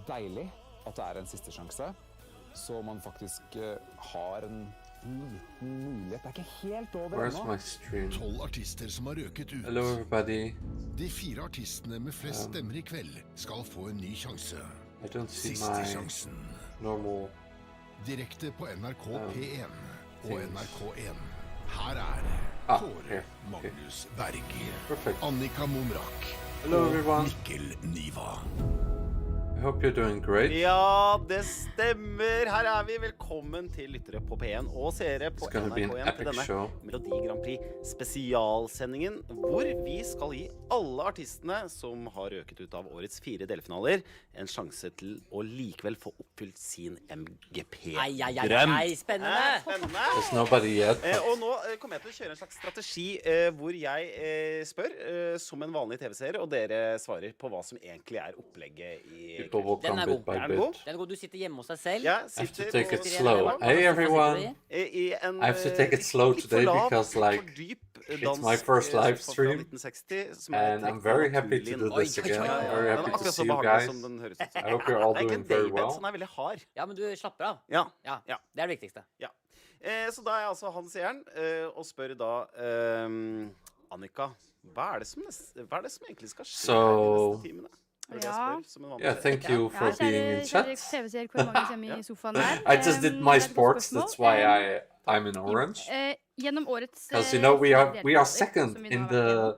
deilig at det en siste sjanse, så man faktisk har en liten mulighet. Det ikke helt over Where's ennå. my stream? 12 artister som har røket ut. Hello everybody. De 4 artistene med flest stemmer I kveld skal få en ny sjanse. I don't see my Sistesjansen. normal. Direkte på NRK P1 og NRK1. Her Kåre here. Magnus Berg, Perfect. Annika Momrak Hello og everyone. Mikkel Niva. I hope you're doing great. Ja, det stemmer. Her vi. Velkommen til lyttere på P1 og seere på It's gonna be an NRK1 til epic denne show. Melodi Grand Prix spesialsendingen, hvor vi skal gi alle artistene som har røket ut av årets 4 delfinaler en sjanse til å likevel få oppfylt sin MGP-drøm. Spennende! Spennende! There's nobody yet. Og nå kommer jeg til å kjøre en slags strategi hvor jeg spør som en vanlig TV-seer, og dere svarer på hva som egentlig opplegget I People will Den come god. bit by Den god? bit. Den går, du sitter hjemme hos deg selv. Jeg I have to sitter take og- it slow. Hey everyone. I en, I have to take it slow ikke today for lav, because, ikke for like, dyp it's dans, my first sånn live fra stream, 1960, som and I'm trukket very fra happy to naturligin. do this Oi, oi, again. oi, I'm oi. very Den happy to akkurat see så you behagelig guys. som den høres ut. I hope you're all Det ikke doing en very daybed, well. så den veldig hard. Ja, men du slapper av. Ja, Ja, ja, det det viktigste. ja. Så da jeg altså han seeren, og spør da Annika, hva det som egentlig skal skje So- de neste timene? Det jeg Ja. spør som en vanlig Yeah, seer. thank you for being in chat. TV-seer Kåre Magnus hjemme I sofaen der. I just did my det et godt sports, spørsmål. that's why I'm in orange. Gjennom årets Because you know we are deltaler, second som vi nå in har vært the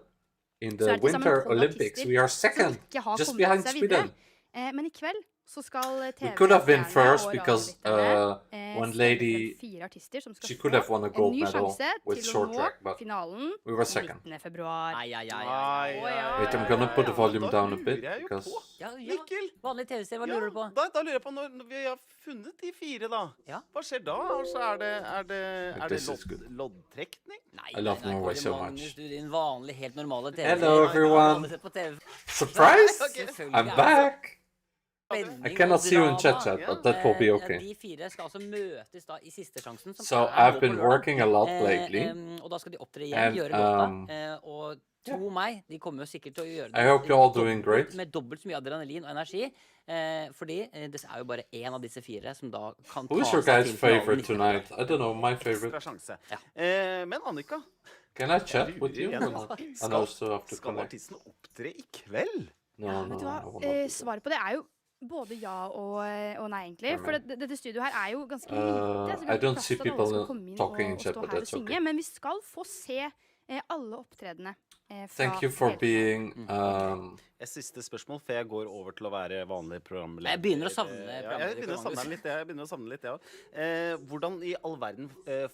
Så det til sammen Winter 12 Olympics. artister We are som second, ikke har just kommet behind seg videre. Sweden. Men I kveld så skal We could have been TV-stjernene first og because radiolytterne, one stemme lady, frem 4 artister som skal she could få have won a en gold ny medal sjanse with til å short nå track, but finalen we were second. 19. februar. Ai, ai, ai, ai. Ai, Å, ai, ja. ai, Wait, I'm gonna put the ai, volume da down a lurer bit jeg jo because på. Ja, Mikkel! Vanlig TV-seer, hva Ja, lurer du på? Da lurer jeg på når vi har funnet de 4 da. Ja. Hva skjer da? Altså, er det This is good. loddtrekning? Nei, I love Norway Kåre so Magnus, much. Du din vanlige, helt normale TV-seer. Hello, everyone. Alle sett på TV. Surprise! Selvfølgelig I'm er det back! spenning I cannot og see you in drama. chat, but that will be okay. De 4 skal altså møtes da I siste sjansen. Som So nå I've på been lørdag. working a lot lately. Og da skal de opptre igjen, And, gjøre låta. Og tro meg, de kommer jo sikkert til å gjøre det. I hope you're all doing great. Med dobbelt så mye adrenalin og energi. Fordi det jo bare en av disse 4 som da kan ta Who's your seg guys' til finalen favorite 19. tonight? I don't know, my favorite. Ekstra sjanse. Ja. Men Annika, Can I chat with you? lurer or igjen. not? And also have to Skal connect. artisten opptre I kveld? No, Ja, no, vet du I hva? will not do that. Svaret på det jo både ja og nei, egentlig. For For meg. dette studioet her jo ganske lite. Så vi har I ikke don't plass see til at alle people skal komme inn talking in og chat, stå but her og that's synge. okay. Men vi skal få se alle opptredene fra Thank you for hele- being Et siste spørsmål før jeg går over til å være vanlig programleder. Jeg begynner å savne Ja, programleder jeg begynner å savne Magnus. den litt, jeg begynner å savne litt, ja. Hvordan I all verden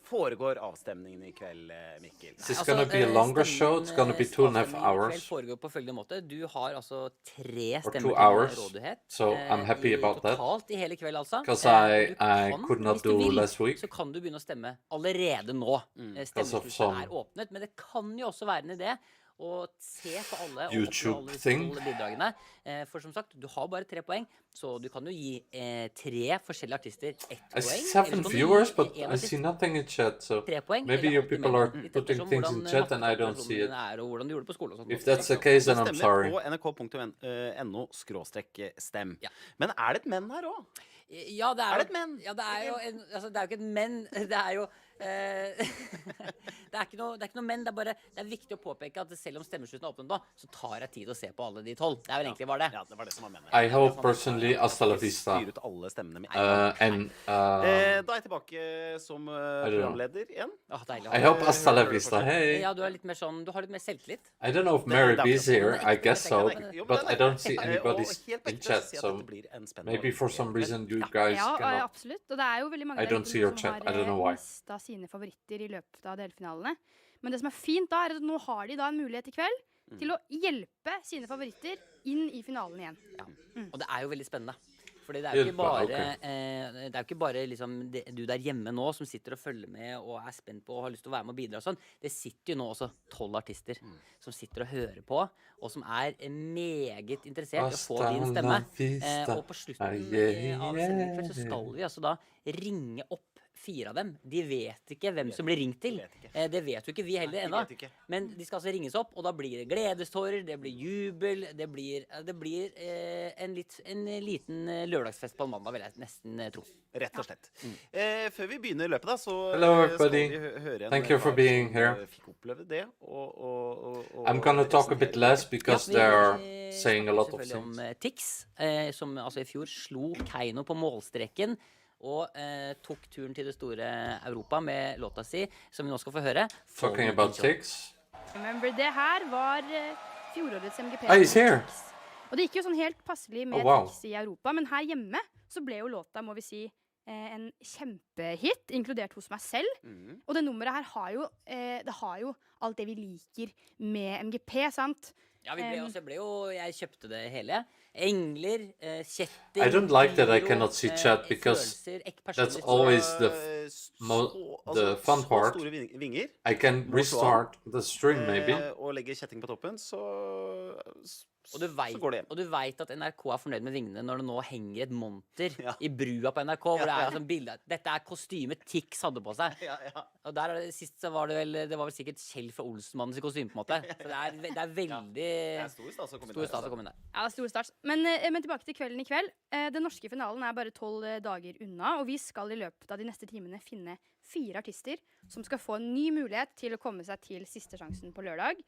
foregår avstemningen I kveld, Mikkel? Is this gonna be a longer show? It's gonna be 2.5 hours. Foregår på følgende måte. Du har altså 3 Or 2 stemmer til hours. rådighet. So I'm happy about that. Totalt I hele kveld, altså. 'Cause Og du I kan, could not hvis du do vil, last week. Så kan du begynne å stemme allerede nå. Because of Stemmeslutten some åpnet, men det kan jo også være en idé å se på alle og YouTube oppnå alle disse thing. 12 bidragene. For som sagt, du har bare 3 poeng, så du kan jo gi 3 forskjellige artister 1 I poeng. see eller 7 så kan du gi viewers, but en I artist see nothing in chat, so 3 poeng. maybe eller you alt people imellom. are Litt putting ettersom things in hvordan chat and I don't see it. prestasjonen og hvordan du gjorde det på skole og sånt. If that's the case, then I'm Stemmer sorry. på nrk.no/stem. Ja. Men det et menn her også? Ja, det Er det et men? Ja, det jo en, altså, det jo ikke et men. Det jo det ikke noe men. Det viktig å påpeke at selv om stemmeslutten åpnet nå, så tar jeg tid å se på alle de 12. Det vel egentlig bare det. Ja, det var det som var meningen. I hope personally hasta la vista. Styr ut alle stemmene med en gang. And Da jeg tilbake som don't know. programleder igjen. Åh, deilig. I hope hasta la vista. Hey, Ja, du litt mer sånn, du har litt mer selvtillit. I don't know if Mary B's here. I guess so, but I don't see anybody in chat. So maybe for some reason you guys Ja, cannot. absolutt. Og det jo veldig mange I der don't ute see nå your som chat. har I don't know why. mistet sine favoritter I løpet av delfinalene. Men det som fint da, at nå har de da en mulighet I kveld til å hjelpe sine favoritter inn I finalen igjen. Ja. Og det jo veldig spennende. Fordi det jo Helt ikke bra, bare, ok. det jo ikke bare liksom, du der hjemme nå som sitter og følger med og spent på og har lyst til å være med og bidra og sånn. Det sitter jo nå også 12 artister som sitter og hører på, og som meget interessert I å få din stemme. Og på slutten av sendingen så skal vi altså da ringe opp 4 av dem, de vet ikke hvem som blir ringt til. Det vet jo ikke vi heller ennå. Men de skal altså ringes opp, og da blir det gledestårer, det blir jubel, det blir en liten lørdagsfest på en mandag, vil jeg nesten tro. Rett og slett. Før vi begynner løpet da, så Hello, skal everybody. vi høre Thank you for being here. Fikk oppleve det. I'm gonna talk a bit less because they're saying a lot of Selvfølgelig things. om Tix, som altså i fjor slo Keiino på målstreken, og tok turen til det store Europa med låta si, som vi nå skal få høre. Talking about Tix. Remember, det her var fjorårets MGP. Ah, he's here. Og det gikk jo sånn helt passelig med Tix i Europa, men her hjemme så ble jo låta, må vi si, en kjempehit, inkludert hos meg selv. Og det nummeret her har jo, det har jo alt det vi liker med MGP, sant? Ja, jeg kjøpte det hele. Engler, kjetter, I don't like that I cannot see chat because that's always the fun part. Store vinger. I can restart the stream maybe. Og legge kjetting på toppen, så Og du vet at NRK er fornøyd med vingene når det nå henger et monter i brua på NRK, hvor det er sånn bilde. Dette er kostymet Tix hadde på seg. Og der sist så var det var vel sikkert Kjell fra Olsenmannens kostyme på en måte. Så det er veldig det er stor stas å komme inn der. Ja, stor stas. Men tilbake til kvelden i kveld. Den norske finalen er bare 12 dager unna, og vi skal i løpet av de neste timene finne 4 artister som skal få en ny mulighet til å komme seg til Sistesjansen på lørdag.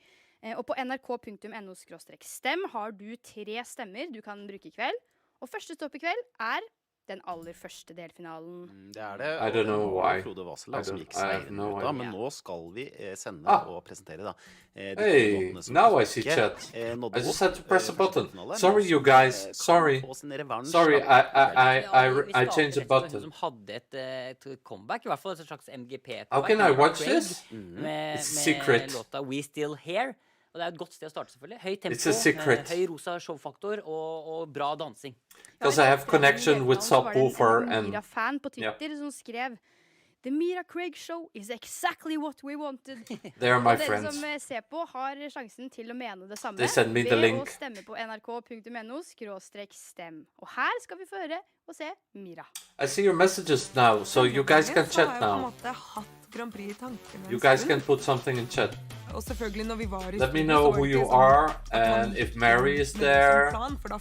Og på nrk.no/stem har du 3 stemmer du kan bruke i kveld. Og første stopp i kveld er den aller første delfinalen. Det er det. I don't know why. Frode Vasela som gikk seieren ut da, men nå skal vi sende og presentere da. Hey, now I see chat. I just had to press a button. Sorry, you guys. Sorry. Sorry, I changed the button. Som hadde et comeback, i hvert fall et slags MGP. How can I watch this? Med secret. låta We Still Here. Og det er et godt sted å starte, selvfølgelig. Høy tempo, høy rosa showfaktor og bra dansing. Because I have connection with subwoofer and... Mira-fan på Twitter som skrev The Mira Craig Show is exactly what we wanted. They are my dere friends. som ser på har sjansen til å mene det samme. They send me the link. Ved å stemme på nrk.no/stem. Og her skal vi få høre og se Mira. I see your messages now, so you guys can chat now. You guys can put something in chat. Let me know who you are, and if Mary is there,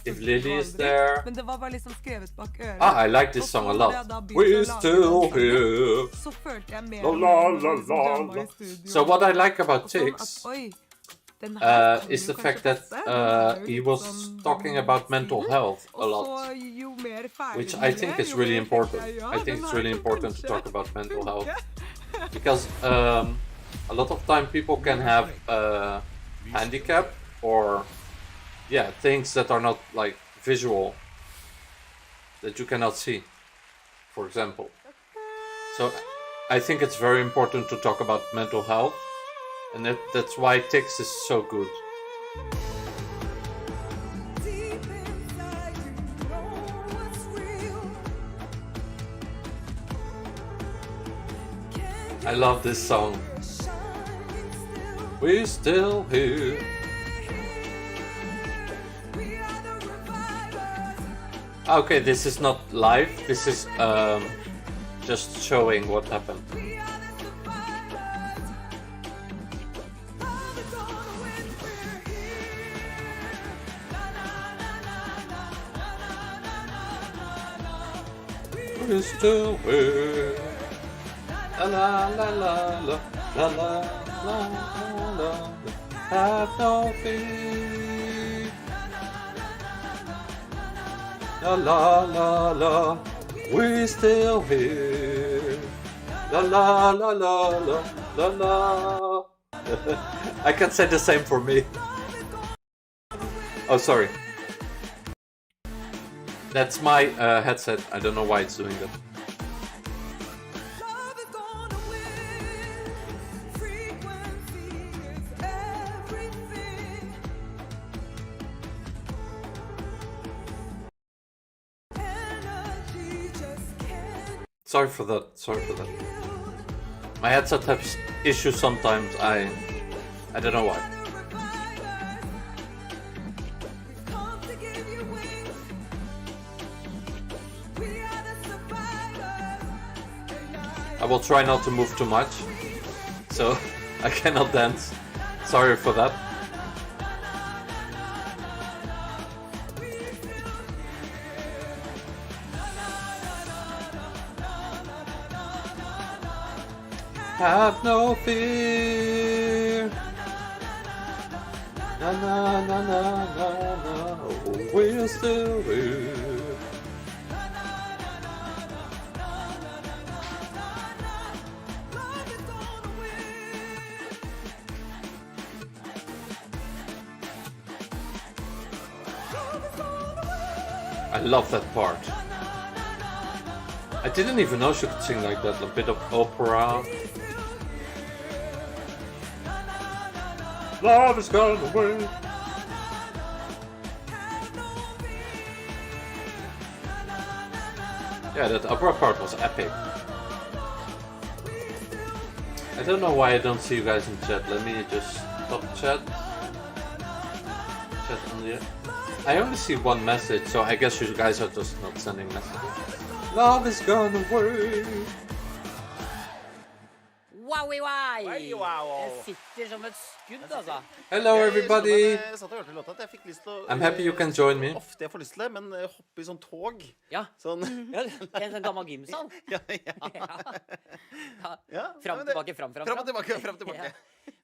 if Lily is there. I like this song a lot. We're still here. La, la, la, la. So what I like about Tix is the fact that he was talking about mental health a lot, which I think is really important. I think it's really important to talk about mental health because a lot of time people can have handicap or things that are not like visual, that you cannot see, for example. So I think it's very important to talk about mental health, and that's why Tix is so good. I love this song. We're still here. Okay, this is not live. This is just showing what happened. We're still here. La la la la la la la la la. Have no fear. La la la la. We're still here. La la la la la la la. I can say the same for me. Oh, sorry. That's my headset. I don't know why it's doing that. Sorry for that. Sorry for that. My headset has issues sometimes. I don't know why. I will try not to move too much, so I cannot dance. Sorry for that. Have no fear. Na na na na na na. We're still here. I love that part. I didn't even know she could sing like that. A bit of opera. Love is gone away. Yeah, that opera part was epic. I don't know why I don't see you guys in chat. Let me just stop chat. Chat on the... I only see one message, so I guess you guys are just not sending messages. Love is gone away. Wowie Wowie wow. Jeg sitter som et skudd, altså. Hello everybody. Jeg satt og hørte låta at jeg fikk lyst til å... I'm happy you can join me. Ofte jeg får lyst til det, men hoppe i sånn tog. Ja. Sånn... Ja, en sånn gammel gymsal. Ja. Fram, tilbake, fram. Fram og tilbake. Ja.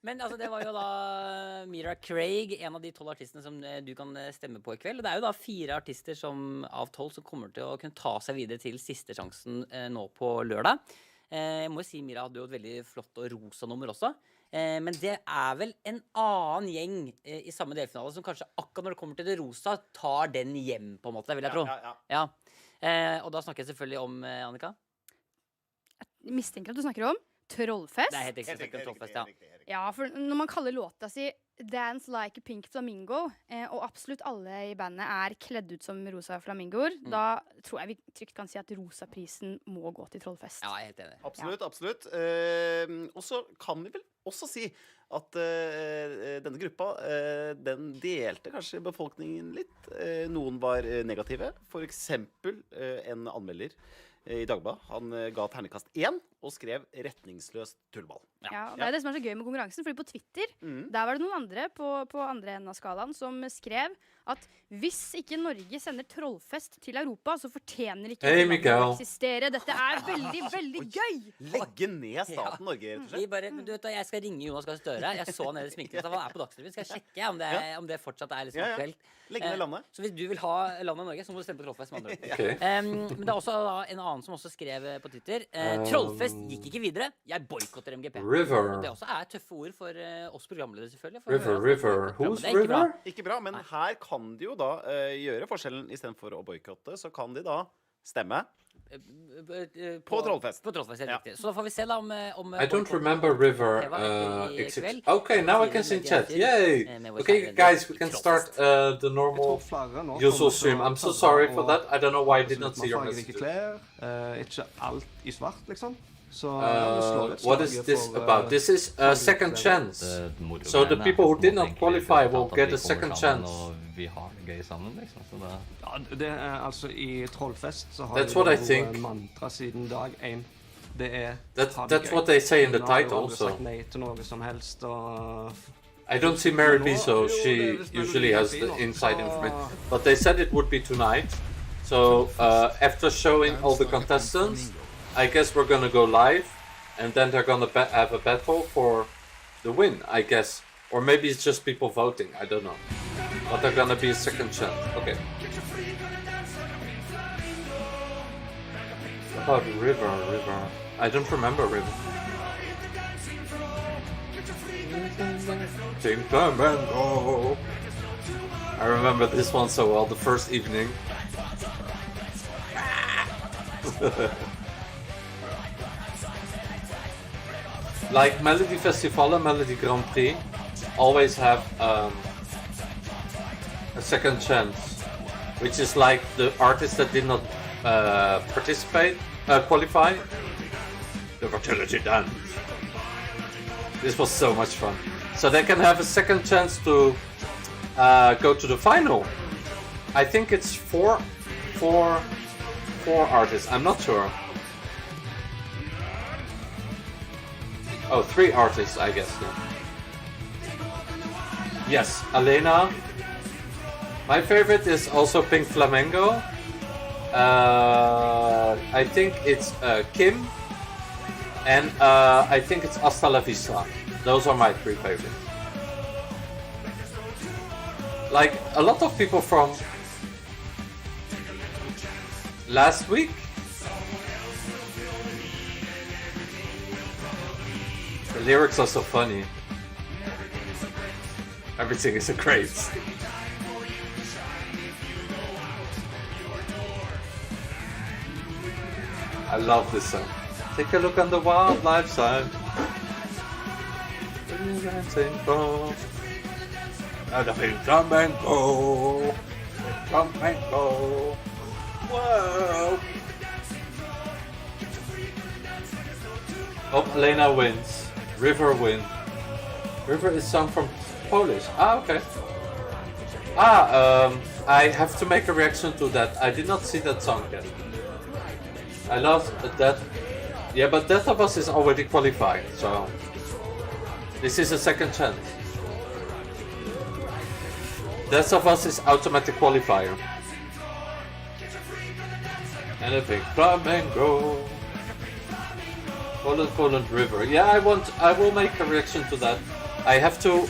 Men altså, det var jo da Mira Craig, en av de 12 artistene som du kan stemme på i kveld. Og det er jo da 4 artister av 12 som kommer til å kunne ta seg videre til Sistesjansen nå på lørdag. Jeg må jo si Mira hadde jo et veldig flott og rosa nummer også. Men det er vel en annen gjeng i samme delfinale som kanskje akkurat når det kommer til det rosa, tar den hjem på en måte, vil jeg tro. Ja. Og da snakker jeg selvfølgelig om, Annika. Jeg mistenker at du snakker om Trollfest. Det er helt riktig, snakker om Trollfest, ja. Ja, for når man kaller låta si Dance Like a Pink Flamingo, og absolutt alle i bandet er kledd ut som rosa flamingoer, da tror jeg vi trygt kan si at rosaprisen må gå til Trollfest. Ja, jeg er helt enig. Absolutt. Og så kan vi vel også si at denne gruppa, den delte kanskje befolkningen litt. Noen var negative. For eksempel en anmelder i Dagbladet. Han ga terningkast 1 og skrev retningsløst tullball. Ja, det er det som er så gøy med konkurransen, fordi på Twitter, der var det noen andre på andre enden av skalaen som skrev at hvis ikke Norge sender Trollfest til Europa, så fortjener ikke landet å eksistere. Dette er veldig, veldig gøy! Legge ned staten Norge, rett og slett. Bare, du vet, jeg skal ringe Jonas Gahr Støre. Jeg så nede i sminken, så han er på Dagsrevyen. Skal jeg sjekke om det fortsatt er liksom aktuelt. Legge ned landet. Så hvis du vil ha landet Norge, så må du stemme på Trollfest med andre ord. Men det er også da, en annen som også skrev på Twitter. Trollfest gikk ikke videre. Jeg boykotter MGP. River. Og det også er tøffe ord for oss programledere, selvfølgelig. River. Who's River? Ikke bra, men her kan de jo da gjøre forskjellen. I stedet for å boykotte, så kan de da stemme på Trollfest. På Trollfest, helt riktig. Så da får vi se da om I don't remember River. Okay, now I can see chat. Yay! Okay, guys, we can start the normal usual stream. I'm so sorry for that. I don't know why I did not see your message. Ikke alt I svart, liksom. What is this about? This is a second chance. So the people who did not qualify will get a second chance. Ja, det altså I Trollfest så har That's what I think. Mantra siden dag 1. Det That's what they say in the title also. Sagt nei til noe som helst og I don't see Mary B, so she usually has the inside information. But they said it would be tonight. So after showing all the contestants, I guess we're gonna go live, and then they're gonna have a battle for the win, I guess. Or maybe it's just people voting, I don't know. But they're gonna be a second chance. Okay. About River. I don't remember River. I remember this one so well, the first evening. Like Melodi Festival and Melodi Grand Prix always have a second chance, which is like the artists that did not qualify, the fertility dance. This was so much fun. So they can have a second chance to go to the final. I think it's four artists. I'm not sure. Oh, 3 artists, I guess. Yeah. Yes, Alena. My favorite is also Pink Flamingo. I think it's Kim. And I think it's Hasta la Vista. Those are my 3 favorites. Like, a lot of people from last week. The lyrics are so funny. Everything is great. I love this song. Take a look on the wildlife side. Flamenco. Flamenco. Whoa. Oh, Elena wins. River wins. River is sung from Polish. Ah, okay. I have to make a reaction to that. I did not see that song yet. I love that. Yeah, but Death of Us is already qualified, so this is a second chance. Death of Us is automatic qualifier. And I think Flamengo. Poland River. Yeah, I will make a reaction to that. I have to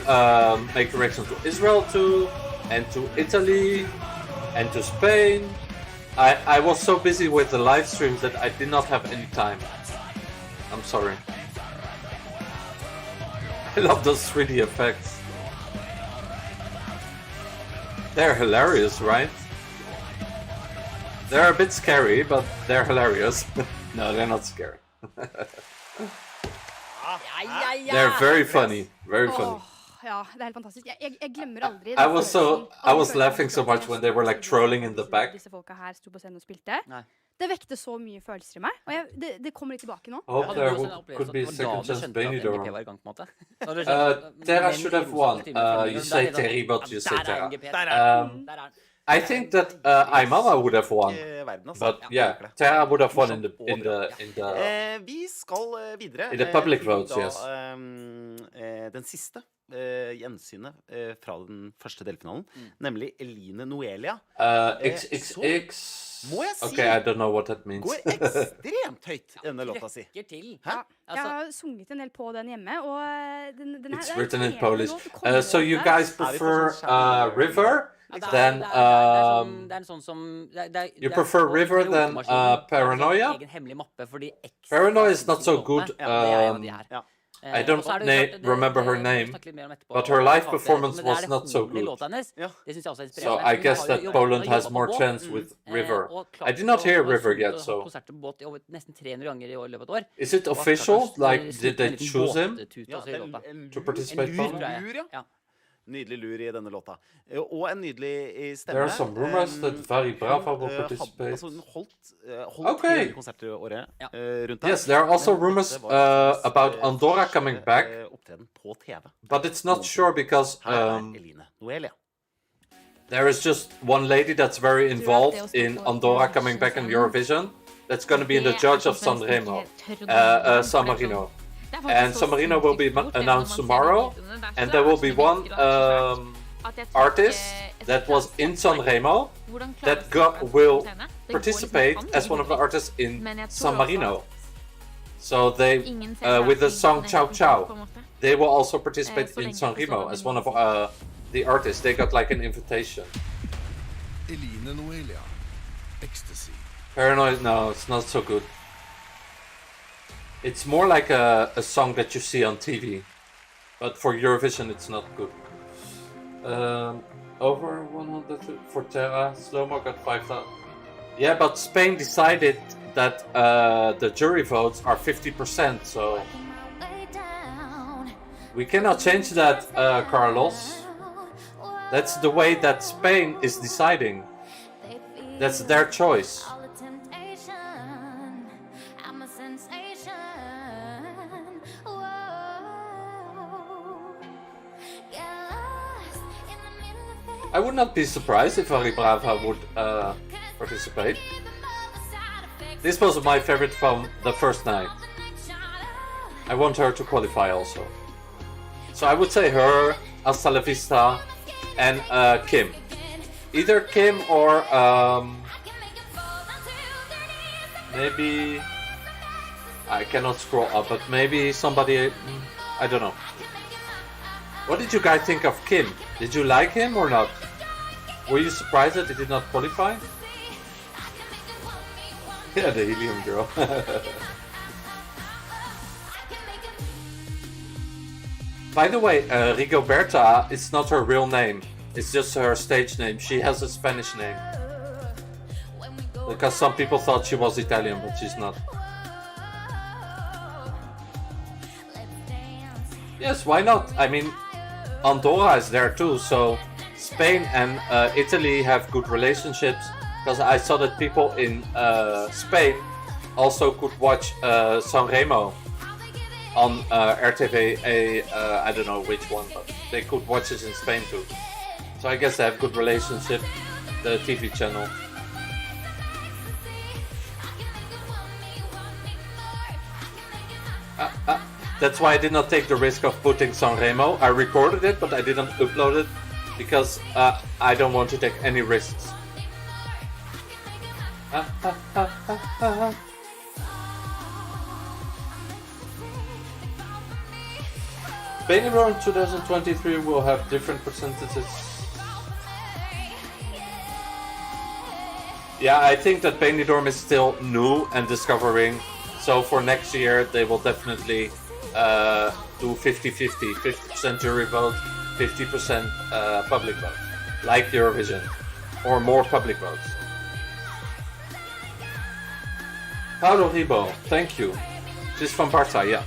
make a reaction to Israel too, and to Italy, and to Spain. I was so busy with the live streams that I did not have any time. I'm sorry. I love those 3D effects. They're hilarious, right? They're a bit scary, but they're hilarious. No, they're not scary. They're very funny. Very funny. Ja, det er helt fantastisk. Jeg glemmer aldri. I was laughing so much when they were like trolling in the back. Disse folka her sto på scenen og spilte. Det vekte så mye følelser i meg, og det kommer litt tilbake nå. Oh, there could be second chance Benidorm. Terra should have won. You say Terry, but you say Terra. I think that Aymara would have won, but yeah, Terra would have won in the Vi skal videre. In the public votes, yes. Den siste gjensynet fra den første delfinalen, nemlig Eline Noelia. XXX. Må jeg si, okay, I don't know what that means. Går ekstremt høyt denne låta si. Hæ? Jeg har sunget en del på den hjemme, og den her It's written in Polish. So you guys prefer River? Then you prefer River than Paranoia? Paranoia is not so good. I don't remember her name, but her live performance was not so good. So I guess that Poland has more chance with River. I did not hear River yet, so... Is it official? Like, did they choose him to participate? Nydelig lur i denne låta. Og en nydelig stemme. There are some rumors that Vari Brava will participate. Hun holdt hele konsertåret rundt der. Yes, there are also rumors about Andorra coming back. På TV. But it's not sure because Eline Noelia. there is just one lady that's very involved in Andorra coming back in Eurovision. That's going to be in the judge of San Marino. And San Marino will be announced tomorrow, and there will be one artist that was in Sanremo that will participate as one of the artists in San Marino. So they, with the song Ciao Ciao, they will also participate in Sanremo as one of the artists. They got like an invitation. Eline Noelia, Ecstasy. Paranoid, no, it's not so good. It's more like a song that you see on TV, but for Eurovision it's not good. Over 100 for Terra, Slow-Mo got 5,000. Yeah, but Spain decided that the jury votes are 50%, so we cannot change that, Carlos. That's the way that Spain is deciding. That's their choice. I would not be surprised if Vari Brava would participate. This was my favorite from the first night. I want her to qualify also. So I would say her, Hasta la Vista, and Kim. Either Kim or maybe I cannot scroll up, but maybe somebody, I don't know. What did you guys think of Kim? Did you like him or not? Were you surprised that he did not qualify? Yeah, the helium girl. By the way, Rigoberta is not her real name. It's just her stage name. She has a Spanish name. Because some people thought she was Italian, but she's not. Yes, why not? I mean, Andorra is there too, so Spain and Italy have good relationships. Because I saw that people in Spain also could watch Sanremo on RTV, I don't know which one, but they could watch it in Spain too. So I guess they have good relationship, the TV channel. That's why I did not take the risk of putting Sanremo. I recorded it, but I didn't upload it because I don't want to take any risks. Benidorm 2023 will have different percentages. Yeah, I think that Benidorm is still new and discovering. So for next year, they will definitely do 50-50, 50% jury vote, 50% public vote, like Eurovision, or more public votes. Paulo Ribo, thank you. She's from Barca, yeah.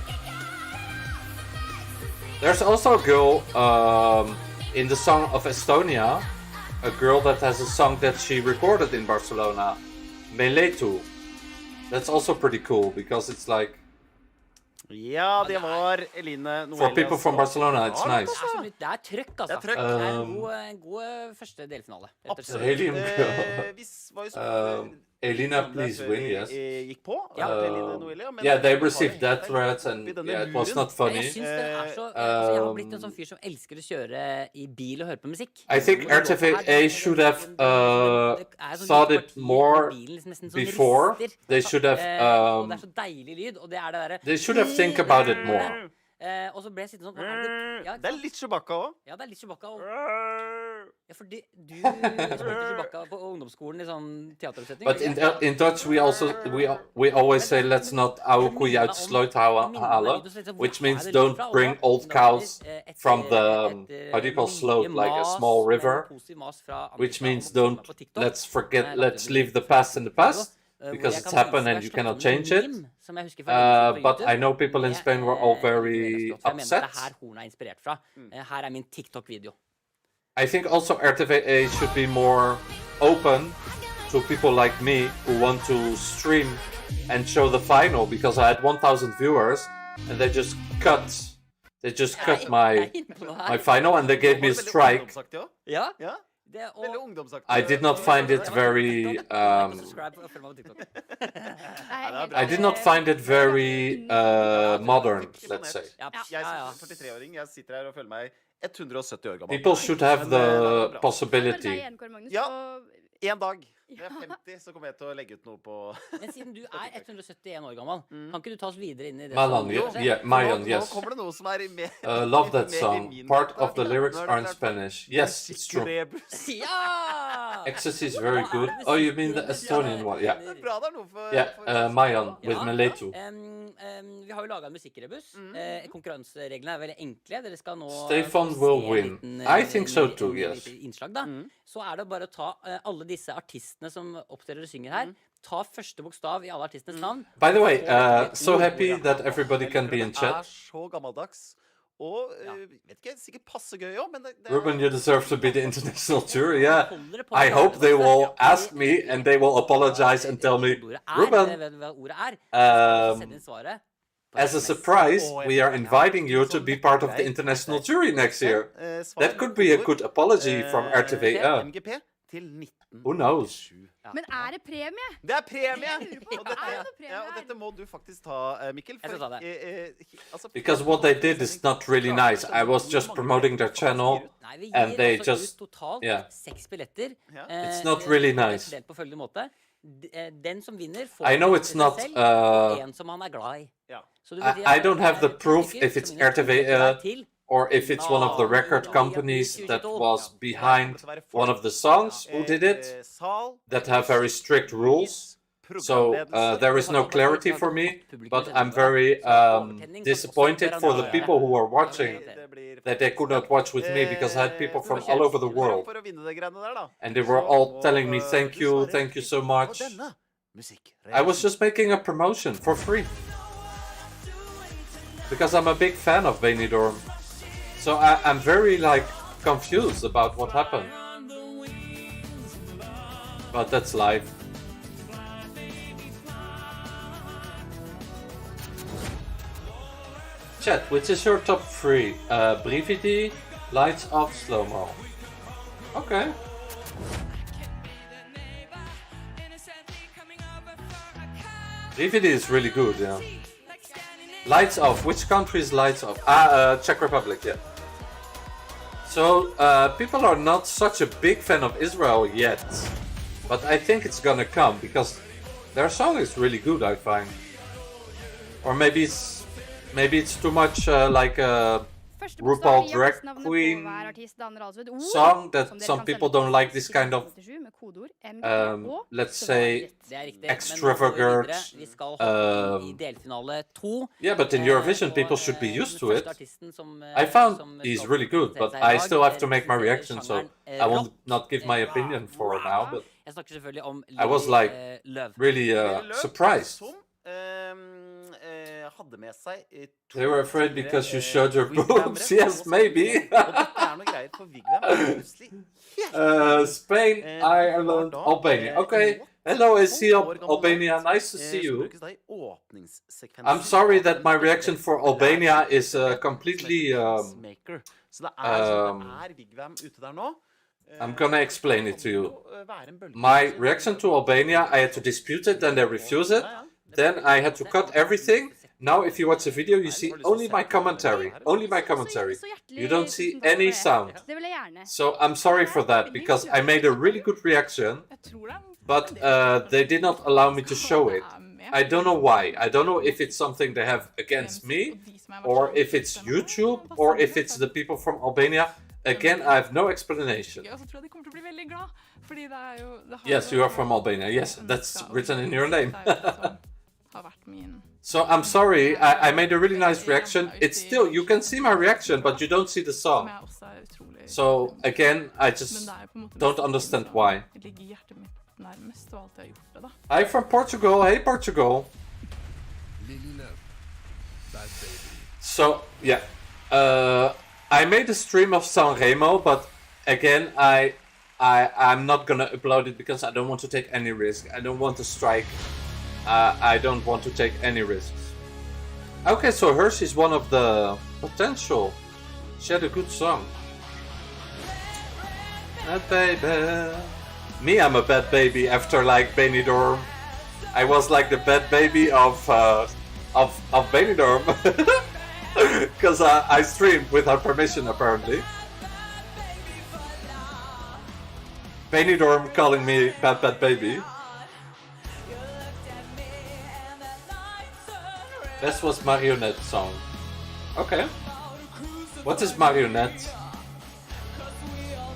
There's also a girl in the song of Estonia, a girl that has a song that she recorded in Barcelona, Melodi. That's also pretty cool because it's like. Ja, det var Eline Noelia. For people from Barcelona, it's nice. Det er trøkk, altså. Det er trøkk. Det er en god første delfinale. Absolutt. Helium girl. Vi var jo så Elina, please win, yes. Gikk på, Eline Noelia, men yeah, they received death threats and yeah, it was not funny. Jeg synes det er så, altså, jeg har blitt en sånn fyr som elsker å kjøre i bil og høre på musikk. I think RTV should have thought it more before. They should have og det er så deilig lyd, og det er det der. they should have think about it more. Og så ble jeg sittende sånn det er litt Chewbacca også. Ja, det er litt Chewbacca også. Ja, fordi du spilte Chewbacca på ungdomsskolen i sånn teateroppsetning. But in Dutch we always say let's not auku uitsluithalen, which means don't bring old cows from the how do you call slope, like a small river, which means let's leave the past in the past. Because it's happened and you cannot change it. But I know people in Spain were all very upset. Her er min TikTok-video. I think also RTV should be more open to people like me who want to stream and show the final, because I had 1,000 viewers and they just cut my final and they gave me a strike. Ja? I did not find it very I did not find it very modern, let's say. Jeg er 43-åring, jeg sitter her og føler meg 170 år gammel. People should have the possibility. Ja, en dag. Når jeg er 50, så kommer jeg til å legge ut noe på. Men siden du er 171 år gammel, kan ikke du ta oss videre inn i det? Mayan, yes. Nå kommer det noe som er med. Love that song. Part of the lyrics are in Spanish. Yes, it's true. Ja! Ecstasy is very good. Oh, you mean the Estonian one? Yeah. Det er bra, det er noe for... Yeah, Mayan with Melodi. Vi har jo laget en musikkrebus. Konkurransereglene er veldig enkle. Dere skal nå... Stefan will win. I think so too, yes. Innslag da. Så er det bare å ta alle disse artistene som opptrer og synger her. Ta første bokstav i alle artistenes navn. By the way, so happy that everybody can be in chat. Det er så gammeldags. Og, vet ikke, sikkert passe gøy også, men det Ruben, you deserve to be the international tour, yeah. I hope they will ask me and they will apologize and tell me, Ruben, as a surprise, we are inviting you to be part of the international jury next year. That could be a good apology from RTV. MGP. til 1987. Who knows? Men er det premie? Det er premie! Jeg lurer på, Og dette, er det noe premie ja, og her? dette må du faktisk ta, Mikkel. Jeg skal ta det. Altså, Because what they did is not really nice. I was just promoting their channel. Nei, vi And they gir altså just- ut totalt yeah. 6 billetter. It's not really nice. Fordelt på følgende måte. Den som vinner får I know en it's til not, seg selv, og en som han er glad i. Ja. Så det vil si at I don't have det the er proof stykker if it's som vinner to RTV billetter hver til. or if it's one of the record companies that was behind one of the songs who did it, that have very strict rules. So there is no clarity for me, but I'm very disappointed for the people who are watching that they could not watch with me because I had people from all over the world. And they were all telling me, thank you so much. I was just making a promotion for free. Because I'm a big fan of Benidorm. So I'm very confused about what happened. But that's life. Chat, which is your top 3? Brividi, Lights Off, Slow-Mo. Okay. Brividi is really good, yeah. Lights Off, which country is Lights Off? Czech Republic, yeah. So, people are not such a big fan of Israel yet. But I think it's gonna come, because their song is really good, I find. Or maybe it's too much like a RuPaul drag queen song that some people don't like, this kind of, let's say, extravagant. Yeah, but in Eurovision people should be used to it. I found he's really good, but I still have to make my reaction, so I will not give my opinion for now, but I was really surprised. They were afraid because you showed your boobs. Yes, maybe. Spain, Ireland, Albania. Okay. Hello, Albania. Nice to see you. I'm sorry that my reaction for Albania is completely... I'm gonna explain it to you. My reaction to Albania, I had to dispute it, then they refused it. Then I had to cut everything. Now if you watch the video, you see only my commentary. Only my commentary. You don't see any sound. So I'm sorry for that, because I made a really good reaction, but they did not allow me to show it. I don't know why. I don't know if it's something they have against me, or if it's YouTube, or if it's the people from Albania. Again, I have no explanation. Yes, you are from Albania. Yes, that's written in your name. So I'm sorry, I made a really nice reaction. It's still, you can see my reaction, but you don't see the song. So again, I just don't understand why. Hi from Portugal. Hey Portugal. So yeah, I made a stream of Sanremo, but again, I'm not gonna upload it because I don't want to take any risk. I don't want to strike. I don't want to take any risks. Okay, so Hershey's one of the potential. She had a good song. Bad baby. Me, I'm a bad baby after Benidorm. I was like the bad baby of Benidorm. Because I streamed with her permission, apparently. Benidorm calling me bad baby. This was Marionette song. Okay. What is Marionette?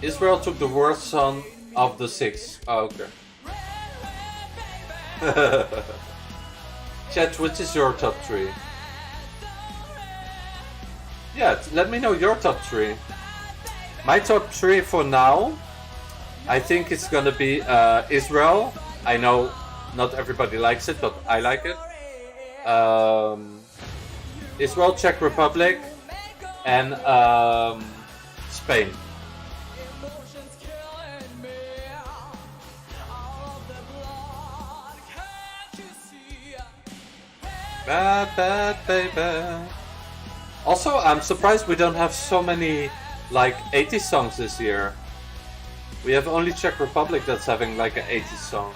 Israel took the worst song of the 6. Oh, okay. Chat, which is your top 3? Yeah, let me know your top 3. My top 3 for now, I think it's gonna be Israel. I know not everybody likes it, but I like it. Israel, Czech Republic, and Spain. Bad baby. Also, I'm surprised we don't have so many 80 songs this year. We have only Czech Republic that's having like an 80s song.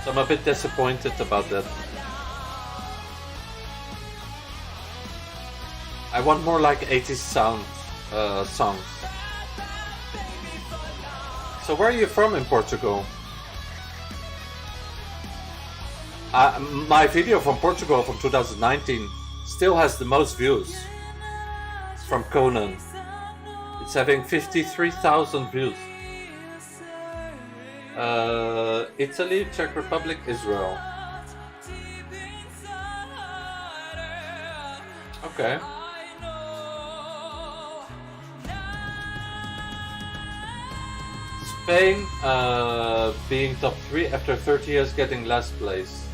So I'm a bit disappointed about that. I want more like 80s songs. So where are you from in Portugal? My video from Portugal from 2019 still has the most views. It's from Conan. It's having 53,000 views. Italy, Czech Republic, Israel. Okay. Spain being top 3 after 30 years getting last place.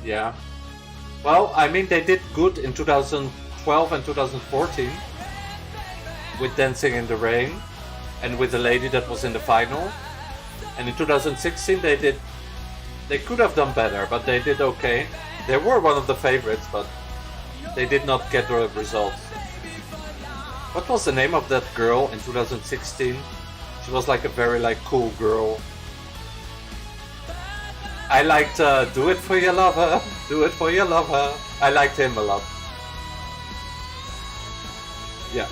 Yeah. Well, I mean they did good in 2012 and 2014 with Dancing in the Rain and with the lady that was in the final. And in 2016 they could have done better, but they did okay. They were one of the favorites, but they did not get the results. What was the name of that girl in 2016? She was like a very cool girl. I liked Do It For Your Lover, Do It For Your Lover. I liked him a lot. Yeah.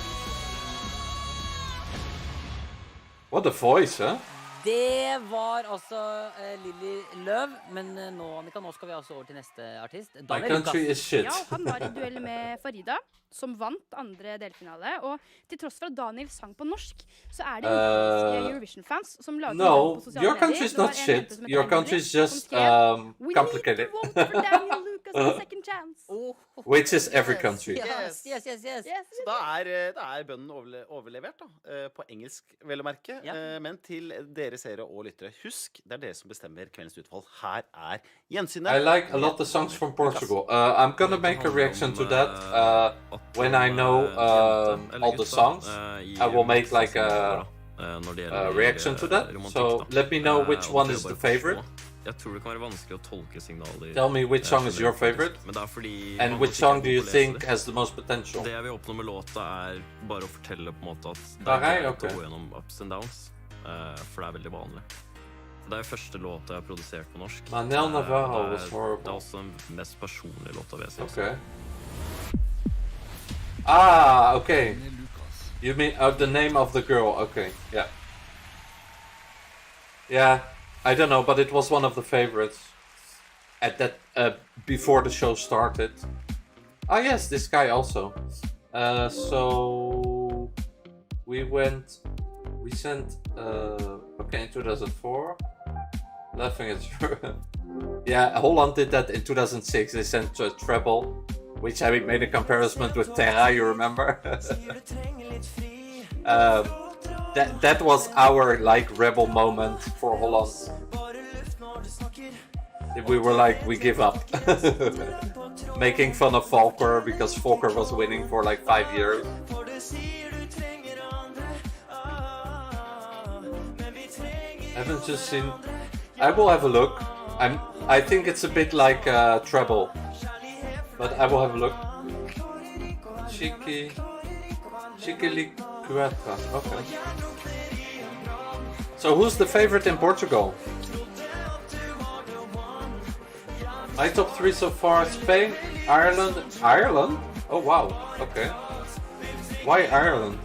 What a voice, huh? Det var altså Lilly Løv, men nå, Annika, nå skal vi altså over til neste artist. My country is shit. Ja, han var i duell med Farida, som vant andre delfinale. Og til tross for at Daniel sang på norsk, så er det utenlandske Eurovision-fans som lager No, på sosiale your medier. country is not shit. Your country is just complicated. We need to vote for Daniel Lucas a second chance. Which is every country. Yes. Så da er bønnen overlevert da, på engelsk, vel å merke. Men til dere seere og lyttere, husk, det er dere som bestemmer kveldens utfall. Her er gjensynet. I like a lot of songs from Portugal. I'm gonna make a reaction to that when I know all the songs. I will make like a reaction to that. So let me know which one is the favorite. Jeg tror det kan være vanskelig å tolke signaler. Tell me which song is your favorite, and which song do you think has the most potential? Det jeg vil oppnå med låta bare å fortelle på en måte at det okay. å gå gjennom ups and downs, for det veldig vanlig. Det første låta jeg har produsert på norsk. Manel Navarro was horrible. Det også den mest personlige låta ved seg. Okay. Ah, okay. You mean the name of the girl? Okay, yeah. Yeah. I don't know, but it was one of the favorites at that before the show started. Oh yes, this guy also. So we sent okay in 2004. Laughing at you. Yeah, Holland did that in 2006. They sent a treble, which I made a comparison with Terra. You remember? That was our rebel moment for Holland. We were we give up. Making fun of Volker because Volker was winning for 5 years. Haven't just seen. I will have a look. I think it's a bit like treble, but I will have a look. Chiquilicuatra. Okay. So who's the favorite in Portugal? My top 3 so far: Spain, Ireland. Ireland? Oh wow. Okay. Why Ireland?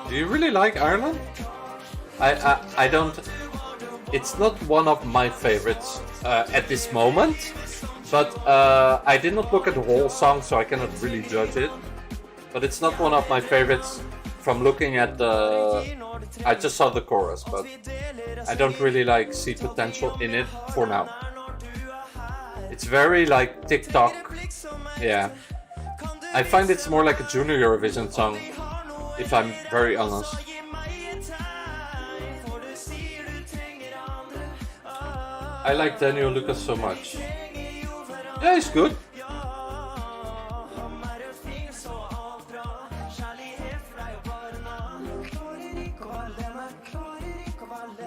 Do you really like Ireland? I don't. It's not one of my favorites at this moment, but I did not look at the whole song, so I cannot really judge it. But it's not one of my favorites from looking at the. I just saw the chorus, but I don't really see potential in it for now. It's very TikTok. Yeah. I find it's more like a junior Eurovision song, if I'm very honest. I like Daniel Lucas so much. Yeah, he's good.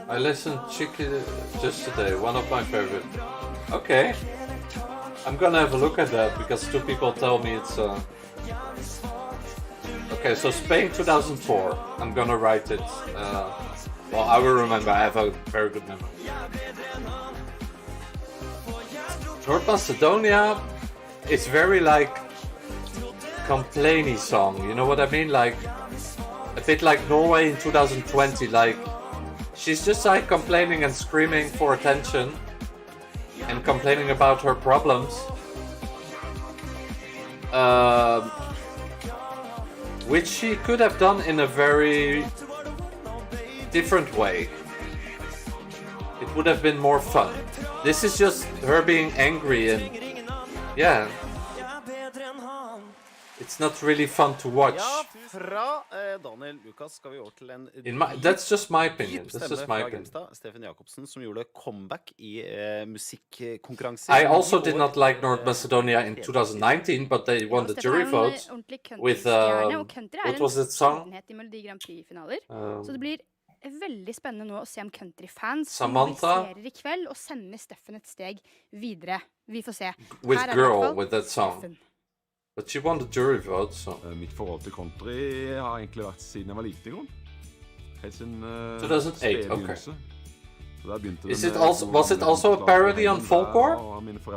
I listened Chicky just today, one of my favorite. Okay. I'm gonna have a look at that because 2 people tell me it's Okay, so Spain 2004. I'm gonna write it. Well, I will remember. I have a very good memory. North Macedonia is very like complainy song. You know what I mean? Like a bit like Norway in 2020. Like she's just like complaining and screaming for attention and complaining about her problems. Which she could have done in a very different way. It would have been more fun. This is just her being angry and yeah. It's not really fun to watch. Ja, fra Daniel Lukas skal vi over til en That's just my opinion. dyp That's stemme just my fra opinion. Grimstad, Stefan Jakobsen, som gjorde comeback i musikkonkurranser. I also did not like North Macedonia in 2019, but they won the jury vote with what was it song? I Melodi Grand Prix-finaler. Så det blir veldig spennende nå å se om countryfans Samantha mobiliserer i kveld og sender Steffen et steg videre. Vi får se. with Her Girl with that song. Steffen. But she won the jury vote, so. Mitt forhold til country har egentlig vært siden jeg var liten i grunn. Helt siden 2008, okay. Så der begynte Is it also, was it also a parody on folklore?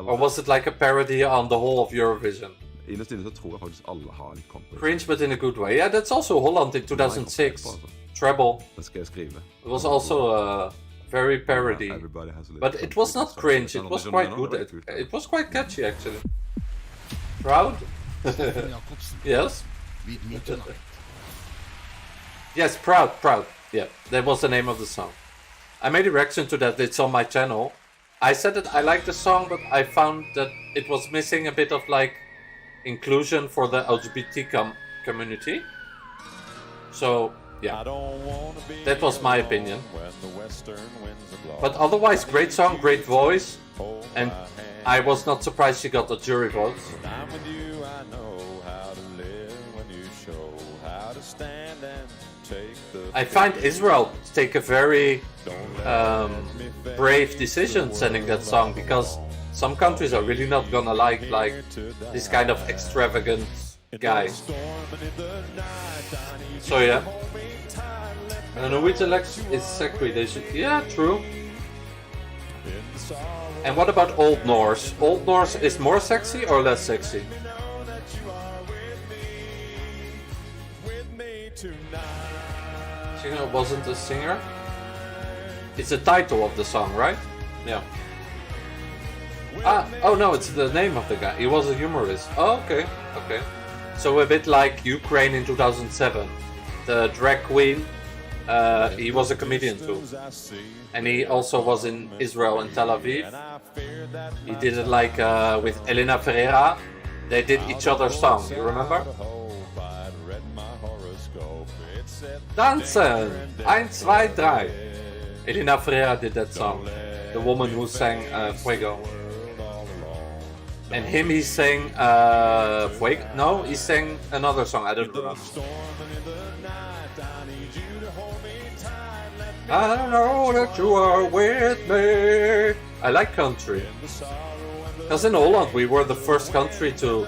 Or was it like a parody on the whole of Eurovision? Innerst inne så tror jeg faktisk alle har litt country. Cringe, but in a good way. Yeah, that's also Holland in 2006. Treble. Det skal jeg skrive. It was also very parody. But it was not cringe, it was quite good. It was quite catchy, actually. Proud? Yes? Yes, proud. Yeah, that was the name of the song. I made a reaction to that, it's on my channel. I said that I liked the song, but I found that it was missing a bit of like inclusion for the LGBT community. So, yeah, that was my opinion. But otherwise, great song, great voice, and I was not surprised she got the jury vote. I find Israel take a very brave decision sending that song, because some countries are really not gonna like this kind of extravagant guy. So yeah. And the Norwegian election is sacred. They should, yeah, true. And what about Old Norse? Old Norse is more sexy or less sexy? She wasn't a singer? It's the title of the song, right? Yeah. Oh no, it's the name of the guy. He was a humorist. Oh, okay. So a bit like Ukraine in 2007. The drag queen, he was a comedian too. And he also was in Israel and Tel Aviv. He did it like with Elena Ferreira. They did each other's song, you remember? Dansen! 1, 2, 3. Elena Ferreira did that song. The woman who sang Fuego. And him, he sang Fuego. No, he sang another song, I don't remember. I know that you are with me. I like country. Because in Holland we were the first country to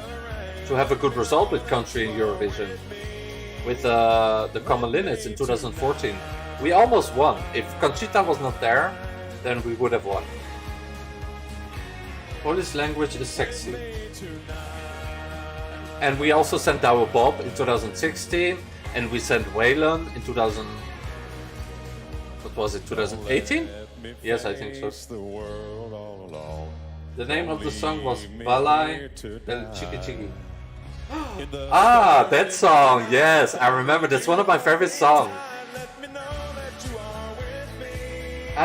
have a good result with country in Eurovision. With the Common Linnets in 2014. We almost won. If Conchita was not there, then we would have won. Polish language is sexy. And we also sent Douwe Bob in 2016. And we sent Waylon in 2000... What was it, 2018? Yes, I think so. The name of the song was Balai del Chiki Chiki. Ah, that song, yes, I remember, that's one of my favorite songs.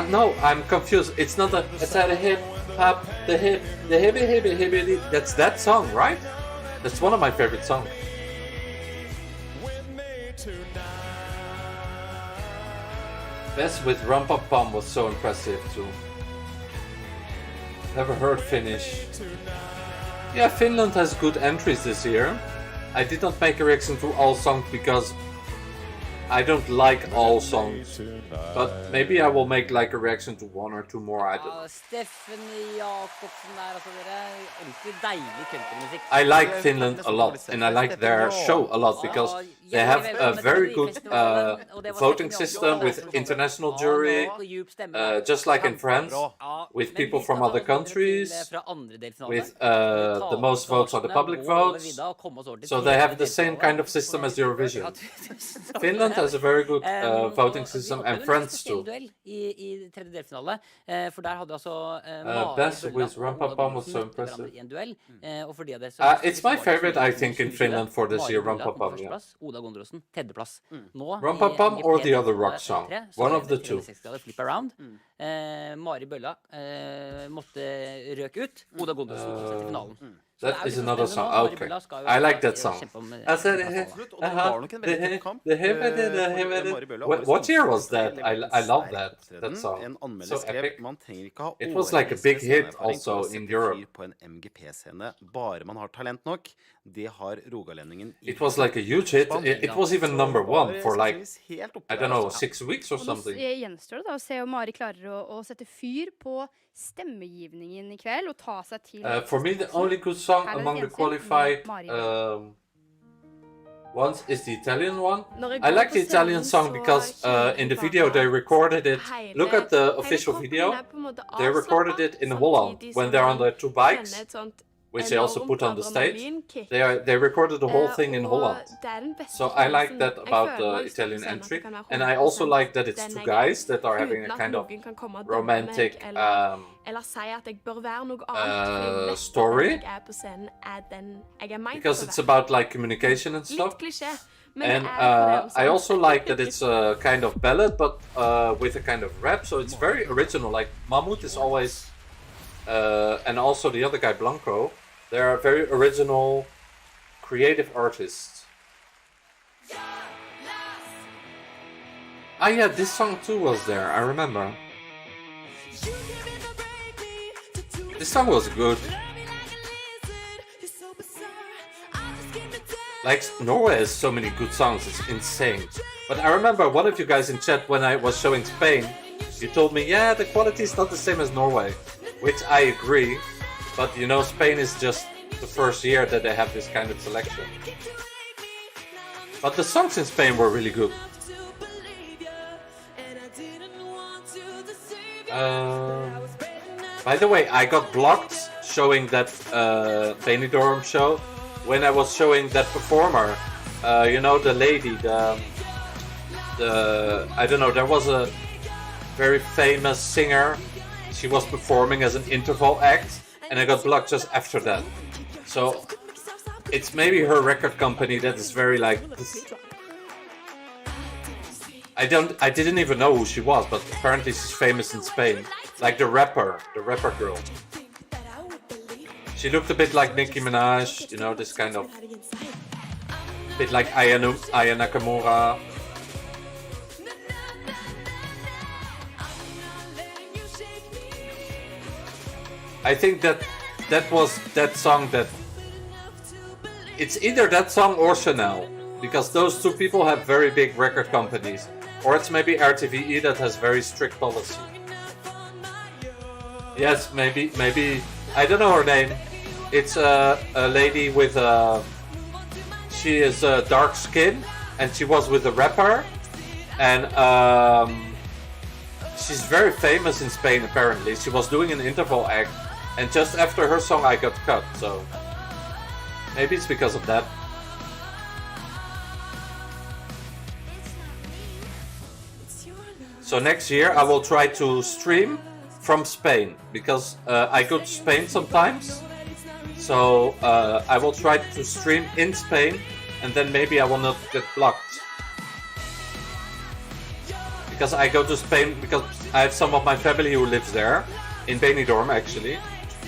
No, I'm confused, it's not a, it's at a hip, hop, the hippie, that's that song, right? That's one of my favorite songs. Best with Rumpa Pum was so impressive too. Never heard Finnish. Yeah, Finland has good entries this year. I did not make a reaction to all songs because I don't like all songs, but maybe I will make like a reaction to 1 or 2 more. I don't know. Steffen Jacobsen der, altså dere. Ordentlig deilig countrymusikk. I like Finland a lot, and I like their show a lot because they have a very good voting system with international jury, just like in France, with people from other countries, with the most votes are the public votes. So they have the same kind of system as Eurovision. Finland has a very good voting system, and France too. I tredje delfinale, for der hadde altså Best with Rumpapam was so impressive. en duell, og for de av dere It's my favorite, I think, in Finland for this year, Rumpapam. Yeah. Oda Gondrosen, tredjeplass. Nå, Rumpapam or the other rock song, one of the two. Flip Around. Mari Bølla måtte røke ut. Oda Gondrosen kom seg til finalen. That is another song. Okay, I like that song. What year was that? I love that song. So epic. It was like a big hit also in Europe. På en MGP-scene, bare man har talent nok, det har rogalendingen. It was like a huge hit. It was even #1 for like, I don't know, 6 weeks or something. Nå gjenstår det da å se om Mari klarer å sette fyr på stemmegivningen I kveld og ta seg til for me, the only good song among the qualified ones is the Italian one. I like the Italian song because in the video they recorded it. Look at the official video. They recorded it in Holland when they're on their 2 bikes, which they also put on the stage. They recorded the whole thing in Holland. So I like that about the Italian entry. And I also like that it's 2 guys that are having a kind of romantic story. Because it's about like communication and stuff. And I also like that it's a kind of ballad, but with a kind of rap. So it's very original. Like Mahmoud is always... and also the other guy, Blanco, they're very original, creative artists. Ah yeah, this song too was there, I remember. This song was good. Like, Norway has so many good songs, it's insane. But I remember one of you guys in chat when I was showing Spain, you told me, yeah, the quality is not the same as Norway. Which I agree, but you know, Spain is just the first year that they have this kind of selection. But the songs in Spain were really good. By the way, I got blocked showing that Benidorm show when I was showing that performer. You know, the lady, I don't know, there was a very famous singer. She was performing as an interval act, and I got blocked just after that. So it's maybe her record company that is very like this. I didn't even know who she was, but apparently she's famous in Spain, like the rapper girl. She looked a bit like Nicki Minaj, you know, this kind of bit like Aya Nakamura. I think that was that song that... It's either that song or Chanel, because those 2 people have very big record companies. Or it's maybe RTVE that has very strict policy. Yes, maybe, I don't know her name. It's a lady with she is dark skin, and she was with a rapper. And she's very famous in Spain apparently. She was doing an interval act. And just after her song I got cut, so maybe it's because of that. So next year I will try to stream from Spain, because I go to Spain sometimes. So I will try to stream in Spain, and then maybe I will not get blocked. Because I go to Spain because I have some of my family who lives there, in Benidorm actually.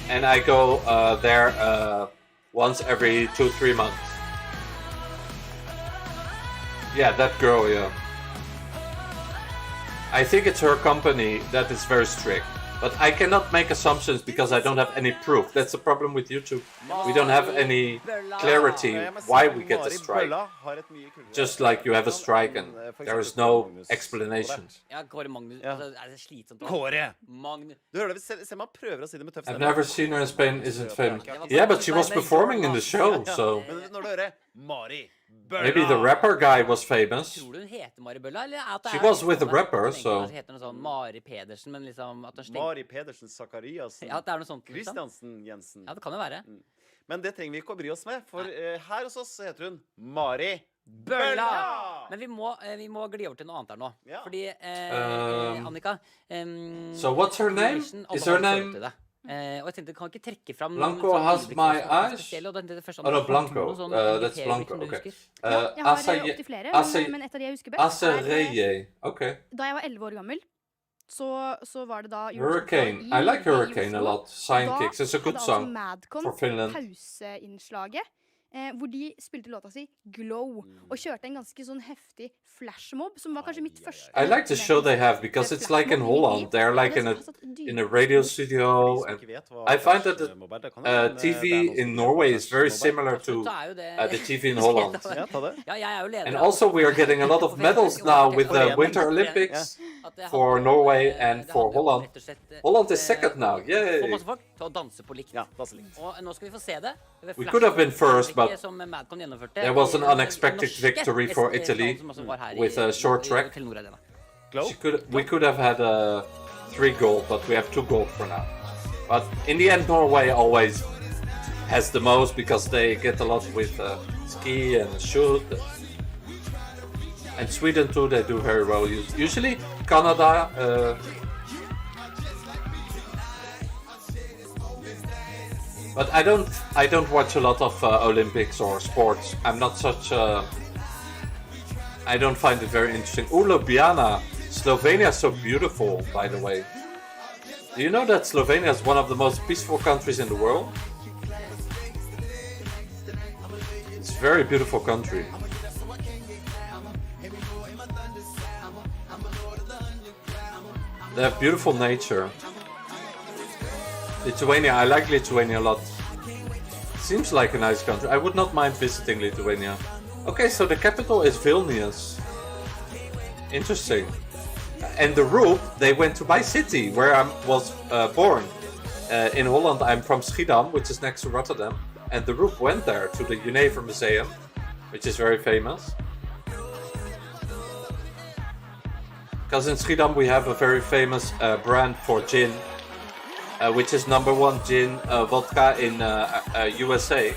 And I go there once every 2-3 months. Yeah, that girl, yeah. I think it's her company that is very strict. But I cannot make assumptions because I don't have any proof. That's the problem with YouTube. We don't have any clarity why we get a strike. Just like you have a strike and there is no explanation. Ja, Kåre Magnus. Altså, det slitsomt. Kåre! Magnus. Du hører det, se meg prøver å si det med tøff I've never seen her in Spain, isn't famous. Yeah, but she was performing in the show, so... Men når du hører Mari Bølla... Maybe the rapper guy was famous. Tror du hun heter Mari Bølla, eller at det She was with the rapper, so... Hun heter noe sånn Mari Pedersen, men liksom at hun Mari Pedersen Zakariasen. Ja, det er noe sånt. Christiansen Jensen. Ja, det kan jo være. Men det trenger vi ikke å bry oss med, for her hos oss heter hun Mari Bølla! Men vi må gli over til noe annet her nå. Ja. Fordi, Annika So what's her name? Is her name... og jeg tenkte, kan ikke trekke fram Blanco has my eyes? Oh no, Blanco. That's Blanco, okay. Jeg har opptil flere, men et av de jeg husker best Asereye, okay. Da jeg var 11 år gammel, så var det da Hurricane. I like Hurricane a lot. Sidekicks. It's a good song for Finland. Pauseinnslaget, hvor de spilte låta si Glow, og kjørte en ganske sånn heftig flashmob, som var kanskje mitt første... I like the show they have, because it's like in Holland. They're like in a radio studio, and I find that the TV in Norway is very similar to the TV in Holland. And also we are getting a lot of medals now with the Winter Olympics for Norway and for Holland. Holland is second now, yay! We could have been first, but there was an unexpected victory for Italy with a short track. We could have had 3 gold, but we have 2 gold for now. But in the end, Norway always has the most because they get a lot with ski and shoot. And Sweden too, they do very well. Usually Canada... But I don't watch a lot of Olympics or sports. I'm not such a... I don't find it very interesting. Ooh, Ljubljana. Slovenia is so beautiful, by the way. Do you know that Slovenia is one of the most peaceful countries in the world? It's a very beautiful country. They have beautiful nature. Lithuania, I like Lithuania a lot. Seems like a nice country. I would not mind visiting Lithuania. Okay, so the capital is Vilnius. Interesting. And the Roop, they went to my city, where I was born. In Holland, I'm from Schiedam, which is next to Rotterdam. And the Roop went there to the Jenever Museum, which is very famous. Because in Schiedam we have a very famous brand for gin, which is #1 gin vodka in USA.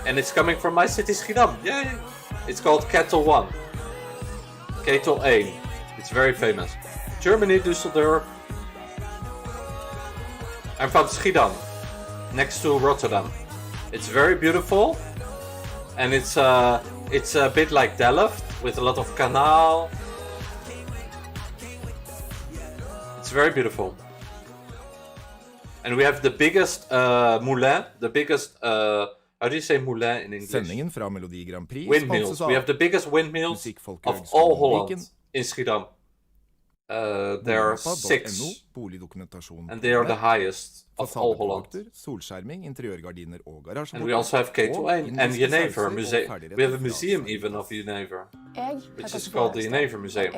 And it's coming from my city, Schiedam. Yay! It's called Ketel 1. Ketel 1. It's very famous. Germany, Düsseldorf. I'm from Schiedam, next to Rotterdam. It's very beautiful, and it's a bit like Delft with a lot of canal. It's very beautiful. And we have the biggest moulin, the biggest how do you say moulin in English? Sendingen fra Melodi Grand Prix. Windmills. We have the biggest windmills of all Holland in Schiedam. There are 6, and they are the highest of all Holland. Solskjerming, interiørgardiner og garasjebord. And we also have K2 and Jenever Museum. We have a museum even of Jenever, which is called the Jenever Museum,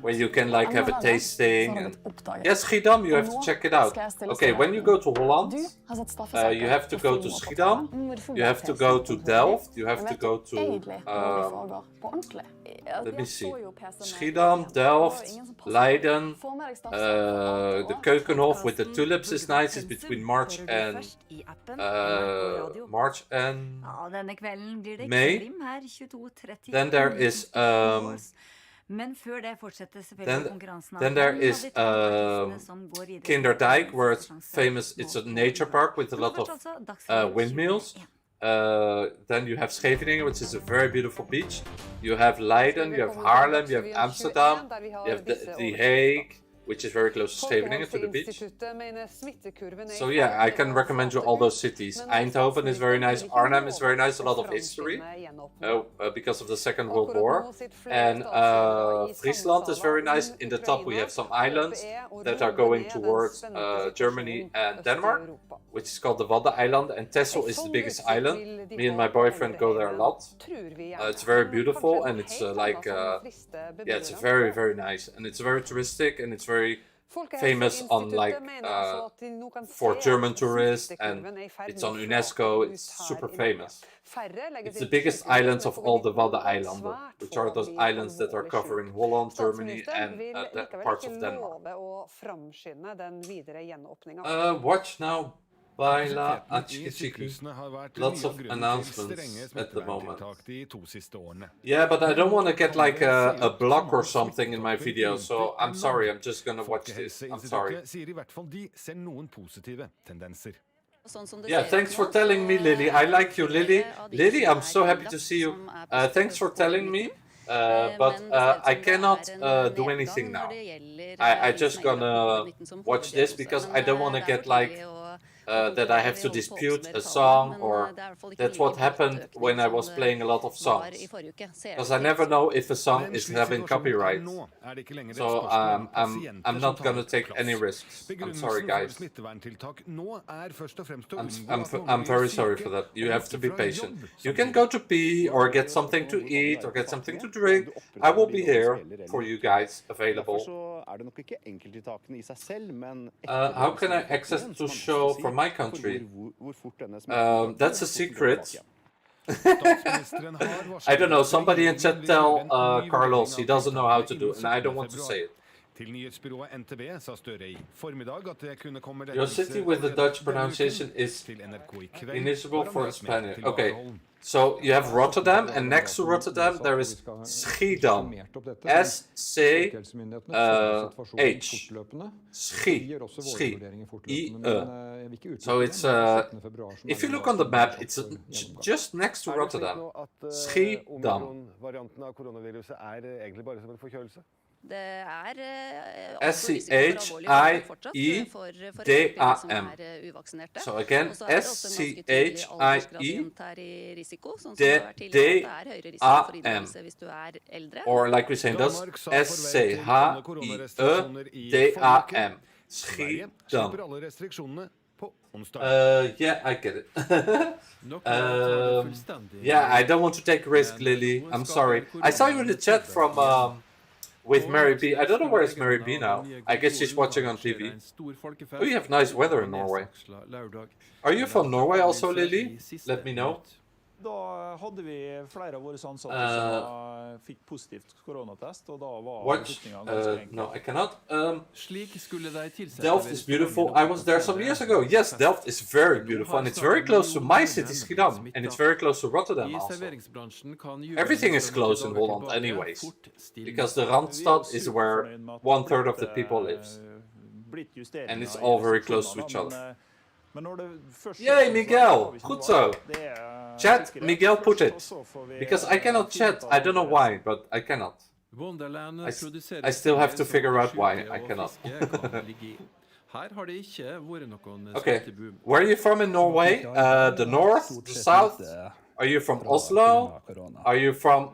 where you can like have a tasting. And... Yes, Schiedam, you have to check it out. Okay, when you go to Holland, you have to go to Schiedam, you have to go to Delft, you have to go to let me see, Schiedam, Delft, Leiden, the Keukenhof with the tulips is nice. It's between March and May. Then there is then there is Kinderdijk, where it's famous. It's a nature park with a lot of windmills. Then you have Scheveningen, which is a very beautiful beach. You have Leiden, you have Haarlem, you have Amsterdam, you have The Hague, which is very close to Scheveningen, to the beach. So yeah, I can recommend you all those cities. Eindhoven is very nice, Arnhem is very nice, a lot of history because of the Second World War. And Friesland is very nice. In the top we have some islands that are going towards Germany and Denmark, which is called the Waddeneilanden, and Texel is the biggest island. Me and my boyfriend go there a lot. It's very beautiful, and it's yeah, it's very, very nice, and it's very touristic, and it's very famous on for German tourists, and it's on UNESCO. It's super famous. It's the biggest islands of all the Waddeneilanden, which are those islands that are covering Holland, Germany, and parts of Denmark. Watch now. Baila Achiki. Lots of announcements at the moment. Yeah, but I don't want to get like a block or something in my video, so I'm sorry, I'm just gonna watch this. I'm sorry. Yeah, thanks for telling me, Lily. I like you, Lily. Lily, I'm so happy to see you. Thanks for telling me. But I cannot do anything now. I just gonna watch this because I don't want to get like that I have to dispute a song, or that's what happened when I was playing a lot of songs. Because I never know if a song is having copyright. So I'm not gonna take any risks. I'm sorry, guys. I'm very sorry for that. You have to be patient. You can go to pee or get something to eat or get something to drink. I will be here for you guys, available. How can I access to show from my country? That's a secret. I don't know, somebody in chat tell Carlos, he doesn't know how to do it, and I don't want to say it. Your city with the Dutch pronunciation is ineligible for Spanish. Okay, so you have Rotterdam, and next to Rotterdam there is Schiedam. S-C-H. Schi. I-E. So it's, if you look on the map, it's just next to Rotterdam. Schiedam. S-C-H-I-E-D-A-M. So again, S-C-H-I-E-D-A-M. Or like we say in Dutch, S-C-H-I-E-D-A-M. Schiedam. Yeah, I get it. Yeah, I don't want to take risk, Lily. I'm sorry. I saw you in the chat from with Mary B. I don't know where is Mary B now. I guess she's watching on TV. Oh, you have nice weather in Norway. Are you from Norway also, Lily? Let me know. Da hadde vi flere av våre ansatte som fikk positivt koronatest, og da var beslutningen ganske enkel. No, I cannot. Delft is beautiful. I was there some years ago. Yes, Delft is very beautiful, and it's very close to my city, Schiedam, and it's very close to Rotterdam also. Everything is close in Holland anyways, because the Randstad is where 1/3 of the people lives, and it's all very close to each other. Yay, Miguel! Goed zo! Chat, Miguel put it. Because I cannot chat. I don't know why, but I cannot. I still have to figure out why I cannot. Okay, where are you from in Norway? The north? The south? Are you from Oslo? Are you from,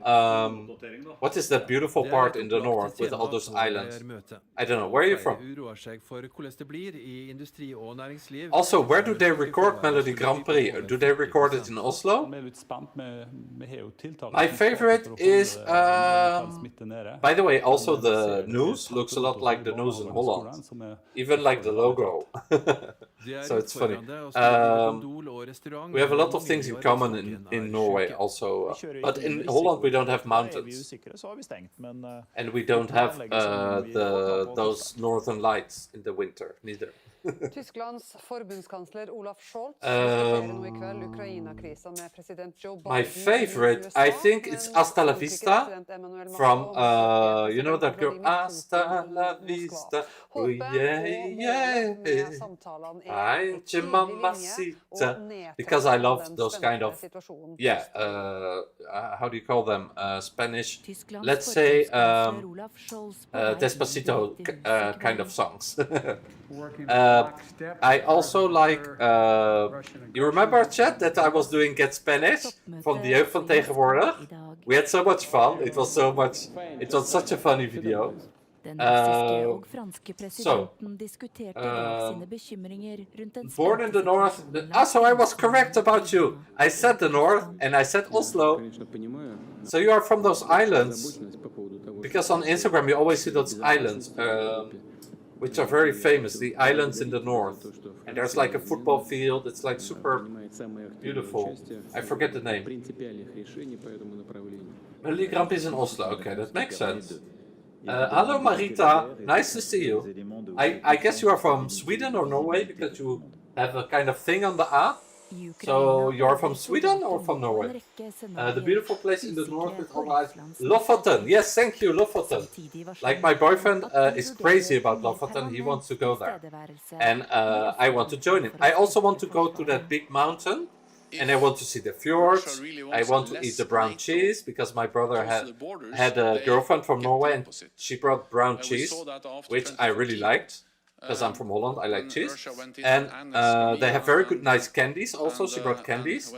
what is that beautiful part in the north with all those islands? I don't know, where are you from? Also, where do they record Melodi Grand Prix? Do they record it in Oslo? My favorite is, by the way, also the news looks a lot like the news in Holland. Even like the logo. So it's funny. We have a lot of things in common in Norway also, but in Holland we don't have mountains, and we don't have those northern lights in the winter neither. Tysklands forbundskansler Olaf Scholz diskuterer nå I kveld Ukraina-krisen med president Joe Biden. My favorite, I think it's Hasta la Vista from, you know that girl, Hasta la Vista, oh yeah, yeah, ain't your mamacita, because I love those kind of, yeah, how do you call them, Spanish, let's say, Despacito kind of songs. I also like, you remember, Chat, that I was doing Get Spanish from the Jeugd van Tegenwoordig? We had so much fun, it was such a funny video. Born in the north, so I was correct about you. I said the north and I said Oslo. So you are from those islands, because on Instagram you always see those islands. Which are very famous, the islands in the north. And there's like a football field, it's like super beautiful. I forget the name. Melodi Grand Prix is in Oslo, okay, that makes sense. Hello Marita, nice to see you. I guess you are from Sweden or Norway, because you have a kind of thing on the A. So you're from Sweden or from Norway? The beautiful place in the north with all the islands. Lofoten, yes, thank you, Lofoten. Like my boyfriend is crazy about Lofoten, he wants to go there. And I want to join him. I also want to go to that big mountain. And I want to see the fjords. I want to eat the brown cheese, because my brother had a girlfriend from Norway and she brought brown cheese, which I really liked. Because I'm from Holland, I like cheese. And they have very good, nice candies also. She brought candies.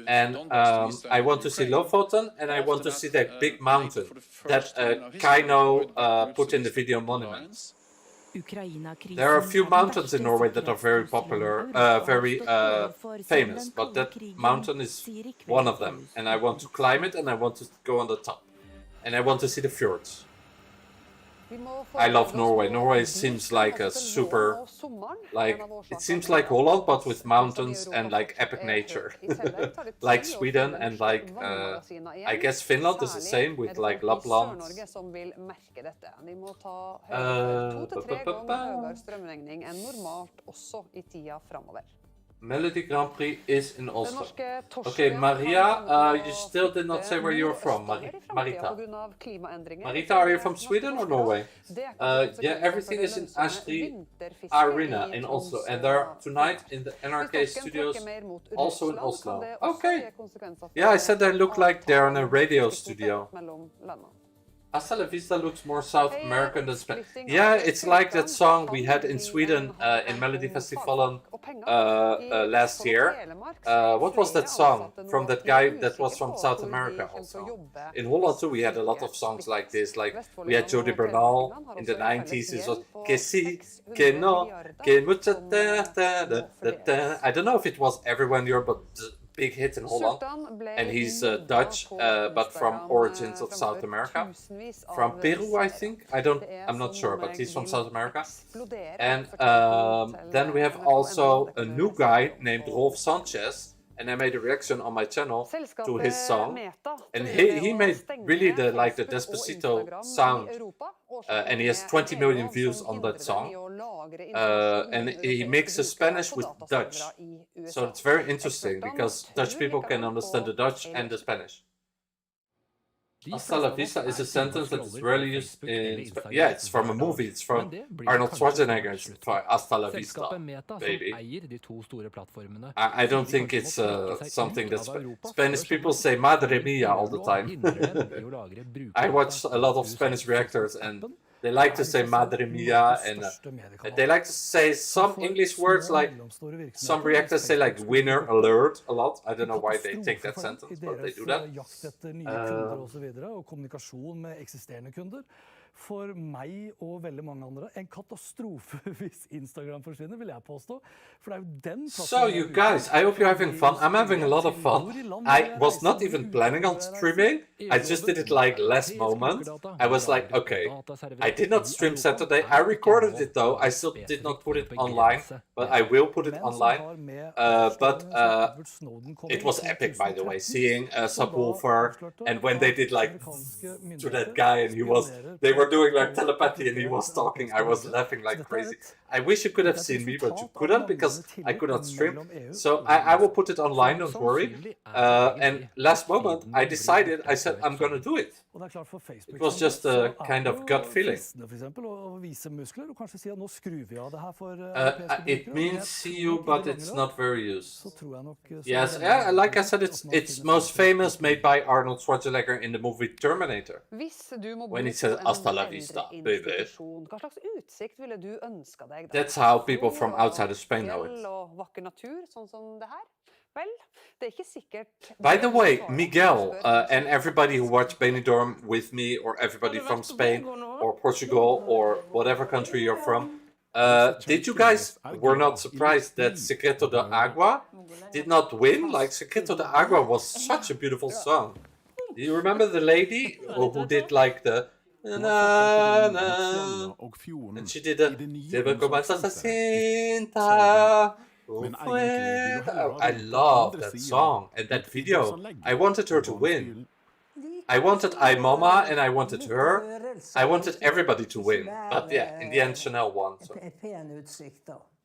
And I want to see Lofoten, and I want to see that big mountain that Kaino put in the video Monuments. There are a few mountains in Norway that are very popular, very famous, but that mountain is one of them. And I want to climb it, and I want to go on the top. And I want to see the fjords. I love Norway. Norway seems like a super, like, it seems like Holland, but with mountains and like epic nature. Like Sweden and like, I guess Finland is the same with like Lapland. Melodi Grand Prix is in Oslo. Okay, Maria, you still did not say where you're from, Marita. Marita, are you from Sweden or Norway? Yeah, everything is in Astrid Arena in Oslo, and they're tonight in the NRK studios, also in Oslo. Okay. Yeah, I said they look like they're in a radio studio. Hasta la Vista looks more South American than Spanish. Yeah, it's like that song we had in Sweden in Melodi Festivalen last year. What was that song from that guy that was from South America also? In Holland too we had a lot of songs like this. Like we had Jody Bernal in the 90s. It was que si, que no, que mucha da da da da. I don't know if it was everywhere in Europe, but big hit in Holland, and he's Dutch, but from origins of South America, from Peru, I think. I'm not sure, but he's from South America. And then we have also a new guy named Rolf Sanchez, and I made a reaction on my channel to his song, and he made really the Despacito sound, and he has 20 million views on that song, and he mixes Spanish with Dutch, so it's very interesting because Dutch people can understand the Dutch and the Spanish. Hasta la vista is a sentence that is rarely used in... Yeah, it's from a movie. It's from Arnold Schwarzenegger. It's Hasta la vista, baby. I don't think it's something that Spanish people say Madre Mia all the time. I watch a lot of Spanish reactors and they like to say Madre Mia, and they like to say some English words, like some reactors say like winner alert a lot. I don't know why they take that sentence, but they do that. For meg og veldig mange andre en katastrofe hvis Instagram forsvinner, vil jeg påstå. For det er jo den So you guys, I hope you're having fun. I'm having a lot of fun. I was not even planning on streaming. I just did it like last moment. I was like, okay, I did not stream Saturday. I recorded it though. I still did not put it online, but I will put it online. But it was epic, by the way, seeing Subwoofer, and when they did like to that guy and they were were doing like telepathy and he was talking, I was laughing like crazy. I wish you could have seen me, but you couldn't because I could not stream. So I will put it online, don't worry. And last moment, I decided, I said, I'm gonna do it. It was just a kind of gut feeling. It means see you, but it's not very used. Yes, yeah, like I said, it's most famous, made by Arnold Schwarzenegger in the movie Terminator. When he says hasta la vista, baby. That's how people from outside of Spain know it. By the way, Miguel and everybody who watched Benidorm with me, or everybody from Spain or Portugal or whatever country you're from, did you guys were not surprised that Secreto de Agua did not win? Like, Secreto de Agua was such a beautiful song. Do you remember the lady who did like the na, na, and she did a I love that song and that video. I wanted her to win. I wanted Mama and I wanted her. I wanted everybody to win. But yeah, in the end Chanel won. So.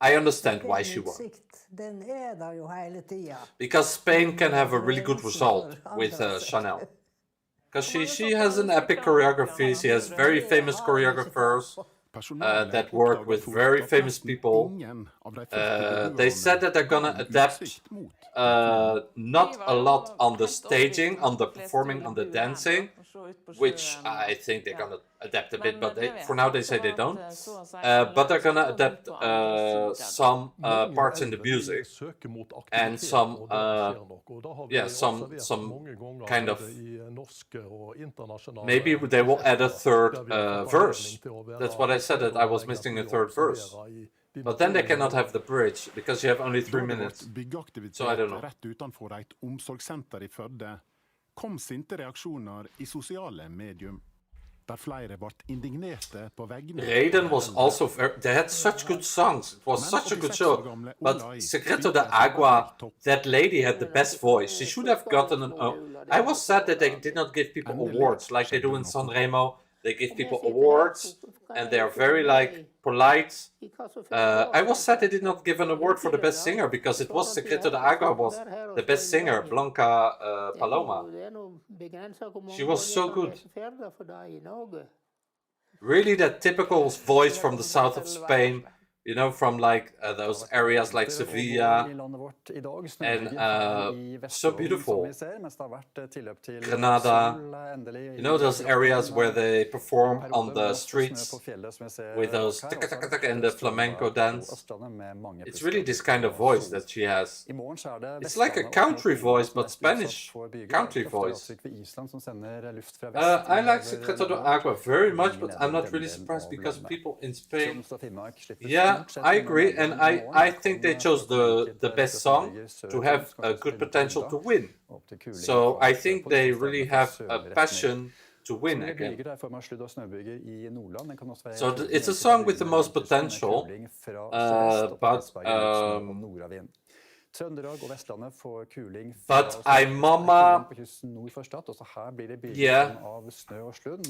I understand why she won. Because Spain can have a really good result with Chanel. Because she has an epic choreography. She has very famous choreographers that work with very famous people. They said that they're gonna adapt not a lot on the staging, on the performing, on the dancing, which I think they're gonna adapt a bit, but for now they say they don't. But they're gonna adapt some parts in the music and some kind of, maybe they will add a third verse. That's what I said, that I was missing a third verse. But then they cannot have the bridge because you have only 3 minutes. So I don't know. Rett utenfor et omsorgssenter I Førde kom sinte reaksjoner I sosiale medium, der flere ble indignerte på vegne. Raiden was also very, they had such good songs. It was such a good show. But Secreto de Agua, that lady had the best voice. She should have gotten an... I was sad that they did not give people awards like they do in Sanremo. They give people awards and they are very like polite. I was sad they did not give an award for the best singer because it was Secreto de Agua was the best singer, Blanca Paloma. She was so good. Really that typical voice from the south of Spain. You know, from like those areas like Sevilla and so beautiful. Granada, you know, those areas where they perform on the streets with those and the flamenco dance. It's really this kind of voice that she has. It's like a country voice, but Spanish country voice. I like Secreto de Agua very much, but I'm not really surprised because people in Spain, yeah, I agree, and I think they chose the best song to have a good potential to win. So I think they really have a passion to win again. So it's a song with the most potential, but Mama, yeah,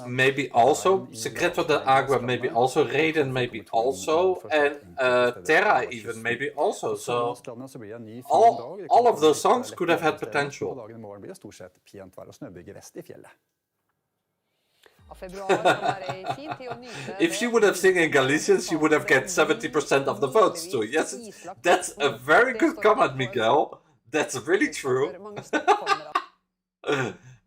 maybe also, Secreto de Agua maybe also, Raiden maybe also, and Terra even maybe also, so all of those songs could have had potential. If she would have sung in Galician, she would have get 70% of the votes too. Yes, that's a very good comment, Miguel. That's really true.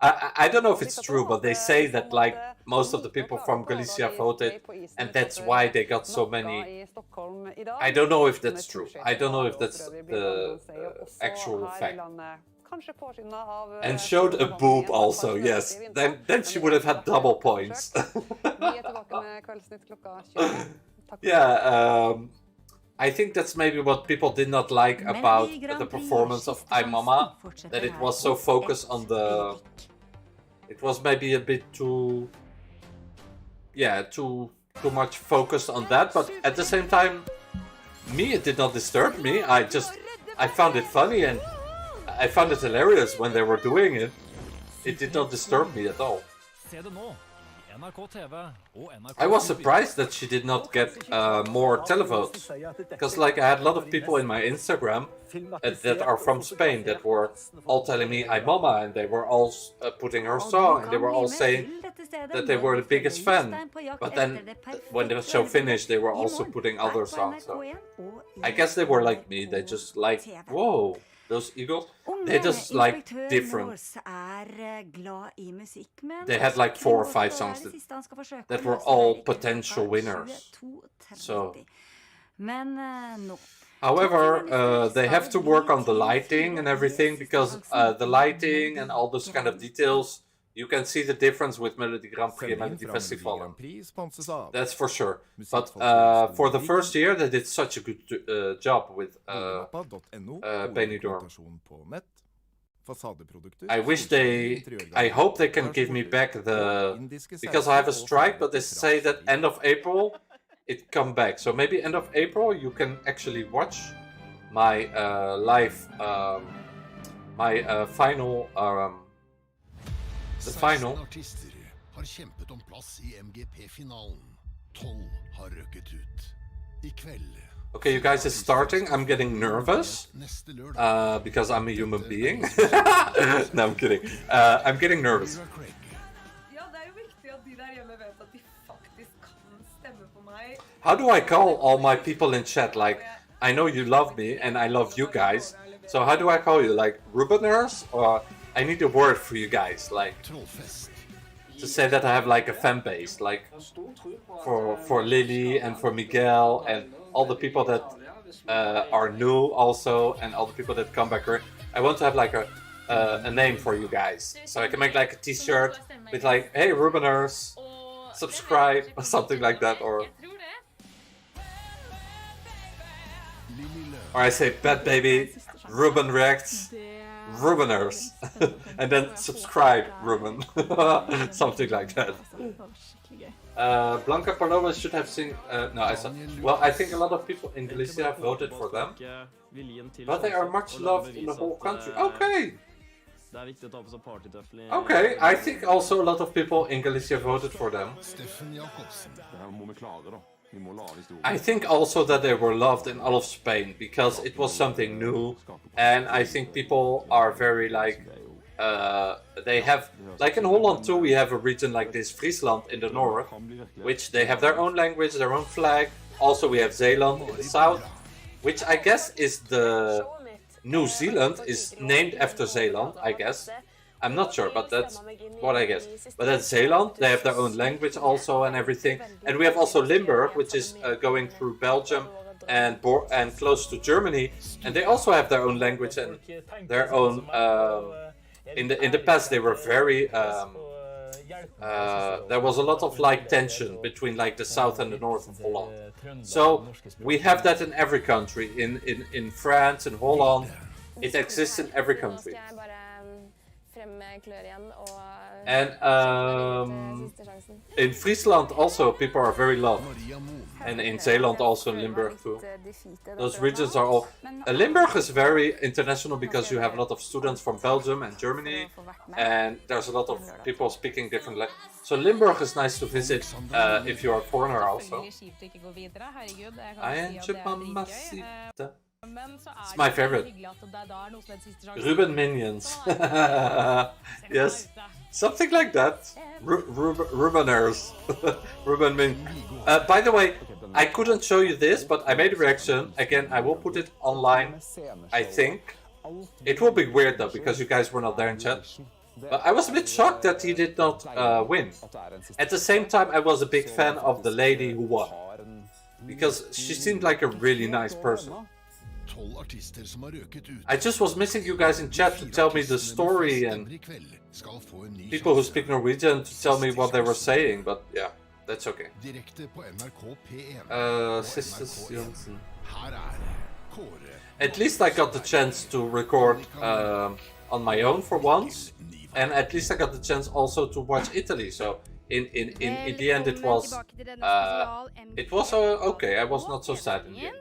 I don't know if it's true, but they say that like most of the people from Galicia voted, and that's why they got so many. I don't know if that's true. I don't know if that's the actual fact. And showed a boob also, yes. Then she would have had double points. Yeah, I think that's maybe what people did not like about the performance of I Mama, that it was so focused on the... It was maybe a bit too... Yeah, too much focused on that, but at the same time, me, it did not disturb me. I found it funny and I found it hilarious when they were doing it. It did not disturb me at all. Se det nå I I was surprised that she did not get more televotes, because like I had a lot of people in my Instagram that are from Spain that were all telling me "Ay mama," and they were all putting her song, and they were all saying that they were the biggest fan. But then when the show finished, they were also putting other songs. So I guess they were like me. They just like, whoa, those Eagles. They just like different. They had like 4 or 5 songs that were all potential winners. So, however, they have to work on the lighting and everything, because the lighting and all those kind of details, you can see the difference with Melodi Grand Prix and Melodi Festival. That's for sure. But for the first year, they did such a good job with Benidorm. I hope they can give me back because I have a strike, but they say that end of April it come back. So maybe end of April you can actually watch my live, my final, the final. Artister har kjempet om plass I MGP-finalen. 12 har røket ut. I kveld. Okay, you guys, it's starting. I'm getting nervous because I'm a human being. No, I'm kidding. I'm getting nervous. How do I call all my people in chat? Like, I know you love me and I love you guys. So how do I call you? Like, Rubeners? Or I need a word for you guys. Like, to say that I have like a fan base. Like, for Lily and for Miguel and all the people that are new also, and all the people that come back. I want to have like a name for you guys, so I can make like a t-shirt with like, hey Rubeners, subscribe, or something like that, or I say Bad Baby, Ruben Reacts, Rubeners, and then subscribe Ruben, something like that. Blanca Paloma should have seen. No, I saw. Well, I think a lot of people in Galicia voted for them, but they are much loved in the whole country. Okay. Okay, I think also a lot of people in Galicia voted for them. I think also that they were loved in all of Spain because it was something new, and I think people are very like. They have, like in Holland too, we have a region like this, Friesland in the north, which they have their own language, their own flag. Also we have Zeeland in the south, which I guess is the New Zealand is named after Zeeland, I guess. I'm not sure, but that's what I guess. But that's Zeeland, they have their own language also and everything. And we have also Limburg, which is going through Belgium and close to Germany, and they also have their own language and their own. In the past, they were very. There was a lot of like tension between like the south and the north of Holland. So we have that in every country. In France, in Holland, it exists in every country. And in Friesland also people are very loved, and in Zeeland also, in Limburg too. Those regions are all. Limburg is very international because you have a lot of students from Belgium and Germany, and there's a lot of people speaking different languages. So Limburg is nice to visit if you are a foreigner also. It's my favorite. Ruben Minions. Yes, something like that. Rubeners. Ruben Minions. By the way, I couldn't show you this, but I made a reaction. Again, I will put it online, I think. It will be weird though, because you guys were not there in chat. But I was a bit shocked that he did not win. At the same time, I was a big fan of the lady who won, because she seemed like a really nice person. I just was missing you guys in chat to tell me the story, and people who speak Norwegian to tell me what they were saying, but yeah, that's okay. Sistesjansen. At least I got the chance to record on my own for once, and at least I got the chance also to watch Italy, so in the end it was okay, I was not so sad in the end.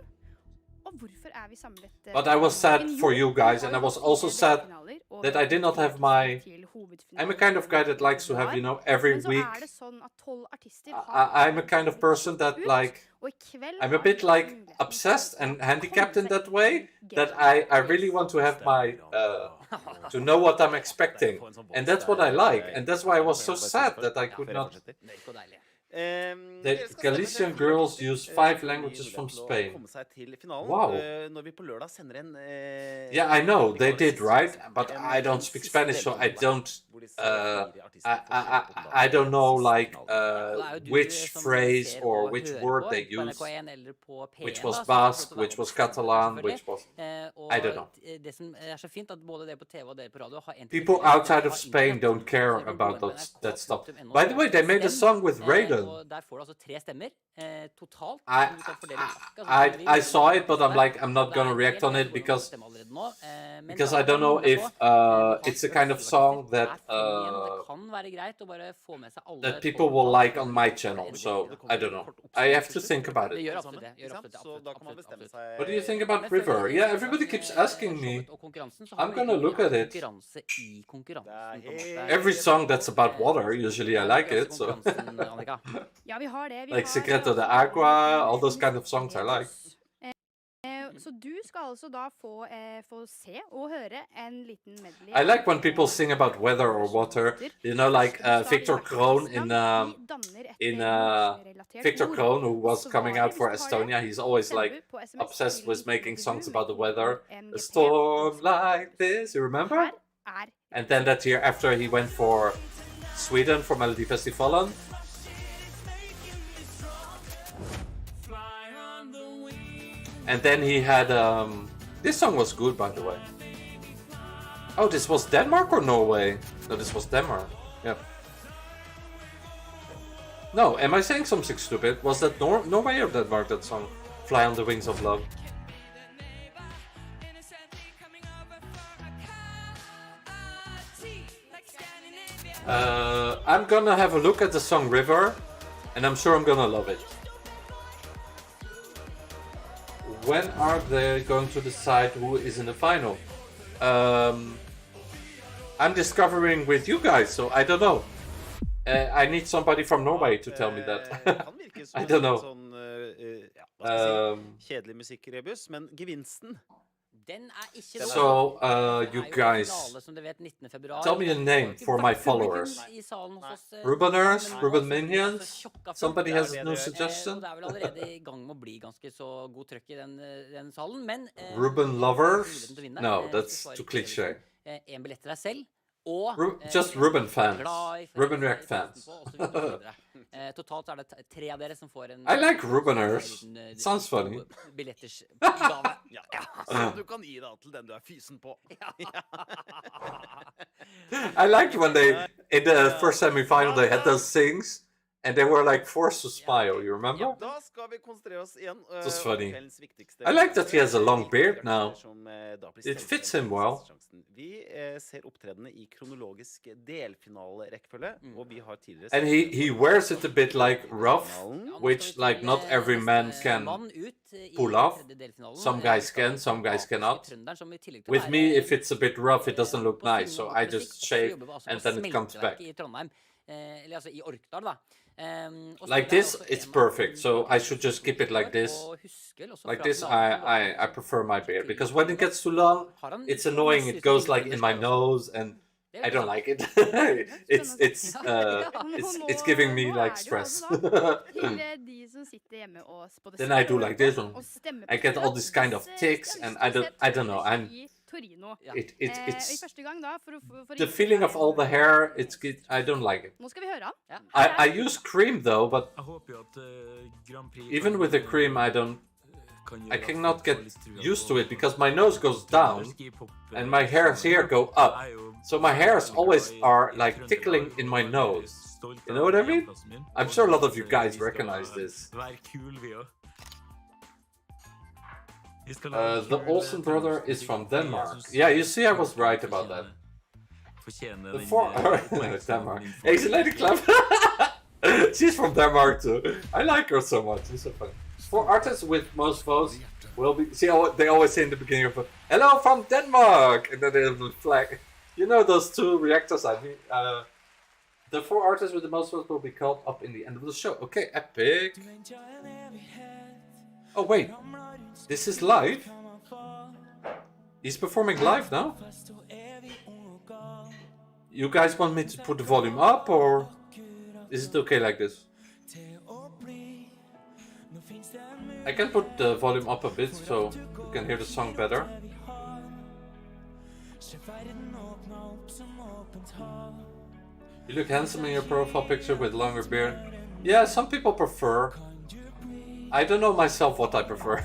Og hvorfor vi samlet, But I was sad for you guys, and I was also sad that I did not have my... I'm a kind of guy that likes to have, you know, every week... I'm a kind of person that, like... I'm a bit, like, obsessed and handicapped in that way, that I really want to have my... to know what I'm expecting. And that's what I like, and that's why I was so sad that I could not... The Galician girls use 5 languages from Spain. Wow. Yeah, I know, they did, right? But I don't speak Spanish, so I don't... I don't know, like, which phrase or which word they use. Which was Basque, which was Catalan, which was... I don't know. People outside of Spain don't care about that stuff. By the way, they made a song with Raiden. I saw it, but I'm not gonna react on it because I don't know if it's a kind of song that that people will like on my channel. So I don't know. I have to think about it. What do you think about River? Yeah, everybody keeps asking me. I'm gonna look at it. Every song that's about water, usually I like it. So. Like Secreto de Agua, all those kind of songs I like. Så du skal altså da få se og høre en liten medley. I like when people sing about weather or water. You know, like Victor Kroon Victor Kroon, who was coming out for Estonia. He's always like obsessed with making songs about the weather. A storm like this, you remember? And then that year after he went for Sweden for Melodi Festivalen. And then he had, this song was good, by the way. Oh, this was Denmark or Norway? No, this was Denmark. Yep. No, am I saying something stupid? Was that Norway or Denmark, that song? Fly on the Wings of Love. I'm gonna have a look at the song River, and I'm sure I'm gonna love it. When are they going to decide who is in the final? I'm discovering with you guys, so I don't know. I need somebody from Norway to tell me that. I don't know. Kjedelig musikkrebus, men gevinsten. So, you guys, tell me a name for my followers. Rubeners, Ruben Minions? Somebody has a new suggestion? Ruben Lovers? No, that's too cliche. Just Ruben fans. Ruben React fans. I like Rubeners. It sounds funny. Du kan gi deg til den du fysen på. I liked when they, in the first semi-final, they had those things. And they were like forced to smile, you remember? Da skal vi konsentrere oss igjen. That's funny. I like that he has a long beard now. It fits him well. Vi ser opptredene I kronologisk delfinale-rekkefølge, og vi har tidligere... And he wears it a bit like rough, which like not every man can pull off. Some guys can, some guys cannot. With me, if it's a bit rough, it doesn't look nice, so I just shave and then it comes back. Like this, it's perfect, so I should just keep it like this. Like this, I prefer my beard, because when it gets too long, it's annoying, it goes like in my nose, and I don't like it. It's giving me like stress. Then I do like this one. I get all this kind of tics, and I don't know, it's the feeling of all the hair, I don't like it. I use cream though, but even with the cream I cannot get used to it, because my nose goes down and my hairs here go up. So my hairs always are like tickling in my nose. You know what I mean? I'm sure a lot of you guys recognize this. The Olsen brother is from Denmark. Yeah, you see, I was right about that. The four... Denmark. Hey, Lady Clap. She's from Denmark too. I like her so much. She's so funny. 4 artists with most votes. will be. See, they always say in the beginning of "Hello from Denmark," and then they have the flag. You know those two reactors. I mean, the 4 artists with the most votes will be called up in the end of the show. Okay, epic. Oh wait, this is live. He's performing live now. You guys want me to put the volume up, or is it okay like this? I can put the volume up a bit so you can hear the song better. You look handsome in your profile picture with longer beard. Yeah, some people prefer. I don't know myself what I prefer.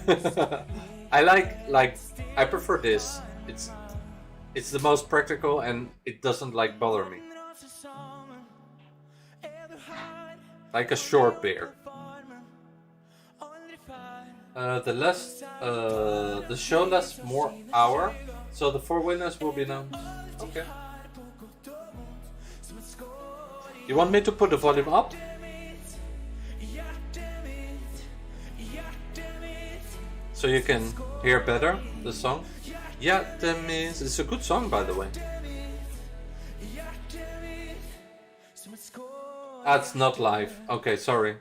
I prefer this. It's the most practical and it doesn't bother me. Like a short beard. The show lasts more hour, so the 4 winners will be announced. Okay. You want me to put the volume up? So you can hear better the song? Yeah, that means it's a good song, by the way. It's not live. Okay, sorry.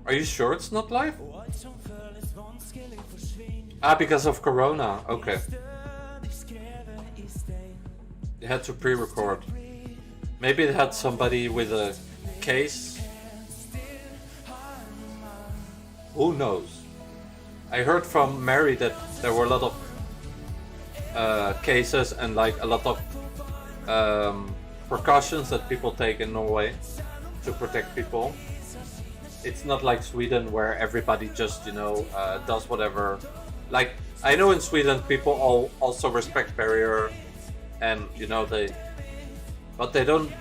Are you sure it's not live? Because of Corona. Okay. They had to pre-record. Maybe it had somebody with a case. Who knows? I heard from Mary that there were a lot of cases and a lot of precautions that people take in Norway to protect people. It's not like Sweden where everybody just, does whatever. I know in Sweden people also respect barrier and, but they don't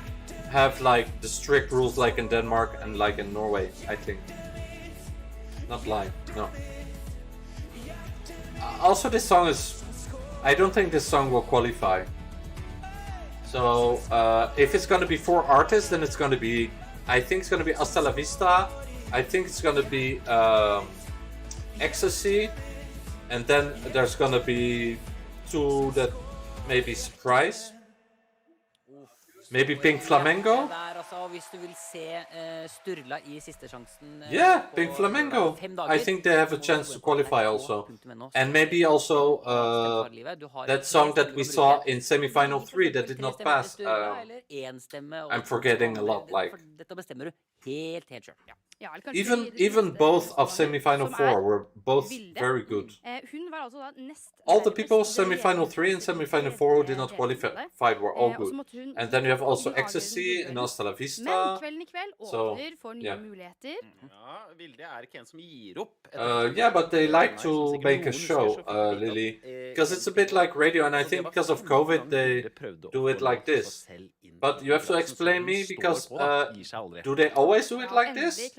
have the strict rules like in Denmark and like in Norway, I think. Not live, no. Also, this song I don't think this song will qualify. So, if it's gonna be 4 artists, then it's gonna be, I think it's gonna be Hasta la Vista, I think it's gonna be Ecstasy, and then there's gonna be 2 that maybe surprise. Maybe Pink Flamingo? Yeah, Pink Flamingo. I think they have a chance to qualify also. And maybe also that song that we saw in semi-final 3 that did not pass. I'm forgetting a lot, Even both of semi-final 4 were both very good. All the people semi-final 3 and semi-final 4 who did not qualify were all good. And then you have also Ecstasy and Hasta la Vista. So, yeah. Yeah, but they like to make a show, Lily. Because it's a bit like radio, and I think because of COVID they do it like this. But you have to explain me, because do they always do it like this?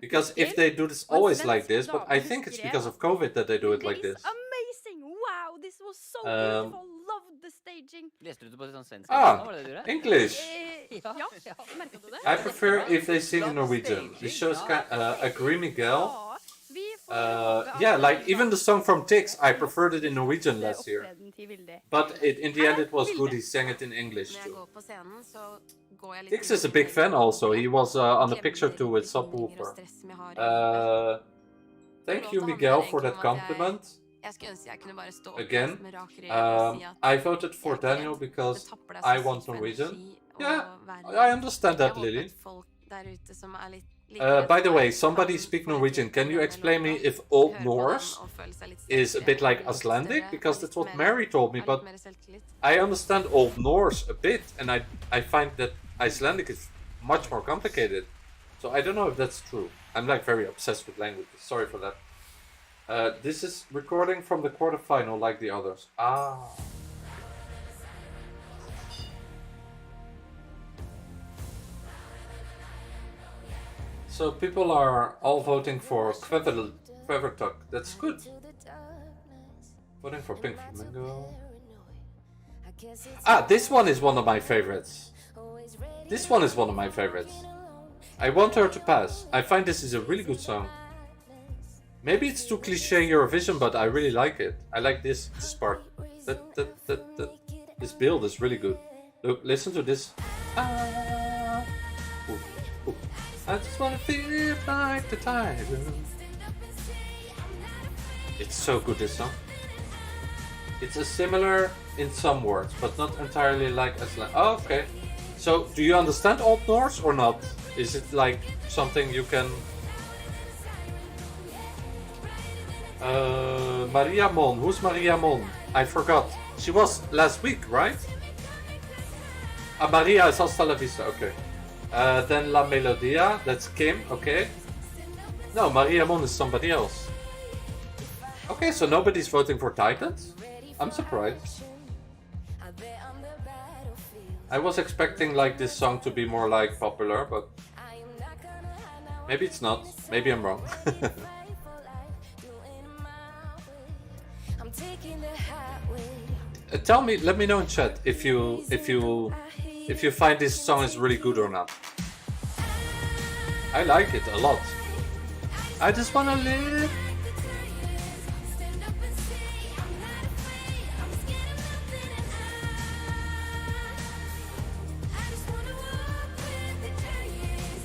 Because if they do this always like this, but I think it's because of COVID that they do it like this. Amazing! Wow, this was so beautiful. Loved the staging. English. I prefer if they sing in Norwegian. This shows Agree Miguel. Yeah, even the song from Tix, I preferred it in Norwegian last year. But in the end it was good, he sang it in English too. Tix is a big fan also, he was on the picture too with Subwoofer. Thank you, Miguel, for that compliment. Again, I voted for Daniel because I want Norwegian. Yeah, I understand that, Lily. By the way, somebody speak Norwegian. Can you explain me if Old Norse is a bit like Icelandic? Because that's what Mary told me, but I understand Old Norse a bit, and I find that Icelandic is much more complicated. So I don't know if that's true. I'm very obsessed with languages. Sorry for that. This is recording from the quarterfinal like the others. So people are all voting for Kvevertuk. That's good. Voting for Pink Flamingo. This one is one of my favorites. This one is one of my favorites. I want her to pass. I find this is a really good song. Maybe it's too cliche Eurovision, but I really like it. I like this part. This build is really good. Look, listen to this. Ooh. I just wanna feel like the tide. It's so good, this song. It's similar in some words, but not entirely like Iceland. Oh, okay. So, do you understand Old Norse or not? Is it like something you can... Maria Mon. Who's Maria Mon? I forgot. She was last week, right? Maria is Hasta la Vista, okay. Then La Melodia, that's Kim, okay. No, Maria Mon is somebody else. Okay, so nobody's voting for Titans? I'm surprised. I was expecting like this song to be more like popular, but maybe it's not. Maybe I'm wrong. Tell me, let me know in chat if you find this song is really good or not. I like it a lot. I just wanna live.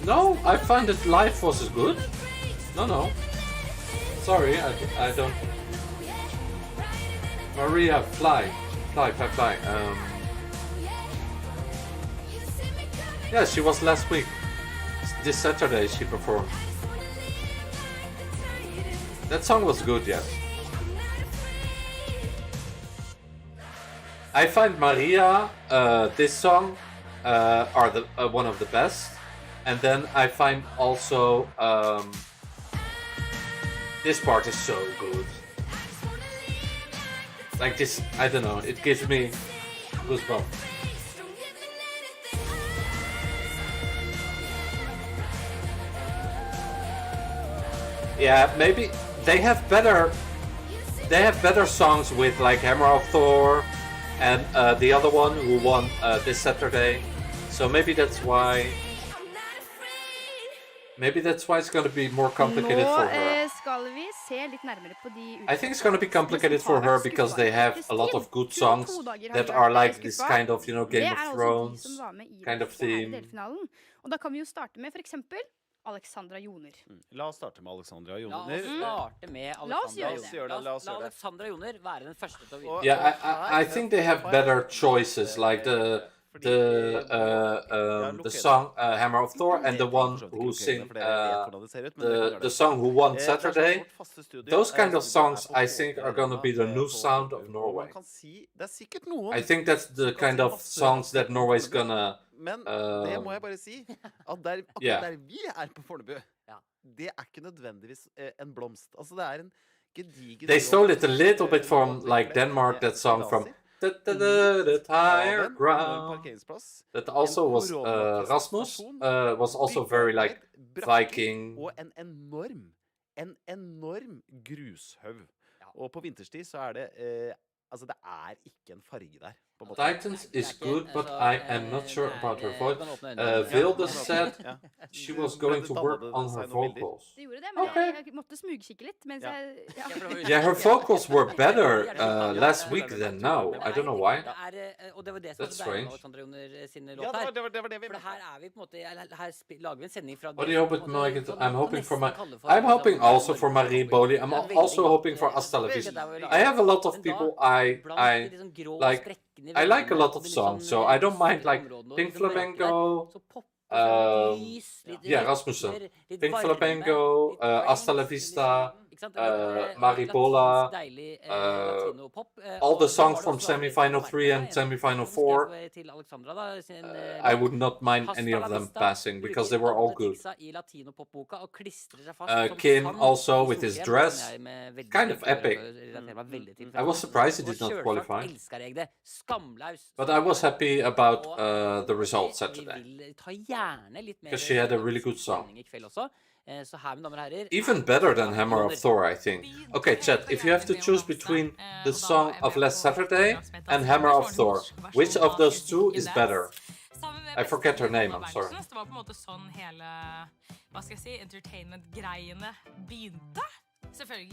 No, I find that live was good. No. Sorry, I don't. Maria, fly. Yeah, she was last week. This Saturday she performed. That song was good, yes. I find Maria, this song, are one of the best. And then I find also this part is so good. Like this, I don't know, it gives me goosebumps. Yeah, maybe they have better songs with like Hammer of Thor and the other one who won this Saturday. So maybe that's why. Maybe that's why it's going to be more complicated for her. Skal vi se litt nærmere på de I think it's going to be complicated for her because they have a lot of good songs that are like this kind of, you know, Game of Thrones kind of theme. Og da kan vi jo starte med for eksempel Alexandra Joner. La oss starte med Alexandra Joner. La oss gjøre det. La Alexandra Joner være den første til å vite. Yeah, I think they have better choices, like the song Hammer of Thor and the one who sing the song who won Saturday. Those kind of songs I think are gonna be the new sound of Norway. I think that's the kind of songs that Norway's gonna Men det må jeg bare si, at akkurat der vi på Fornebu, det ikke nødvendigvis en blomst. Altså det en gedigen... They stole it a little bit from like Denmark, that song from the higher ground. That also was Rasmus was also very like Viking. Og en enorm grushaug. Og på vinterstid så det altså det ikke en farge der. Titans is good, but I am not sure about her voice. Vilde said she was going to work on her vocals. Det gjorde det, men jeg måtte smugkikke litt mens jeg... Yeah, her vocals were better last week than now. I don't know why. Og det var det som var Alexandra Joner sin låt her. For her vi på en måte, her lager vi en sending fra... I'm hoping also for Marie Boli. I'm also hoping for Hasta la Vista. I have a lot of people I like. I like a lot of songs, so I don't mind like Pink Flamingo, yeah, Rasmussen, Pink Flamingo, Hasta la Vista, Maribola, all the songs from semi-final 3 and semi-final 4. I would not mind any of them passing because they were all good. Kin also with his dress, kind of epic. I was surprised he did not qualify, but I was happy about the result Saturday because she had a really good song. Even better than Hammer of Thor, I think. Okay, chat, if you have to choose between the song of last Saturday and Hammer of Thor, which of those two is better? I forget her name, I'm sorry. Det var på en måte sånn hele, hva skal jeg si, entertainment-greiene begynte. Selvfølgelig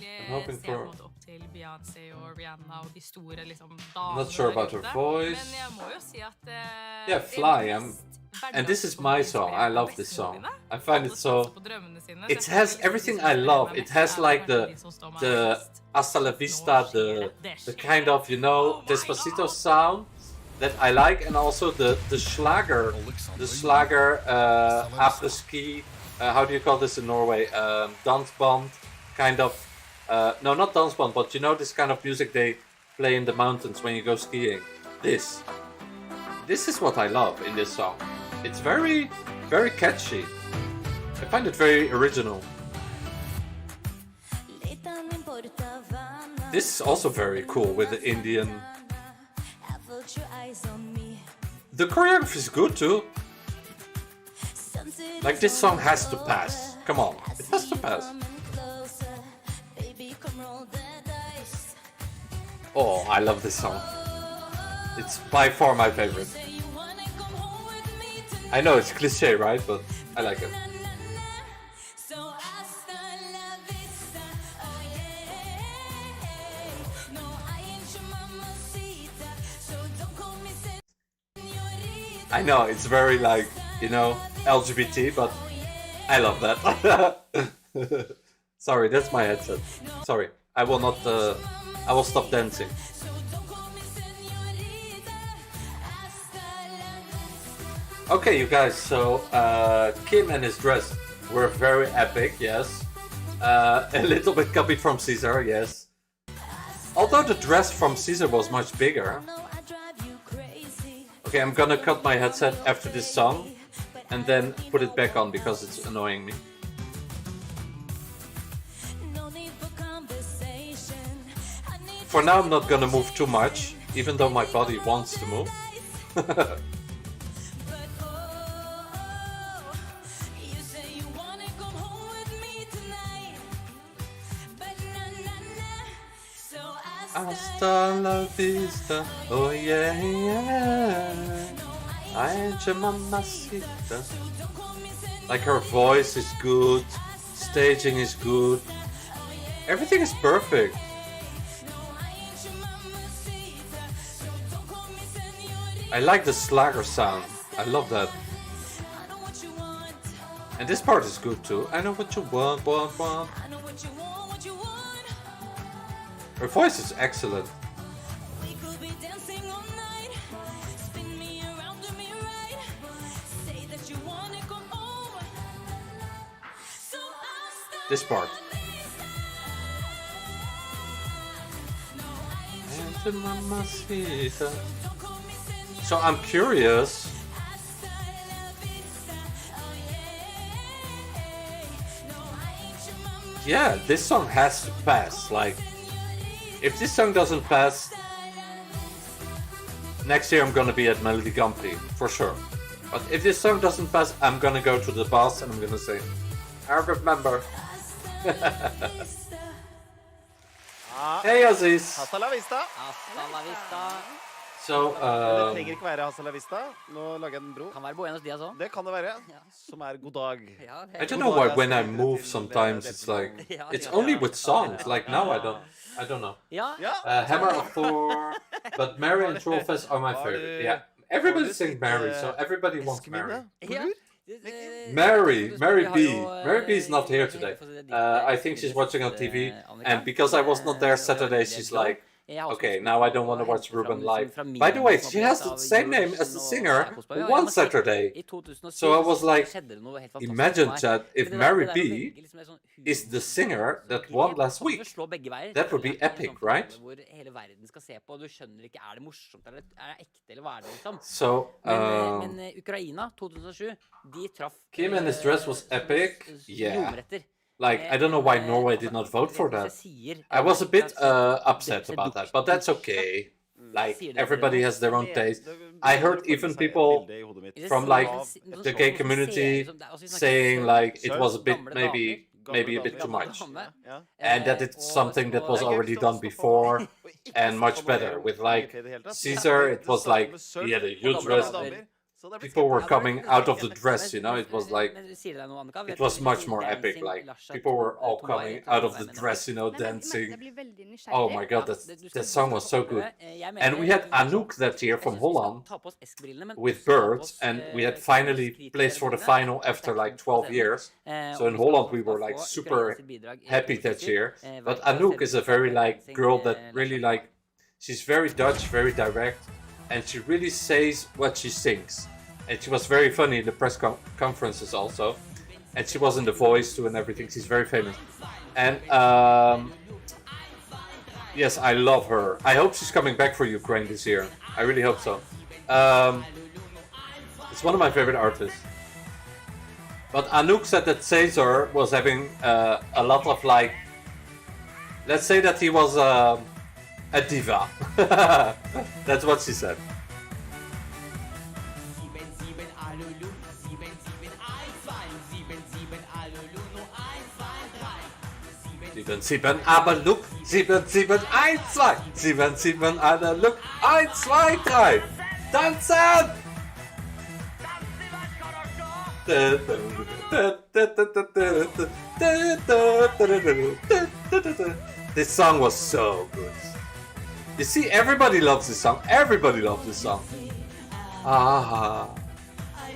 ser jeg opp til Beyoncé og Rihanna og de store liksom damene. Not sure about her voice. Men jeg må jo si at yeah, Fly. And this is my song. I love this song. I find it so. It has everything I love. It has like the Hasta la Vista, the kind of, you know, Despacito sound that I like, and also the Schlager apres-ski. How do you call this in Norway? Dansband. Kind of, no, not dansband, but you know this kind of music they play in the mountains when you go skiing. This is what I love in this song. It's very, very catchy. I find it very original. This is also very cool with the Indian. The choreography is good too. Like this song has to pass. Come on, it has to pass. Oh, I love this song. It's by far my favorite. I know it's cliche, right? But I like it. I know it's very like, you know, LGBT, but I love that. Sorry, that's my headset. Sorry, I will not. I will stop dancing. Okay, you guys. So Kim and his dress were very epic. Yes, a little bit copied from Caesar. Yes, although the dress from Caesar was much bigger. Okay, I'm gonna cut my headset after this song and then put it back on because it's annoying me. For now, I'm not gonna move too much, even though my body wants to move. Hasta la vista, oh yeah, yeah. I ain't your mamacita. Like her voice is good, staging is good, everything is perfect. I like the Schlager sound, I love that. And this part is good too. I know what you want. Her voice is excellent. This part. So I'm curious. Yeah, this song has to pass. Like, if this song doesn't pass, next year I'm gonna be at Melodi Grand Prix, for sure. But if this song doesn't pass, I'm gonna go to the boss and I'm gonna say, I remember. Hey Aziz! Hasta la vista! Hasta la vista! Så, det trenger ikke være Hasta la vista. Nå lager jeg den bro. Kan være Buenos Dias også. Det kan det være, som er god dag. I don't know why when I move sometimes it's like, it's only with songs, like now I don't know. Hammer of Thor, but Mary and Trollfest are my favorite. Yeah, everybody sings Mary, so everybody wants Mary. Mary B is not here today. I think she's watching on TV, and because I was not there Saturday, she's like, okay, now I don't want to watch Ruben live. By the way, she has the same name as the singer who won Saturday. So I was like, imagine chat, if Mary B is the singer that won last week. That would be epic, right? So, Kim and his dress was epic. Yeah. Like, I don't know why Norway did not vote for that. I was a bit upset about that, but that's okay. Like, everybody has their own taste. I heard even people from, like, the gay community saying, like, it was a bit, maybe a bit too much. And that it's something that was already done before and much better. With, like, Caesar, it was like, he had a huge dress. people were coming out of the dress, you know, it was like, it was much more epic, like, people were all coming out of the dress, you know, dancing. Oh my god, that song was so good. And we had Anouk that year from Holland with Birds, and we had finally placed for the final after like 12 years. So in Holland we were like super happy that year. But Anouk is a very like girl that really like, she's very Dutch, very direct, and she really says what she thinks. And she was very funny in the press conferences also. And she was in The Voice too and everything. She's very famous. And yes, I love her. I hope she's coming back for Ukraine this year. I really hope so. It's one of my favorite artists. But Anouk said that Cesar was having a lot of like, let's say that he was a diva. That's what she said. Sieben, aber look, 7, 7, 1, 2, 7, 7, aber look, 1, 2, 3, tanzen! This song was so good. You see, everybody loves this song. Everybody loves this song. Ah,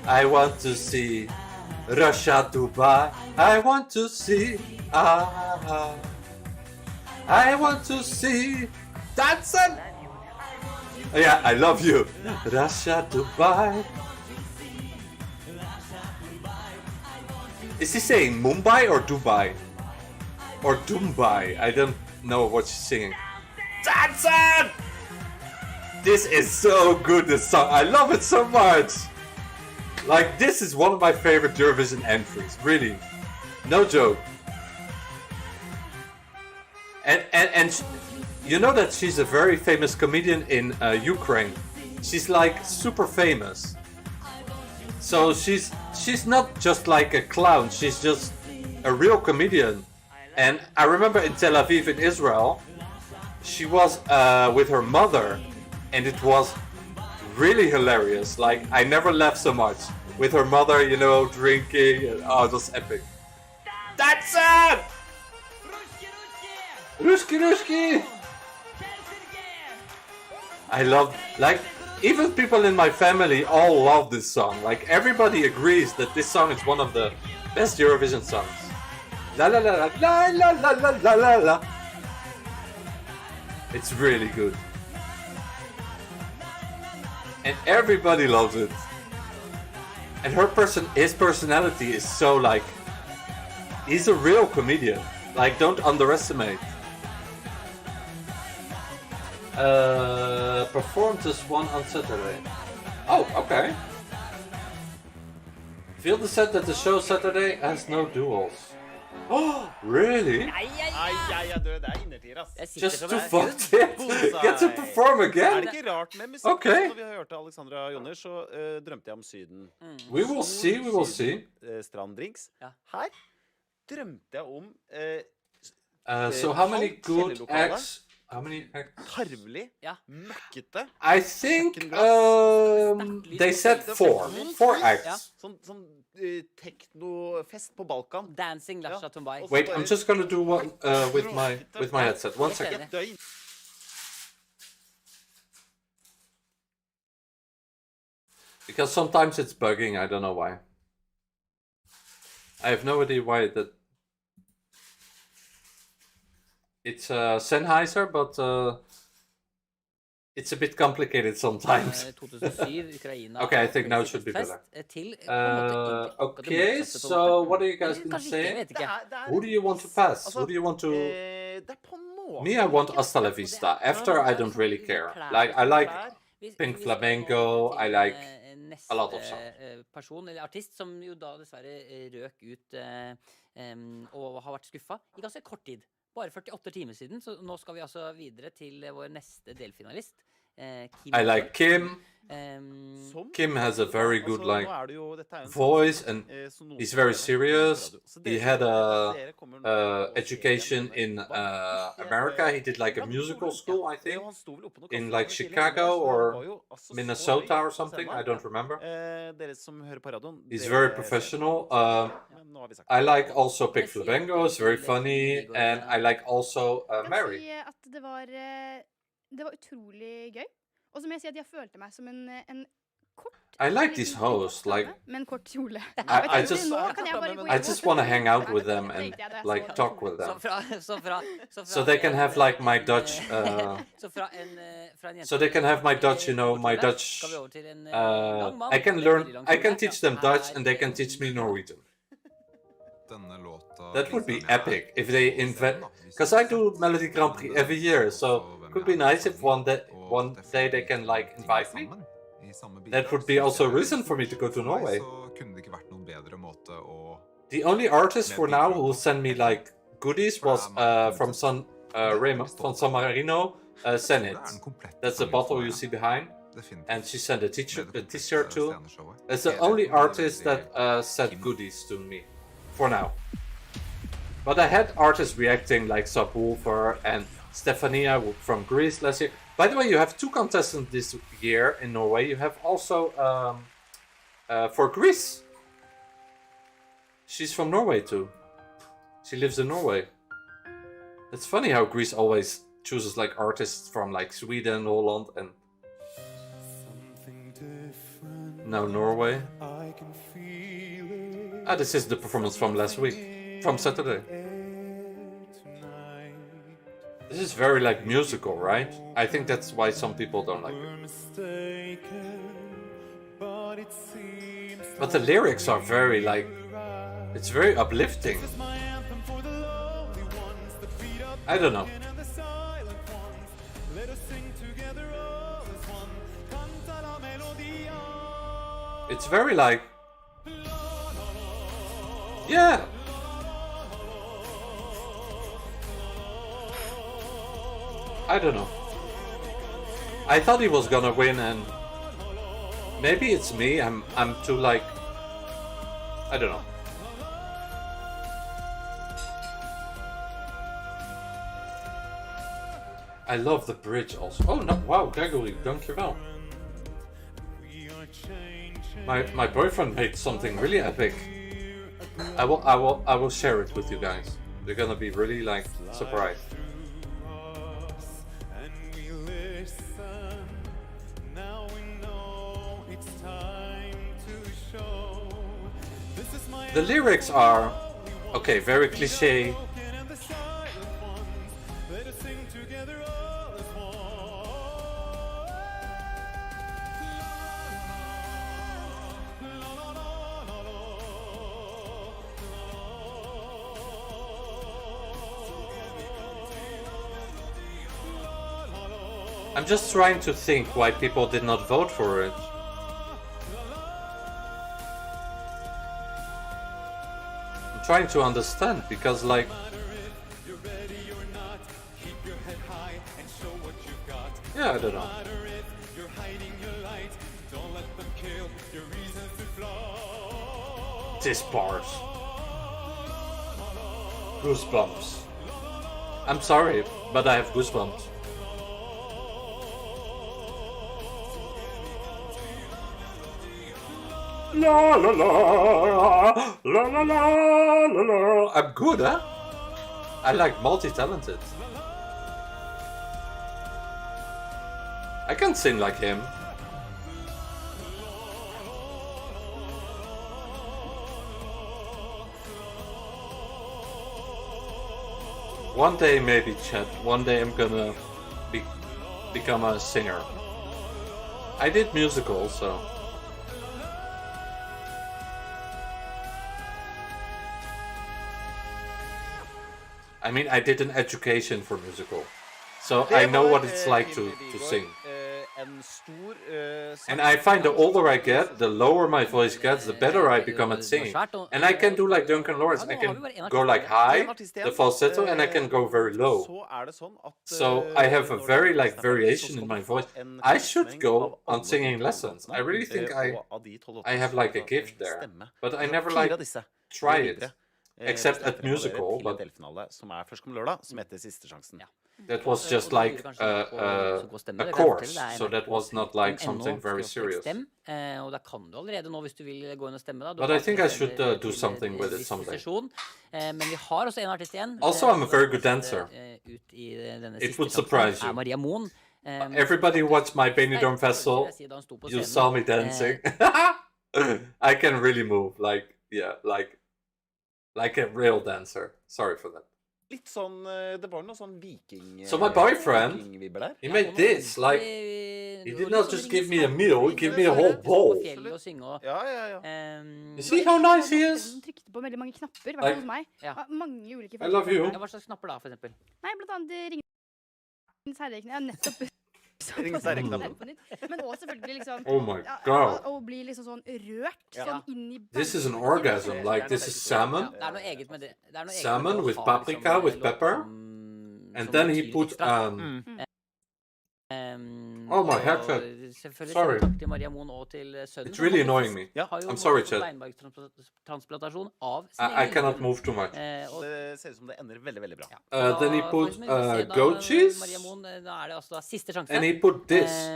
I want to see Russia, Dubai. I want to see. Ah, I want to see dancing. Yeah, I love you. Russia, Dubai. Is he saying Mumbai or Dubai? Or Dumbai? I don't know what she's singing. Dancing! This is so good, this song. I love it so much. Like, this is one of my favorite Eurovision entries. Really. No joke. And you know that she's a very famous comedian in Ukraine. She's like super famous. So she's not just like a clown, she's just a real comedian. And I remember in Tel Aviv in Israel, she was with her mother, and it was really hilarious. Like, I never laughed so much. With her mother, you know, drinking, and oh, it was epic. That's it! Ruski Ruski! I love, like, even people in my family all love this song. Like, everybody agrees that this song is one of the best Eurovision songs. La la la la la la la la la la. It's really good. And everybody loves it. And his personality is so like, he's a real comedian. Like, don't underestimate. Performed this one on Saturday. Oh, okay. Field said that the show Saturday has no duels. Oh, really? Just to fuck it? Get to perform again? Det ikke rart med musikk? Okay. Når vi hørte Alexandra Joner, så drømte jeg om Syden. We will see, we will see. Stranddrinks. Her drømte jeg om so how many good acts? How many acts? Tarvelig, møkkete. I think they said 4 acts. Sånn teknofest på Balkan. Dancing Lasha Tumbai. Wait, I'm just gonna do one with my headset. 1 second. Because sometimes it's bugging, I don't know why. I have no idea why that. It's Sennheiser, but it's a bit complicated sometimes. Okay, I think now it should be better. Okay, so what are you guys gonna say? Who do you want to pass? Who do you want to... Me, I want Hasta la Vista. After, I don't really care. Like, I like Pink Flamenco, I like a lot of songs. Person eller artist som jo da dessverre røk ut og har vært skuffa i ganske kort tid. Bare 48 timer siden, så nå skal vi altså videre til vår neste delfinalist. Kim. I like Kim. Um, Kim has a very good Altså, like nå er det jo, dette er jo en voice, samtale, and så noen he's skal very være serious. på radio. Så He dere- had dere kommer nå til å se education gjennom in hva- America. He did like a Ja, musical ja, school, I og think, han sto vel oppe på noen in kasser like tidligere, Chicago så det var or jo altså så Minnesota høy or på something. scenen. I don't remember. Dere som hører på radioen, He's dere very ser- professional. Men nå har vi sagt I det. like also Pick Flamingo. It's very funny, and I like also Jeg kan Mary. si at det var utrolig gøy. Og så må jeg si at jeg følte meg som en kort I like these hosts. Like med en kort kjole. I just, Nå kan jeg bare gå I just want to hang out with them and like talk with them, so they can have like my Dutch. So they can have my Dutch. You know, my Dutch. I can learn. I can teach them Dutch, and they can teach me Norwegian. That would be epic if they invent. Because I do Melodi Grand Prix every year, so it could be nice if one day they can like invite me. That would be also a reason for me to go to Norway. The only artist for now who sent me like goodies was from San San Marino, Zenit. That's the bottle you see behind. And she sent a t-shirt too. That's the only artist that sent goodies to me, for now. But I had artists reacting like Subwoofer and Stefania from Greece last year. By the way, you have 2 contestants this year in Norway. You have also for Greece. She's from Norway too. She lives in Norway. It's funny how Greece always chooses like artists from like Sweden, Holland, and now Norway. Ah, this is the performance from last week, from Saturday. This is very like musical, right? I think that's why some people don't like it. But the lyrics are very like, it's very uplifting. I don't know. It's very like, yeah. I don't know. I thought he was gonna win, and maybe it's me. I'm too like, I don't know. I love the bridge also. Oh no! Wow, Gregory, dankjewel. My boyfriend made something really epic. I will share it with you guys. You're gonna be really like surprised. The lyrics are okay, very cliche. I'm just trying to think why people did not vote for it. I'm trying to understand, because like, yeah, I don't know. This part. Goosebumps. I'm sorry, but I have goosebumps. La la la la la la la la. I'm good, huh? I like multi-talented. I can sing like him. One day maybe, chat. One day I'm gonna become a singer. I did musicals, so. I mean, I did an education for musical, so I know what it's like to sing. en stor And I find the older I get, the lower my voice gets, the better I become at singing. And I can do like Duncan Lawrence. I can go like high, the falsetto, and I can go very low. So I have a very like variation in my voice. I should go on singing lessons. I really think I have like a gift there, but I never like try it. Except at musical, but that was just like a course, so that was not like something very serious. But I think I should do something with it someday. Also, I'm a very good dancer. It would surprise you. Everybody watched my Benidorm Fest, you saw me dancing. I can really move, like, yeah, like a real dancer. Sorry for that. Litt sånn, det var noe sånn viking... So my boyfriend, he made this, like, he did not just give me a meal, he gave me a whole bowl. You see how nice he is? Trykte på veldig mange knapper, i hvert fall hos meg. Mange ulike I love you. Hva slags knapper da, for eksempel? Nei, blant annet Ringens herrekne. Jeg har nettopp... Ringens herreknappen. Men også selvfølgelig liksom... Oh my God. Og bli liksom sånn rørt, sånn inn i... This is an orgasm, like this is salmon. Det er noe eget med det. Salmon with paprika, with pepper. And then he put oh my headset. Sorry. It's really annoying me. I'm sorry, Chad. I cannot move too much. Det ser ut som det ender veldig, veldig bra. Then he put goat cheese. And he put this,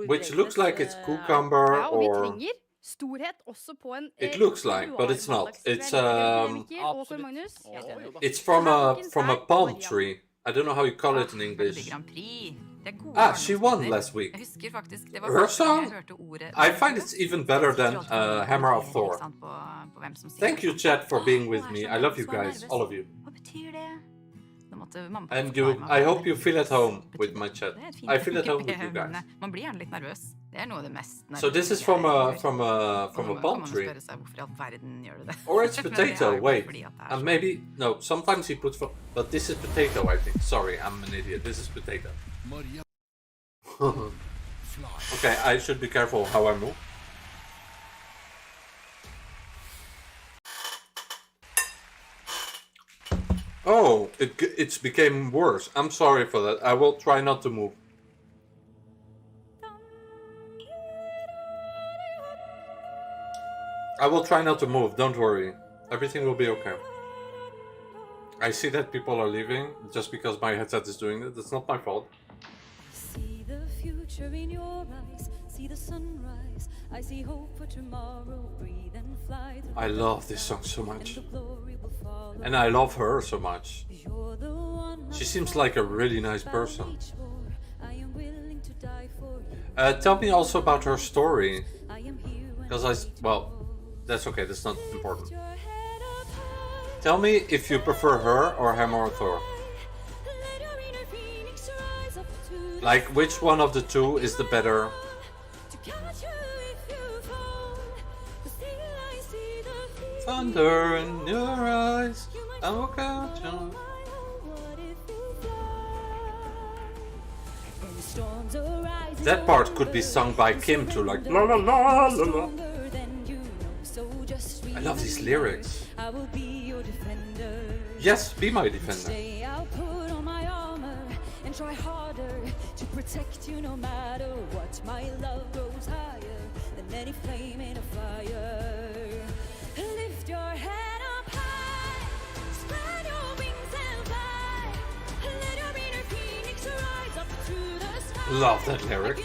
which looks like it's cucumber or... Storhet også på en It looks like, but it's not. It's from a palm tree. I don't know how you call it in English. Ah, she won last week. Her song? I find it's even better than Hammer of Thor. Thank you, chat, for being with me. I love you guys, all of you. And I hope you feel at home with my chat. I feel at home with you guys. Man blir gjerne litt nervøs. Det noe av det mest So this is from a palm tree. Or it's potato, wait. And maybe, no, sometimes he puts, but this is potato, I think. Sorry, I'm an idiot. This is potato. Okay, I should be careful how I move. Oh, it's became worse. I'm sorry for that. I will try not to move. I will try not to move, don't worry. Everything will be okay. I see that people are leaving just because my headset is doing it. It's not my fault. See the future in your eyes, see the sunrise. I see hope for tomorrow, breathe and fly. I love this song so much. And I love her so much. She seems like a really nice person. Tell me also about her story. Because well, that's okay, that's not important. Tell me if you prefer her or Hammer or Thor. Like, which one of the two is the better? Thunder in your eyes, I will count you. That part could be sung by Kim too, like la la la la la. I love these lyrics. Yes, be my defender. I'll put on my armor and try harder to protect you no matter what. My love grows higher than any flame in a fire. Lift your head up high, spread your wings and fly. Let your inner phoenix rise up through the sky. Love that lyric.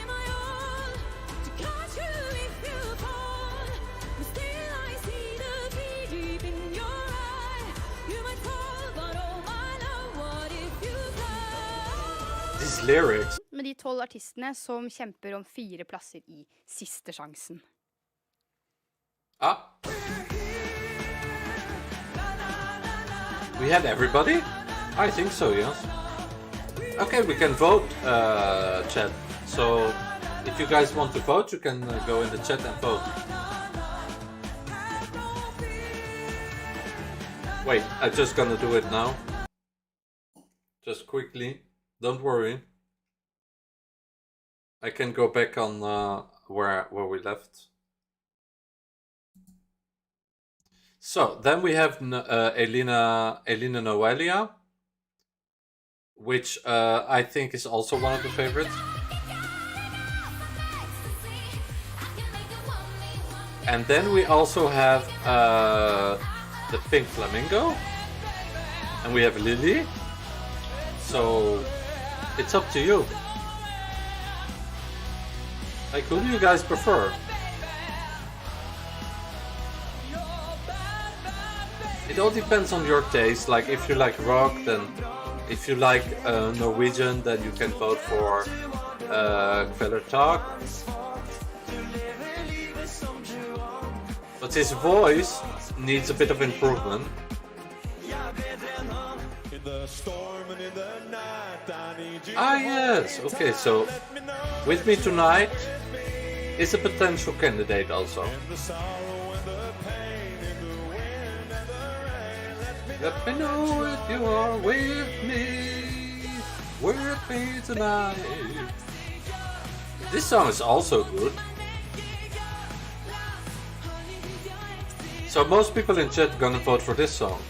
These lyrics. Med de 12 artistene som kjemper om 4 plasser i Sistesjansen. Ah. We had everybody? I think so, yes. Okay, we can vote, chat. So, if you guys want to vote, you can go in the chat and vote. Wait, I'm just gonna do it now. Just quickly. Don't worry. I can go back on where we left. So then we have Elina Noelia, which I think is also one of the favorites. And then we also have the Pink Flamingo, and we have Lily. So it's up to you. Like, who do you guys prefer? It all depends on your taste. Like, if you like rock, then if you like Norwegian, then you can vote for Kvelertak. But his voice needs a bit of improvement. Ah, yes. Okay, so With Me Tonight is a potential candidate also. Let me know if you are with me tonight. This song is also good. So most people in chat gonna vote for this song.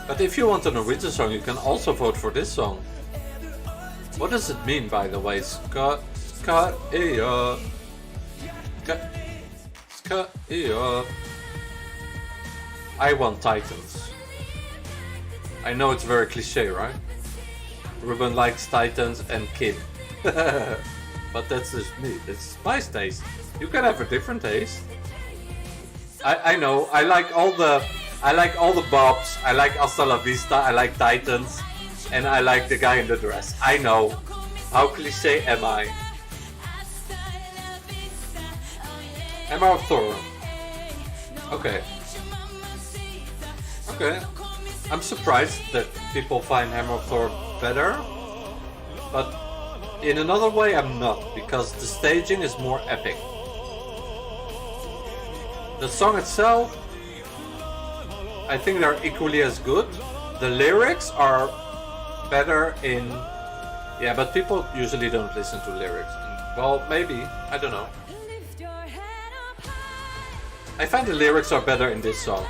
But if you want a Norwegian song, you can also vote for this song. What does it mean, by the way? I want Titans. I know it's very cliche, right? Ruben likes Titans and Kid. But that's just me. It's my taste. You can have a different taste. I know. I like all the bops. I like Hasta La Vista. I like Titans. And I like the guy in the dress. I know. How cliche am I? Hammer of Thor. Okay. Okay. I'm surprised that people find Hammer of Thor better. But in another way I'm not. Because the staging is more epic. The song itself, I think they're equally as good. The lyrics are better in... Yeah, but people usually don't listen to lyrics. Well, maybe. I don't know. I find the lyrics are better in this song.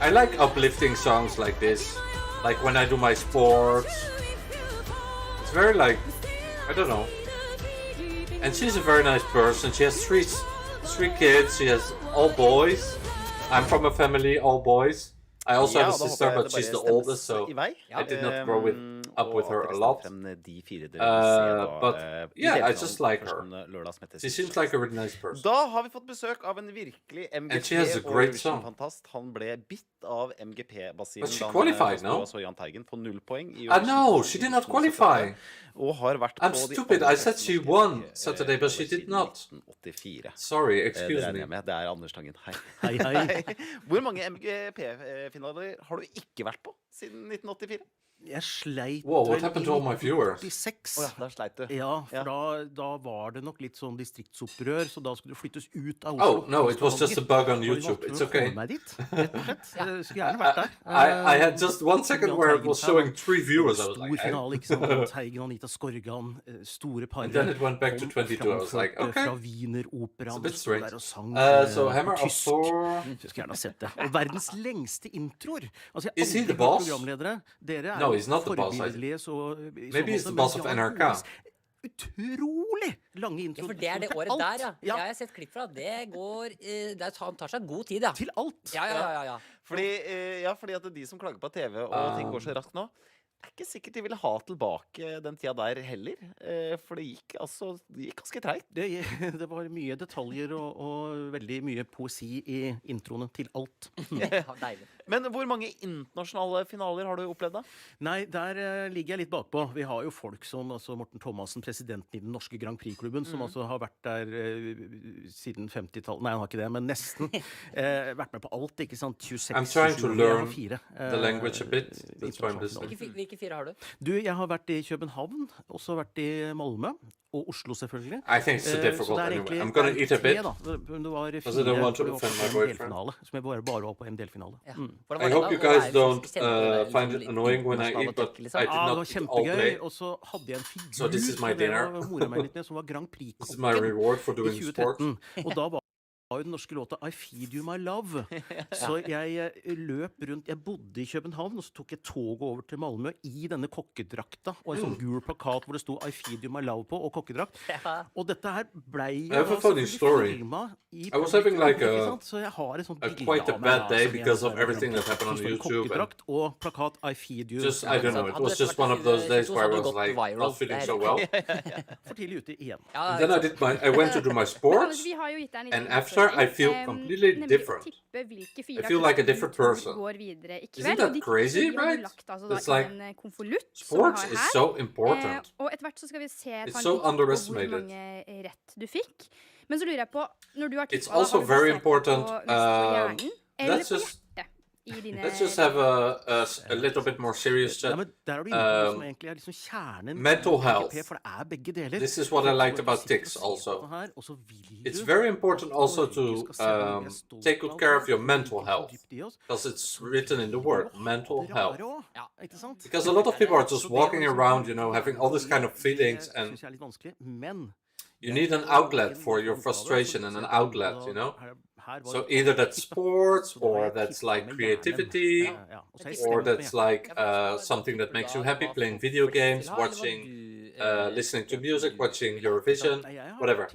I like uplifting songs like this. Like when I do my sports. It's very like... I don't know. And she's a very nice person. She has three kids. She has all boys. I'm from a family, all boys. I also have a sister, but she's the oldest, so I did not grow up with her a lot. But yeah, I just like her. She seems like a really nice person. Da har vi fått besøk av en virkelig MGP og Eurovision-fantast. Han ble bitt av MGP-basinen. But she qualified, no? Jan Teigen på 0 poeng i no, she did not qualify. Og har vært I'm stupid. I said she won Saturday, but she did not. Sorry, excuse me. Det Anders Tangen. Hei. Hvor mange MGP-finaler har du ikke vært på siden 1984? Jeg sleit what happened to all my viewers? 86. Der sleit du. Ja, for da var det nok litt sånn distriktsopprør, så da skulle du flyttes ut av Oslo. Oh, no, it was just a bug on YouTube. It's okay. Meg dit, rett og slett. Jeg skulle gjerne vært der. I had just 1 second where it was showing 3 viewers. I was like, stor finale, ikke sant? Teigen, Anita Skorgan, store parer. And then it went back to 22. I was like, okay. Fra Wiener-operaen. It's a bit strange. Så Hammer of Thor. Jeg skulle gjerne ha sett det. Og verdens lengste introer. Altså, Is he the boss? Dere No, he's not the boss. Maybe he's the boss of NRK. Utrolig lange introer. Ja, for det det året der, ja. Jeg har sett klipp fra. Det går... Han tar seg god tid, ja. Til alt. Ja. Fordi at de som klager på TV og ting går så raskt nå, det ikke sikkert de ville ha tilbake den tida der heller. For det gikk ganske tregt. Det var mye detaljer og veldig mye poesi i introene til alt. Ja, deilig. Men hvor mange internasjonale finaler har du opplevd da? Nei, der ligger jeg litt bakpå. Vi har jo folk som Morten Thomassen, presidenten i den norske Grand Prix-klubben, som har vært der siden 50-tallet. Nei, han har ikke det, men nesten. Vært med på alt, ikke sant? 26, I'm trying to learn the language a bit. That's why I'm listening. Hvilke 4 har du? Du, jeg har vært i København, også vært i Malmö, og Oslo selvfølgelig. I think it's too difficult anyway. I'm gonna eat a bit. Det var 4, Because I don't want to for det offend var my en boyfriend. delfinale, som jeg bare var på en delfinale. I hope you guys don't find it annoying when I eat, but I did det var not kjempegøy, play. og så hadde jeg en figur, So this is my dinner. moret meg litt med, som var Grand Prix-kokken This is my reward for doing i sport. 2013. Og da var jo den norske låta I Feed You My Love. Så jeg løp rundt, jeg bodde i København, og så tok jeg toget over til Malmö i denne kokkedrakta, og en sånn gul plakat hvor det sto I Feed You My Love på, og kokkedrakt. Og dette her ble I have a funny story. I was having like quite a bad day because of everything that happened on YouTube. Og plakat I Feed You. Just, I don't know, it was just one of those days where I was like not feeling so well. For tidlig ute igjen. And then I went to do my sports, and after I feel completely different. I feel like a different person. Isn't that crazy, right? It's like sports is so important. It's so underestimated. It's also very important. Let's just have a little bit more serious chat. Mental health. This is what I liked about tics also. It's very important also to take good care of your mental health. Because it's written in the word, mental health. Because a lot of people are just walking around, you know, having all these kind of feelings, and you need an outlet for your frustration and an outlet, you know? So either that's sports, or that's like creativity, or that's like something that makes you happy, playing video games, watching, listening to music, watching Eurovision, whatever.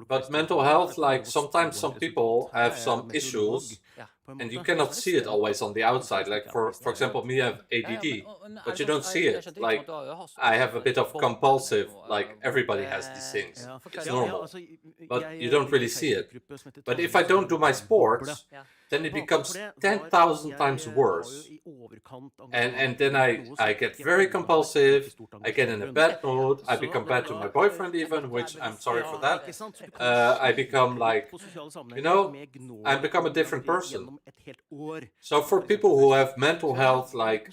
But mental health, like sometimes some people have some issues, and you cannot see it always on the outside. Like for example, me, I have ADD, but you don't see it. Like I have a bit of compulsive, like everybody has these things. It's normal, but you don't really see it. But if I don't do my sports, then it becomes 10,000 times worse. And then I get very compulsive, I get in a bad mood, I become bad to my boyfriend even, which I'm sorry for that. I become like, you know, I become a different person. So for people who have mental health like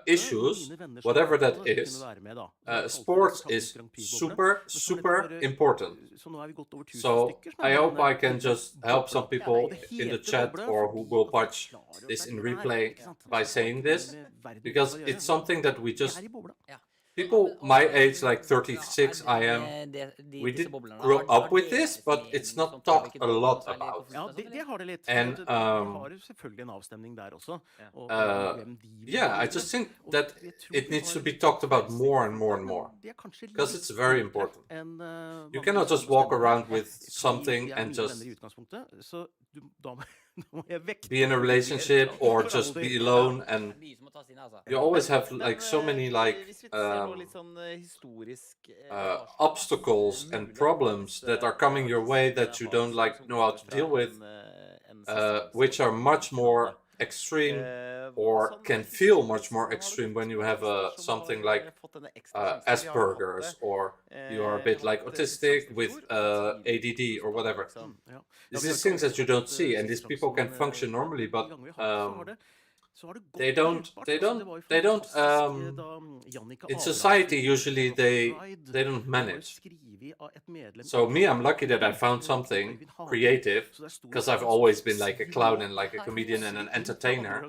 issues, whatever that is, sports is super, super important. So I hope I can just help some people in the chat or who will watch this in replay by saying this, because it's something that we just, people my age, like 36 I am, we did grow up with this, but it's not talked a lot about. And yeah, I just think that it needs to be talked about more and more and more, because it's very important. You cannot just walk around with something and just be in a relationship or just be alone, and you always have like so many like obstacles and problems that are coming your way that you don't like know how to deal with, which are much more extreme or can feel much more extreme when you have something like Asperger's, or you are a bit like autistic with ADD or whatever. These are things that you don't see, and these people can function normally, but they don't in society usually they don't manage. So me, I'm lucky that I found something creative, because I've always been like a clown and like a comedian and an entertainer.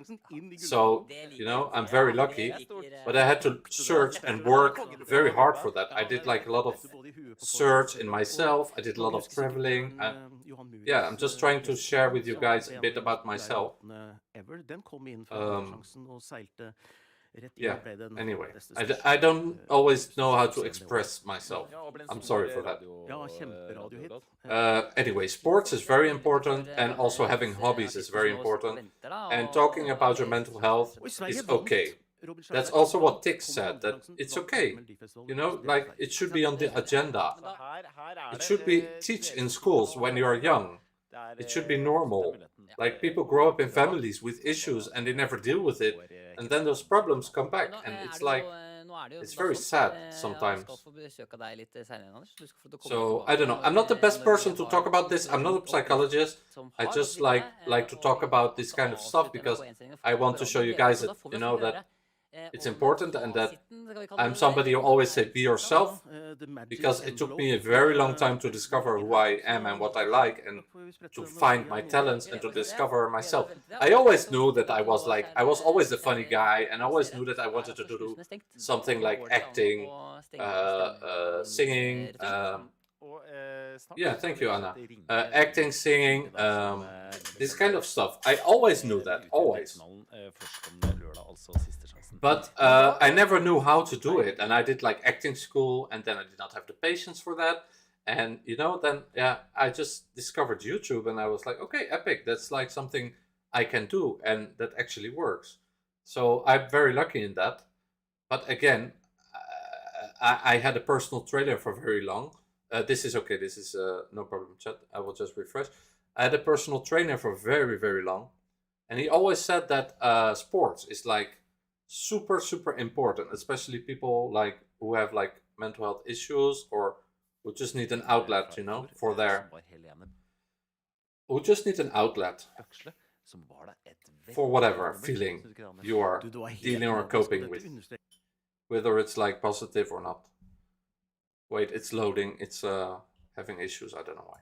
So, you know, I'm very lucky, but I had to search and work very hard for that. I did like a lot of search in myself. I did a lot of traveling. Yeah, I'm just trying to share with you guys a bit about myself. Yeah, anyway, I don't always know how to express myself. I'm sorry for that. Anyway, sports is very important, and also having hobbies is very important. And talking about your mental health is okay. That's also what Tix said, that it's okay. You know, like it should be on the agenda. It should be taught in schools when you are young. It should be normal. Like people grow up in families with issues and they never deal with it, and then those problems come back, and it's like, it's very sad sometimes. So I don't know, I'm not the best person to talk about this. I'm not a psychologist. I just like to talk about this kind of stuff because I want to show you guys that, you know, that it's important, and that I'm somebody who always say be yourself, because it took me a very long time to discover who I am and what I like, and to find my talents and to discover myself. I always knew that I was always the funny guy, and I always knew that I wanted to do something like acting, singing. Yeah, thank you, Anna. Acting, singing, this kind of stuff. I always knew that, always. But I never knew how to do it, and I did like acting school, and then I did not have the patience for that. And you know, then yeah, I just discovered YouTube, and I was like, okay, epic. That's like something I can do, and that actually works. So I'm very lucky in that. But again, I had a personal trainer for very long. This is okay. This is no problem, chat. I will just refresh. I had a personal trainer for very, very long, and he always said that sports is like super, super important, especially people like who have like mental health issues or who just need an outlet, you know, for their, who just need an outlet for whatever feeling you are dealing or coping with, whether it's like positive or not. Wait, it's loading. It's having issues. I don't know why.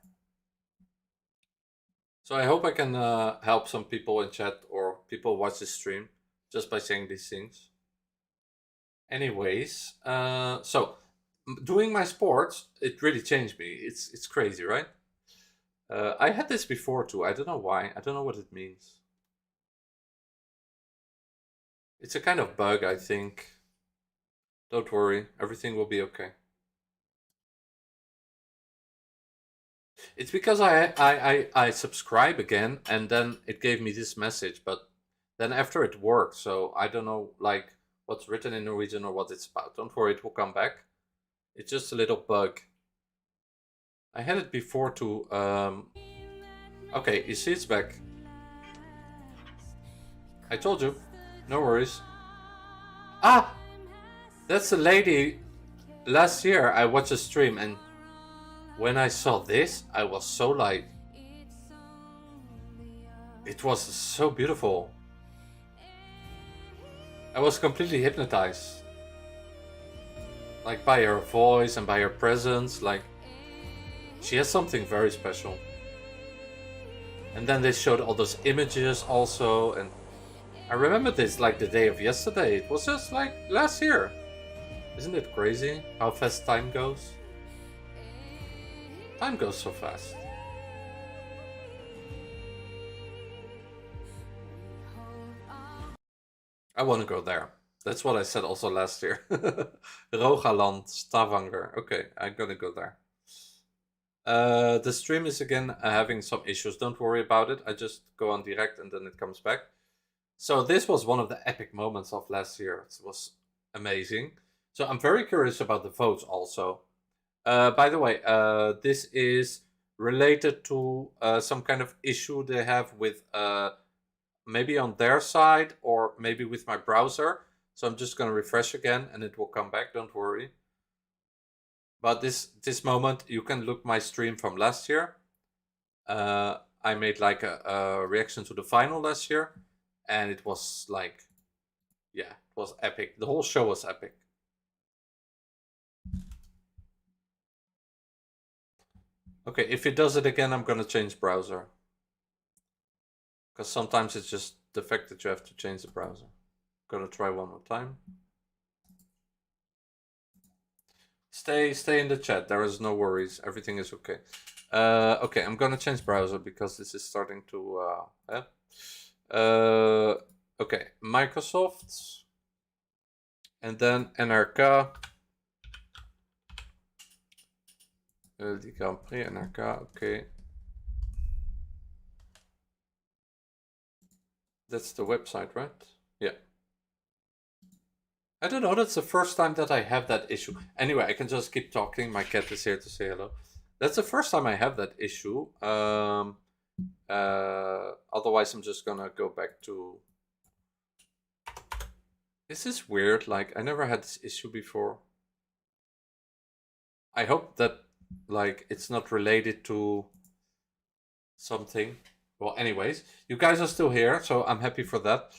So I hope I can help some people in chat or people watch this stream just by saying these things. Anyways, so doing my sports, it really changed me. It's crazy, right? I had this before too. I don't know why. I don't know what it means. It's a kind of bug, I think. Don't worry, everything will be okay. It's because I subscribe again, and then it gave me this message, but then after it worked, so I don't know like what's written in Norwegian or what it's about. Don't worry, it will come back. It's just a little bug. I had it before too. Okay, you see it's back. I told you, no worries. Ah! That's the lady. Last year I watched a stream, and when I saw this, I was so like, it was so beautiful. I was completely hypnotized. Like by her voice and by her presence, like she has something very special. And then they showed all those images also, and I remember this like the day of yesterday. It was just like last year. Isn't it crazy how fast time goes? Time goes so fast. I want to go there. That's what I said also last year. Rogaland, Stavanger. Okay, I'm gonna go there. The stream is again having some issues. Don't worry about it. I just go on direct and then it comes back. So this was one of the epic moments of last year. It was amazing. So I'm very curious about the votes also. By the way, this is related to some kind of issue they have with maybe on their side or maybe with my browser. So I'm just going to refresh again and it will come back. Don't worry. But this moment, you can look my stream from last year. I made like a reaction to the final last year. And it was like, yeah, it was epic. The whole show was epic. Okay, if it does it again, I'm gonna change browser. Because sometimes it's just the fact that you have to change the browser. Gonna try one more time. Stay in the chat. There is no worries. Everything is okay. Okay, I'm gonna change browser because this is starting to okay, Microsoft. And then NRK. Melodi Grand Prix, NRK, okay. That's the website, right? Yeah. I don't know, that's the first time that I have that issue. Anyway, I can just keep talking. My cat is here to say hello. That's the first time I have that issue. Otherwise, I'm just gonna go back to... This is weird, like, I never had this issue before. I hope that like it's not related to something. Well, anyways, you guys are still here, so I'm happy for that.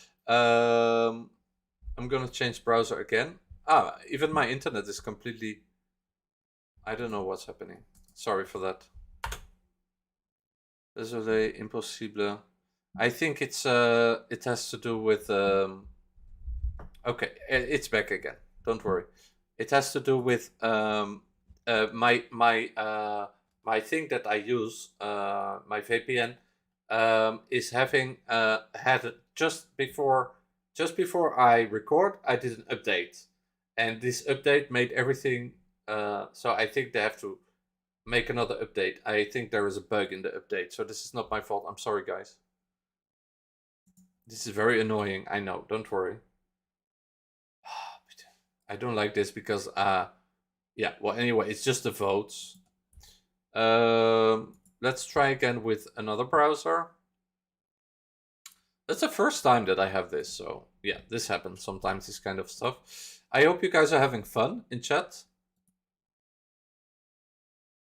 I'm gonna change browser again. Ah, even my internet is completely... I don't know what's happening. Sorry for that. Désolé, impossible. I think it's it has to do with okay, it's back again. Don't worry. It has to do with my thing that I use, my VPN, is having had just before I record, I did an update, and this update made everything. So I think they have to make another update. I think there is a bug in the update, so this is not my fault. I'm sorry, guys. This is very annoying. I know. Don't worry. I don't like this because yeah. Well, anyway, it's just the votes. Let's try again with another browser. That's the first time that I have this, so yeah, this happens sometimes, this kind of stuff. I hope you guys are having fun in chat.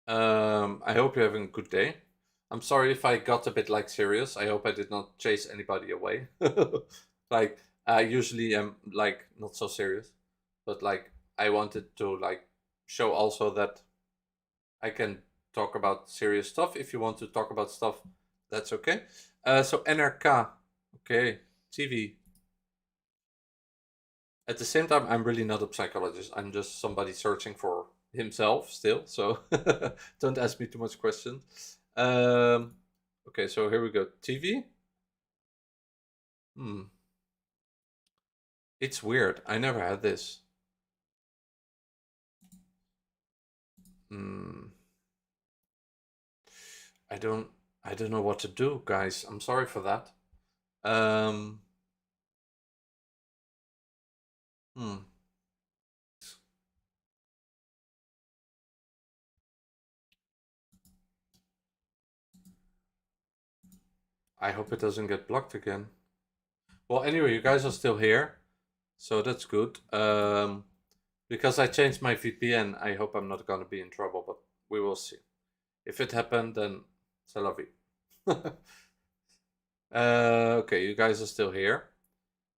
I hope you're having a good day. I'm sorry if I got a bit like serious. I hope I did not chase anybody away. Like, I usually am like not so serious, but like I wanted to like show also that I can talk about serious stuff. If you want to talk about stuff, that's okay. So NRK, okay, TV. At the same time, I'm really not a psychologist. I'm just somebody searching for himself still, so don't ask me too much questions. Okay, so here we go. TV. It's weird. I never had this. I don't know what to do, guys. I'm sorry for that. I hope it doesn't get blocked again. Well, anyway, you guys are still here, so that's good. Because I changed my VPN, I hope I'm not gonna be in trouble, but we will see. If it happened, then c'est la vie. Okay, you guys are still here.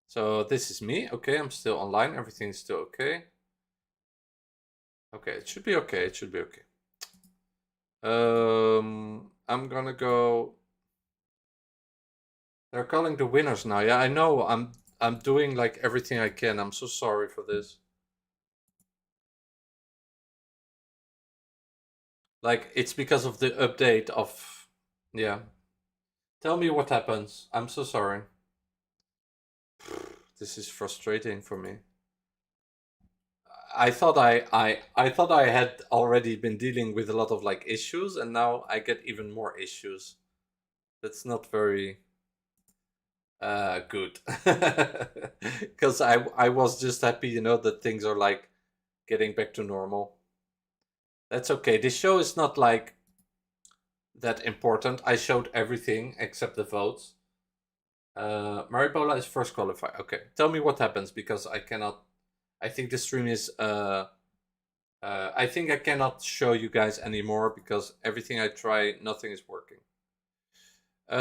So this is me. Okay, I'm still online. Everything's still okay. Okay, it should be okay. It should be okay. I'm gonna go. They're calling the winners now. Yeah, I know. I'm doing like everything I can. I'm so sorry for this. Like, it's because of the update of... Yeah. Tell me what happens. I'm so sorry. This is frustrating for me. I thought I had already been dealing with a lot of like issues, and now I get even more issues. That's not very good. Because I was just happy, you know, that things are like getting back to normal. That's okay. This show is not like that important. I showed everything except the votes. Maribola is first qualified. Okay, tell me what happens, because I cannot... I think the stream is... I think I cannot show you guys anymore, because everything I try, nothing is working.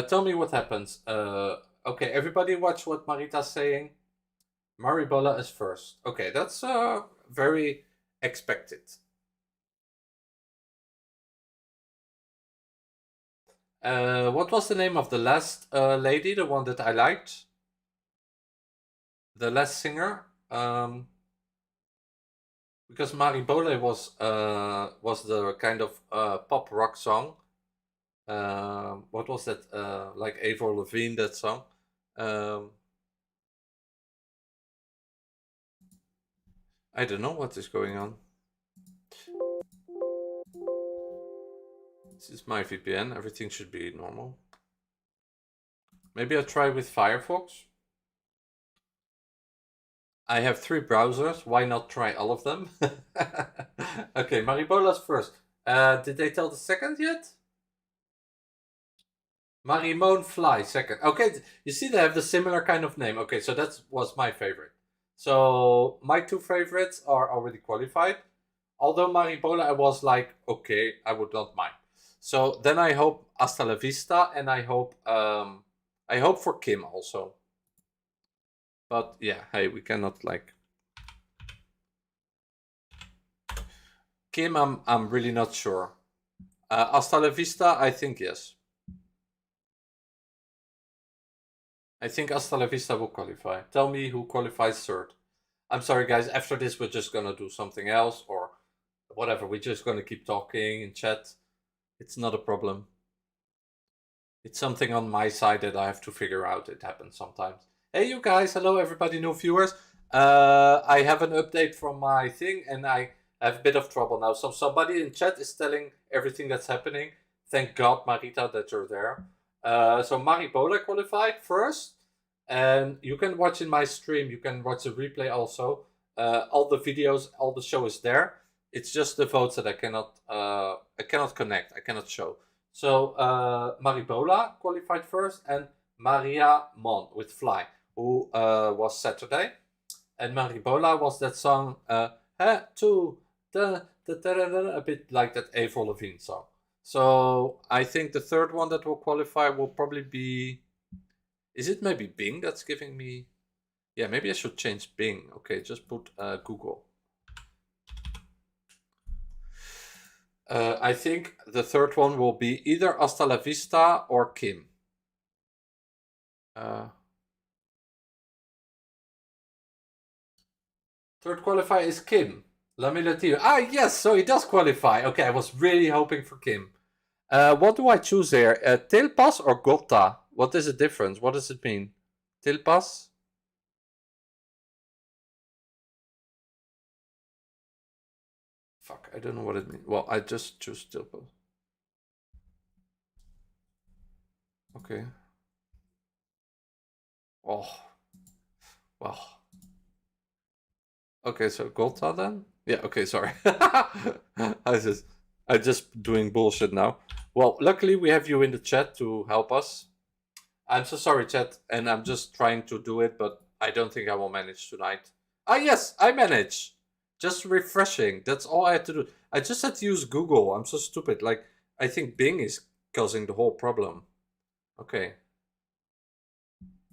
Tell me what happens. Okay, everybody watch what Marita's saying. Maribola is first. Okay, that's very expected. What was the name of the last lady, the one that I liked? The last singer? Because Maribola was the kind of pop rock song. What was that? Like Avril Lavigne, that song. I don't know what is going on. This is my VPN. Everything should be normal. Maybe I'll try with Firefox. I have 3 browsers. Why not try all of them? Okay, Maribola's first. Did they tell the second yet? Marimone Fly, second. Okay, you see they have the similar kind of name. Okay, so that was my favorite. So my 2 favorites are already qualified. Although Maribola, I was like, okay, I would not mind. So then I hope Hasta la Vista, and I hope for Kim also. But yeah, hey, we cannot like... Kim, I'm really not sure. Hasta la vista, I think yes. I think Hasta la vista will qualify. Tell me who qualifies third. I'm sorry guys, after this we're just gonna do something else or whatever. We're just gonna keep talking in chat. It's not a problem. It's something on my side that I have to figure out. It happens sometimes. Hey you guys, hello everybody, new viewers. I have an update from my thing and I have a bit of trouble now. So somebody in chat is telling everything that's happening. Thank God, Marita, that you're there. So Maribola qualified first. And you can watch in my stream. You can watch the replay also. All the videos, all the show is there. It's just the votes that I cannot connect. I cannot show. So Maribola qualified first, and Maria Mon with Fly, who was Saturday, and Maribola was that song a bit like that Avril Lavigne song. So I think the third one that will qualify will probably be. Is it maybe Bing that's giving me... Yeah, maybe I should change Bing. Okay, just put Google. I think the third one will be either Hasta la Vista or Kim. Third qualifier is Kim. Let me let you... Ah, yes, so he does qualify. Okay, I was really hoping for Kim. What do I choose here? Tilpas or Gotta? What is the difference? What does it mean? Tilpas? Fuck, I don't know what it means. Well, I just choose Tilpas. Okay. Oh. Well. Okay, so Gotta then? Yeah, okay, sorry. I'm just doing bullshit now. Well, luckily we have you in the chat to help us. I'm so sorry, chat, and I'm just trying to do it, but I don't think I will manage tonight. Ah, yes, I manage. Just refreshing. That's all I had to do. I just had to use Google. I'm so stupid. Like, I think Bing is causing the whole problem. Okay.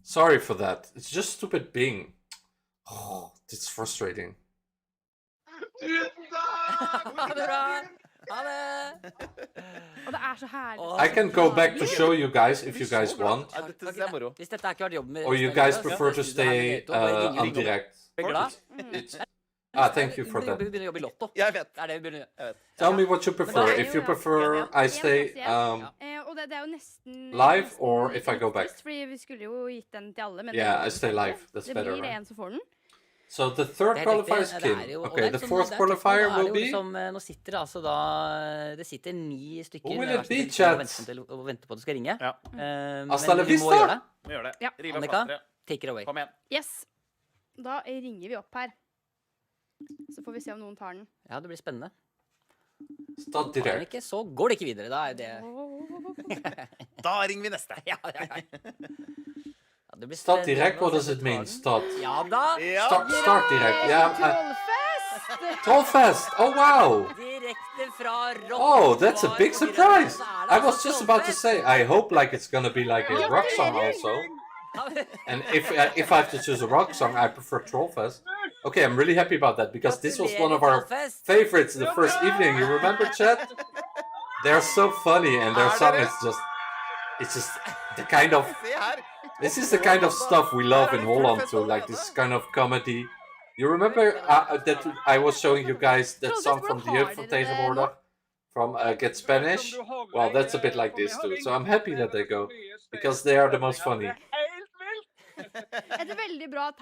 Sorry for that. It's just stupid Bing. Oh, it's frustrating. I can go back to show you guys if you guys want. Or you guys prefer to stay on direct. Thank you for that. Tell me what you prefer. If you prefer I stay live or if I go back. Yeah, I stay live. That's better. Right? So the third qualifier is Kim. Okay, the fourth qualifier will be... Nå sitter det altså da... Det sitter 9 stykker. Who will it be, chat? Og venter på at det skal ringe. Ja. Hasta la vista! Vi gjør det. Ja. Annika, take it away. Kom igjen. Yes. Da ringer vi opp her. Så får vi se om noen tar den. Ja, det blir spennende. Start direkt. Ikke, så går det ikke videre. Da er det... Da ringer vi neste. Ja. Start direct, what does it mean? Start. Ja da. Start direct. Yeah. Trollfest. Oh wow. Direkte fra rock. Oh, that's a big surprise. I was just about to say, I hope like it's gonna be like a rock song also. And if I have to choose a rock song, I prefer Trollfest. Okay, I'm really happy about that because this was one of our favorites the first evening. You remember, chat? They're so funny and their song is just... It's just the kind of... This is the kind of stuff we love in Holland too, like this kind of comedy. You remember that I was showing you guys that song from the Jeugdvertegenwoordiger from Get Spanish? Well, that's a bit like this too. So I'm happy that they go because they are the most funny.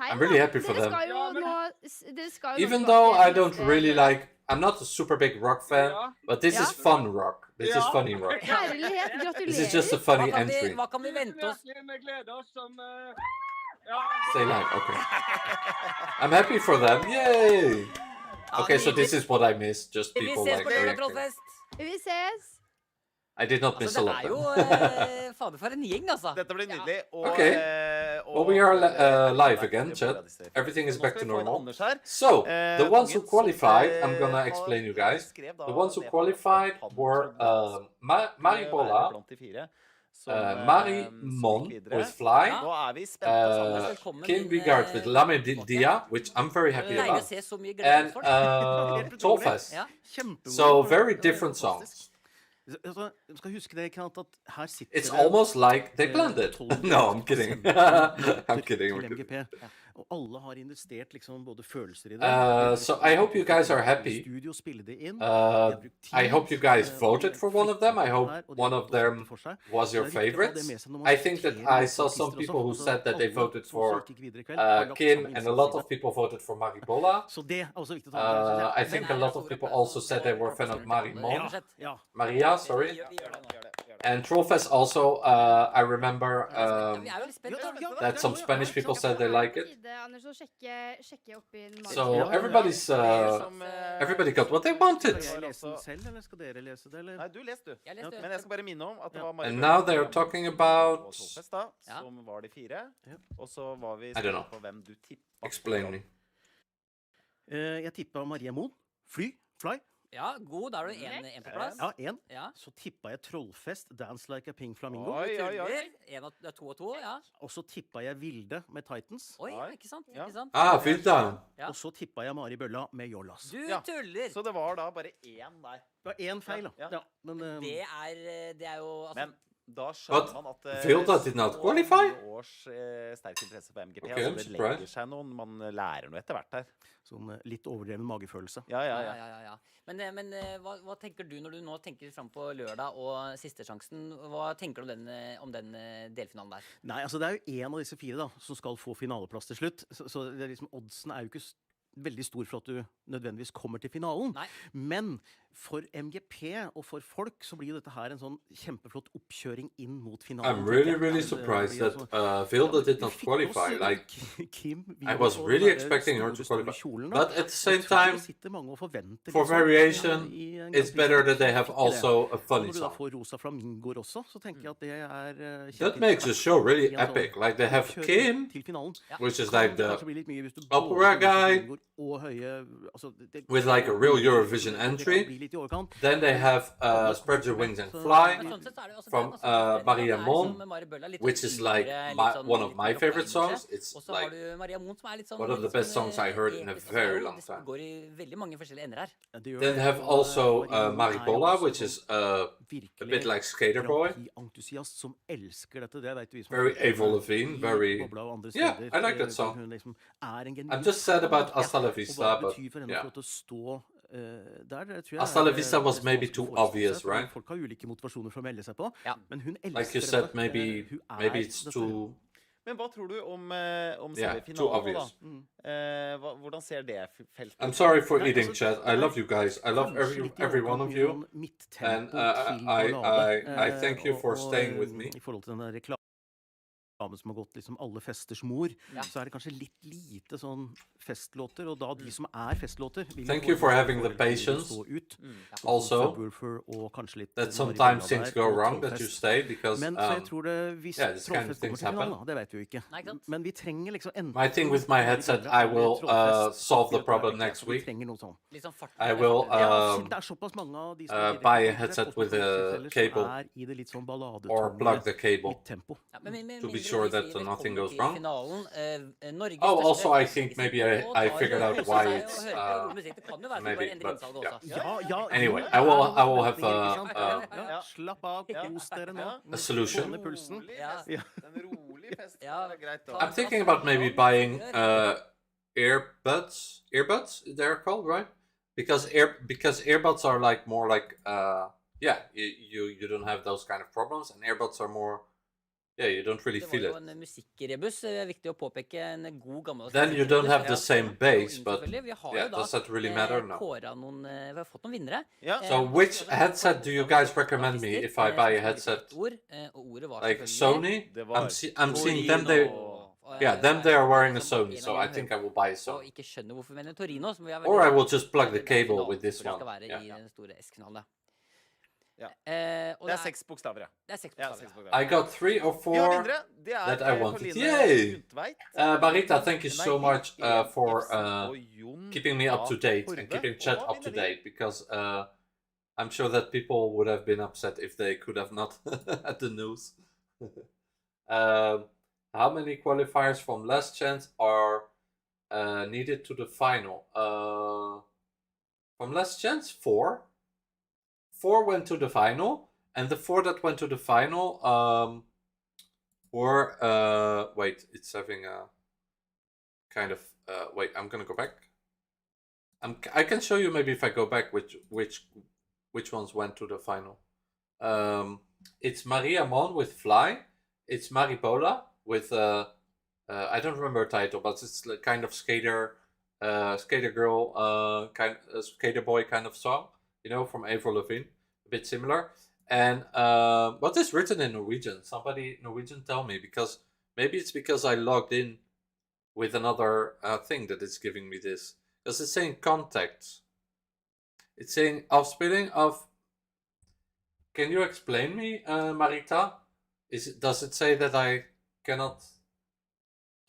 I'm really happy for them. Even though I don't really like... I'm not a super big rock fan, but this is fun rock. This is funny rock. This is just a funny entry. Stay live, okay. I'm happy for them, yay! Okay, so this is what I missed, just people like reacting. I did not miss a lot. Fader for en gjeng, altså. Dette blir nydelig. Okay. Well, we are live again, chat. Everything is back to normal. So, the ones who qualified, I'm gonna explain you guys. The ones who qualified were Maribola, Mari Mon with Fly. Nå vi spente. Kim Bigard with Lame Dia, which I'm very happy about. And Trollfest. So very different songs. It's almost like they blended. No, I'm kidding. I'm kidding. Og alle har investert liksom både følelser I det. So I hope you guys are happy. I hope you guys voted for one of them. I hope one of them was your favorites. I think that I saw some people who said that they voted for Kim, and a lot of people voted for Maribola. I think a lot of people also said they were a fan of Maria, sorry. And Trollfest also, I remember that some Spanish people said they like it. So everybody got what they wanted. And now they're talking about, I don't know. Explain me. Jeg tippet Maria Mon. Fly. Ja, god, da du en på plass. Ja, en. Så tippet jeg Trollfest, Dance Like a Pink Flamingo. Oi. Det 2 og 2, ja. Og så tippet jeg Vilde med Titans. Oi, ikke sant. Vilde. Og så tippet jeg Mari Bølla med Jollas. Du tuller! Så det var da bare én der. Det var én feil, da. Ja. Men det jo... Altså, men da skjønner man at Vilde did not qualify? års sterk interesse for MGP. Okay, altså, det legger seg noen, man lærer noe etter hvert her. Sånn litt overdreven magefølelse. Ja. Men hva tenker du når du nå tenker frem på lørdag og Sistesjansen? Hva tenker du om den delfinalen der? Nei, altså det jo en av disse 4 da, som skal få finaleplass til slutt. Så det liksom, oddsen jo ikke veldig stor for at du nødvendigvis kommer til finalen. Nei. Men for MGP og for folk så blir dette her en sånn kjempeflott oppkjøring inn mot finalen. I'm really surprised that Vilde did not qualify. Like, I was really expecting her to qualify. But at the same time, for variation, it's better that they have also a funny song. That makes the show really epic. Like they have Kim, which is like the opera guy, with like a real Eurovision entry. Then they have Spread Your Wings and Fly from Maria Mon, which is like one of my favorite songs. It's like one of the best songs I heard in a very long time. Then they have also Maribola, which is a bit like Skater Boy. Very Avril Lavigne, very... Yeah, I like that song. I'm just sad about Hasta La Vista, but yeah. Hasta La Vista was maybe too obvious, right? Like you said, maybe it's too... Men hva tror du om semifinalen da? Hvordan ser det feltet? I'm sorry for eating, chat. I love you guys. I love every one of you. And I thank you for staying with me. Som har gått liksom alle festers mor, så det kanskje litt lite sånn festlåter, og da de som festlåter Thank you for having the patience also that sometimes things go wrong that you stay because men så jeg tror det hvis this kind of things happen. Det vet vi jo ikke men vi trenger liksom my thing with my headset I will solve the problem next week I will buy a headset with a cable or plug the cable to be sure that nothing goes wrong. Also I think maybe I figured out why it's maybe, but yeah. Anyway, I will have a solution. I'm thinking about maybe buying earbuds. Earbuds they're called, right? Because earbuds are like more like you don't have those kind of problems, and earbuds are more. Yeah, you don't really feel it. Then you don't have the same bass, but yeah, does that really matter? No. So which headset do you guys recommend me if I buy a headset? Like Sony? I'm seeing them, they are wearing a Sony, so I think I will buy a Sony. Or I will just plug the cable with this one. Det 6 bokstaver, I got 3 or 4 that I wanted. Yay! Marita, thank you so much for keeping me up to date and keeping chat up to date, because I'm sure that people would have been upset if they could have not had the news. How many qualifiers from Last Chance are needed to the final? From Last Chance, 4. 4 went to the final, and the 4 that went to the final were wait, it's having a kind of wait, I'm gonna go back. I can show you maybe if I go back which ones went to the final. It's Maria Mon with Fly. It's Maripola with I don't remember her title, but it's like kind of skater girl, skater boy kind of song, you know, from Avril Lavigne, a bit similar. And what is written in Norwegian? Somebody Norwegian tell me, because maybe it's because I logged in with another thing that is giving me this. Because it's saying contacts. It's saying afspelling of. Can you explain me, Marita? Does it say that I cannot?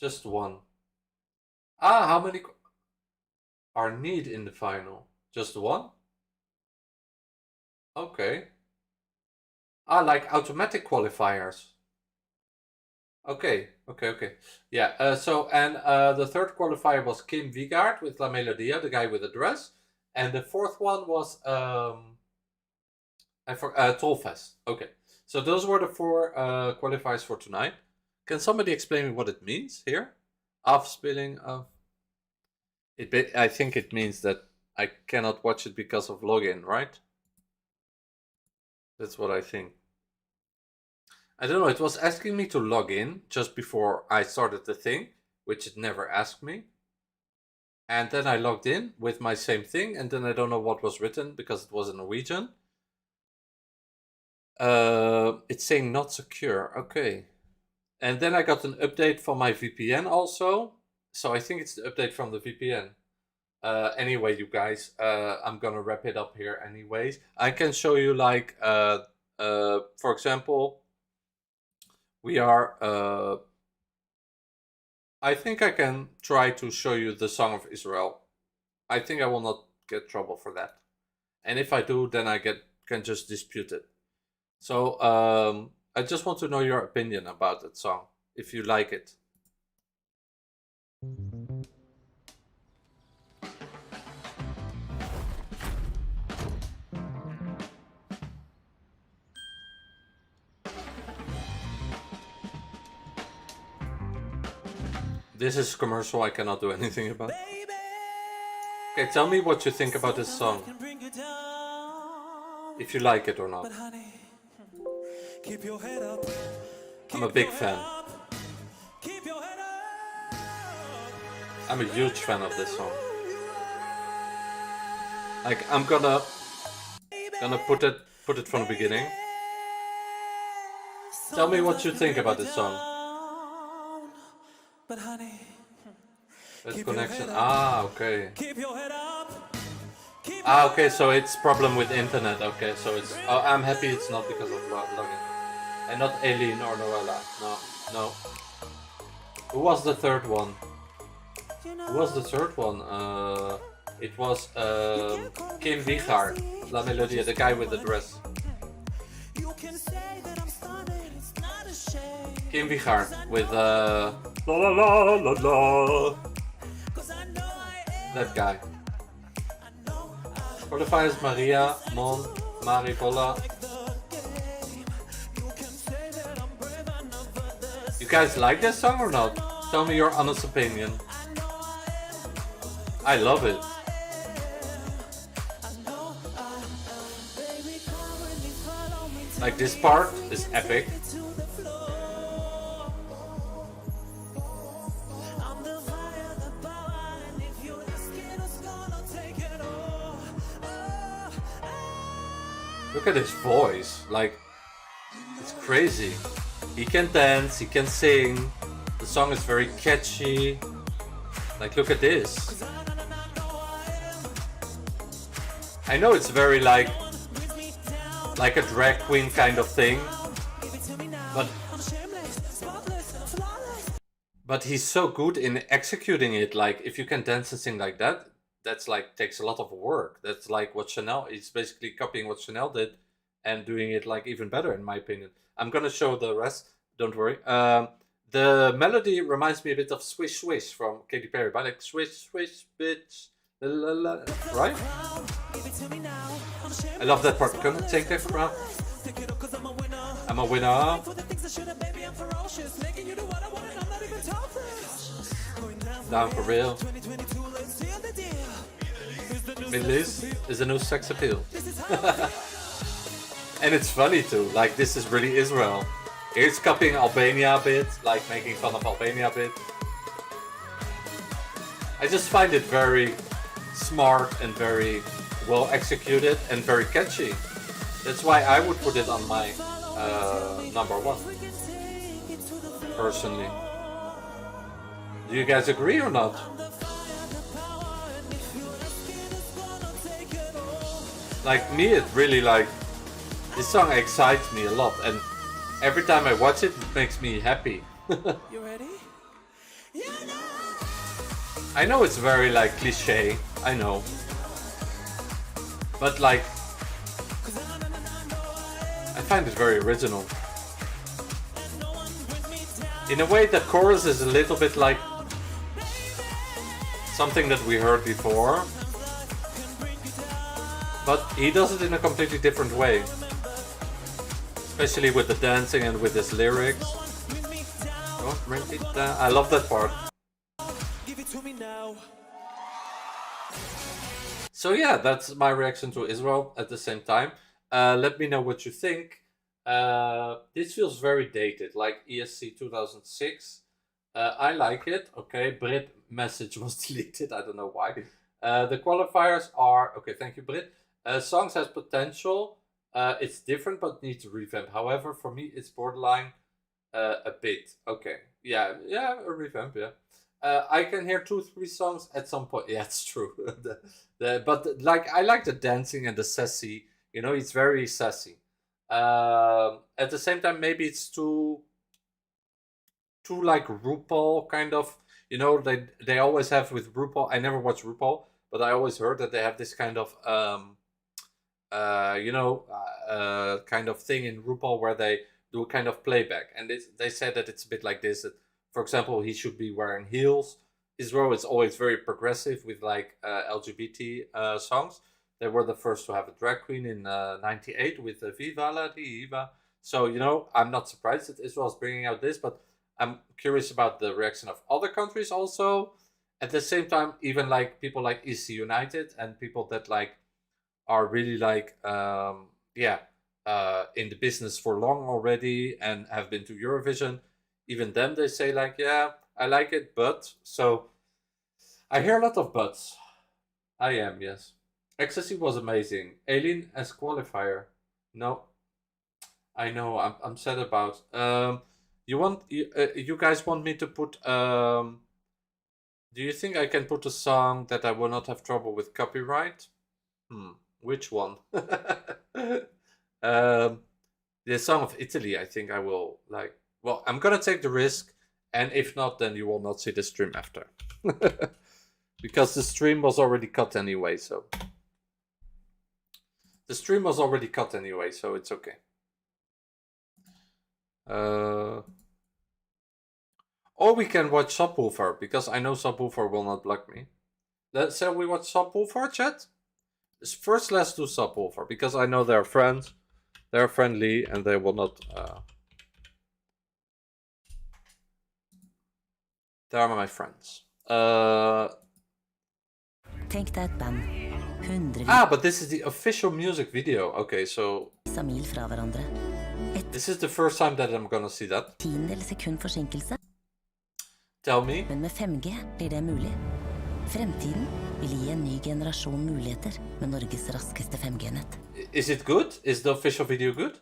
Just one. Ah, how many are need in the final? Just one? Okay. Ah, like automatic qualifiers. Okay. Yeah, the third qualifier was Kim Vigard with La Melodia, the guy with the dress. And the fourth one was Trollfest. Okay. So those were the 4 qualifiers for tonight. Can somebody explain me what it means here? Afspilling of... I think it means that I cannot watch it because of login, right? That's what I think. I don't know, it was asking me to log in just before I started the thing, which it never asked me. And then I logged in with my same thing, and then I don't know what was written because it was in Norwegian. It's saying not secure, okay. And then I got an update from my VPN also. So I think it's the update from the VPN. Anyway, you guys, I'm gonna wrap it up here anyways. I can show you like, for example, we are, I think I can try to show you the Song of Israel. I think I will not get trouble for that. And if I do, then I can just dispute it. So, I just want to know your opinion about that song, if you like it. This is commercial, I cannot do anything about. Okay, tell me what you think about this song. If you like it or not. I'm a big fan. I'm a huge fan of this song. Like, I'm gonna put it from the beginning. Tell me what you think about this song. That connection. Ah, okay. Ah, okay, so it's problem with internet. Okay, so it's... Oh, I'm happy it's not because of login. And not Eileen or Noella. No. Who was the third one? It was Kim Vigard, La Melodia, the guy with the dress. Kim Vigard with la la la la la. That guy. Qualifiers Maria, Mon, Maripola. You guys like this song or not? Tell me your honest opinion. I love it. Like, this part is epic. Look at his voice, like, it's crazy. He can dance, he can sing, the song is very catchy. Like, look at this. I know it's very like a drag queen kind of thing, but he's so good in executing it. Like, if you can dance and sing like that, that's like takes a lot of work. That's like what Chanel, it's basically copying what Chanel did and doing it like even better in my opinion. I'm gonna show the rest. Don't worry. The melody reminds me a bit of Swish Swish from Katy Perry, but like swish swish bitch, la, la, la, right? I love that part. Come take that from. I'm a winner. Down for real. Middle East is a new sex appeal. And it's funny too, like this is really Israel. It's copying Albania a bit, like making fun of Albania a bit. I just find it very smart and very well executed and very catchy. That's why I would put it on my number 1. Personally. Do you guys agree or not? Like me, it really like, this song excites me a lot, and every time I watch it, it makes me happy. You ready? I know it's very like cliche, I know. But like, I find it very original. In a way, the chorus is a little bit like something that we heard before. But he does it in a completely different way. Especially with the dancing and with his lyrics. Don't bring it down. I love that part. So yeah, that's my reaction to Israel at the same time. Let me know what you think. This feels very dated, like ESC 2006. I like it. Okay, Brit message was deleted. I don't know why. The qualifiers are... Okay, thank you, Brit. Songs has potential. It's different but needs revamp. However, for me, it's borderline a bit. Okay, yeah, a revamp, yeah. I can hear 2-3 songs at some point. Yeah, it's true. But like, I like the dancing and the sassy. You know, it's very sassy. At the same time, maybe it's too like RuPaul kind of. You know, they always have with RuPaul. I never watched RuPaul, but I always heard that they have this kind of kind of thing in RuPaul where they do a kind of playback, and they said that it's a bit like this. That, for example, he should be wearing heels. Israel is always very progressive with like LGBT songs. They were the first to have a drag queen in '98 with Viva la Diva. So, you know, I'm not surprised that Israel's bringing out this, but I'm curious about the reaction of other countries also. At the same time, even like people like EC United and people that like are really like, in the business for long already and have been to Eurovision. Even them, they say like, yeah, I like it, but. So I hear a lot of buts. I am, yes. Ecstasy was amazing. Aileen as qualifier. No. I know, I'm sad about. You guys want me to put, do you think I can put a song that I will not have trouble with copyright? Which one? The song of Italy, I think I will like. Well, I'm gonna take the risk, and if not, then you will not see the stream after. Because the stream was already cut anyway, so. The stream was already cut anyway, so it's okay. Or we can watch Subwoofer, because I know Subwoofer will not block me. Shall we watch Subwoofer, chat? First, let's do Subwoofer, because I know they're friends. They're friendly, and they will not... They are my friends. Tenk deg et band. But this is the official music video. Okay, so... Mil fra hverandre. This is the first time that I'm gonna see that. 10 sekund forsinkelse. Tell me. Men med 5G blir det mulig. Fremtiden vil gi en ny generasjon muligheter med Norges raskeste 5G-nett. Is it good? Is the official video good?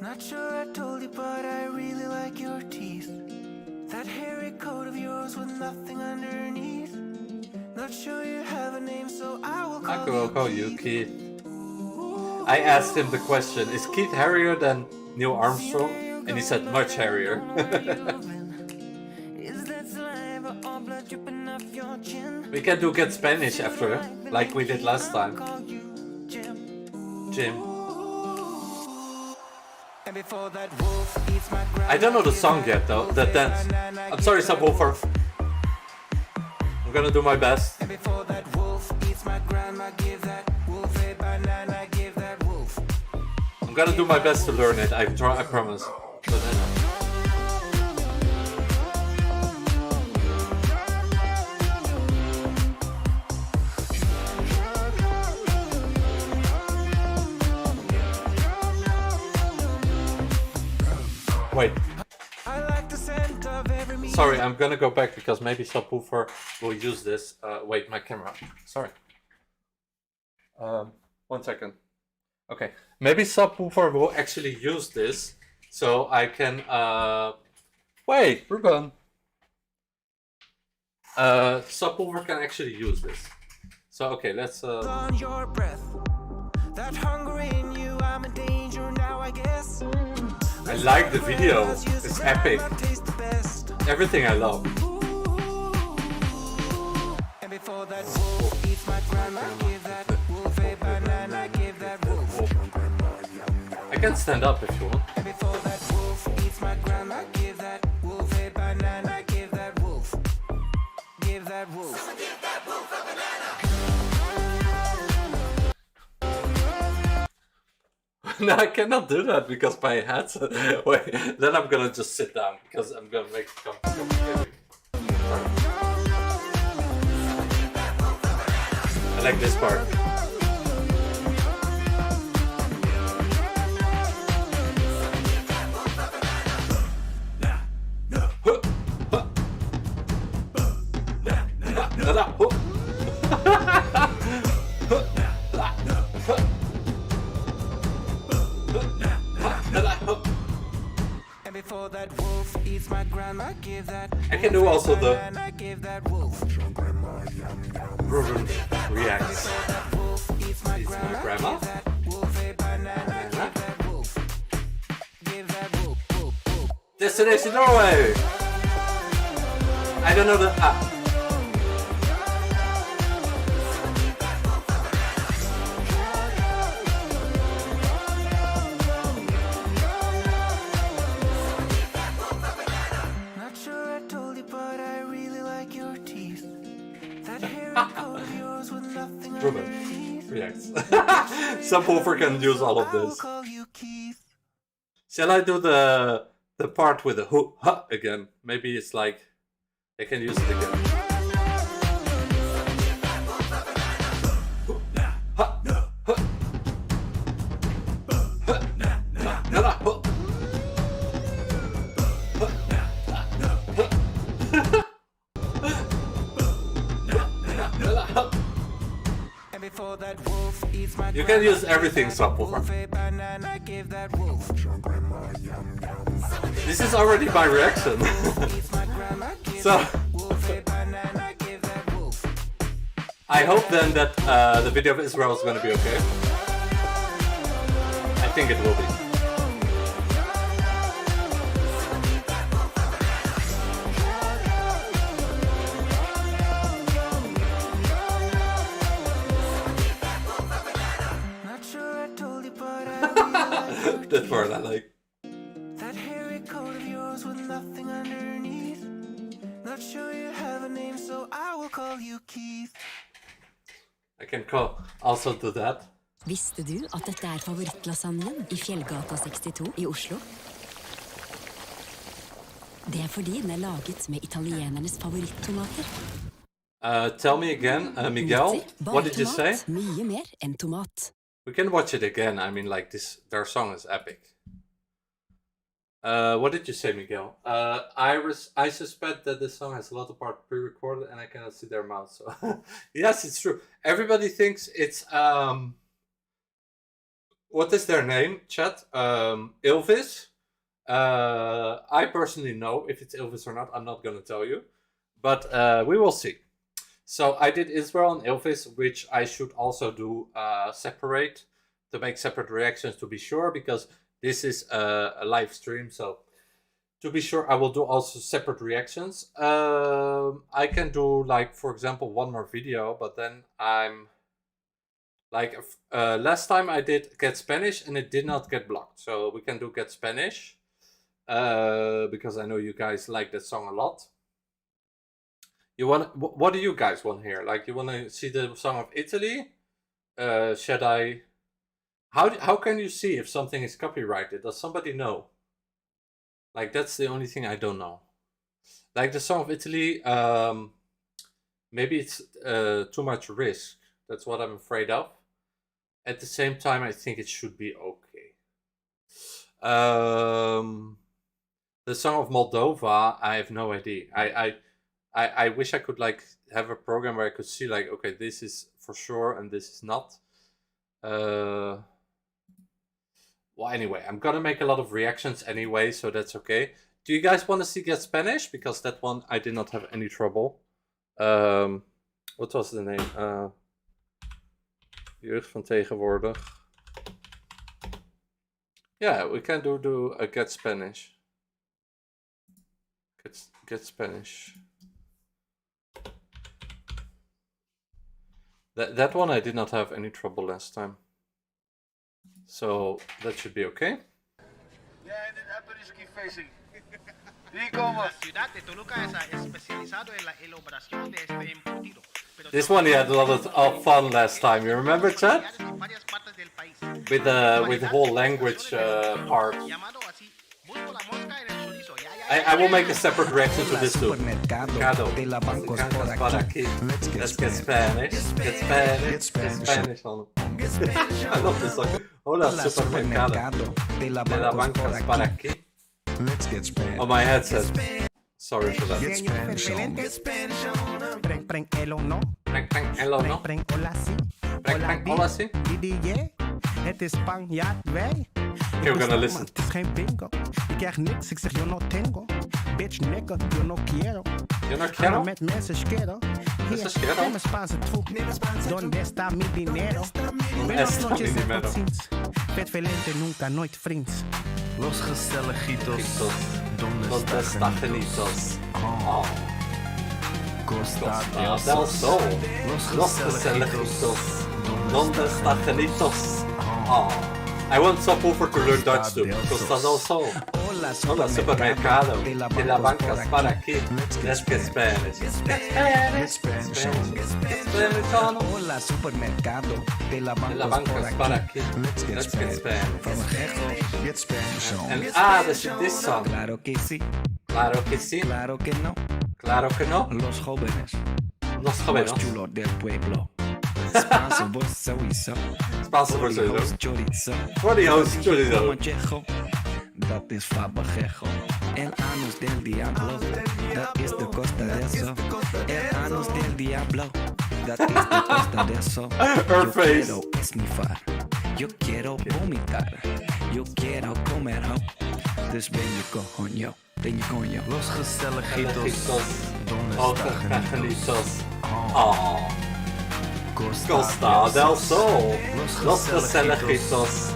Not sure I told you, but I really like your teeth. That hairy coat of yours with nothing underneath. Not sure you have a name, so I will call you Keith. I asked him the question, is Keith hairier than Neil Armstrong? And he said much hairier. We can do Get Spanish after, like we did last time. Jim. I don't know the song yet though, the dance. I'm sorry, subwoofer. I'm gonna do my best. I'm gonna do my best to learn it, I promise. But wait. Sorry, I'm gonna go back because maybe subwoofer will use this. Wait, my camera. Sorry. 1 second. Okay, maybe subwoofer will actually use this, so I can. Wait, Ruben. Subwoofer can actually use this. So okay, let's. On your breath, that hunger in you, I'm in danger now, I guess. I like the video. It's epic. Everything I love. And before that wolf eats my grandma, give that wolf a banana, give that wolf. I can stand up if you want. And before that wolf eats my grandma, give that wolf a banana, give that wolf. Give that wolf. Someone give that wolf a banana. No, I cannot do that because my headset. Wait, then I'm gonna just sit down because I'm gonna make it complicated. I like this part. I can do also the Ruben reacts. It's my grandma. Destination Norway. I don't know the. Ruben reacts. Subwoofer can use all of this. Shall I do the part with the hoo ha again? Maybe it's like I can use it again. You can use everything, subwoofer. This is already my reaction. So I hope then that the video of Israel is going to be okay. I think it will be. That part I like. That hairy coat of yours with nothing underneath. Not sure you have a name, so I will call you Keith. I can also do that. Visste du at dette er favorittlasagnen I Fjellgata 62 I Oslo? Det er fordi den er laget med italienernes favorittomater. Tell me again, Miguel, what did you say? Mye mer enn tomat. We can watch it again. I mean, like this, their song is epic. What did you say, Miguel? I suspect that this song has a lot of parts pre-recorded and I cannot see their mouths. So yes, it's true. Everybody thinks it's what is their name, chat? Elvis. I personally know if it's Elvis or not. I'm not gonna tell you, but we will see. So I did Israel and Elvis, which I should also do separate to make separate reactions to be sure, because this is a live stream. So to be sure, I will do also separate reactions. I can do, like, for example, one more video, but then I'm Like last time I did Get Spanish and it did not get blocked. So we can do Get Spanish. Because I know you guys like that song a lot. You want? What do you guys want here? Like, you want to see the song of Italy? Should I? How can you see if something is copyrighted? Does somebody know? Like, that's the only thing I don't know. Like the song of Italy, maybe it's too much risk. That's what I'm afraid of. At the same time, I think it should be okay. The song of Moldova, I have no idea. I wish I could like have a program where I could see like, okay, this is for sure and this is not. Well, anyway, I'm gonna make a lot of reactions anyway, so that's okay. Do you guys want to see Get Spanish? Because that one I did not have any trouble. What was the name? Jeugd van tegenwoordig. Yeah, we can do a Get Spanish. Get Spanish. That one I did not have any trouble last time. So that should be okay. This one you had a lot of fun last time. You remember, chat? With the whole language part. I will make a separate reaction to this too. Mercado. Let's get Spanish. Get Spanish. Get Spanish on. I love this song. Hola, supermercado. De la bancas para aquí. Let's get Spanish. On my headset. Sorry for that. Get Spanish on. Preng el no. Preng hola si. Preng hola si. Het is Spanjaard, wij. Okay, we're gonna listen. Het is geen bingo. Ik krijg niks, ik zeg yo no tengo. Bitch nigga, yo no quiero. Yo no quiero? Met mensen schero. Hier, neem een Spaanse troep. Donde está mi dinero? Buenas noches en tot ziens. Vet velente, nunca, nooit vriends. Los gezelligitos. Donde está genitos? Oh. Costa del Sol. Los gezelligitos. Donde está genitos? Oh. I want subwoofer to learn Dutch too. Costa del Sol. Hola, supermercado. De la bancas para aquí. Let's get Spanish. Get Spanish. Get Spanish. Get Spanish on. Hola, supermercado. De la bancas para aquí. Let's get Spanish. Get Spanish on. And this song. Claro que sí. Claro que sí. Claro que no. Claro que no. Los jóvenes. Los jóvenes. Los chulos del pueblo. Spaanse worst sowieso. Spaanse worst sowieso. Voor die host chorizo. Dat is fabajejo. El anus del diablo. Dat is de costa de eso. El anus del diablo. Dat is de costa de eso. Yo quiero esnifar. Yo quiero vomitar. Yo quiero comer ho. Dus ben je coño. Ben je coño. Los gezelligitos. Donde está genitos? Oh. Costa del Sol. Los gezelligitos.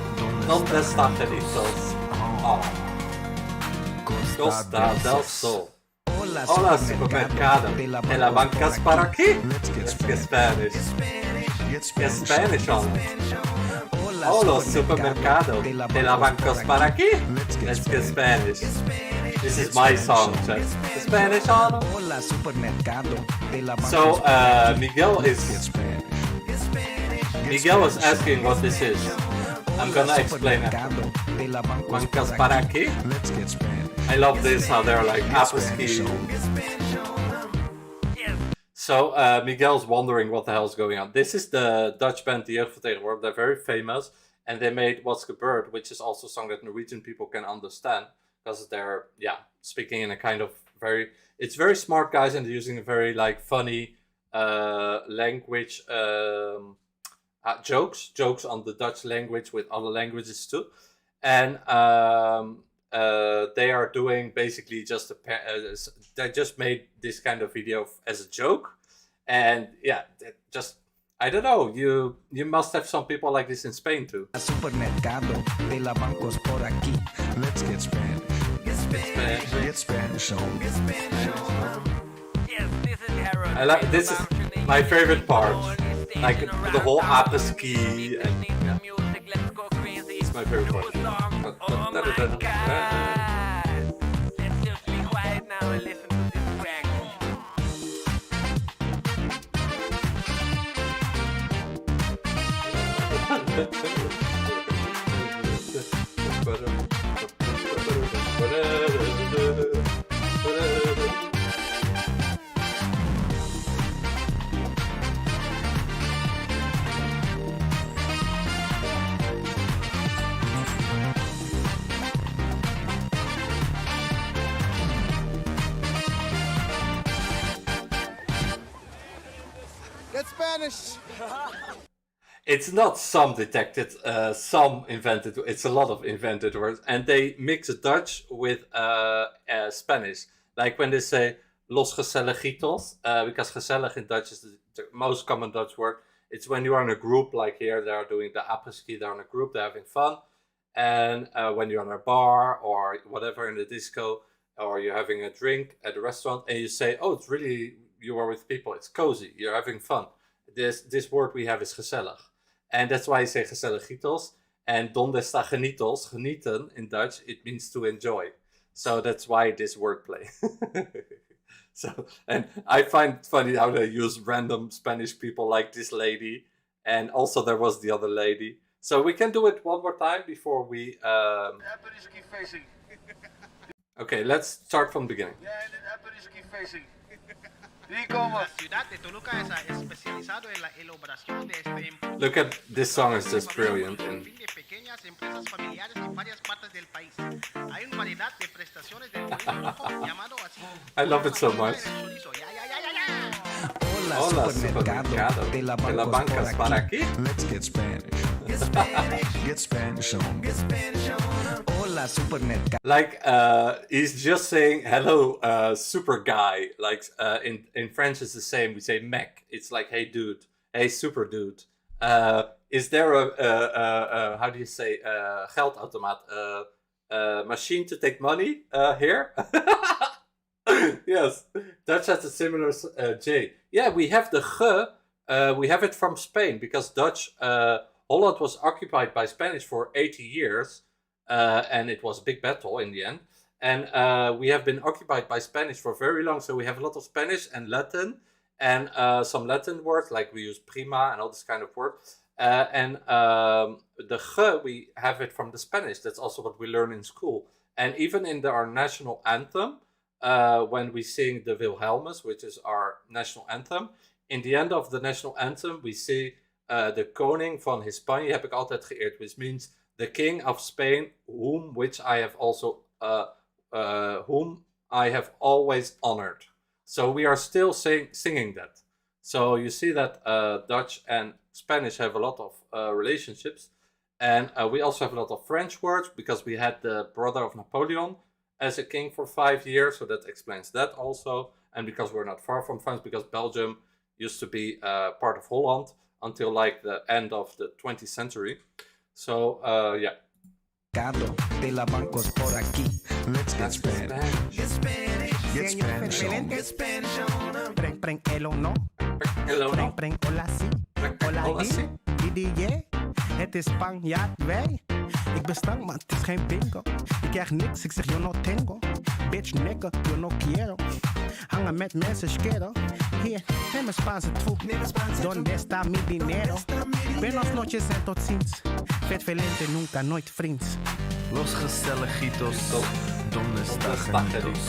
Donde está genitos? Oh. Costa del Sol. Hola, supermercado. De la bancas para aquí. Let's get Spanish. Get Spanish on. Hola, supermercado. De la bancas para aquí. Let's get Spanish. This is my song, chat. Spanish on. Hola, supermercado. So, Miguel was asking what this is. I'm gonna explain it. Bancas para aquí. I love this, how they're like apple-ski. So, Miguel's wondering what the hell is going on. This is the Dutch band De Jeugd van Tegenwoordig. They're very famous. And they made What's Gebeurd, which is also a song that Norwegian people can understand. Because they're, speaking in a kind of it's very smart guys, and they're using a very, like, funny language, jokes on the Dutch language with other languages too. And they are doing basically just they just made this kind of video as a joke. And I don't know, you must have some people like this in Spain too. Supermercado de la bancos por aquí. Let's get Spanish. Get Spanish on. Yes, this is Harold. This is my favorite part. Like the whole apres-ski and yeah. It's my favorite part. Get Spanish! It's not some detected, some invented. It's a lot of invented words, and they mix Dutch with Spanish. Like when they say los gezelligitos, because gezellig in Dutch is the most common Dutch word. It's when you are in a group, like here they are doing the apres-ski. They're in a group, they're having fun, and when you're in a bar or whatever in the disco, or you're having a drink at a restaurant, and you say, "Oh, it's really you are with people. It's cozy. You're having fun." This word we have is gezellig. And that's why I say gezelligitos. And donde está genitos, genieten in Dutch, it means to enjoy. So that's why this wordplay. So, and I find it funny how they use random Spanish people like this lady. And also there was the other lady. So we can do it one more time before we... Okay, let's start from the beginning. Look at this song, is just brilliant. And I love it so much. Hola, supermercado. De la bancas para aquí. Let's get Spanish. Get Spanish. Get Spanish on. Get Spanish on. Hola, supermercado. Like, he's just saying, hello, super guy. Like, in French it's the same. We say mec. It's like, hey, dude. Hey, super dude. Is there a how do you say, geldautomaat? Machine to take money here? Yes, Dutch has a similar J. Yeah, we have the ge. We have it from Spain because Dutch, Holland was occupied by Spanish for 80 years. And it was a big battle in the end. And we have been occupied by Spanish for very long. So we have a lot of Spanish and Latin. And some Latin words, like we use prima and all this kind of words. And the ge, we have it from the Spanish. That's also what we learn in school. And even in our national anthem, when we sing the Wilhelmus, which is our national anthem, in the end of the national anthem, we see de koning van Hispanje heb ik altijd geëerd, which means the king of Spain, which I have also, whom I have always honored. So we are still singing that. So you see that Dutch and Spanish have a lot of relationships. And we also have a lot of French words because we had the brother of Napoleon as a king for 5 years. So that explains that also. And because we're not far from France, because Belgium used to be part of Holland until like the end of the 20th century. So, yeah. De la bancos por aquí. Let's get Spanish. Get Spanish. Get Spanish on. Get Spanish on. Preng preng elo no. Preng preng hola si. Hola si. DJ. Het is Spanjaard wij. Ik ben stank, maar het is geen bingo. Ik krijg niks, ik zeg yo no tengo. Bitch nigga, yo no quiero. Hangen met mensen schero. Hier, neem mijn Spaanse troep. Donde está mi dinero? Buenos noches en tot ziens. Vet velente, nunca, nooit vriends. Los gezelligitos, donde está genitos?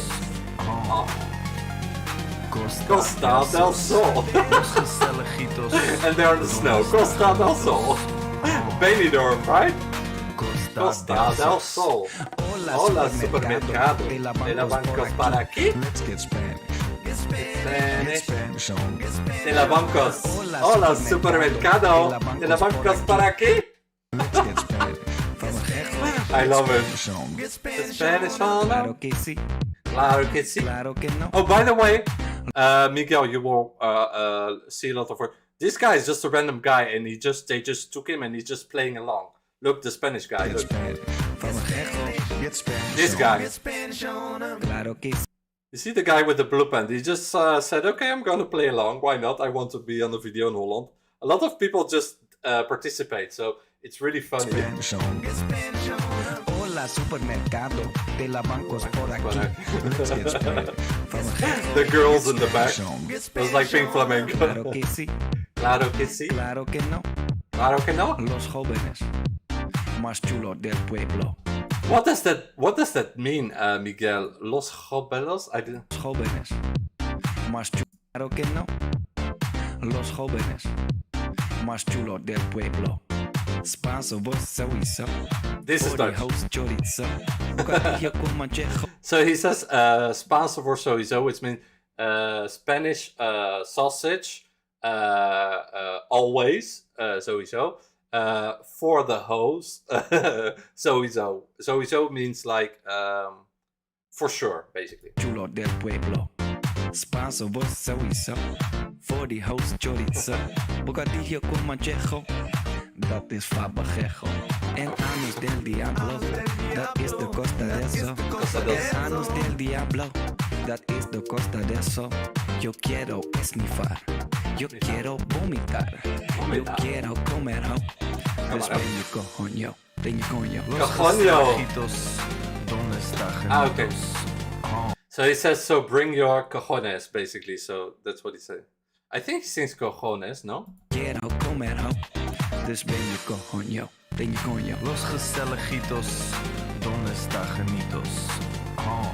Oh. Costa del Sol. Los gezelligitos. And they're in the snow. Costa del Sol. Benidorm, right? Costa del Sol. Hola, supermercado. De la bancos para aquí. Let's get Spanish. Spanish. De la bancos. Hola, supermercado. De la bancos para aquí. Let's get Spanish. I love it. Get Spanish on. Claro que sí. Claro que sí. Claro que no. Oh, by the way, Miguel, you will see a lot of work. This guy is just a random guy, and they just took him, and he's just playing along. Look, the Spanish guy. Look. This guy. You see the guy with the blue pen? He just said, "Okay, I'm gonna play along. Why not? I want to be on the video in Holland. a lot of people just participate, so it's really funny. Hola, supermercado de la bancos por aquí. Let's get Spanish. The girls in the back. It was like pink flamenco. Claro que sí. Claro que sí. Claro que no. Claro que no. Los jóvenes más chulos del pueblo. What does that mean, Miguel? Los jóvenes? I didn't. Los jóvenes más chulos. Claro que no. Los jóvenes más chulos del pueblo. Sponsor vos sowieso. This is Dutch. Chorizo. Bocadillo con manchejo. So he says sponsor for sowieso, which means Spanish sausage, always, sowieso. For the host, sowieso. Sowieso means like for sure, basically. Chulo del pueblo. Sponsor vos sowieso. For the host chorizo. Bocadillo con manchejo. Dat is fabajejo. En anus del diablo. Dat is de costa de eso. En anus del diablo. Dat is de costa de eso. Yo quiero esnifar. Yo quiero vomitar. Yo quiero comer ho. Dus ben je cojoño. Ben je coño. Cojoño. ¿Dónde está Ah, okay. So he says, so bring your cojones, basically. So that's what he said. I think he sings cojones, no? Quiero comer ho. Dus ben je cojoño. Ben je coño. Los gezelligitos, ¿dónde está genitos? Oh.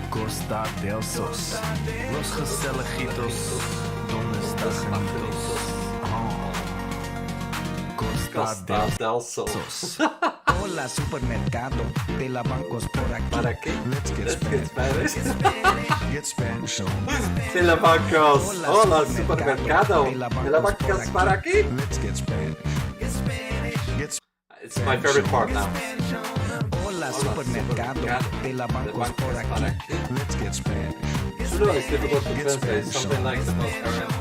Costa del Sos. Los gezelligitos, ¿dónde está genitos? Oh. Costa del Sos. Hola, supermercado de la bancos por aquí. ¿Para qué? Let's get Spanish. Get Spanish on. De la bancos. Hola, supermercado. De la bancos para aquí. Let's get Spanish. It's my favorite part now. Hola, supermercado de la bancos por aquí. Let's get Spanish. Chulo is difficult to translate. Something like the most current.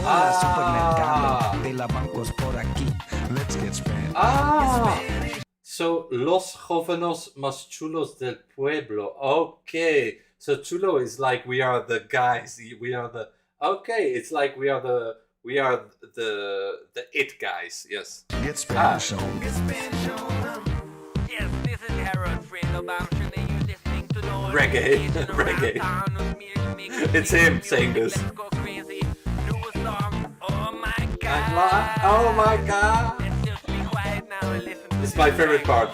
Hola, supermercado de la bancos por aquí. Let's get Spanish. So, los jóvenes más chulos del pueblo. Okay. So, chulo is like we are the guys. We are the... Okay, it's like we are the it guys. Yes. Get Spanish on. Yes, this is Harold Friendo. I'm sure that you're listening to the Reggae. Reggae. It's him saying this. Let's go crazy. New song. Oh my god. Oh my god. Let's just be quiet now and listen to It's my favorite part.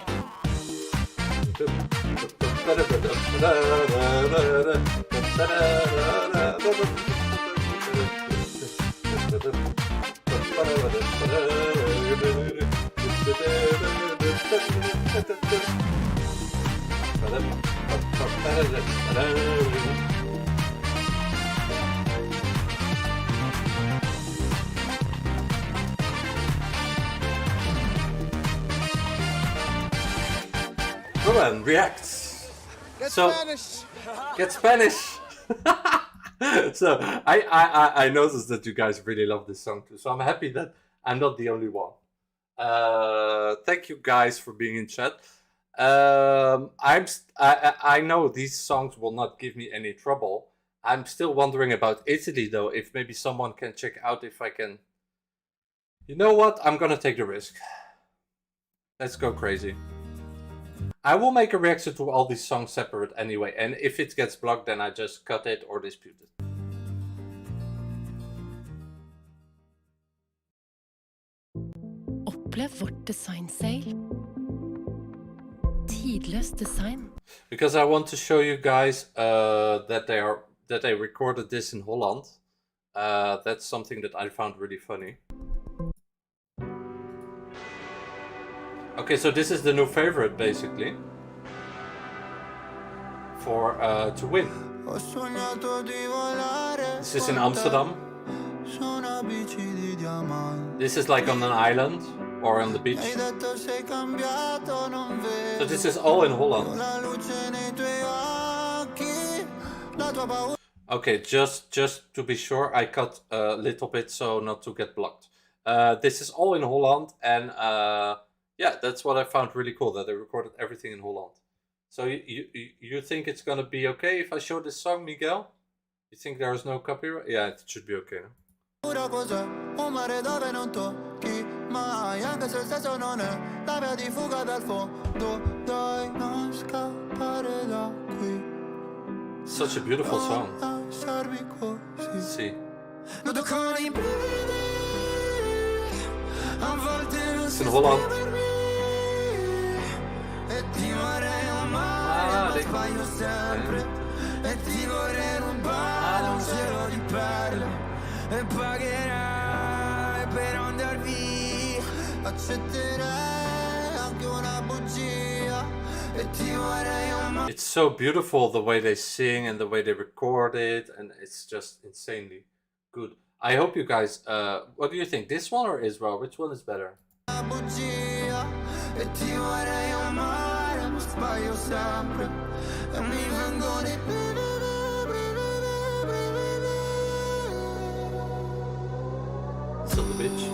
Roman reacts. Get So, Spanish. Get Spanish. So I noticed that you guys really love this song too. So I'm happy that I'm not the only one. Thank you guys for being in chat. I know these songs will not give me any trouble. I'm still wondering about Italy though. If maybe someone can check out if I can. You know what? I'm gonna take the risk. Let's go crazy. I will make a reaction to all these songs separate anyway, and if it gets blocked, then I just cut it or dispute it. Opplev vårt design-sale. Tidløs design. Because I want to show you guys that they recorded this in Holland. That's something that I found really funny. Okay, so this is the new favorite basically for to win. This is in Amsterdam. This is like on an island or on the beach. So this is all in Holland. Okay, just to be sure, I cut a little bit so not to get blocked. This is all in Holland, and yeah, that's what I found really cool, that they recorded everything in Holland. So you think it's gonna be okay if I show this song, Miguel? You think there is no copyright? Yeah, it should be okay. No? Pura cos'è un mare dove non tocchi mai, anche se il senso non è la via di fuga dal fondo. Dai, non scappare da qui. Such a beautiful song. Lasciarmi così. Sì. Non toccano i brividi. A volte non si In Holland. esprimermi. E ti vorrei amare, ma sbaglio sempre. E ti vorrei rubare un cielo di perle. E pagherai per andar via. Accetterei anche una bugia. E ti vorrei amare. It's so beautiful the way they sing and the way they record it, and it's just insanely good. I hope you guys, what do you think? This one or Israel? Which one is better? Una bugia. E ti vorrei amare, ma sbaglio sempre. E mi vengono i So the bitch.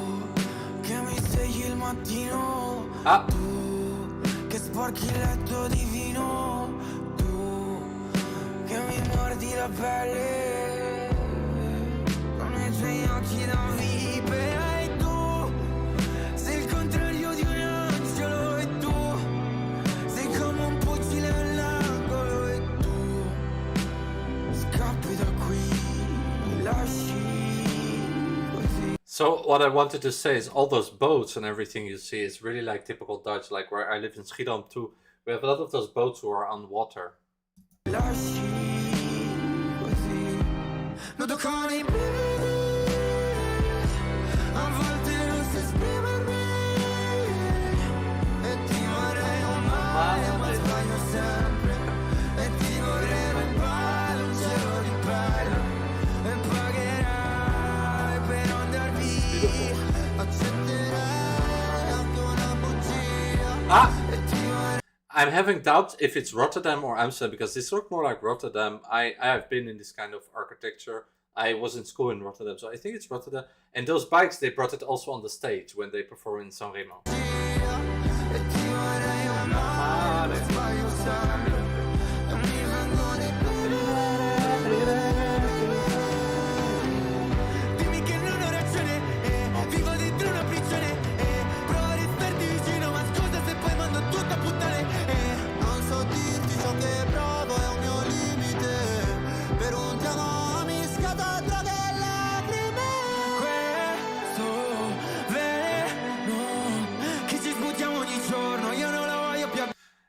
che mi svegli il mattino. Ah. Tu che sporchi il letto di vino. Tu che mi mordi la pelle con i tuoi occhi da vipera. E tu sei il contrario di un angelo. E tu sei come un fucile all'angolo. E tu scappi da qui, mi lasci. So what I wanted to say is all those boats and everything you see is really like typical Dutch, like where I live in Schiedam too. We have a lot of those boats who are on water. Non toccano i brividi. A volte non si esprimermi. E ti vorrei amare, ma sbaglio sempre. E ti vorrei rubare un cielo di perle. E pagherai per andar via. Accetterai anche una bugia. Ah! I'm having doubts if it's Rotterdam or Amsterdam, because this looked more like Rotterdam. I have been in this kind of architecture. I was in school in Rotterdam, so I think it's Rotterdam. And those bikes, they brought it also on the stage when they perform in Sanremo. Dimmi che non ho ragione, vivo dentro una prigione, provo a restarti vicino, ma scusa se poi mando tutto a puttane. Non so dirti ciò che provo, è un mio limite, per un ti amo mischiato droga e lacrime. Questo veleno che ci sputiamo ogni giorno, io non la voglio più.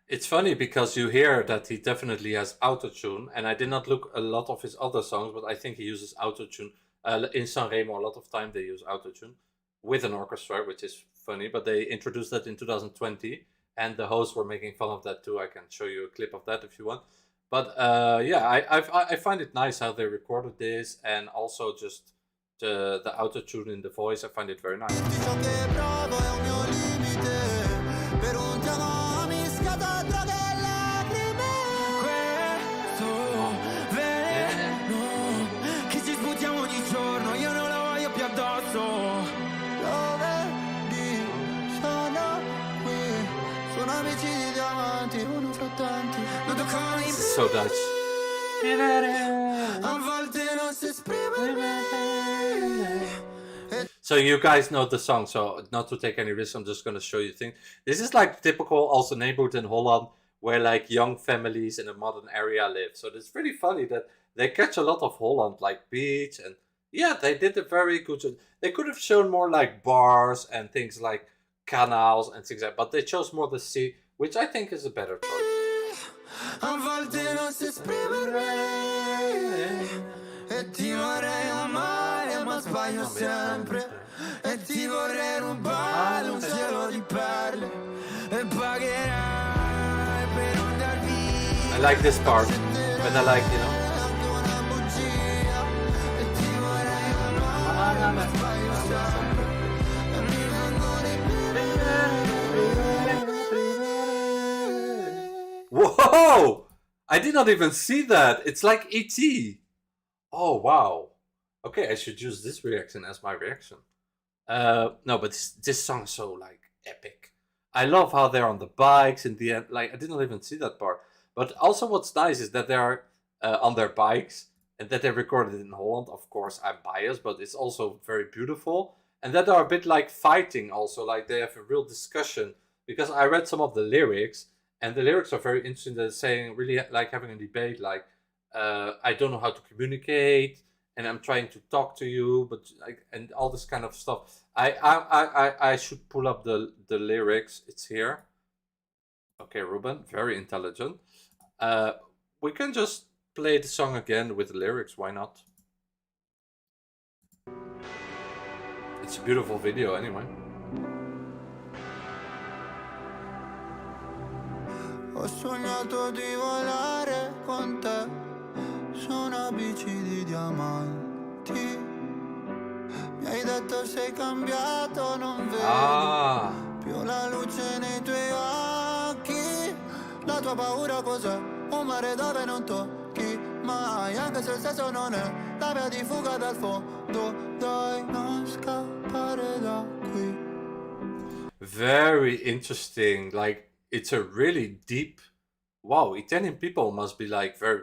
It's funny because you hear that he definitely has autotune, and I did not look a lot of his other songs, but I think he uses autotune. In Sanremo, a lot of time they use autotune with an orchestra, which is funny, but they introduced that in 2020, and the hosts were making fun of that too. I can show you a clip of that if you want. But yeah, I find it nice how they recorded this, and also just the autotune in the voice. I find it very nice. Ciò che provo è un mio limite, per un ti amo mischiato a droga e lacrime. Questo veleno che ci sputiamo ogni giorno, io non la voglio più addosso. Lo vedi, sono qui, sono amici di diamanti, uno fra tanti. Non toccano i So Dutch. a volte non si esprime. So you guys know the song, so not to take any risks, I'm just going to show you things. This is like typical also neighborhood in Holland, where like young families in a modern area live. So it's really funny that they catch a lot of Holland, like beach, and yeah, they did a very good job. They could have shown more like bars and things like canals and things like that, but they chose more the sea, which I think is a better choice. A volte non si esprime. E ti vorrei amare, ma sbaglio sempre. E ti vorrei rubare un cielo di perle. E pagherai per andar via. I like this part, but I like, you know. Whoa! I did not even see that. It's like E.T. Oh, wow. Okay, I should use this reaction as my reaction. No, but this song is so, like, epic. I love how they're on the bikes in the end. Like, I did not even see that part. But also what's nice is that they are on their bikes, and that they recorded it in Holland. Of course, I'm biased, but it's also very beautiful. And that are a bit like fighting also, like they have a real discussion, because I read some of the lyrics, and the lyrics are very interesting. They're saying really like having a debate, like, I don't know how to communicate, and I'm trying to talk to you, but like, and all this kind of stuff. I should pull up the lyrics. It's here. Okay, Ruben, very intelligent. We can just play the song again with the lyrics. Why not? It's a beautiful video anyway. Ho sognato di volare con te su una bici di diamanti. Mi hai detto sei cambiato, non vedi più la luce nei tuoi occhi. La tua paura cos'è? Un mare dove non tocchi mai, anche se il senso non è la via di fuga dal fondo. Dai, non scappare da qui. Very interesting. Like, it's a really deep. Wow, Italian people must be like very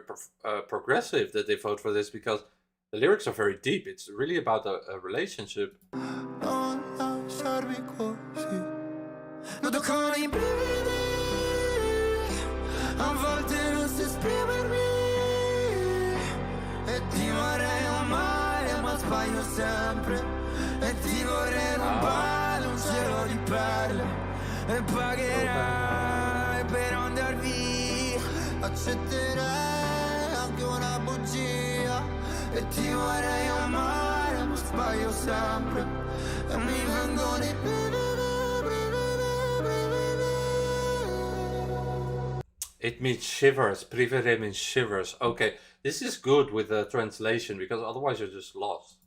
progressive that they vote for this, because the lyrics are very deep. It's really about a relationship. Non lasciarmi così. Noto con i brividi. A volte non so esprimermi. E ti vorrei amare, ma sbaglio sempre. E ti vorrei rubare un cielo di perle. E pagherai per andar via. Accetterei anche una bugia. E ti vorrei amare, ma sbaglio sempre. E mi vengono i brividi. It means shivers. Privere means shivers. Okay, this is good with the translation, because otherwise you're just lost.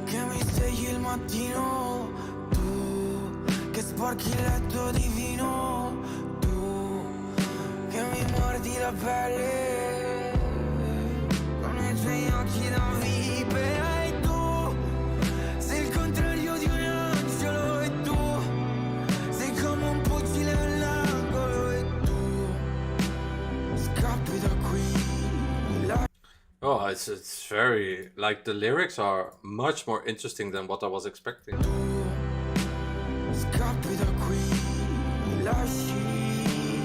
Che mi svegli il mattino, tu che sporchi il letto di vino, tu che mi mordi la pelle con i tuoi occhi da vipera. E tu sei il contrario di un angelo, e tu sei come un pugile all'angolo, e tu scappi da qui. Oh, it's very, like, the lyrics are much more interesting than what I was expecting. Scappi da qui, lasci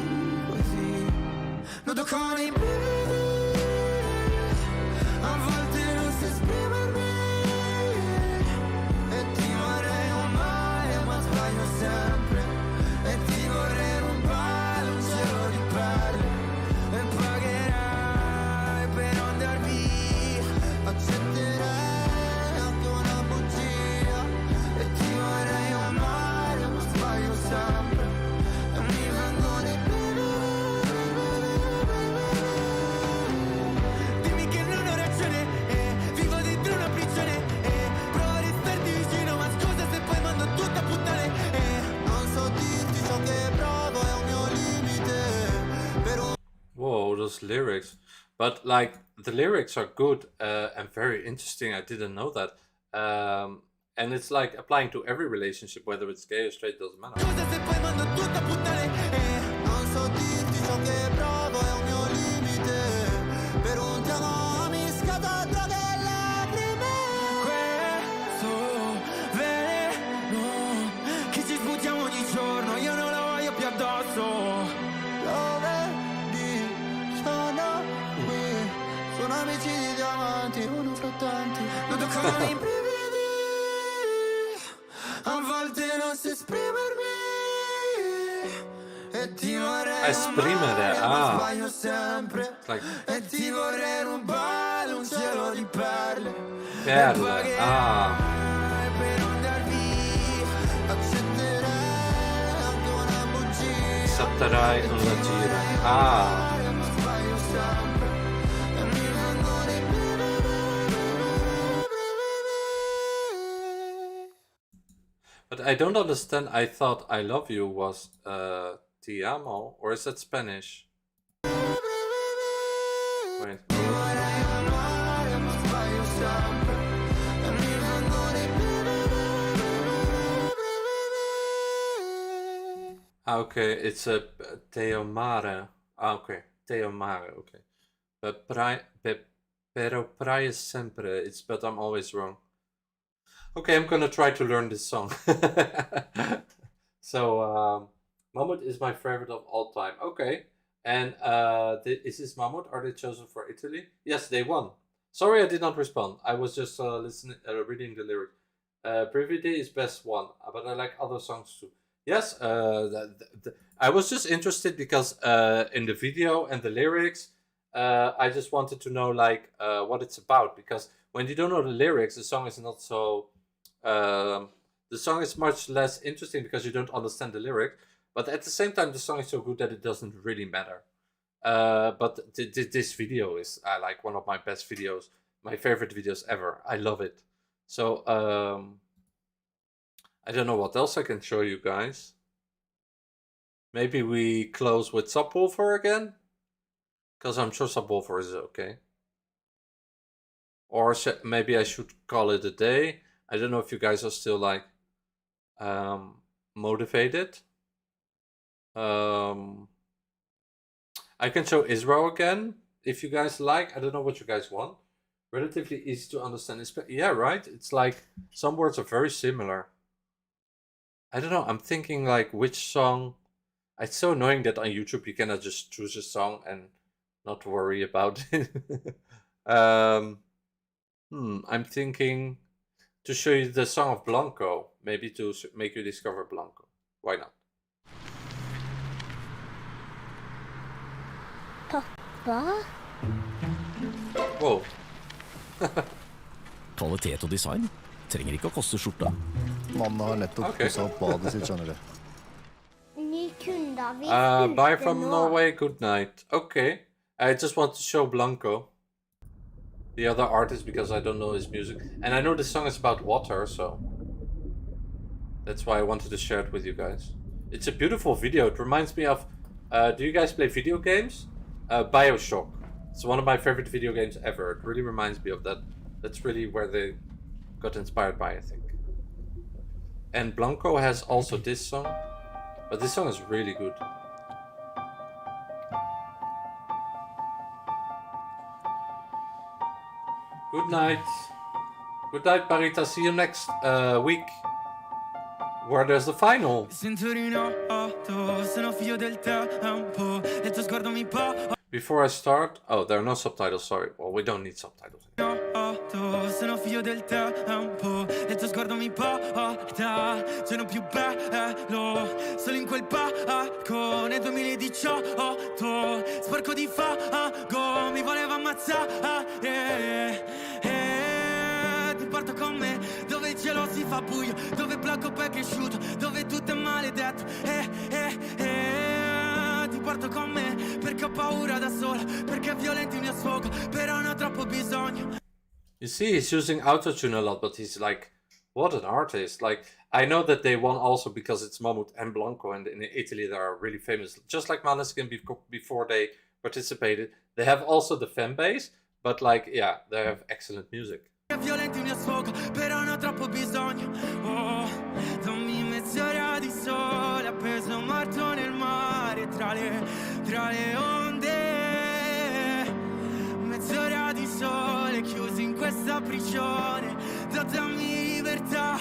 così. Noto con i brividi. A volte non so esprimermi. E ti vorrei amare, ma sbaglio sempre. E ti vorrei rubare un cielo di perle. E pagherai per andar via. Accetterei anche una bugia. E ti vorrei amare, ma sbaglio sempre. E mi vengono i dimmi che non ho ragione, vivo dentro una prigione, provo a restarti vicino, ma scusa se poi mando tutto a puttane, non so dirti ciò che provo, è un mio limite, per un Whoa, those lyrics. But like, the lyrics are good and very interesting. I didn't know that. And it's like applying to every relationship, whether it's gay or straight, doesn't matter. scusa se poi mando tutto a puttane, non so dirti ciò che provo, è un mio limite, per un ti amo mi scata droghe e lacrime. Questo veleno che ci sputiamo ogni giorno, io non lo voglio più addosso. Lo vedi, sono qui, sono amici di diamanti, uno fra tanti. Non toccano i brividi. A volte non so esprimermi. E ti vorrei Esprimere, ma sbaglio sempre. Like, E ti vorrei rubare un cielo di perle. perle, Per andar via. Accetterei anche una bugia. Accepterai una gira. Ma sbaglio sempre. E mi vengono i But I don't understand. I thought I love you was ti amo, or is that Spanish? Wait. Ah, okay, it's a te amare. Ah, okay, te amare. Okay, Pero praia sempre. It's but I'm always wrong. Okay, I'm gonna try to learn this song. So, Mammoet is my favorite of all time. Okay, and is this Mammoet? Are they chosen for Italy? Yes, they won. Sorry, I did not respond. I was just reading the lyrics. Brevity is best one, but I like other songs too. Yes, I was just interested because in the video and the lyrics, I just wanted to know like what it's about, because when you don't know the lyrics, the song is not so. The song is much less interesting because you don't understand the lyrics. But at the same time, the song is so good that it doesn't really matter. But this video is like one of my best videos, my favorite videos ever. I love it. So I don't know what else I can show you guys. Maybe we close with Subwoofer again, because I'm sure Subwoofer is okay. Or maybe I should call it a day. I don't know if you guys are still like motivated. I can show Israel again if you guys like. I don't know what you guys want. Relatively easy to understand. Yeah, right? It's like some words are very similar. I don't know. I'm thinking like which song. It's so annoying that on YouTube you cannot just choose a song and not worry about it. I'm thinking to show you the song of Blanco, maybe to make you discover Blanco. Why not? Pappa? Wow. Kvalitet og design trenger ikke å koste skjorta. Mannen har nettopp pusset opp badet sitt, skjønner du. Ny kunde, vi Bye from Norway, good night. Okay, I just want to show Blanco, the other artist, because I don't know his music. And I know this song is about water, so that's why I wanted to share it with you guys. It's a beautiful video. It reminds me of, do you guys play video games? BioShock. It's one of my favorite video games ever. It really reminds me of that. That's really where they got inspired by, I think. And Blanco has also this song, but this song is really good. Good night. Good night, Barita. See you next week, where there's the final. Before I start, oh, there are no subtitles, sorry. Well, we don't need subtitles. Sono figlio del tempo, il tuo sguardo mi porta, sono più bello, solo in quel parco, nel 2018, sporco di fango, mi voleva ammazzare, ti porto con me, dove il cielo si fa buio, dove Blanco poi è cresciuto, dove tutto è maledetto, ti porto con me, perché ho paura da sola, perché è violento il mio sfogo, però non ho troppo bisogno. You see, he's using autotune a lot, but he's like, what an artist. Like, I know that they won also because it's Mammoet and Blanco, and in Italy they are really famous. Just like Måneskin before they participated. They have also the fan base, but like, yeah, they have excellent music. È violento il mio sfogo, però non ho troppo bisogno. Oh, dammi mezz'ora di sole, appeso morto nel mare, tra le onde. Mezz'ora di sole, chiusi in questa prigione, datemi libertà.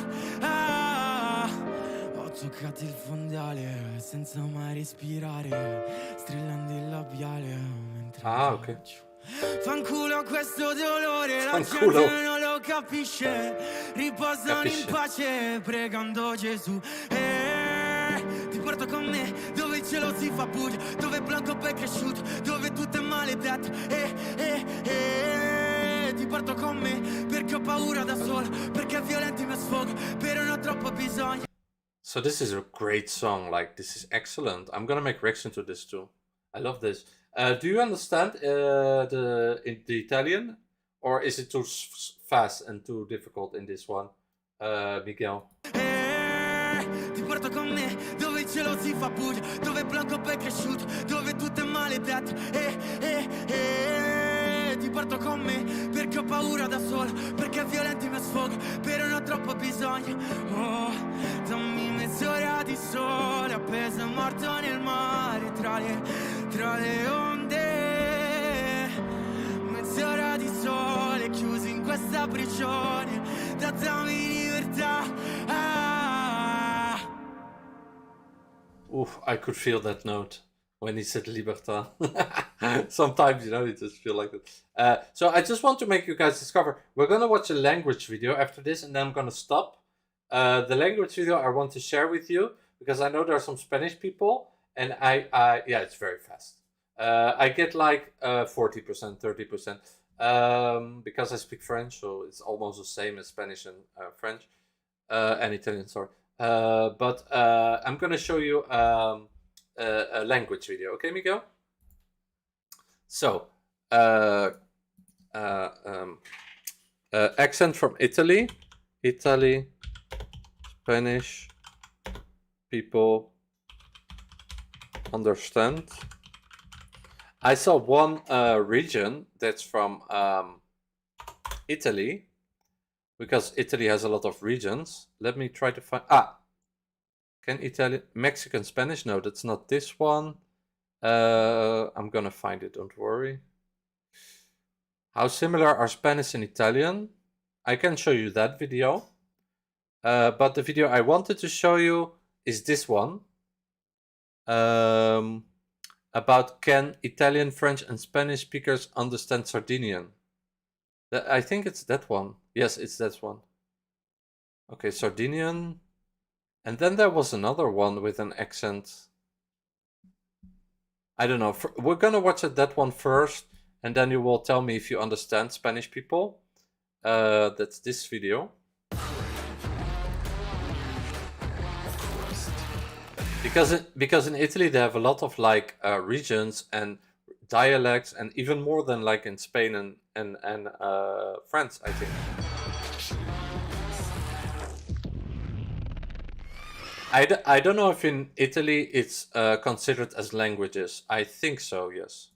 Ho toccato il fondale, senza mai respirare, strillando il labiale mentre ok. Fanculo questo dolore, la gente non lo capisce, riposano in pace pregando Gesù. Ti porto con me, dove il cielo si fa buio, dove Blanco poi è cresciuto, dove tutto è maledetto. Ti porto con me, perché ho paura da solo, perché è violento il mio sfogo, però non ho troppo bisogno. So this is a great song, like this is excellent. I'm gonna make reaction to this too. I love this. Do you understand the Italian, or is it too fast and too difficult in this one, Miguel? Ti porto con me, dove il cielo si fa buio, dove Blanco poi è cresciuto, dove tutto è maledetto. Ti porto con me, perché ho paura da solo, perché è violento il mio sfogo, però non ho troppo bisogno. Oh, dammi mezz'ora di sole, appeso morto nel mare, tra le onde. dalla prigione, trattami di libertà. Oof, I could feel that note when he said libertà. Sometimes, you know, you just feel like that. So I just want to make you guys discover. We're going to watch a language video after this, and then I'm going to stop. The language video I want to share with you, because I know there are some Spanish people, and yeah, it's very fast. I get like 40%, 30%, because I speak French, so it's almost the same as Spanish and French, and Italian, sorry. But I'm going to show you a language video. Okay, Miguel? So, accent from Italy. Italy, Spanish, people understand. I saw one region that's from Italy, because Italy has a lot of regions. Let me try to find... Can Italian... Mexican Spanish? No, that's not this one. I'm gonna find it, don't worry. How similar are Spanish and Italian? I can show you that video. But the video I wanted to show you is this one. About can Italian, French and Spanish speakers understand Sardinian? I think it's that one. Yes, it's that one. Okay, Sardinian. And then there was another one with an accent. I don't know. We're gonna watch that one first, and then you will tell me if you understand Spanish people. That's this video. Because in Italy they have a lot of like regions and dialects, and even more than like in Spain and France, I think. I don't know if in Italy it's considered as languages. I think so, yes.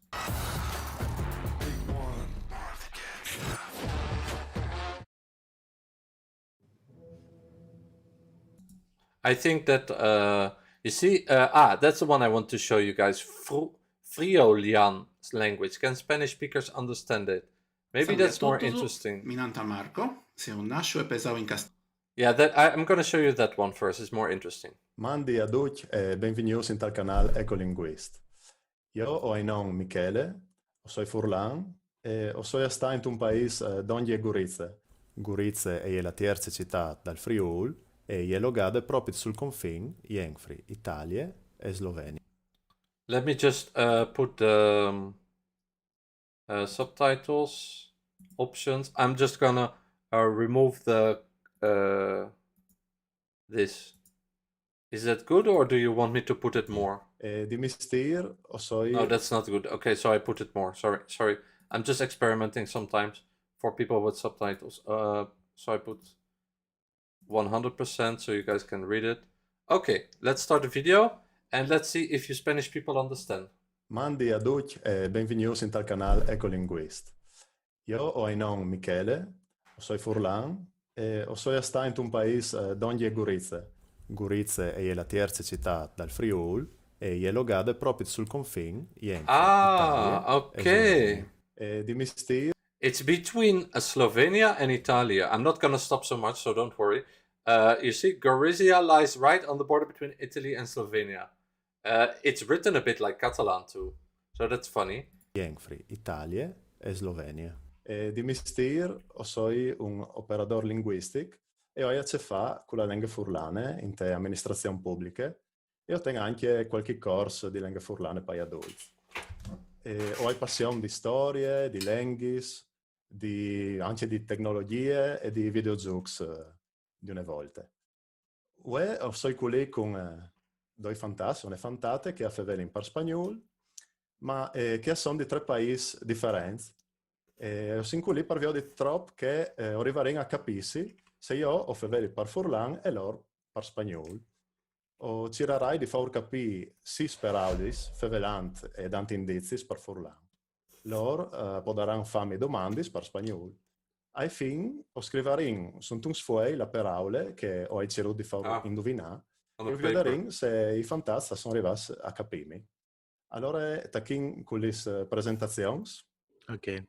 I think that, you see, that's the one I want to show you guys. Friulian language. Can Spanish speakers understand it? Maybe that's more interesting. Yeah, I'm going to show you that one first. It's more interesting. Mandi a tutti e benvenuti in tal canal Ecolinguist. Io ho in nome Michele, soy furlan, e soy sta in un paese d'ogni Gurize. Gurize è la terza città dal Friul e è locata proprio sul confine Jenfri, Italia e Slovenia. Let me just put the subtitles options. I'm just gonna remove the this. Is that good, or do you want me to put it more? Di mistir, No, that's not good. Okay, so I put it more. Sorry. I'm just experimenting sometimes for people with subtitles. So I put 100% so you guys can read it. Okay, let's start the video and let's see if you Spanish people understand. Mandi a tutti e benvenuti in tal canal Ecolinguist. Io ho in nome Michele, soy furlan, e soy sta in un paese d'ogni Gurize. Gurize è la terza città dal Friul e è locata proprio sul confine Jenfri, Italia, okay. Di mistir. It's between Slovenia and Italia. I'm not gonna stop so much, so don't worry. You see, Gorizia lies right on the border between Italy and Slovenia. It's written a bit like Catalan too, so that's funny. Jenfri, Italia e Slovenia. Di mistir, soy un operador linguistic e ho a che fa con la lingua furlane in te amministrazione pubbliche e ho anche qualche corso di lingua furlane per gli adulti. Ho passione di storie, di lingue, anche di tecnologie e di videogiochi di una volta. Ho sono qui con due fantasmi, una fantate che ha fatto in spagnolo, ma che sono di tre paesi differenti. Ho sono qui per via di troppo che arriverei a capire se io ho fatto per furlan e loro per spagnolo. O cercherai di far capire si speraudis, fevelant e danti indizi per furlan. Loro potranno farmi domande per spagnolo. Ai fin, ho scriverei su un sfoglio le parole che ho cercato di far indovinare e vedremo se i fantasmi sono arrivati a capirmi. Allora, tacchino con le presentazioni. Ok.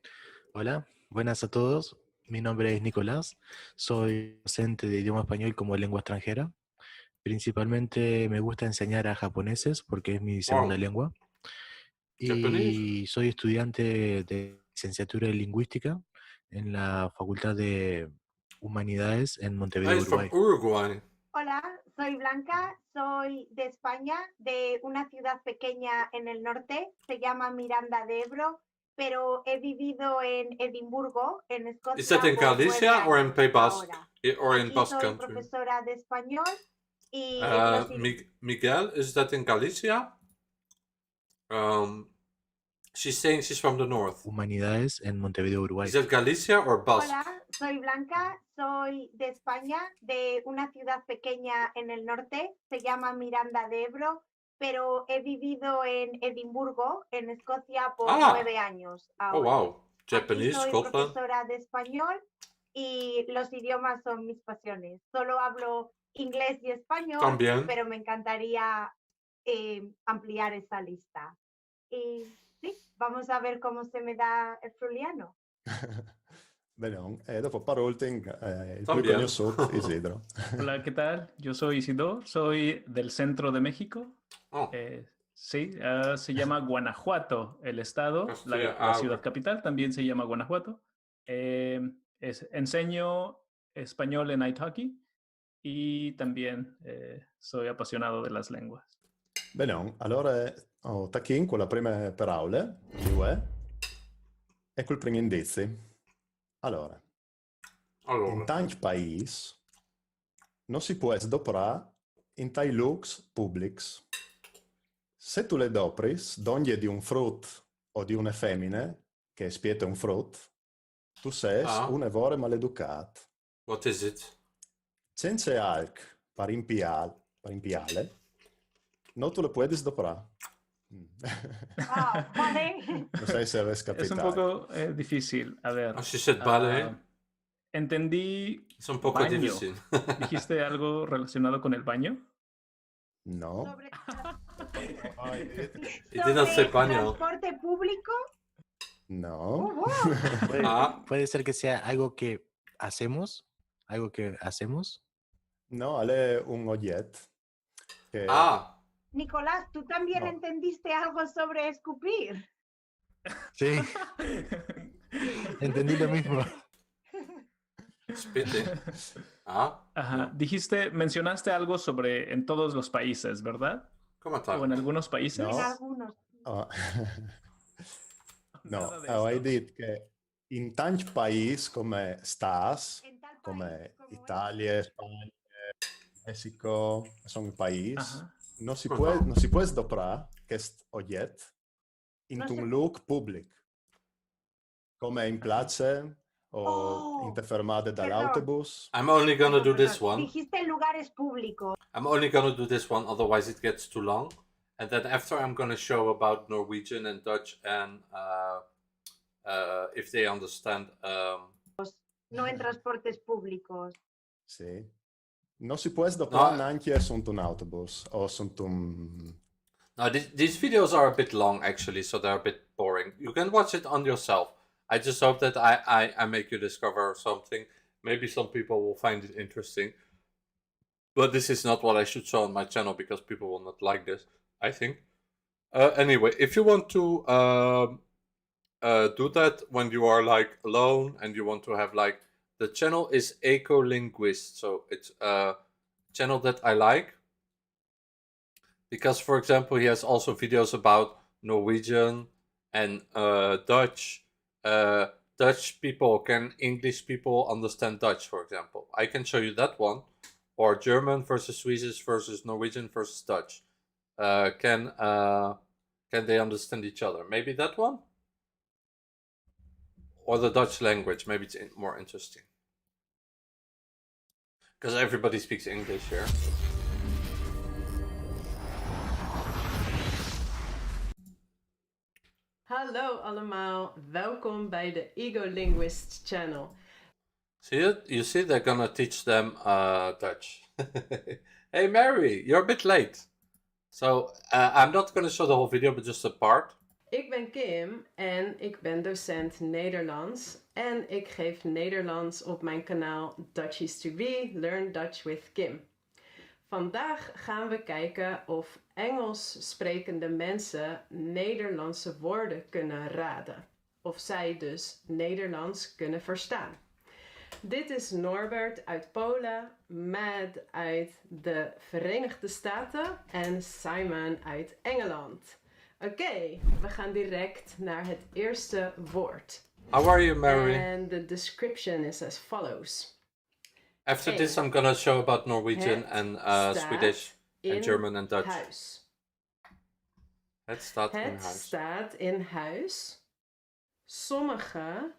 Hola, buenas a todos. Mi nombre es Nicolás, soy docente de idioma español como lengua extranjera. Principalmente me gusta enseñar a japoneses porque es mi segunda lengua. Japanese? Y soy estudiante de licenciatura en lingüística en la Facultad de Humanidades en Montevideo, He's from Uruguay. Uruguay. Hola, soy Blanca, soy de España, de una ciudad pequeña en el norte, se llama Miranda de Ebro, pero he vivido en Edimburgo, en Escocia. Is that in por 9 Galicia or in años Pays Basque? ahora. Or in Aquí Basque soy Country? profesora de español y los Miguel, is that in Galicia? She's saying she's from the north. Humanidades en Montevideo, Uruguay. Is that Galicia or Basque? Hola, soy Blanca, soy de España, de una ciudad pequeña en el norte, se llama Miranda de Ebro, pero he vivido en Edimburgo, en Escocia, por 9 años ahora. Oh, wow. Aquí Japanese, soy Scotland. profesora de español y los idiomas son mis pasiones. Solo hablo inglés y español, También. pero me encantaría ampliar esa lista. Y sì, vamos a ver come se mi dà il friuliano. Bene, dopo Parolting, il più También. conosciuto, Isidro. Hola, ¿qué tal? Yo soy Isidro, soy del centro de México. Oh. Sí, se llama Guanajuato el estado, la ciudad capital también se llama Guanajuato. Enseño español en Italki y también soy apasionado de las lenguas. Bene, allora tachin con la prima parola, e col primo indizio. Allora, in tanti paesi non si può sdoprare in tai luogs pubblics. Se tu le dopris d'ogni di un frutto o di una femmina che spieta un frutto, tu sei un evore maleducato. What is it? Senza alc parimpiale, no tu le puoi sdoprare. Vale. No sé si habéis capitado. Es un poco difícil. A ver. She said ballet. Entendí. Es un poco baño. difícil. ¿Dijiste algo relacionado con el baño? No. It did not say baño. ¿Transporte público? No. Puede ser que sea algo que hacemos. Algo que hacemos. No, è un oggetto. Che... Nicolás, ¿tú también entendiste algo sobre escupir? Sí. Entendí lo mismo. Spitting. Ajá. Mencionaste algo sobre en todos los países, ¿verdad? ¿Cómo tal? ¿O en algunos países? No. En algunos. No, ho detto che in tanti paesi come Stas, come Italia, Spagna, Messico, sono i paesi, non si può sdoprare questo oggetto in un luogo pubblico, come in piazze o in fermate dall'autobus. I'm only gonna do this one. Dijiste en lugares públicos. I'm only gonna do this one, otherwise it gets too long. And then after I'm gonna show about Norwegian and Dutch and if they understand. No en transportes públicos. Sì. Non si può sdoprare neanche su un autobus o su un... No, these videos are a bit long actually, so they're a bit boring. You can watch it on yourself. I just hope that I make you discover something. Maybe some people will find it interesting. But this is not what I should show on my channel because people will not like this, I think. Anyway, if you want to do that when you are like alone and you want to have like, the channel is Ecolinguist, so it's a channel that I like. Because, for example, he has also videos about Norwegian and Dutch. Dutch people can English people understand Dutch, for example. I can show you that one. Or German versus Swedish versus Norwegian versus Dutch. Can they understand each other? Maybe that one? Or the Dutch language, maybe it's more interesting. Because everybody speaks English here. Hallo allemaal, welkom bij de Ecolinguist channel. See it? You see, they're gonna teach them Dutch. Hey Mary, you're a bit late. So I'm not gonna show the whole video, but just a part. Ik ben Kim en ik ben docent Nederlands. En ik geef Nederlands op mijn kanaal Dutchies to Be, Learn Dutch with Kim. Vandaag gaan we kijken of Engels sprekende mensen Nederlandse woorden kunnen raden. Of zij dus Nederlands kunnen verstaan. Dit is Norbert uit Polen, Mad uit de Verenigde Staten en Simon uit Engeland. Oké, we gaan direct naar het eerste woord. How are you, Mary? And the description is as follows. After this, I'm gonna show about Norwegian and Swedish and German and Dutch. Huis. Het staat in Het huis. staat in huis. Sommige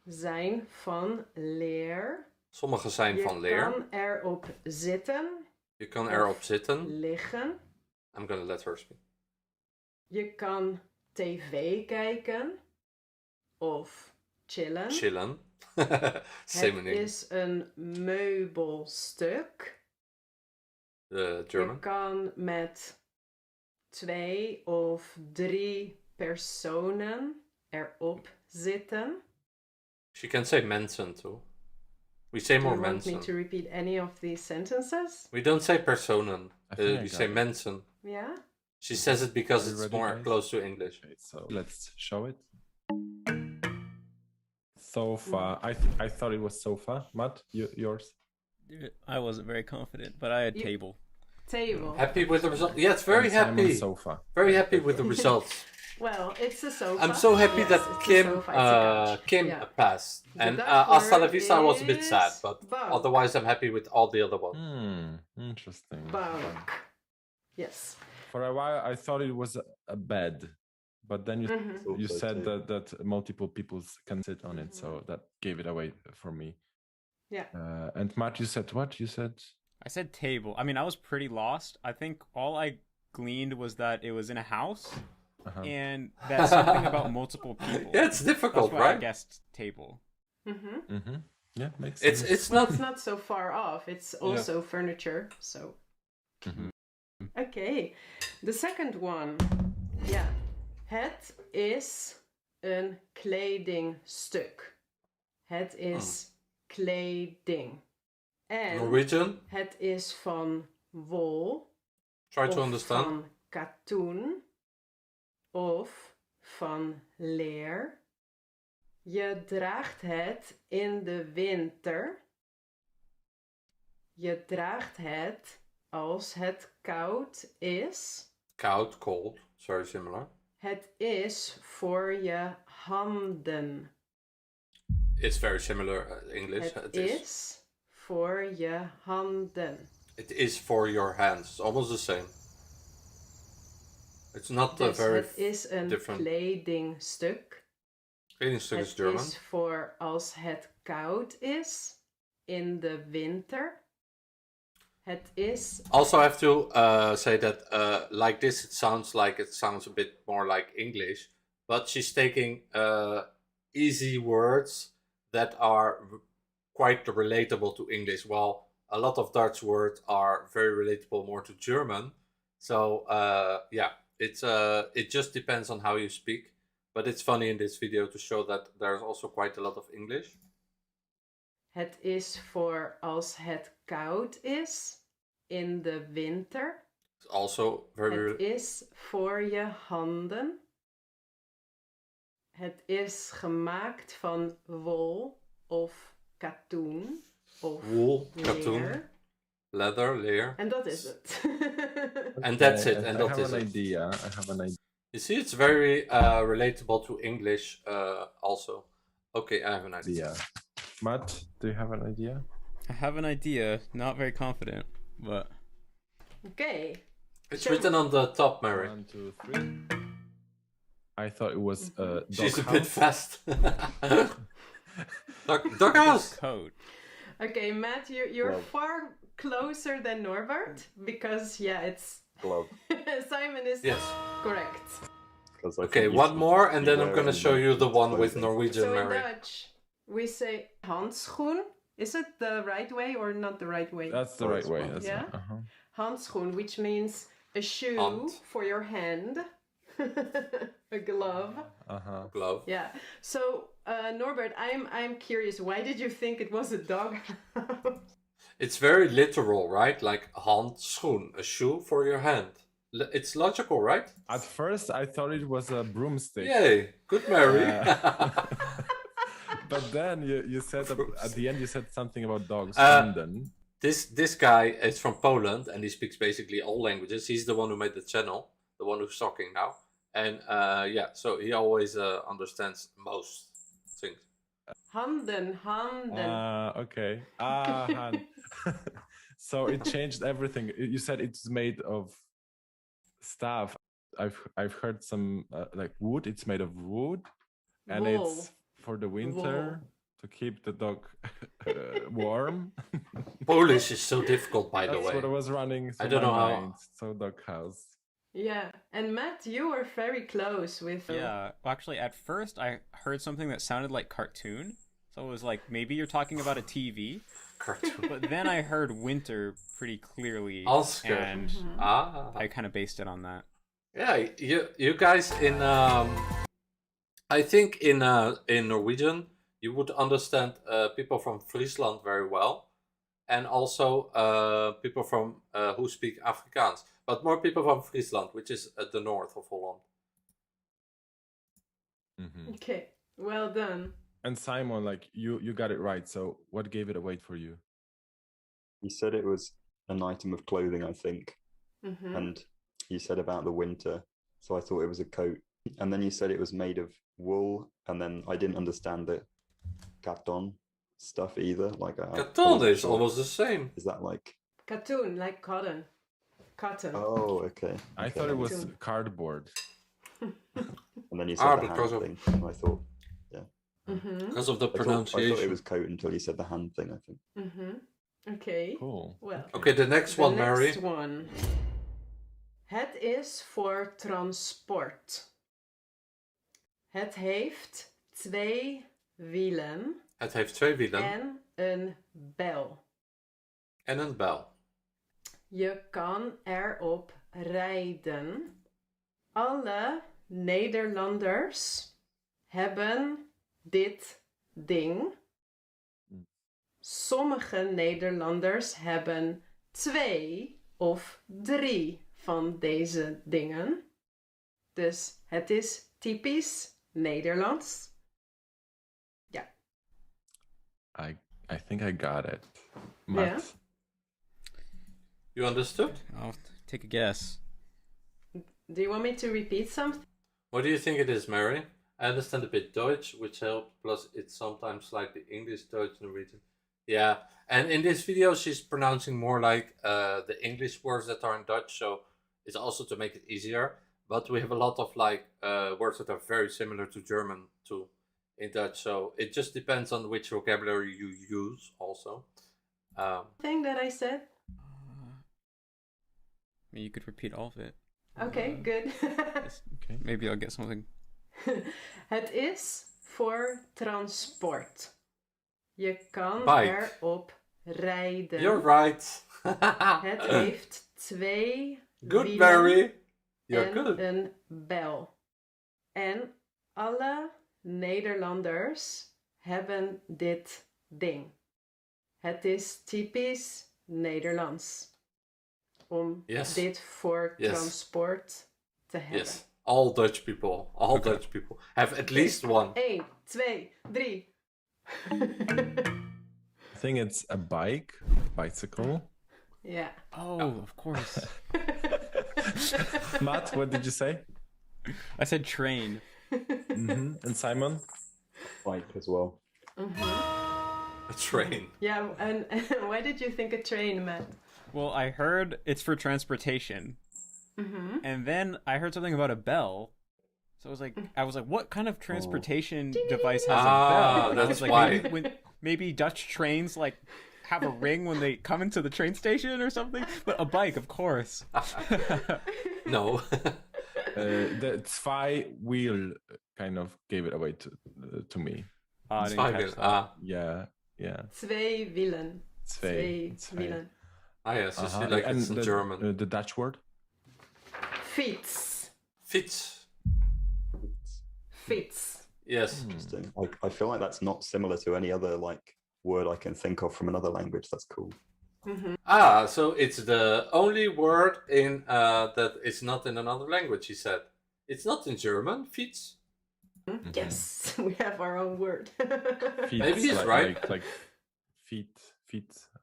zijn van leer. Sommige zijn van leer. Je kan erop zitten. Je kan erop zitten. Liggen. I'm gonna let her speak. Je kan tv kijken. Of chillen. Chillen. Het is een meubelstuk. German. Je kan met 2 of 3 personen erop zitten. She can say mensen too. We say more Do you want mensen. me to repeat any of these sentences? We don't say personen. We say mensen. Yeah? She says it because it's more close to English. Okay, so let's show it. Sofa. I thought it was sofa. Matt, yours? I wasn't very confident, but I had table. Table. Happy with the result? Yes, very happy. Sofa. Very happy with the results. Well, it's a sofa. I'm so happy Yes, that it's a Kim sofa, it's a couch. Kim Yeah. passed. The And Dutch hasta la word vista I was a bit is sad, but bank. otherwise I'm happy with all the other ones. Interesting. Bank. Yes. For a while, I thought it was a bed, but then you said that multiple people can sit on it, so that gave it away for me. Yeah. And Matt, you said what? You said? I said table. I mean, I was pretty lost. I think all I gleaned was that it was in a house, and that something about multiple people. Yeah, it's difficult, That's why right? I guessed table. Yeah, makes sense. It's It's not so far off. It's also furniture, so. Okay, the second one. Ja, het is een kledingstuk. Het is kleding. En Norwegian? het is van wol. Try to of understand. van katoen. Of van leer. Je draagt het in de winter. Je draagt het als het koud is. Koud, cold. It's very similar. Het is voor je handen. It's very similar English. Het is voor je handen. It is for your hands. It's almost the same. It's not Dus very het is een different. kledingstuk. Kledingstuk is Het German. is voor als het koud is in de winter. Het is... Also, I have to say that like this, it sounds a bit more like English, but she's taking easy words that are quite relatable to English. While a lot of Dutch words are very relatable more to German. So yeah, it just depends on how you speak. But it's funny in this video to show that there's also quite a lot of English. Het is voor als het koud is in de winter. It's also very... Het is voor je handen. Het is gemaakt van wol of katoen of wool, leer. katoen, leather, leer. En dat is het. And that's it. And I that have is an it. idea. I have an idea. You see, it's very relatable to English also. Okay, I have an idea. Matt, do you have an idea? I have an idea. Not very confident, but Okay. It's written on the top, Mary. 1, 2, 3. I thought it was She's a doghouse. bit fast. Doghouse. Code. Okay, Matt, you're Glove. far closer than Norbert because it's Glove. Simon is Yes. correct. Okay, one more, and then I'm gonna show you the one with Norwegian, So in Mary. Dutch, we say handschoen. Is it the right way or not the right way? That's the right way. Yeah? Handschoen, which means a shoe Hand. for your hand. A glove. Glove. Yeah. So, Norbert, I'm curious. Why did you think it was a dog? It's very literal, right? Like handschoen, a shoe for your hand. It's logical, right? At first, I thought it was a broomstick. Yay! Good, Mary. But then you said at the end you said something about dogs. London. This guy is from Poland and he speaks basically all languages. He's the one who made the channel, the one who's talking now, and yeah, so he always understands most things. Handen. Okay. Hand. So it changed everything. You said it's made of stuff. I've heard some like wood. It's made of wood, and Wool. it's for the winter to keep the dog warm. Polish is so difficult, by the way. That's what I was running through I don't know my how. mind. So dog house. Yeah, and Matt, you were very close with. Yeah, well, actually, at first I heard something that sounded like cartoon, so it was like maybe you're talking about a TV. Cartoon. But then I heard winter pretty clearly, Oscar. and I kind of based it on that. Yeah, you guys in I think in Norwegian you would understand people from Friesland very well, and also people from who speak Afrikaans, but more people from Friesland, which is at the north of Holland. Okay, well done. And Simon, like you got it right. So what gave it away for you? You said it was an item of clothing, I think, and you said about the winter, so I thought it was a coat. And then you said it was made of wool, and then I didn't understand the carton stuff either. Like Carton is almost the same. Is that like Katoen, like cotton. Cotton. Oh, okay. I thought it was cardboard. And then you said the because hand of- thing. I thought, yeah. Because of the I thought pronunciation. it was coat until you said the hand thing, I think. Okay. Cool. Well. Okay, the next one, Mary. Next one. Het is voor transport. Het heeft 2 wielen. Het heeft 2 wielen. En een bel. En een bel. Je kan erop rijden. Alle Nederlanders hebben dit ding. Sommige Nederlanders hebben 2 of 3 van deze dingen. Dus het is typisch Nederlands. Ja. I think I got it. Matt. Yeah. You understood? I'll take a guess. Do you want me to repeat something? What do you think it is, Mary? I understand a bit Dutch, which helps, plus it's sometimes like the English, Dutch, Norwegian. Yeah, and in this video she's pronouncing more like the English words that are in Dutch, so it's also to make it easier. But we have a lot of like words that are very similar to German too in Dutch, so it just depends on which vocabulary you use also. Thing that I said? I mean, you could repeat all of it. Okay, good. Okay. Maybe I'll get something. Het is voor transport. Je kan Bike. erop rijden. You're right. Het heeft 2 Good, wielen Mary. You're en good. een bel. En alle Nederlanders hebben dit ding. Het is typisch Nederlands om Yes. dit voor Yes. transport te hebben. Yes, all Dutch people, all Dutch people have at least one. 1, 2, 3. I think it's a bicycle. Yeah. Oh, of course. Matt, what did you say? I said train. And Simon? Bike as well. A train. Yeah, and why did you think a train, Matt? Well, I heard it's for transportation. And then I heard something about a bell. So I was like, what kind of transportation device has a bell? And I was that's like, why. maybe Dutch trains like have a ring when they come into the train station or something. But a bike, of course. No. The zwei-wheel kind of gave it away to me. I didn't catch that. Yeah. 2 wielen. Zwei. Wielen. Ah yes, you see like And it's in German. The Dutch word? Fiets. Fiets. Fiets. Yes. Interesting. I feel like that's not similar to any other like word I can think of from another language. That's cool. Ah, so it's the only word in that is not in another language, he said. It's not in German, Fiets? Yes, we have our own word. Maybe he's right. Like feet,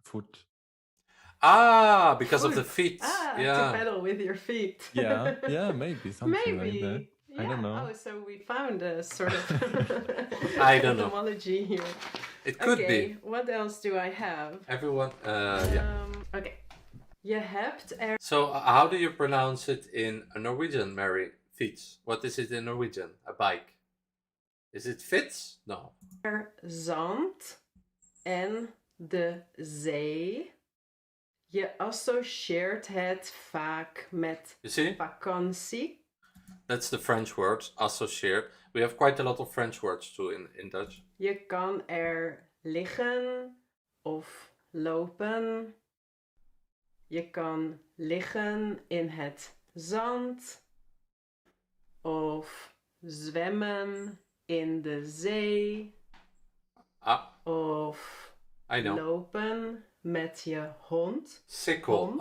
foot. Ah, because of the feet. To pedal with your feet. Yeah, maybe something like that. I don't know. Oh, so we found a sort of I don't know. etymology here. It could be. What else do I have? Everyone, Okay. Je hebt er... So, how do you pronounce it in Norwegian, Mary? Fiets. What is it in Norwegian? A bike. Is it fiets? No. Zand en de zee. Je associeert het vaak met vakantie. That's the French word, associate. We have quite a lot of French words too in Dutch. Je kan er liggen of lopen. Je kan liggen in het zand. Of zwemmen in de zee. Of lopen met je hond. Sickle.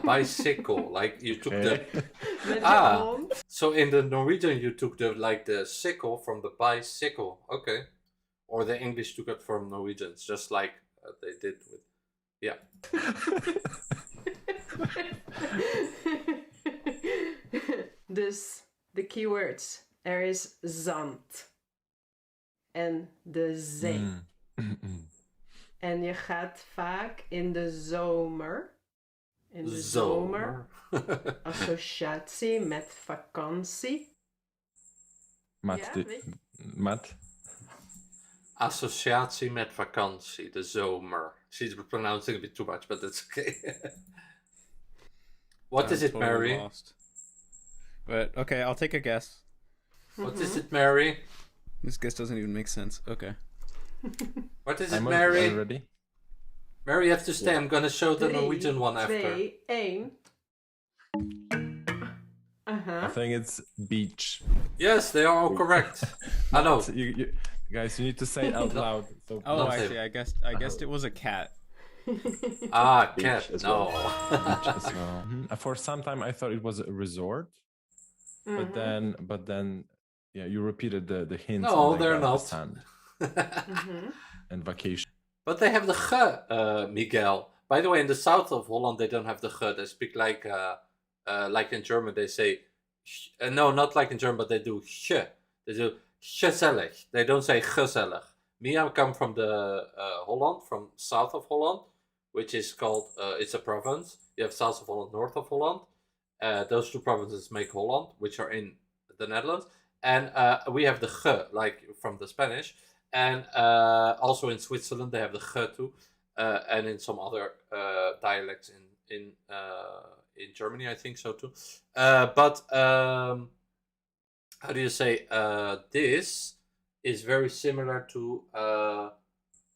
Bicycle. Like you took the... Met je hond. So in the Norwegian you took the sickle from the bicycle. Okay. Or the English took it from Norwegians, just like they did with... Yeah. Dus de keywords. Er is zand. En de zee. En je gaat vaak in de zomer. In de zomer. Associatie met vakantie. Mat. Associatie met vakantie, de zomer. She's pronouncing a bit too much, but that's okay. What is it, totally Mary? Lost. But okay, I'll take a guess. What is it, Mary? This guess doesn't even make sense. Okay. What is it, Mary? Ready? Mary, you have to stay. I'm gonna show the Norwegian one after. 2, 1. I think it's beach. Yes, they are all correct. I know. You guys, you need to say it out loud. So Actually, I guessed it was a cat. Cat. No. For some time, I thought it was a resort, but then, yeah, you repeated the hints. No, they're not. Sand. And vacation. But they have the ge, Miguel. By the way, in the south of Holland, they don't have the ge. They speak like in German. They say, no, not like in German, but they do ge. They do gezellig. They don't say gezellig. Me, I come from the Holland, from south of Holland, which is called, it's a province. You have south of Holland, north of Holland. Those two provinces make Holland, which are in the Netherlands. And we have the ge, like from the Spanish. And also in Switzerland, they have the ge too. And in some other dialects in Germany, I think so too. But how do you say, this is very similar to,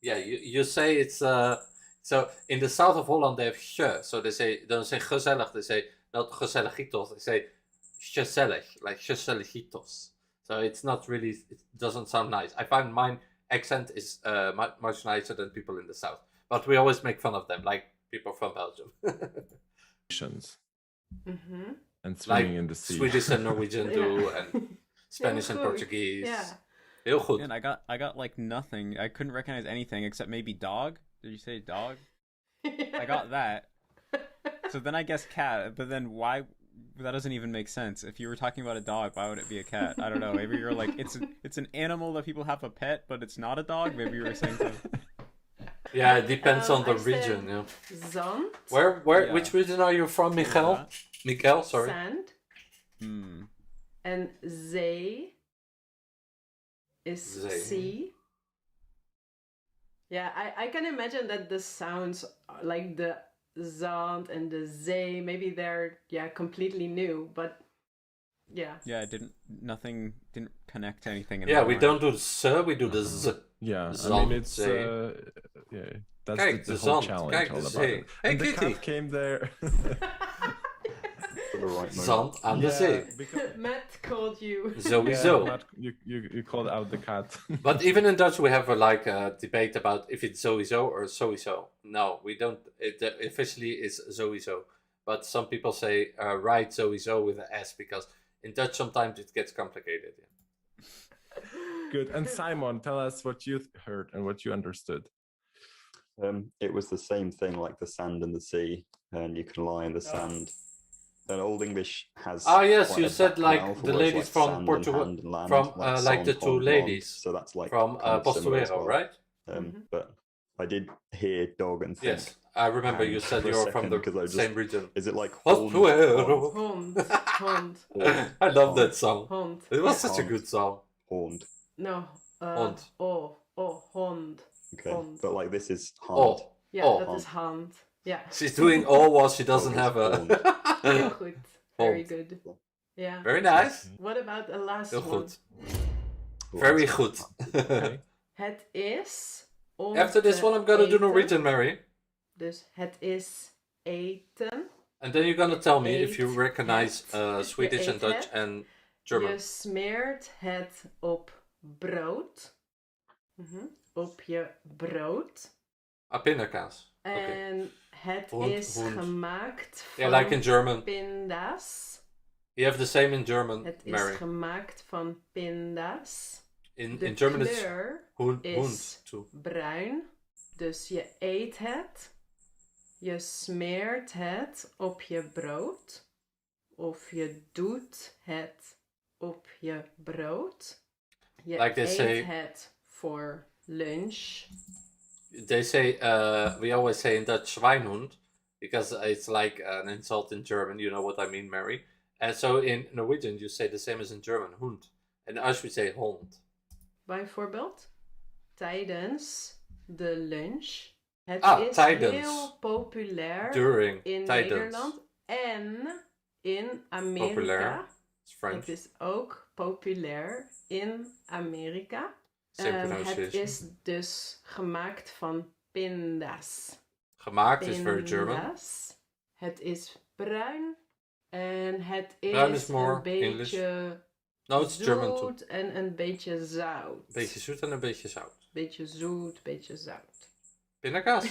you say it's, so in the south of Holland they have ge, so they don't say gezellig, they say not gezelligitos, they say gezellig, like gezelligitos. So it's not really, it doesn't sound nice. I find my accent is much nicer than people in the south, but we always make fun of them, like people from Belgium. And swimming like in the sea. Swedish and Norwegian do, and Spanish and Portuguese. Yeah. Heel goed. And I got like nothing. I couldn't recognize anything except maybe dog. Did you say dog? I got that. So then I guess cat, but then why? That doesn't even make sense. If you were talking about a dog, why would it be a cat? I don't know. Maybe you're like it's an animal that people have a pet, but it's not a dog. Maybe you were saying something. Yeah, it depends on the region. Yeah. Zand. Where? Which region are you from, Miguel? Yeah. Miguel, sorry. Sand. En zee is sea. Yeah, I can imagine that the sounds like the zand and the zee, maybe they're completely new, but yeah. Yeah, nothing didn't connect to anything. Yeah, we don't do the s, we do the z. Yeah, Zand, I mean it's zee. That's Kijk, the de whole zand, challenge kijk, all de about zee. it. Hey, And the Kitty. cat came there. the right Zand moment. aan de zee. Matt called you. Sowieso. Matt, you called out the cat. But even in Dutch, we have a debate about if it's sowieso or sowieso. No, we don't. It officially is sowieso. But some people say write sowieso with an S because in Dutch sometimes it gets complicated. Yeah. Good. And Simon, tell us what you heard and what you understood. It was the same thing, like the sand and the sea, and you can lie in the sand. And Old English has. Yes, quite you a said back like mouth, the whereas, ladies like, from sand Portugal, and land, from like like the sand, two pond, ladies. so that's like from kind of similar as Postuero, well. right? But I did hear dog and think. Yes, I remember you said you were from the same region. Is it like Postuero? Hond. I love that song. Hond. It was such a good song. Horned. No. Hond. Hond. Okay, Hond. but like this is hand. Yeah, that is hand. Yeah. She's doing all while she doesn't have a. Heel goed. Very good. Yeah. Very nice. What about the last Heel one? goed. Very good. Het is om After this te one, I'm gonna do eten. Norwegian, Mary. Dus het is eten. And then you're gonna tell me if you Eet recognize het. Swedish Je and eet Dutch het. and German. Je smeert het op brood. Op je brood. Pindakaas. En het Hond, is hond. gemaakt van Yeah, like in German. pinda's. You have the same in German, Het is Mary. gemaakt van pinda's. In De German it's kleur hund is too. bruin. Dus je eet het. Je smeert het op je brood. Of je doet het op je brood. Je Like they eet say- het voor lunch. They say, we always say in Dutch Schweinhund, because it's like an insult in German, you know what I mean, Mary. And so in Norwegian, you say the same as in German, hund. And us, we say hond. Bijvoorbeeld tijdens de lunch. Het is tijdens. heel populair During. in Tijdens. Nederland en in Amerika. Populair. It's French. Het is ook populair in Amerika. Same Het pronunciation. is dus gemaakt van pinda's. Gemaakt is very German. Pinda's. Het is bruin en het Bruin is is more een beetje No, it's German too. zoet en een beetje zout. Beetje zoet en een beetje zout. Beetje zoet, beetje zout. Pindakaas.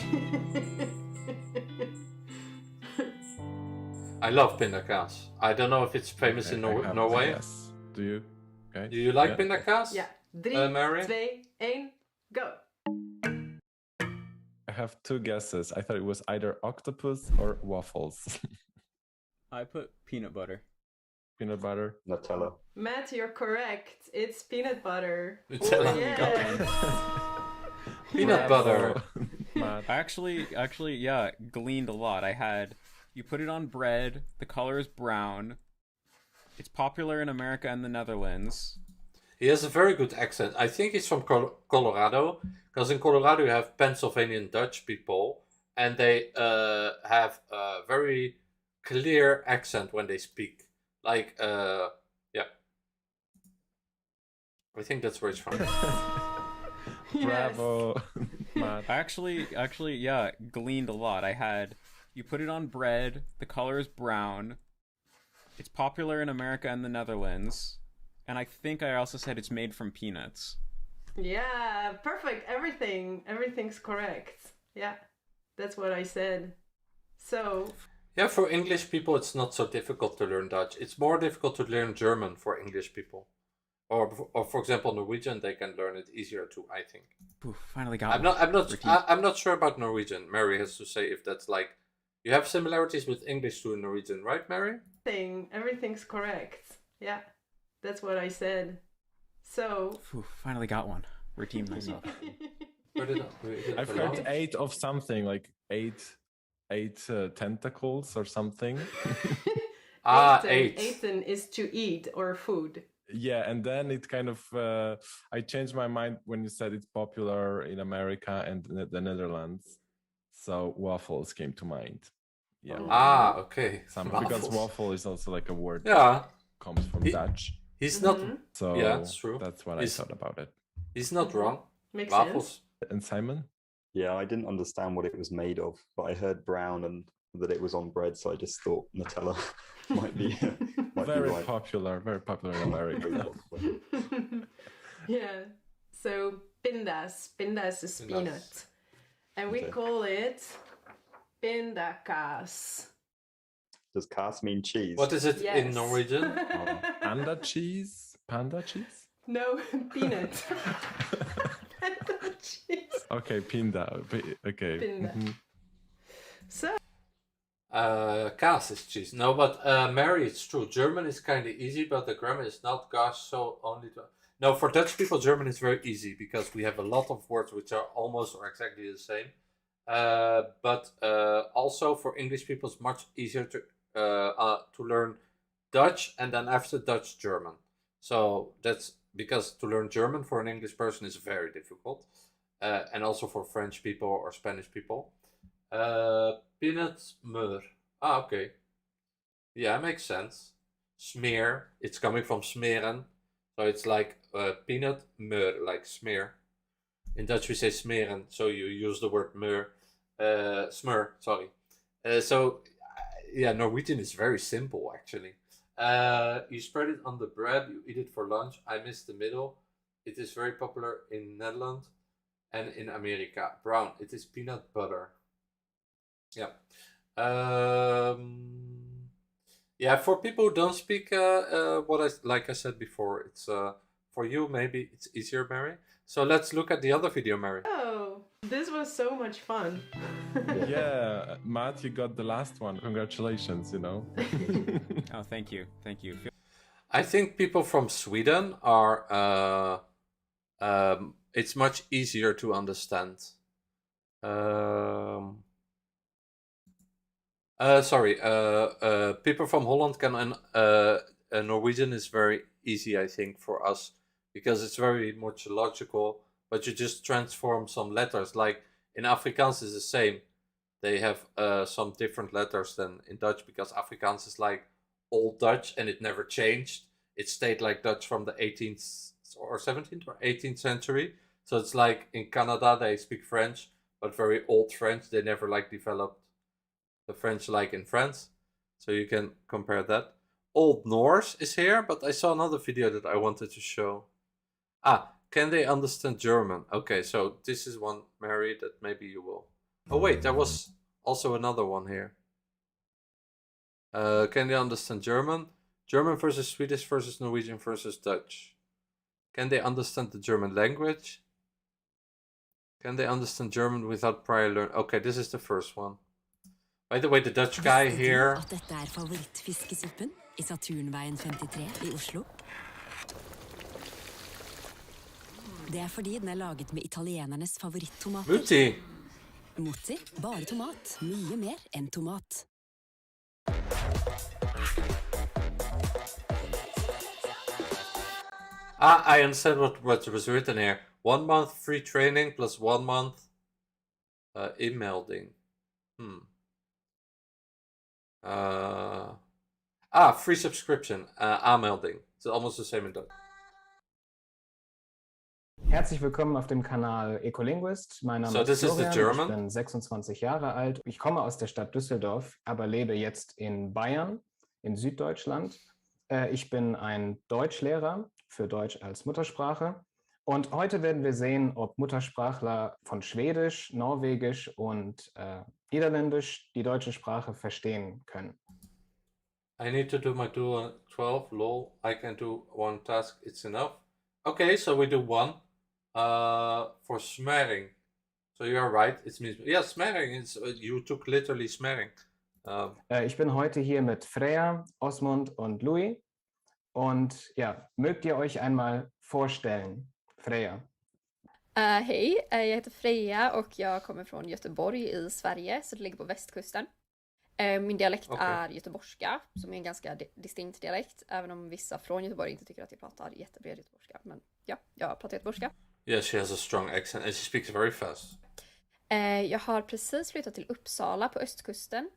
I love pindakaas. I don't know if it's famous in Norway. Yes. Do you? Okay. Do you like Yeah. pindakaas? Ja, 3, Mary? 2, 1, go! I have two guesses. I thought it was either octopus or waffles. I put peanut butter. Peanut butter. Nutella. Matt, you're correct. It's peanut butter. Nutella. Yes. Peanut butter. I actually, yeah, gleaned a lot. I had, you put it on bread, the color is brown, it's popular in America and the Netherlands. He has a very good accent. I think he's from Colorado, because in Colorado you have Pennsylvanian Dutch people, and they have a very clear accent when they speak. Like, yeah. I think that's where it's from. Bravo. I actually, yeah, gleaned a lot. I had, you put it on bread, the color is brown, it's popular in America and the Netherlands, and I think I also said it's made from peanuts. Yeah, perfect. Everything's correct. Yeah, that's what I said. So, Yeah, for English people it's not so difficult to learn Dutch. It's more difficult to learn German for English people. Or for example, Norwegian, they can learn it easier too, I think. Ooh, finally got I'm not sure about Norwegian. Mary has to say if that's like, you have similarities with English to Norwegian, right, Mary? everything's correct. Yeah, that's what I said. So, Ooh, finally got one. Redeemed myself. I've heard 8 of something, like eight tentacles or something. Eten is to eat or food. Yeah, and then it kind of I changed my mind when you said it's popular in America and the Netherlands. So waffles came to mind. Yeah. Okay. Because waffle is also like a word Yeah. that comes from Dutch. He's not. So Yeah, that's true. That's what I thought about it. He's not wrong. Makes Waffles. sense. And Simon? Yeah, I didn't understand what it was made of, but I heard brown and that it was on bread, so I just thought Nutella might be very right. popular in America. Yeah. So pindas is peanut, and we call it pindakaas. Does kaas mean cheese? What is it in Norwegian? Panda cheese? Panda cheese? No, peanut. Panda cheese. Okay, pinda. Okay. Pinda. So. Kaas is cheese. No, but Mary, it's true. German is kind of easy, but the grammar is not. Gosh, so only. No, for Dutch people, German is very easy because we have a lot of words which are almost or exactly the same. But also for English people, it's much easier to learn Dutch and then after Dutch, German. So that's because to learn German for an English person is very difficult. And also for French people or Spanish people. Peanut meur. Okay. Yeah, makes sense. Smear. It's coming from smeren. So it's like peanut meur, like smear. In Dutch we say smeren, so you use the word meur. Smur, sorry. Yeah, Norwegian is very simple actually. You spread it on the bread, you eat it for lunch. I miss the middle. It is very popular in Netherlands and in America. Brown, it is peanut butter. Yeah. Yeah, for people who don't speak like I said before, it's for you maybe it's easier, Mary. So let's look at the other video, Mary. Oh, this was so much fun. Yeah, Matt, you got the last one. Congratulations, Oh, thank you. I think people from Sweden are it's much easier to understand. People from Holland can Norwegian is very easy, I think, for us because it's very much logical, but you just transform some letters. Like in Afrikaans is the same. They have some different letters than in Dutch because Afrikaans is like Old Dutch and it never changed. It stayed like Dutch from the 18th or 17th or 18th century. So it's like in Canada they speak French, but very old French. They never like developed the French like in France. So you can compare that. Old Norse is here, but I saw another video that I wanted to show. Can they understand German? Okay, so this is one, Mary, that maybe you will. Oh wait, there was also another one here. Can they understand German? German versus Swedish versus Norwegian versus Dutch. Can they understand the German language? Can they understand German without prior learning? Okay, this is the first one. By the way, the Dutch guy here. At dette favorittfiskesuppen I Saturnveien 53 I Oslo. Det fordi den laget med italienernes favorittomater. Mutti! Mutti, bare tomat. Mye mer enn tomat. I understand what was written here. 1 month free training plus 1 month e-melding. Free subscription. A-melding. It's almost the same in Dutch. Herzlich willkommen auf dem Kanal Ecolinguist. Mein Name ist Florian, ich bin 26 Jahre alt. Ich komme aus der Stadt Düsseldorf, aber lebe jetzt in Bayern, in Süddeutschland. Ich bin ein Deutschlehrer für Deutsch als Muttersprache. Und heute werden wir sehen, ob Muttersprachler von Schwedisch, Norwegisch und Niederländisch die deutsche Sprache verstehen können. I need to do my 12, lol. I can do one task, it's enough. Okay, so we do one. For smearing. So you are right, it means, yeah, smearing is, you took literally smearing. Ich bin heute hier mit Freya, Osmund und Louis. Und ja, mögt ihr euch einmal vorstellen? Freya. Hej, jag heter Freja och jag kommer från Göteborg I Sverige, så det ligger på västkusten. Min dialekt är göteborgska, som är en ganska distinkt dialekt, även om vissa från Göteborg inte tycker att jag pratar jättebred göteborgska. Men ja, jag pratar göteborgska. Yeah, she has a strong accent and she speaks very fast. Jag har precis flyttat till Uppsala på östkusten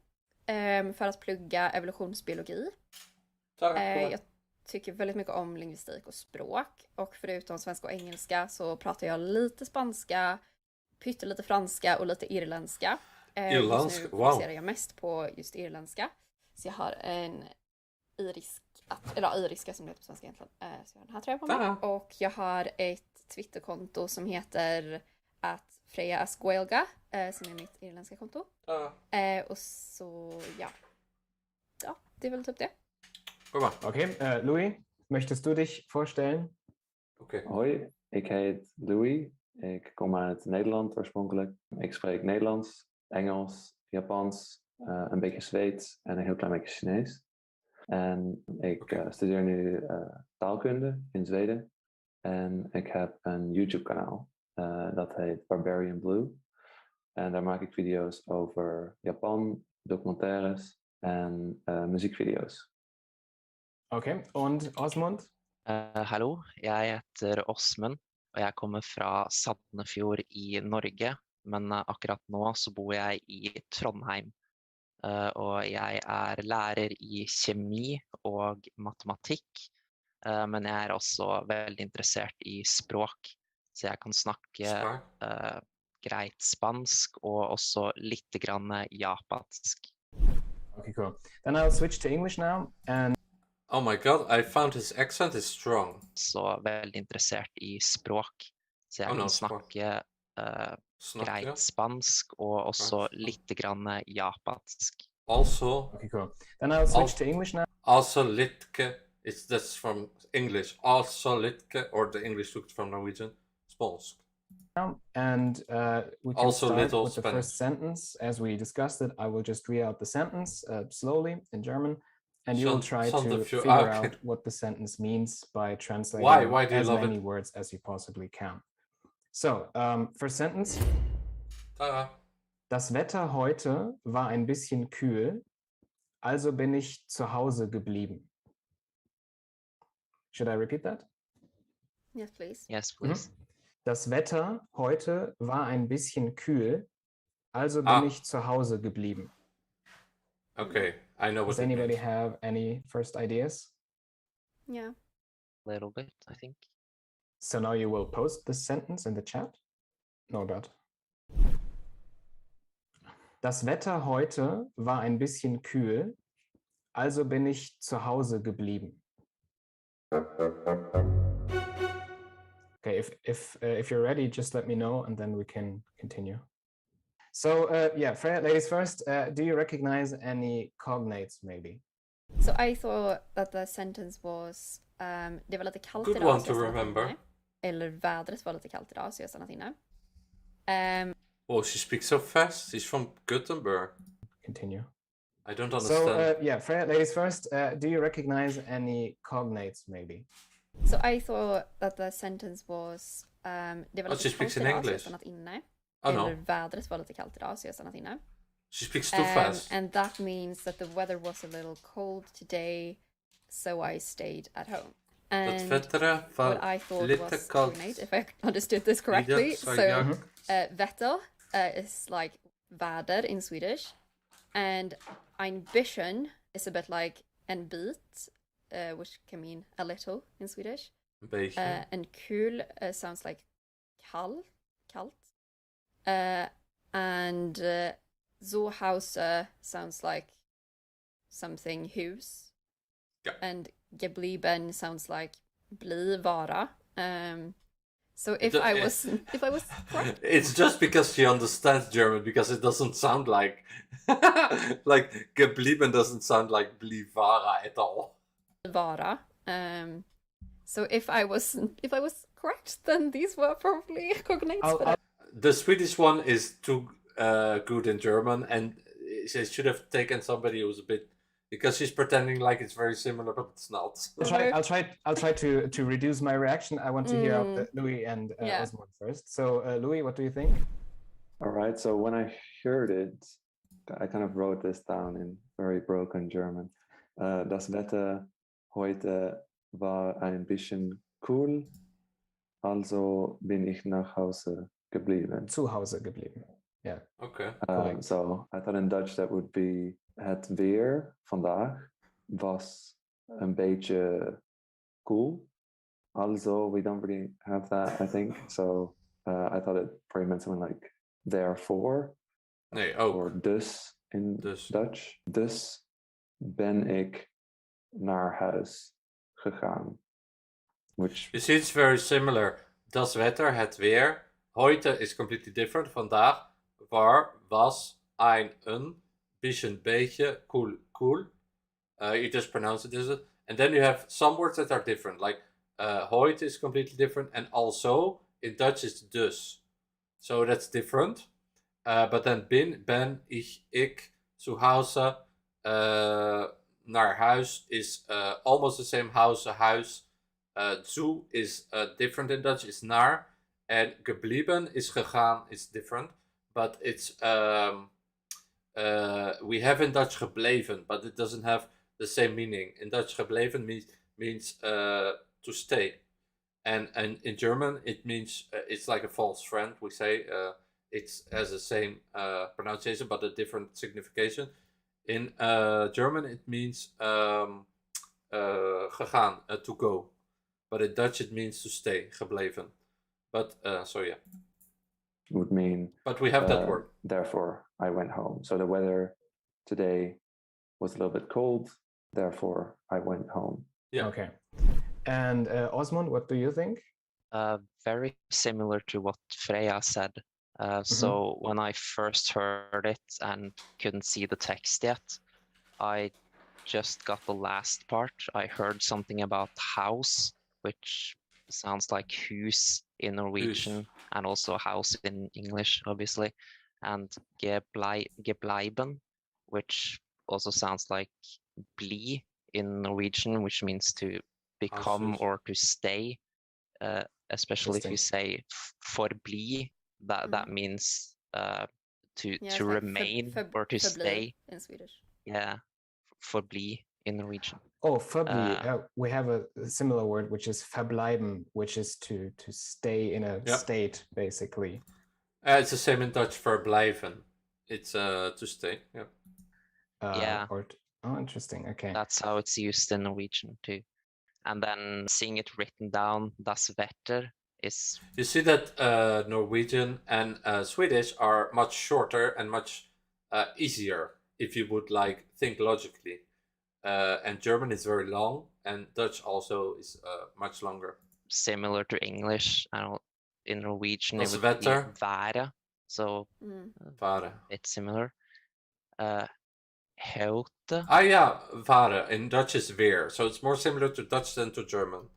för att plugga evolutionsbiologi. Jag tycker väldigt mycket om linguistik och språk. Och förutom svenska och engelska så pratar jag lite spanska, pyttelite franska och lite irländska. Irländska? Just nu Wow. fokuserar jag mest på just irländska. Så jag har en iriska som det heter på svenska egentligen. Så jag har den här tröjan på mig. Och jag har ett Twitterkonto som heter Freya Asguelga, som är mitt irländska konto. Och så, ja, det är väl typ det. Okay, Louis, möchtest du dich vorstellen? Hoi, ik heet Louis. Ik kom uit Nederland oorspronkelijk. Ik spreek Nederlands, Engels, Japans, een beetje Zweeds en een heel klein beetje Chinees. En ik studeer nu taalkunde in Zweden. En ik heb een YouTube-kanaal. Dat heet Barbarian Blue. En daar maak ik video's over Japan, documentaires en muziekvideo's. Oké, en Åsmund? Hallo, jeg heter Åsmund, og jeg kommer fra Sandefjord i Norge. Men akkurat nå så bor jeg i Trondheim. Og jeg er lærer i kjemi og matematikk. Men jeg er også veldig interessert i språk. Så jeg kan snakke greit spansk og også litt grann japansk. Okay, cool. Then I'll switch to English now. And oh my god, I found his accent is strong. Så veldig interessert i språk. Så jeg kan snakke greit spansk og også litt grann japansk. Also. Okay, cool. Then I'll switch to English now. Also litke, that's from English. Also litke, or the English took from Norwegian, spansk. And we can also start little with Spanish. The first sentence. As we discussed it, I will just read out the sentence slowly in German, and you will try to figure out what the sentence means by translating Why do you as love many it? words as you possibly can. So, first sentence. Das Wetter heute war ein bisschen kühl, also bin ich zu Hause geblieben. Should I repeat that? Yes, please. Yes, please. Das Wetter heute war ein bisschen kühl, also bin ich zu Hause geblieben. Okay, I know what Does it anybody means. have any first ideas? Yeah. A little bit, I think. So now you will post this sentence in the chat. Norbert. Das Wetter heute war ein bisschen kühl, also bin ich zu Hause geblieben. Okay, if you're ready, just let me know and then we can continue. So yeah, Freya, ladies first, do you recognize any cognates maybe? So I thought that the sentence was det var lite kallt Good idag. one så to jag stannat remember. inne. Eller vädret var lite kallt idag så jag stannat inne. Oh, she speaks so fast. She's from Gothenburg. Continue. I don't understand. So yeah, Freya, ladies first, do you recognize any cognates maybe? So I thought that the sentence was det var lite she speaks kallt in idag så jag English. stannat inne. Oh, no. Eller vädret var lite kallt idag så jag stannat inne. She speaks too fast. And that means that the weather was a little cold today, so I stayed at home. And what I thought was cognate, if I understood this correctly. So vetter is like väder in Swedish, and ambition is a bit like en bit, which can mean a little in Swedish. And kul sounds like kallt. And Zuhause sounds like something hus. Yeah. And geblieben sounds like bli vara. So if I was correct. It's just because she understands German, because it doesn't sound like like geblieben doesn't sound like bli vara at all. Vara. So if I was correct, then these were probably cognates. The Swedish one is too good in German, and she should have taken somebody who's a bit, because she's pretending like it's very similar, but it's not. I'll try to reduce my reaction. I want to hear out Louis and Osmond first. So Louis, what do you think? All right. So when I heard it, I kind of wrote this down in very broken German. Das Wetter heute war ein bisschen kühl, also bin ich nach Hause geblieben. Zu Hause geblieben. Yeah. Okay. So I thought in Dutch that would be het weer vandaag was een beetje cool. Also, we don't really have that, I think. So I thought it probably meant something like therefore. Nee, ook. Or dus in Dutch. Dus ben ik naar huis gegaan. Which... You see, it's very similar. Das Wetter, het weer. Heute is completely different. Vandaag was een beetje cool. You just pronounce it as it. And then you have some words that are different. Like heute is completely different. And also in Dutch is dus. So that's different. But then ben, ik, zu Hause, naar huis is almost the same. Huis. Zu is different in Dutch, is naar. And geblieben is gegaan, is different. But it's, we have in Dutch gebleven, but it doesn't have the same meaning. In Dutch gebleven means to stay. And in German it means, it's like a false friend, we say. It has the same pronunciation, but a different signification. In German it means gegaan, to go. But in Dutch it means to stay, gebleven. But, so yeah. Would mean... But we have that word. Therefore, I went home. So the weather today was a little bit cold. Therefore, I went home. Yeah. Okay. And Osmond, what do you think? Very similar to what Freya said. So when I first heard it and couldn't see the text yet, I just got the last part. I heard something about house, which sounds like hus in Norwegian, and also house in English, obviously, and gebleiben, which also sounds like bli in Norwegian, which means to become or to stay, especially if you say forbli, that means to remain or to stay. In Swedish. Yeah, forbli in Norwegian. Oh, verbli. We have a similar word, which is verbleiben, which is to stay in a state, basically. It's the same in Dutch, verblijven. It's to stay. Yeah. Yeah. Oh, interesting. Okay. That's how it's used in Norwegian too. And then seeing it written down, das Wetter is... You see that Norwegian and Swedish are much shorter and much easier if you would like think logically. And German is very long, and Dutch also is much longer. Similar to English, in Norwegian it would be være, so it's similar. Houte. Yeah, vare. In Dutch is weer, so it's more similar to Dutch than to German.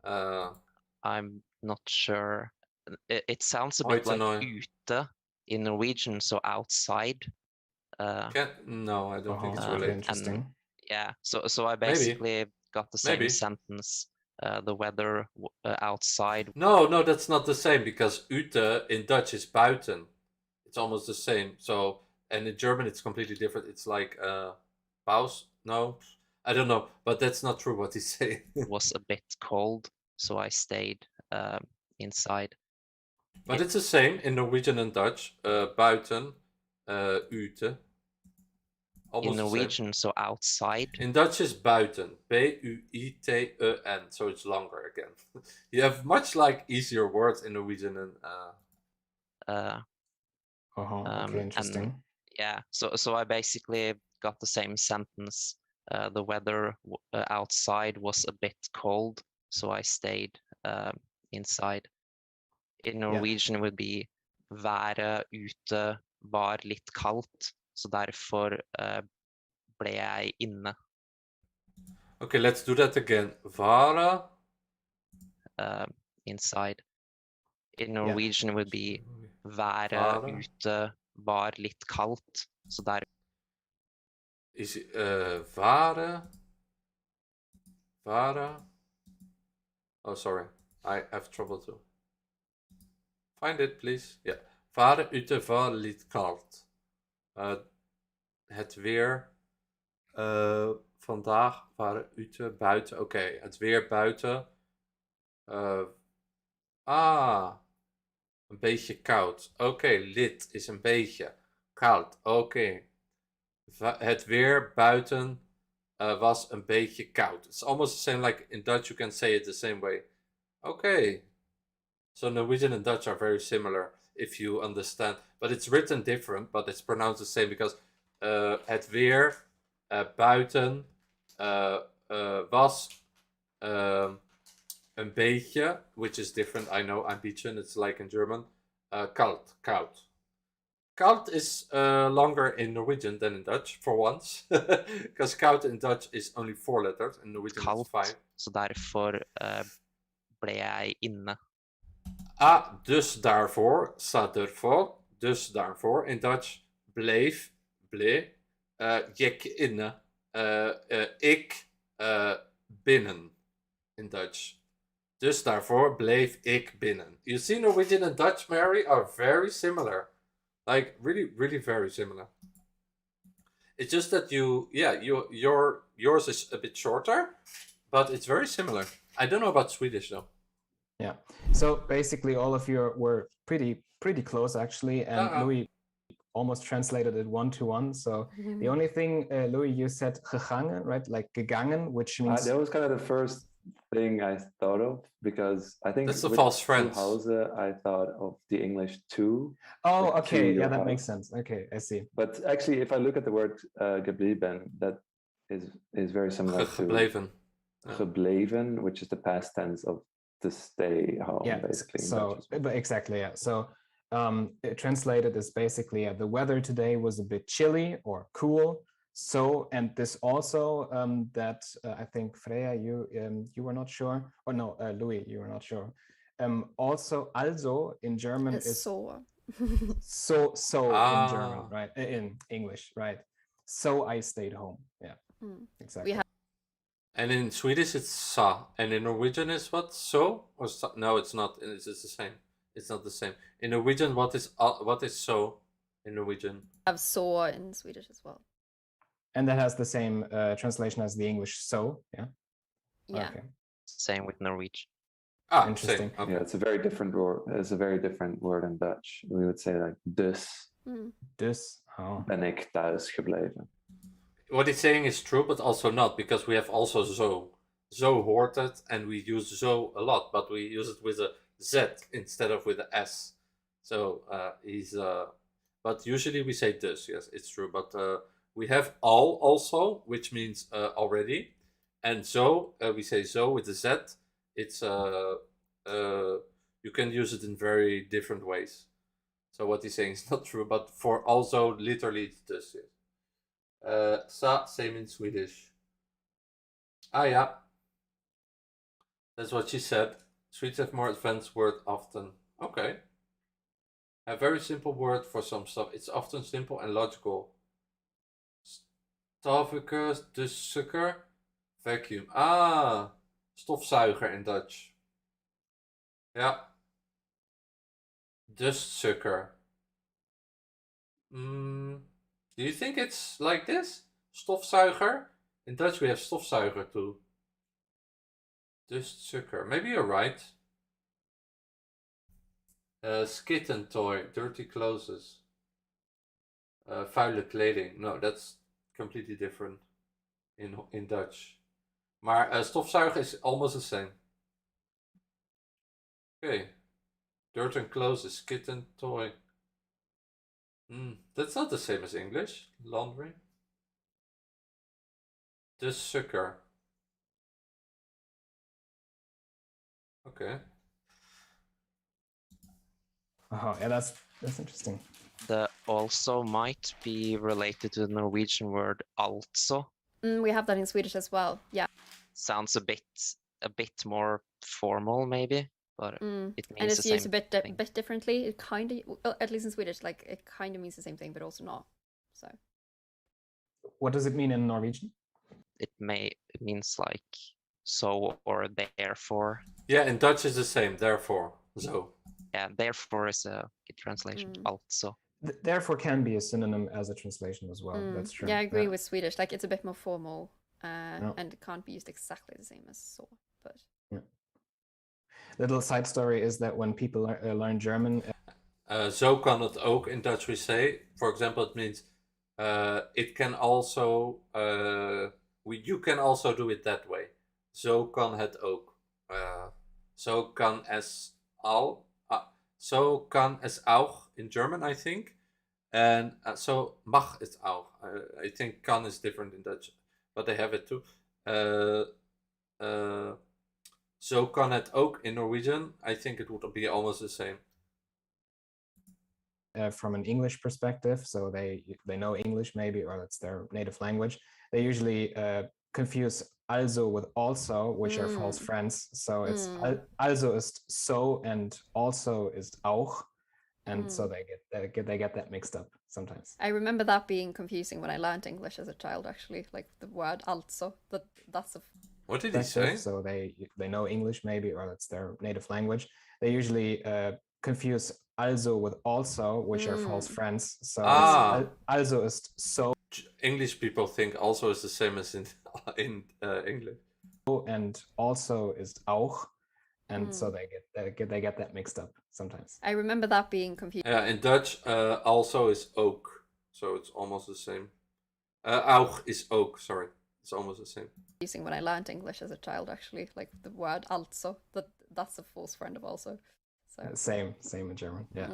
I'm not sure. It sounds a bit like ute in Norwegian, so outside. No, I don't think it's really interesting. Yeah, so I basically got the same sentence. The weather outside. No, that's not the same, because ute in Dutch is buiten. It's almost the same. So, and in German it's completely different. It's like paus. No, I don't know, but that's not true what he's saying. It was a bit cold, so I stayed inside. But it's the same in Norwegian and Dutch. Buiten, ute. Almost in Norwegian, so outside. In Dutch is buiten, B-U-I-T-E-N, so it's longer again. You have much like easier words in Norwegian and okay, interesting. And, yeah, so I basically got the same sentence. The weather outside was a bit cold, so I stayed inside. In Norwegian it would be været ute var litt kaldt. Så derfor ble jeg inne. Okay, let's do that again. Vara? Inside. In Norwegian it would be være ute var litt kaldt. Så der... Is it vare? Vara? Oh, sorry. I have trouble too. Find it, please. Yeah. Vare ute var litt kaldt. Het weer vandaag waren ute buiten. Oké, het weer buiten. Een beetje koud. Oké, lit is een beetje koud. Oké. Het weer buiten was een beetje koud. It's almost the same like in Dutch. You can say it the same way. Okay. So Norwegian and Dutch are very similar. if you understand. But it's written different, but it's pronounced the same because het weer buiten was een beetje, which is different. I know, ein bisschen, it's like in German. Koud. Koud is longer in Norwegian than in Dutch, for once. Because koud in Dutch is only 4 letters, in Norwegian it's 5. Så derfor ble jeg inne. Dus daarvoor, dus daarvoor. In Dutch, bleef, gikk inne, ik binnen. In Dutch. Dus daarvoor bleef ik binnen. You see, Norwegian and Dutch, Mary, are very similar. Like, really, really very similar. It's just that yours is a bit shorter, but it's very similar. I don't know about Swedish, though. Yeah. So basically, all of you were pretty close, actually, and Louis almost translated it 1-to-1. So the only thing, Louis, you said gegangen, right? Like gegangen, which means... that was kind of the first thing I thought of, because I think that's the false friends. I thought of the English to. Oh, like okay, yeah, that house. Makes sense. Okay, I see. But actually, if I look at the word gebleven, that is very similar to gebleven, which is the past tense of to stay home, basically. So, but exactly, yeah. So translated is basically the weather today was a bit chilly or cool. So, and this also that I think Freya, you were not sure, or no, Louis, you were not sure. Also in German is so. so in German, right? In English, right? So I stayed home. Yeah, exactly. And in Swedish it's sa, and in Norwegian is what? So or sa? No, it's not. It's the same. It's not the same. In Norwegian, what is so in Norwegian? I have so in Swedish as well. And that has the same translation as the English so, yeah? Yeah. Okay. Same with Norwegian. Interesting. Okay. Yeah, it's a very different word. It's a very different word in Dutch. We would say like dus. Dus. Oh. Ben ik thuis gebleven. What he's saying is true, but also not, because we have also zo. Zo hoort het, and we use zo a lot, but we use it with a Z instead of with a S. So but usually we say dus, yes, it's true. But we have al also, which means already. And zo, we say zo with a Z. It's you can use it in very different ways. So what he's saying is not true, but for also literally it's dus. Yes. Sa, same in Swedish. Yeah. That's what she said. Swedes have more advanced word often. Okay. A very simple word for some stuff. It's often simple and logical. Stofzuiger, dussuiker, vacuum. Stofzuiger in Dutch. Yeah. Dustsucker. Do you think it's like this? Stofzuiger? In Dutch we have stofzuiger too. Dustsucker. Maybe you're right. Skitten toy. Dirty clothes. Vuile kleding. No, that's completely different in Dutch. Maar stofzuiger is almost the same. Okay. Dirt and clothes is kitten toy. That's not the same as English. Laundry. Dustsucker. Okay. Oh, yeah, that's interesting. The also might be related to the Norwegian word also. We have that in Swedish as well. Yeah. Sounds a bit more formal, maybe, but it means and it's the same used a bit differently. It kind of, well, at least in Swedish, like it kind of means the same thing, but also not. So. What does it mean in Norwegian? It means like so or therefore. Yeah, in Dutch it's the same. Therefore, so. Yeah, therefore is a good translation. Also. Therefore can be a synonym as a translation as well. That's true. Yeah, I agree with Swedish. Like it's a bit more formal, and it can't be used exactly the same as so. But little side story is that when people learn German, zo kan het ook in Dutch we say. For example, it means it can also you can also do it that way. Zo kan het ook. Zo kan So kann es auch in German, I think. And so mag het auch. I think kan is different in Dutch, but they have it too. So kan het ook in Norwegian. I think it would be almost the same. From an English perspective, so they know English maybe, or it's their native language. They usually confuse also with also, which are false friends. So it's also ist so and also is auch, and so they get that mixed up sometimes. I remember that being confusing when I learned English as a child. Actually, like the word also. That's a. What did he say? So they know English maybe, or it's their native language. They usually confuse also with also, which are false friends. So it's also ist so. English people think also is the same as in English. And also is auch, and so they get that mixed up sometimes. I remember that being confusing. Yeah, in Dutch, also is ook, so it's almost the same. Auch is ook. Sorry, it's almost the same. Confusing when I learned English as a child, actually, like the word also. That's a false friend of also. So same in German. Yeah.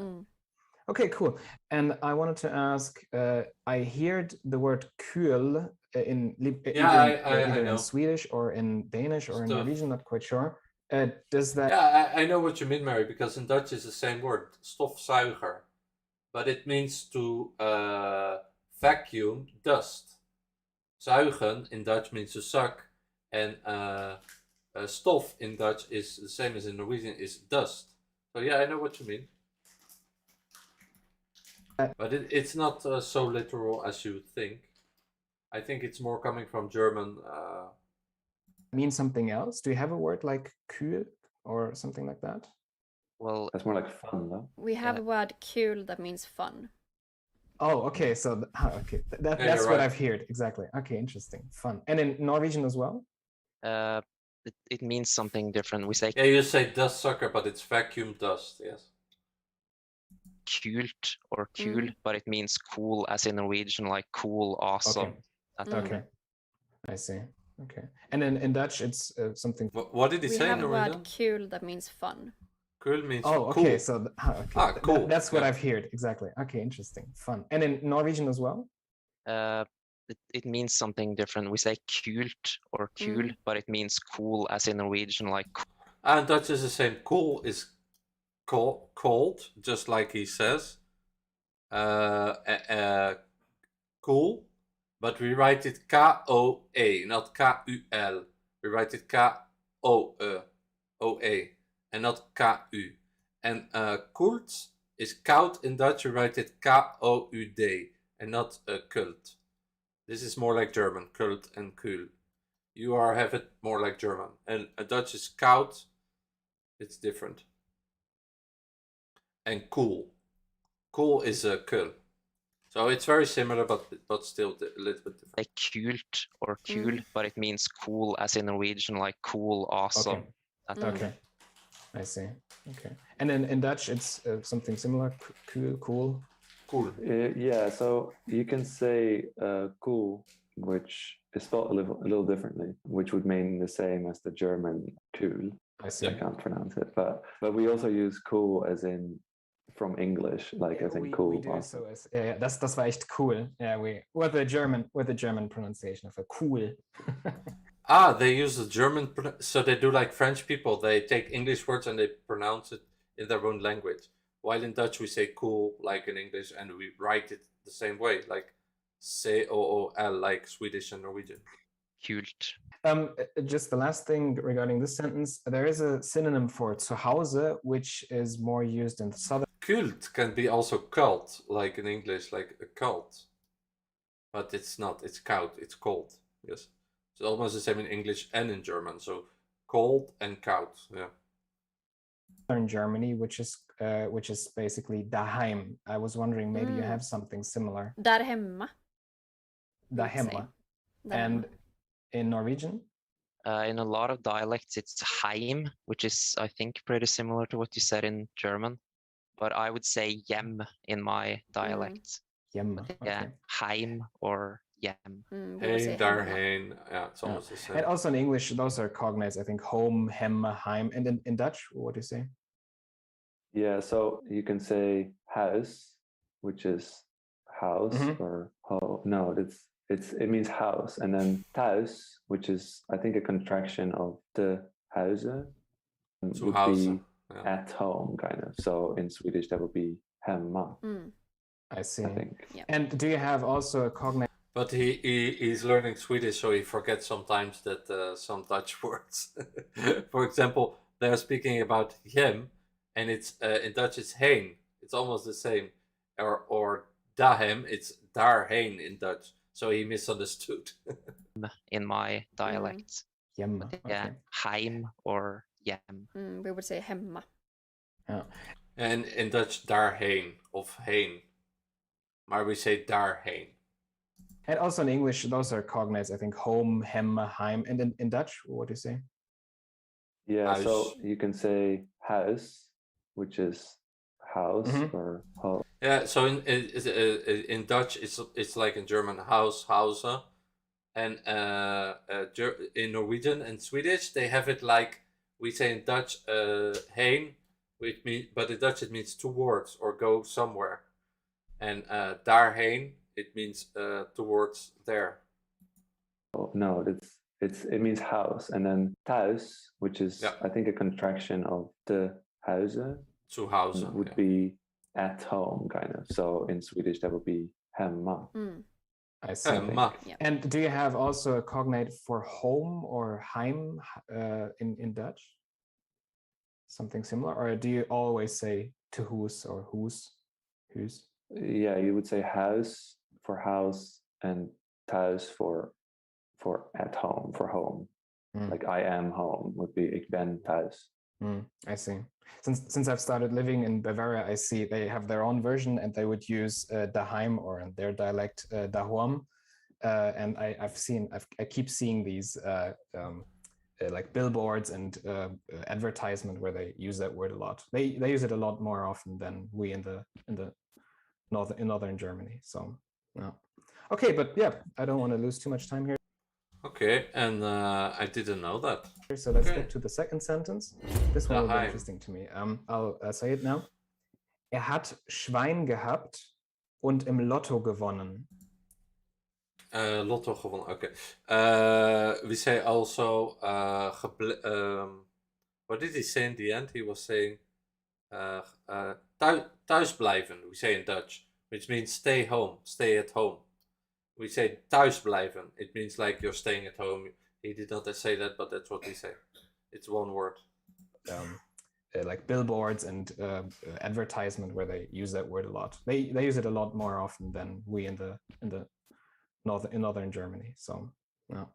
Okay, cool. And I wanted to ask, I heard the word kühl either in Swedish or in Danish or in Norwegian, not quite sure. Does that... Yeah, I know what you mean, Mary, because in Dutch it's the same word, stofzuiger. But it means to vacuum dust. Zuigen in Dutch means to suck, and stof in Dutch is the same as in Norwegian, is dust. So yeah, I know what you mean. But it's not so literal as you think. I think it's more coming from German. Means something else? Do you have a word like kühl or something like that? Well, that's more like fun, though. We have a word kul that means fun. Oh, okay. So okay, that's what I've heard exactly. Okay, interesting, fun. And in Norwegian as well. It means something different. We say you say dust sucker, but it's vacuum dust. Yes. Kult or kul, but it means cool as in Norwegian, like cool, awesome. Okay. I see. Okay. And then in Dutch, it's something. What did he say in Norwegian? We have a word kul that means fun. Cool means cool. Okay. So cool. That's what I've heard exactly. Okay, interesting, fun. And in Norwegian as well. It means something different. We say kult or kul, but it means cool as in Norwegian, like. And Dutch is the same. Cool is cold, just like he says. Cool, but we write it K-O-A, not K-U-L. We write it K-O-E, and not K-U. And koelt is koud in Dutch. We write it K-O-U-D, and not kult. This is more like German, kult and kühl. You have it more like German. And Dutch is koud. It's different. And cool. Cool is a kul. So it's very similar, but still a little bit different. Like kult or kul, but it means cool as in Norwegian, like cool, awesome. Okay. I see. Okay. And then in Dutch, it's something similar. Cool. Yeah. So you can say cool, which is spelled a little differently, which would mean the same as the German cool. I see. I can't pronounce it, but we also use cool as in from English, like as in cool. We do, so das war echt cool. Yeah, with the German pronunciation of a cool. They use the German, so they do like French people. They take English words and they pronounce it in their own language. While in Dutch we say cool like in English, and we write it the same way, like C-O-O-L, like Swedish and Norwegian. Kult. Just the last thing regarding this sentence, there is a synonym for Zuhause, which is more used in the southern. Kult can be also cult, like in English, like a cult. But it's not, it's koud, it's cold, yes. It's almost the same in English and in German, so cold and koud, yeah. In Germany, which is basically daheim. I was wondering, maybe you have something similar. Där hemma. Där hemma. And in Norwegian? In a lot of dialects, it's heim, which is, I think, pretty similar to what you said in German. But I would say hjem in my dialect. Hjem. Yeah, heim or hjem. Heen, daarheen. Yeah, it's almost the same. And also in English, those are cognates, I think, home, hem, heim. And in Dutch, what do you say? Yeah, so you can say house, which is house or no, it means house, and then thuis, which is I think a contraction of the huizen, would be at home kind of. So in Swedish that would be hemma. I see. I think. And do you have also a cognate? But he's learning Swedish, so he forgets sometimes that some Dutch words. For example, they're speaking about him, and it's in Dutch it's heen. It's almost the same. Or dahem, it's daarheen in Dutch. So he misunderstood. In my dialect. Hemma. Yeah, heim or jem. We would say hemma. Yeah. And in Dutch daarheen of heen. Maar we say daarheen. And also in English, those are cognates, I think, home, hemma, heim. And in Dutch, what do you say? Yeah, Huis. so you can say huis, which is house or home. Yeah, so in Dutch it's like in German house, hause, and in Norwegian and Swedish they have it like we say in Dutch heen, but in Dutch it means towards or go somewhere, and daarheen it means towards there. Oh, no, it means house, and then thuis, which is I think a contraction of the huizen, to house would be at home kind of. So in Swedish that would be hemma. I see. Hemma. And do you have also a cognate for home or heim in Dutch? Something similar, or do you always say to huis or huis? Yeah, you would say house for house and thuis for at home, for home. Like I am home would be ik ben thuis. I see. Since I've started living in Bavaria, I see they have their own version, and they would use daheim, or in their dialect dahuam. And I keep seeing these like billboards and advertisement where they use that word a lot. They use it a lot more often than we in northern Germany. So yeah. Okay, but yeah, I don't want to lose too much time here. Okay, and I didn't know that. So let's get to the second sentence. This one will be interesting to me. I'll say it now. Hat Schwein gehabt und im Lotto gewonnen. Lotto gewonnen, okay. We say also, what did he say in the end? He was saying, thuisblijven, we say in Dutch, which means stay home, stay at home. We say thuisblijven. It means like you're staying at home. He did not say that, but that's what we say. It's one word. Like billboards and advertisement where they use that word a lot. They use it a lot more often than we in northern Germany. So yeah.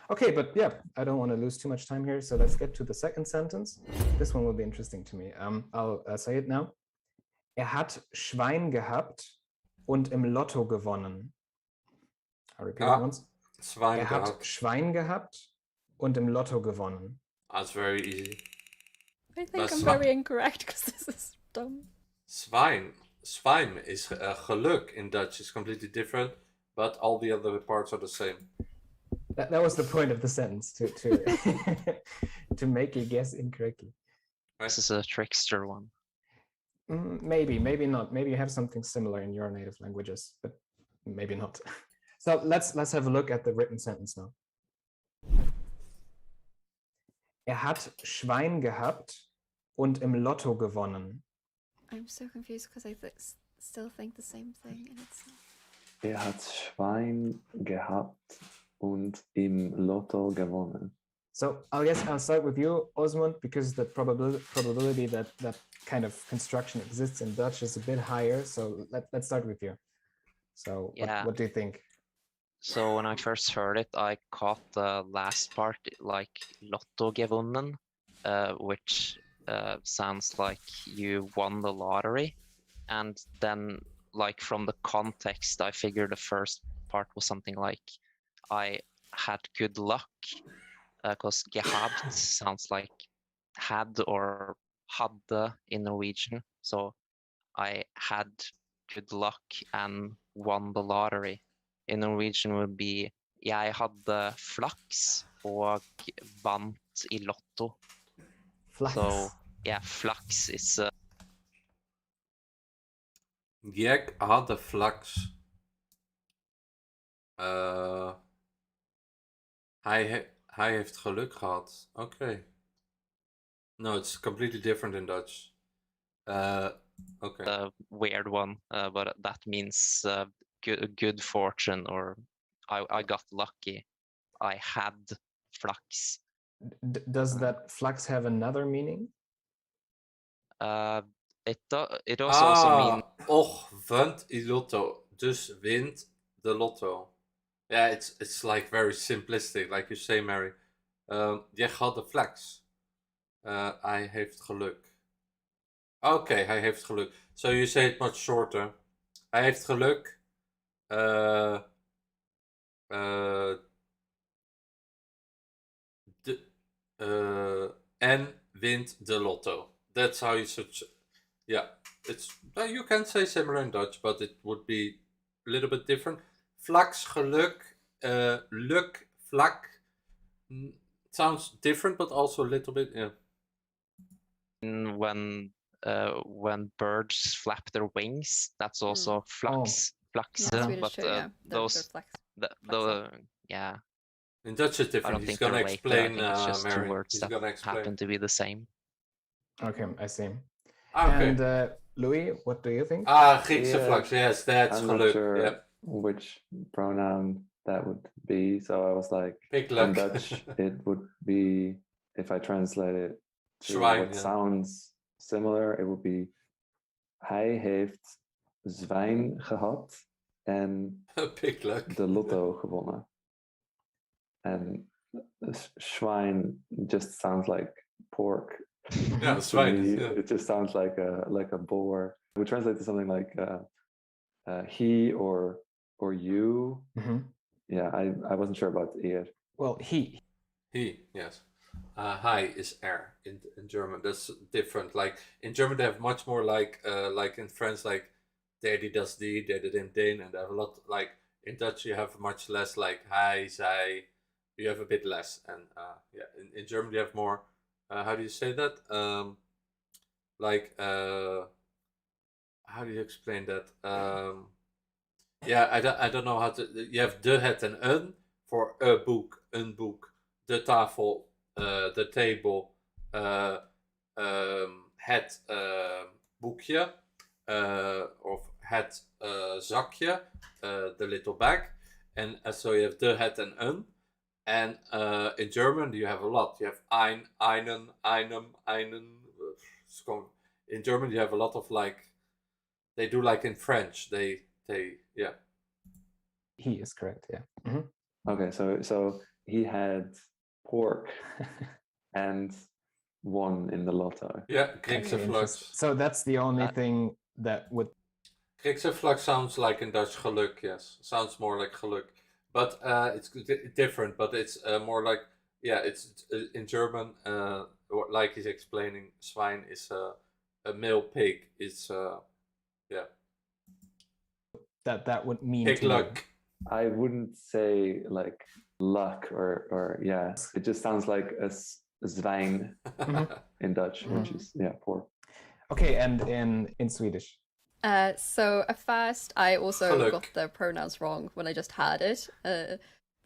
Okay, but yeah, I don't want to lose too much time here. So let's get to the second sentence. This one will be interesting to me. I'll say it now. Hat Schwein gehabt und im Lotto gewonnen. I'll repeat it once. Hat Schwein gehabt und im Lotto gewonnen. That's very easy. I think I'm very incorrect because this is dumb. Zwijn is geluk in Dutch. It's completely different, but all the other parts are the same. That was the point of the sentence, to to make you guess incorrectly. This is a trickster one. Maybe not. Maybe you have something similar in your native languages, but maybe not. So let's have a look at the written sentence now. Hat Schwein gehabt und im Lotto gewonnen. I'm so confused because I still think the same thing, and it's. Hat Schwein gehabt und im Lotto gewonnen. So I'll start with you, Osmond, because the probability that kind of construction exists in Dutch is a bit higher. So let's start with you. So what do you think? So when I first heard it, I caught the last part, like Lotto gewonnen, which sounds like you won the lottery. And then, like, from the context, I figured the first part was something like I had good luck, because gehabt sounds like had or hadde in Norwegian. So I had good luck and won the lottery. In Norwegian would be jeg hadde flaks og vant I lotto. Flaks. So yeah, flaks is Jeg hadde flaks. Hij heeft geluk gehad. Okay. No, it's completely different in Dutch. Okay. The weird one, but that means good fortune, or I got lucky. I had flux. Does that flux have another meaning? It also means... Och, wint i lotto. Dus wint de lotto. Yeah, it's like very simplistic, like you say, Mary. Je had de flex. Hij heeft geluk. Okay, hij heeft geluk. So you say it much shorter. Hij heeft geluk. En wint de lotto. That's how you should. Yeah, it's. You can say similar in Dutch, but it would be a little bit different. Flaks, geluk, luk, vlak. Sounds different, but also a little bit. Yeah. When birds flap their wings, that's also flux. Flux, yeah, Swedish but too, yeah. those, yeah. In Dutch it's different. I don't He's think gonna they're related. explain. I think it's just Mary. two words He's that gonna explain. happen to be the same. Okay, I see. Okay. And Louis, what do you think? Griekse flux. Yes, that's I'm geluk. not sure Yeah. which pronoun that would be, so I was like, Big in luck. Dutch, it would be, if I translate it to Zwijn, what yeah. sounds similar, it would be, hij heeft zwijn gehad en Big luck. de lotto gewonnen. And zwijn just sounds like pork. Yeah, To zwijn me, is, yeah. it just sounds like a boar. It would translate to something like he or you. Yeah, I wasn't sure about eer. Well, he. He, yes. Hij is er in German. That's different. Like in German, they have much more like in French, like der die das die, der dem den, and they have a lot. Like in Dutch, you have much less like hij, zij. You have a bit less, and yeah, in German you have more. How do you say that? How do you explain that? Yeah, I don't know how to. You have de, het, and een for a book, een boek, de tafel, the table, het boekje, of het zakje, the little bag, and so you have de, het, and een. And in German, you have a lot. You have ein, einen, einem, einen. In German, you have a lot of like. They do like in French. They yeah. He is correct. Yeah. Okay, so he had pork and won in the lotto. Yeah, Griekse Okay, flux. So that's the only thing that would. Griekse flux sounds like in Dutch geluk. Yes, sounds more like geluk. But it's different. But it's more like, yeah, it's in German. Like he's explaining, zwijn is a male pig. It's yeah. That would mean Pig to luck. I wouldn't say like luck or yeah. It just sounds like a zwijn in Dutch, which is pork. Okay, and in Swedish. So at first, I also Geluk. got the pronouns wrong when I just had it.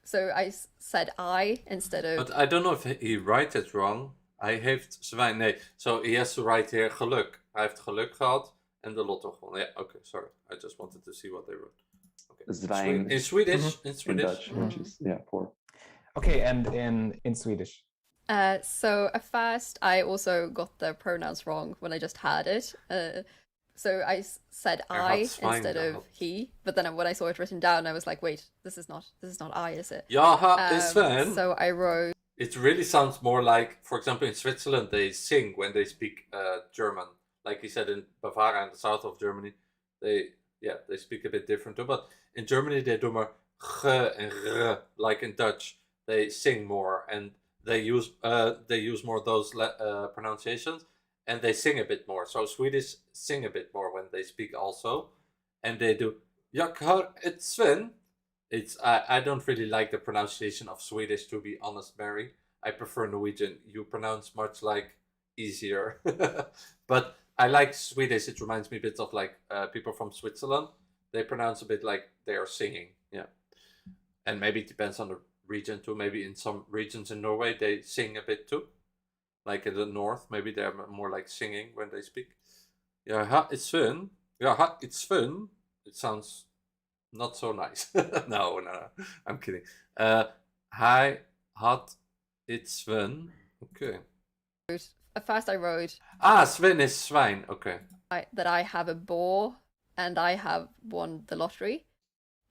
So I said I instead of. But I don't know if he writes it wrong. Hij heeft zwijn. Nee, so he has to write here geluk. Hij heeft geluk gehad en de lotto gewonnen. Yeah, okay, sorry. I just wanted to see what they wrote. Okay. Zwijn. In Swedish. In In Swedish. Dutch, which is pork. Okay, and in Swedish. So at first, I also got the pronouns wrong when I just had it. So I said I instead of he, but then when I saw it written down, I was like, wait, this is not I, is it? Jaha, is Sven. So I wrote. It really sounds more like, for example, in Switzerland they sing when they speak German. Like he said in Bavaria, in the south of Germany, they speak a bit different too. But in Germany they do more g and r, like in Dutch. They sing more and they use more those pronunciations. And they sing a bit more. So Swedish sing a bit more when they speak also. And they do, jag hör ett Sven. I don't really like the pronunciation of Swedish, to be honest, Mary. I prefer Norwegian. You pronounce much like easier. But I like Swedish. It reminds me a bit of like people from Switzerland. They pronounce a bit like they are singing. Yeah, and maybe it depends on the region too. Maybe in some regions in Norway they sing a bit too. Like in the north, maybe they're more like singing when they speak. Yeah, ha, it's fun. Yeah, ha, it's fun. It sounds not so nice. No, I'm kidding. Hi, hot, it's fun. Okay. At first I wrote... Sven is swine. Okay. That I have a boar and I have won the lottery.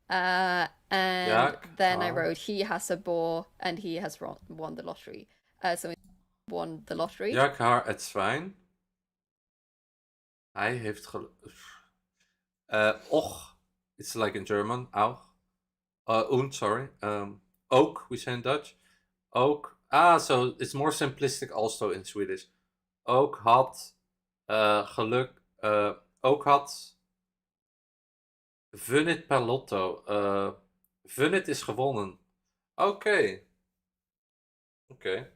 And then I wrote, he has a boar and he has won the lottery. So he won the lottery. Jak haar het zwijn. Hij heeft och, it's like in German, auch. Sorry. Ook, we say in Dutch. Ook. So it's more simplistic also in Swedish. Ook had geluk. Ook had vunnit per lotto. Vunnit is gewonnen. Oké. Oké.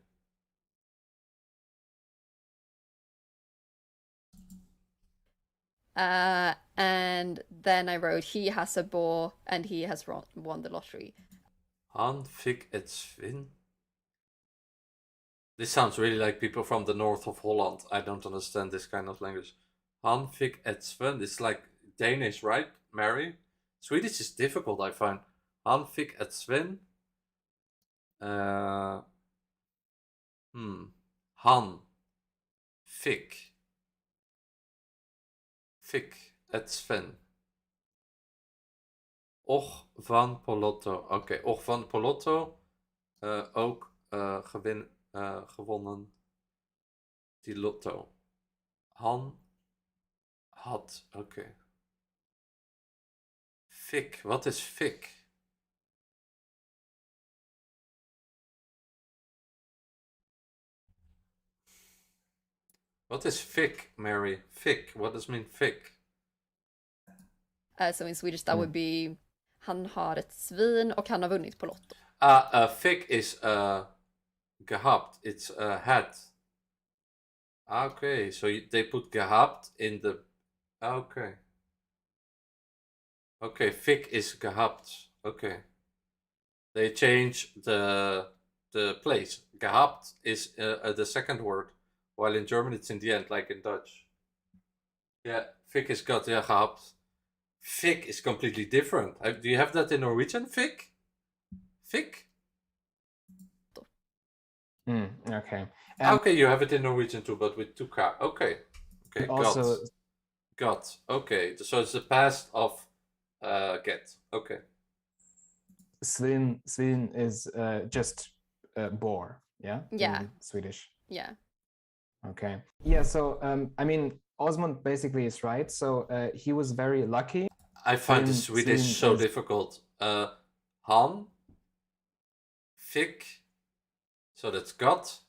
And then I wrote, he has a boar and he has won the lottery. Han fick ett svin. This sounds really like people from the north of Holland. I don't understand this kind of language. Han fick ett svin. It's like Danish, right, Mary? Swedish is difficult, I find. Han fick ett svin. Han fick ett svin. Och van Polotto. Oké, och van Polotto. Ook gewonnen die lotto. Han had. Oké. Fik. Wat is fik? What is fik, Mary? Fik. What does mean fik? So in Swedish that would be, han har ett svin och han har vunnit på lotto. Fik is gehabt. It's had. Okay, so they put gehabt in the. Okay. Okay, fik is gehabt. Okay. They change the place. Gehabt is the second word, while in German it's in the end, like in Dutch. Yeah, fik is got. Yeah, gehabt. Fik is completely different. Do you have that in Norwegian? Fik? Fik? Okay. Okay, you have it in Norwegian too, but with 2K. Okay. Okay, also, got. Okay, so it's the past of get. Okay. Svin is just boar, yeah? Yeah. In Swedish. Yeah. Okay. Yeah, so, I mean, Osmond basically is right. So he was very lucky. I find the Swedish so difficult. Han, fik, so that's got.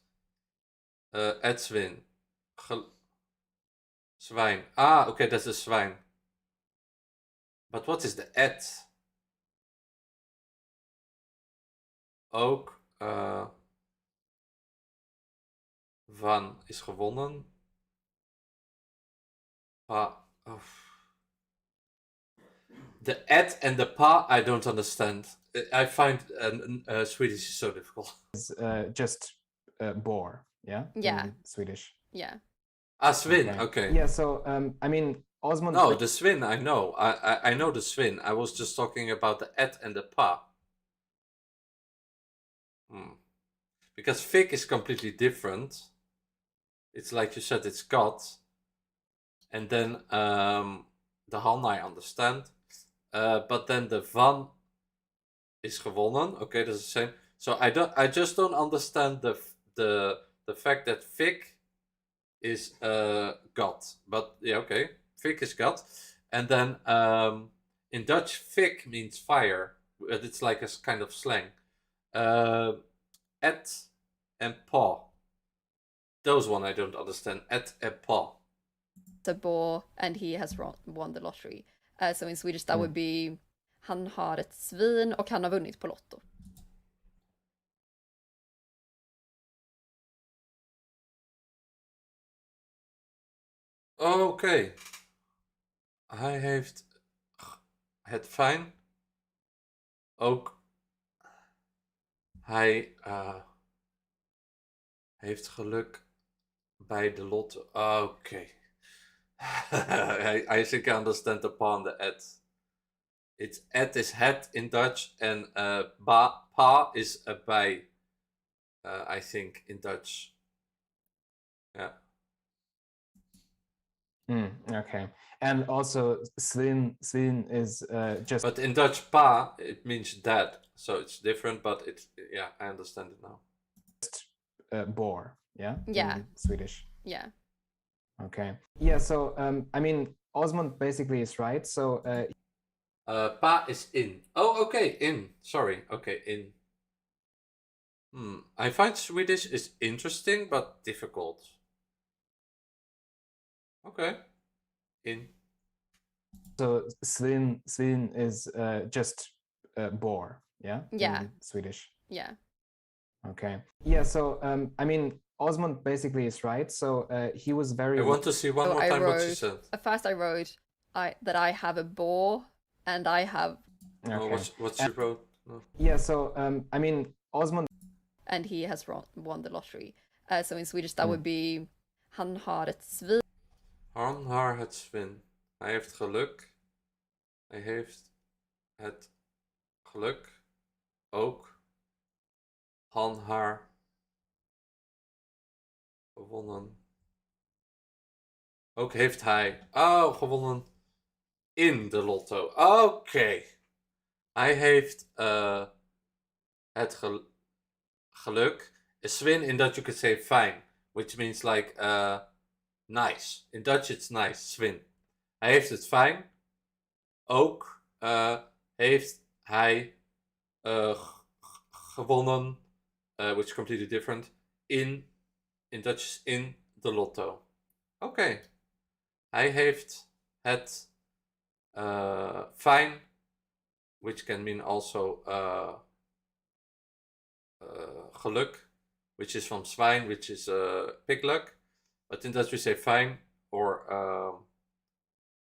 Edswin, zwijn. Okay, that's a zwijn. But what is the et? Ook van is gewonnen. The et and the pa, I don't understand. I find Swedish is so difficult. It's just boar, yeah? Yeah. In Swedish. Yeah. Swin, okay. Yeah, so, I mean, Osmond... No, the swin, I know. I know the swin. I was just talking about the et and the pa. Because fik is completely different. It's like you said, it's got. And then the han I understand. But then the van is gewonnen. Okay, that's the same. So I just don't understand the fact that fik is got. But yeah, okay. Fik is got. And then in Dutch, fik means fire. It's like a kind of slang. Et and pa. Those one I don't understand. Et and pa. The boar and he has won the lottery. So in Swedish that would be, han har ett svin och han har vunnit på lotto. Oké. Hij heeft het fijn. Ook hij heeft geluk bij de lotto. Oké. I think I understand the pun, the et. It's et is het in Dutch and pa is bij. I think in Dutch. Yeah. Okay. And also Svin is just. But in Dutch, pa, it means dad, so it's different. But it's I understand it now. Bore, yeah. Yeah. In Swedish. Yeah. Okay. Yeah. So I mean, Osmond basically is right. So. Pa is in. Oh, okay, in. Sorry. Okay, in. I find Swedish is interesting but difficult. Okay. In. So Svin is just bore, yeah? Yeah. In Swedish. Yeah. Okay. Yeah, so I mean, Osmond basically is right. So he was very. I want to see one more time what she said. At first I wrote that I have a bore and I have. Okay. Oh, what she wrote? No. Yeah, so I mean, Osmond. And he has won the lottery. So in Swedish that would be han har ett svin. Han har het svin. Hij heeft geluk. Hij heeft het geluk. Ook. Han haar. Gewonnen. Ook heeft hij. Oh, gewonnen. In de lotto. Oké. Hij heeft het geluk. A swin in Dutch you could say fine. Which means like nice. In Dutch it's nice. Swin. Hij heeft het fijn. Ook heeft hij gewonnen. Which is completely different. In Dutch is in de lotto. Oké. Hij heeft het fijn. Which can mean also geluk. Which is from zwijn, which is pig luck. But in Dutch we say fine or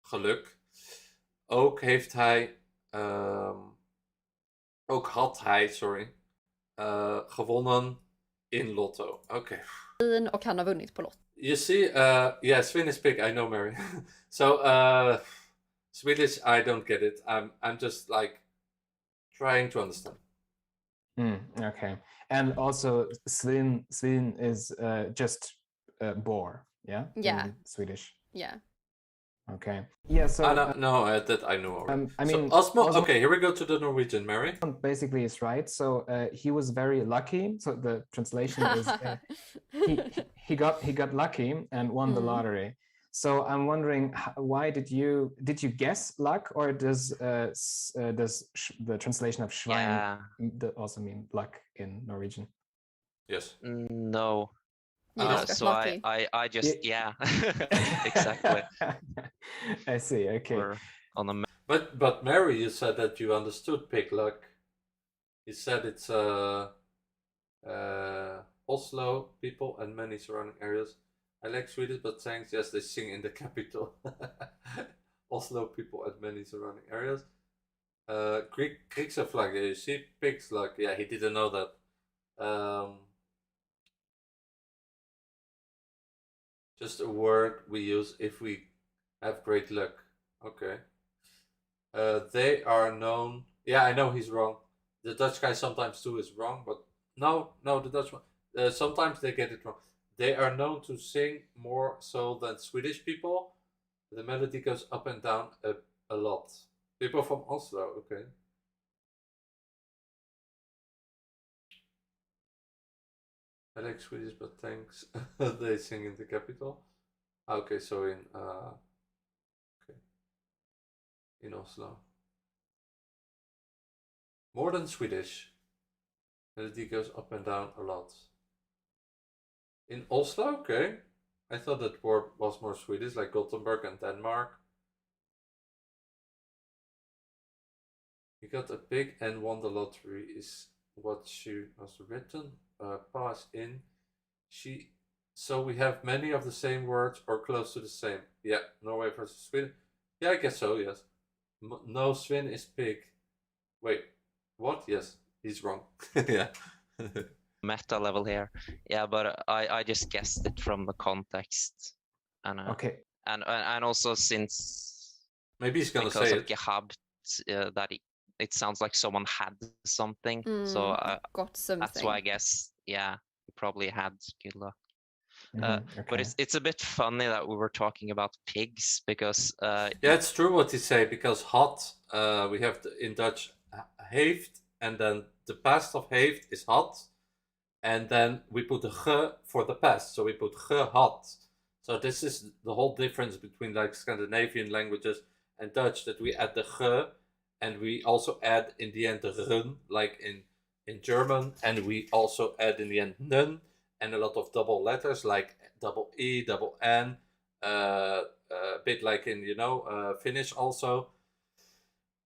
geluk. Ook heeft hij, ook had hij, sorry, gewonnen in lotto. Okay. Och han har vunnit på lotto. You see, yeah, Swin is pig, I know, Mary. So, Swedish, I don't get it. I'm just like trying to understand. Okay. And also Svin is just bore, yeah? Yeah. In Swedish. Yeah. Okay. Yeah, so no, that I know already. I mean, so, Osmo, okay, here we go to the Norwegian, Mary. Basically is right. So he was very lucky. So the translation is he got lucky and won the lottery. So I'm wondering, why did you guess luck, or does the translation of Schwein also mean luck in Norwegian? Yes. No. So I just exactly. I see. Okay. But Mary, you said that you understood pig luck. You said it's Oslo people and many surrounding areas. I like Swedish, but thanks. Yes, they sing in the capital. Oslo people and many surrounding areas. Griekse vlag. You see, pig's luck. Yeah, he didn't know that. Just a word we use if we have great luck. Okay. They are known. Yeah, I know he's wrong. The Dutch guy sometimes too is wrong, but no, the Dutch one. Sometimes they get it wrong. They are known to sing more so than Swedish people. The melody goes up and down a lot. People from Oslo, okay. I like Swedish, but thanks. They sing in the capital. Okay, so in Oslo. More than Swedish. Melody goes up and down a lot. In Oslo, okay. I thought that word was more Swedish, like Gothenburg and Denmark. He got a pig and won the lottery is what she was written. Pass in. She So we have many of the same words or close to the same. Yeah, Norway versus Sweden. Yeah, I guess so, yes. No, Swin is pig. Wait, what? Yes, he's wrong. Yeah. Meta level here. Yeah, but I just guessed it from the context. And, okay. And also since... Maybe he's going to say because of it. gehabt, that it sounds like someone had something. So got something. That's why I guess, yeah, he probably had good luck. Okay. But it's a bit funny that we were talking about pigs because... yeah, it's true what you say, because hot, we have in Dutch heeft, and then the past of heeft is hot, and then we put a ge for the past, so we put gehad. So this is the whole difference between like Scandinavian languages and Dutch, that we add the ge, and we also add in the end the run, like in German, and we also add in the end nun, and a lot of double letters like double E, double N, a bit like in, Finnish also.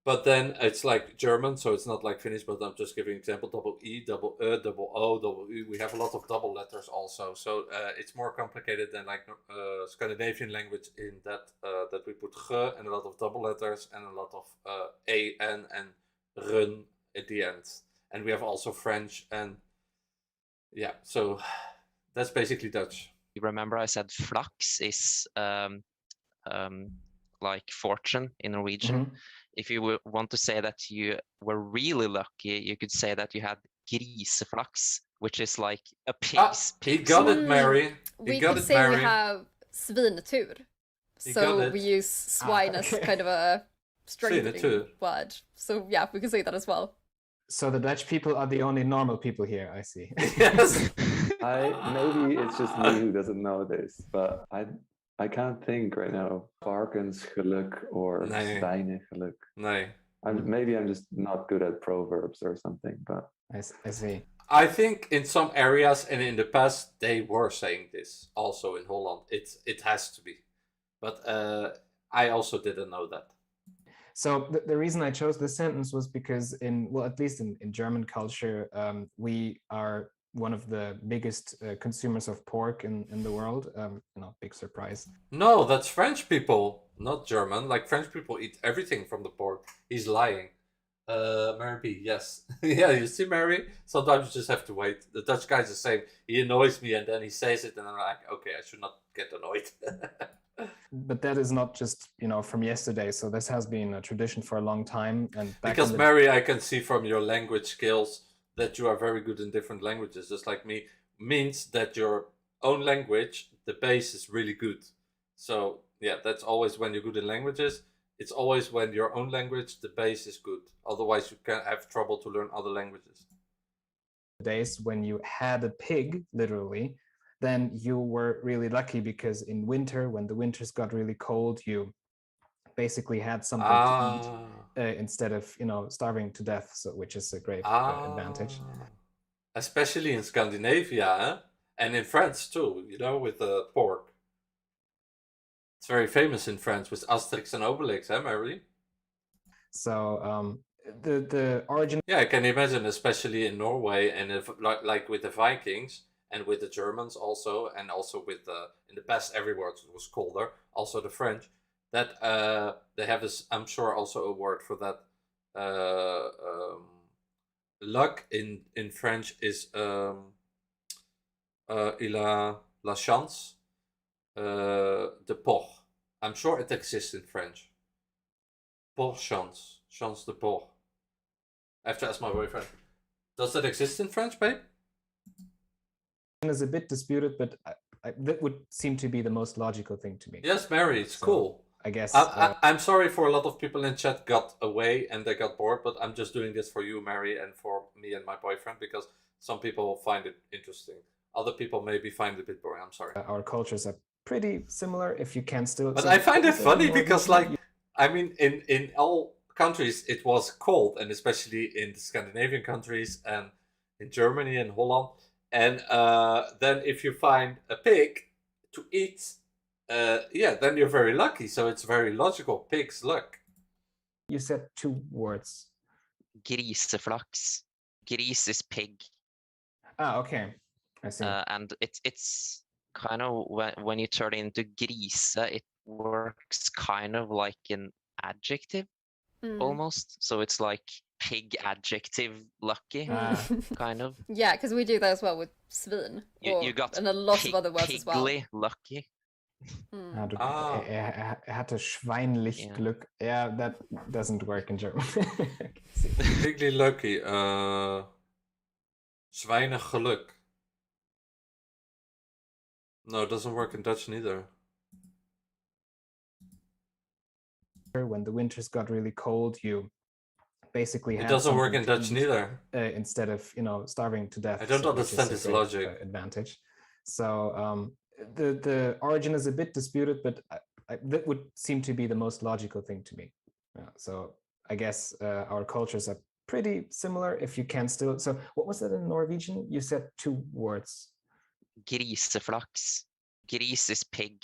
But then it's like German, so it's not like Finnish, but I'm just giving an example. Double E, double E, double O, double U. We have a lot of double letters also. So it's more complicated than like Scandinavian language in that we put ge and a lot of double letters and a lot of A, N, and run at the end. And we have also French and yeah, so that's basically Dutch. You remember I said flux is like fortune in Norwegian. If you want to say that you were really lucky, you could say that you had griseflux, which is like a pig's. He got it, Mary. We could say we have svinetur. So we use swine as kind of a strengthening word. So yeah, we can say that as well. So the Dutch people are the only normal people here, I see. Yes. Maybe it's just me who doesn't know this, but I can't think right now. Varkens geluk or zwijnen geluk. Nee. Maybe I'm just not good at proverbs or something, but... I see. I think in some areas and in the past they were saying this also in Holland. It has to be. But I also didn't know that. So the reason I chose this sentence was because at least in German culture, we are one of the biggest consumers of pork in the world. Big surprise. No, that's French people, not German. Like French people eat everything from the pork. He's lying. Mary B, yes. Yeah, you see, Mary? Sometimes you just have to wait. The Dutch guy's the same. He annoys me and then he says it and I'm like, okay, I should not get annoyed. But that is not just, from yesterday. So this has been a tradition for a long time. And because Mary, I can see from your language skills that you are very good in different languages, just like me, means that your own language, the base is really good. So yeah, that's always when you're good in languages. It's always when your own language, the base is good. Otherwise you can have trouble to learn other languages. Days when you had a pig, literally, then you were really lucky because in winter, when the winters got really cold, you basically had something to eat instead of starving to death, which is a great advantage. Especially in Scandinavia, and in France too, with the pork. It's very famous in France with Asterix and Obelix, Mary? So the origin... Yeah, I can imagine, especially in Norway and like with the Vikings and with the Germans also, and also with in the past everywhere it was colder, also the French, that they have this, I'm sure also a word for that. Luck in French is il a la chance de port. I'm sure it exists in French. Port chance. Chance de port. I have to ask my boyfriend. Does that exist in French, babe? Is a bit disputed, but that would seem to be the most logical thing to me. Yes, Mary, it's cool. I guess. I'm sorry for a lot of people in chat got away and they got bored, but I'm just doing this for you, Mary, and for me and my boyfriend, because some people find it interesting. Other people maybe find it a bit boring. I'm sorry. Our cultures are pretty similar, if you can still... But I find it funny because, in all countries it was cold, and especially in the Scandinavian countries and in Germany and Holland. And then if you find a pig to eat, then you're very lucky. So it's very logical. Pig's luck. You said two words. Griseflux. Gris is pig. Okay. I see. And it's kind of when you turn into grise, it works kind of like an adjective almost. So it's like pig adjective lucky, kind of. Yeah, because we do that as well with svin. You got and a lot of other words as well. Pigly lucky. Er hatte schweinlich Glück. Yeah, that doesn't work in German. Pigly lucky. Schweinig geluk. No, it doesn't work in Dutch neither. When the winters got really cold, you basically it doesn't work in Dutch neither. Instead of starving to death. I don't understand his logic. Advantage. So the origin is a bit disputed, but that would seem to be the most logical thing to me. So I guess our cultures are pretty similar. If you can still. So what was that in Norwegian? You said 2 words. Griseflaks. Gris is pig.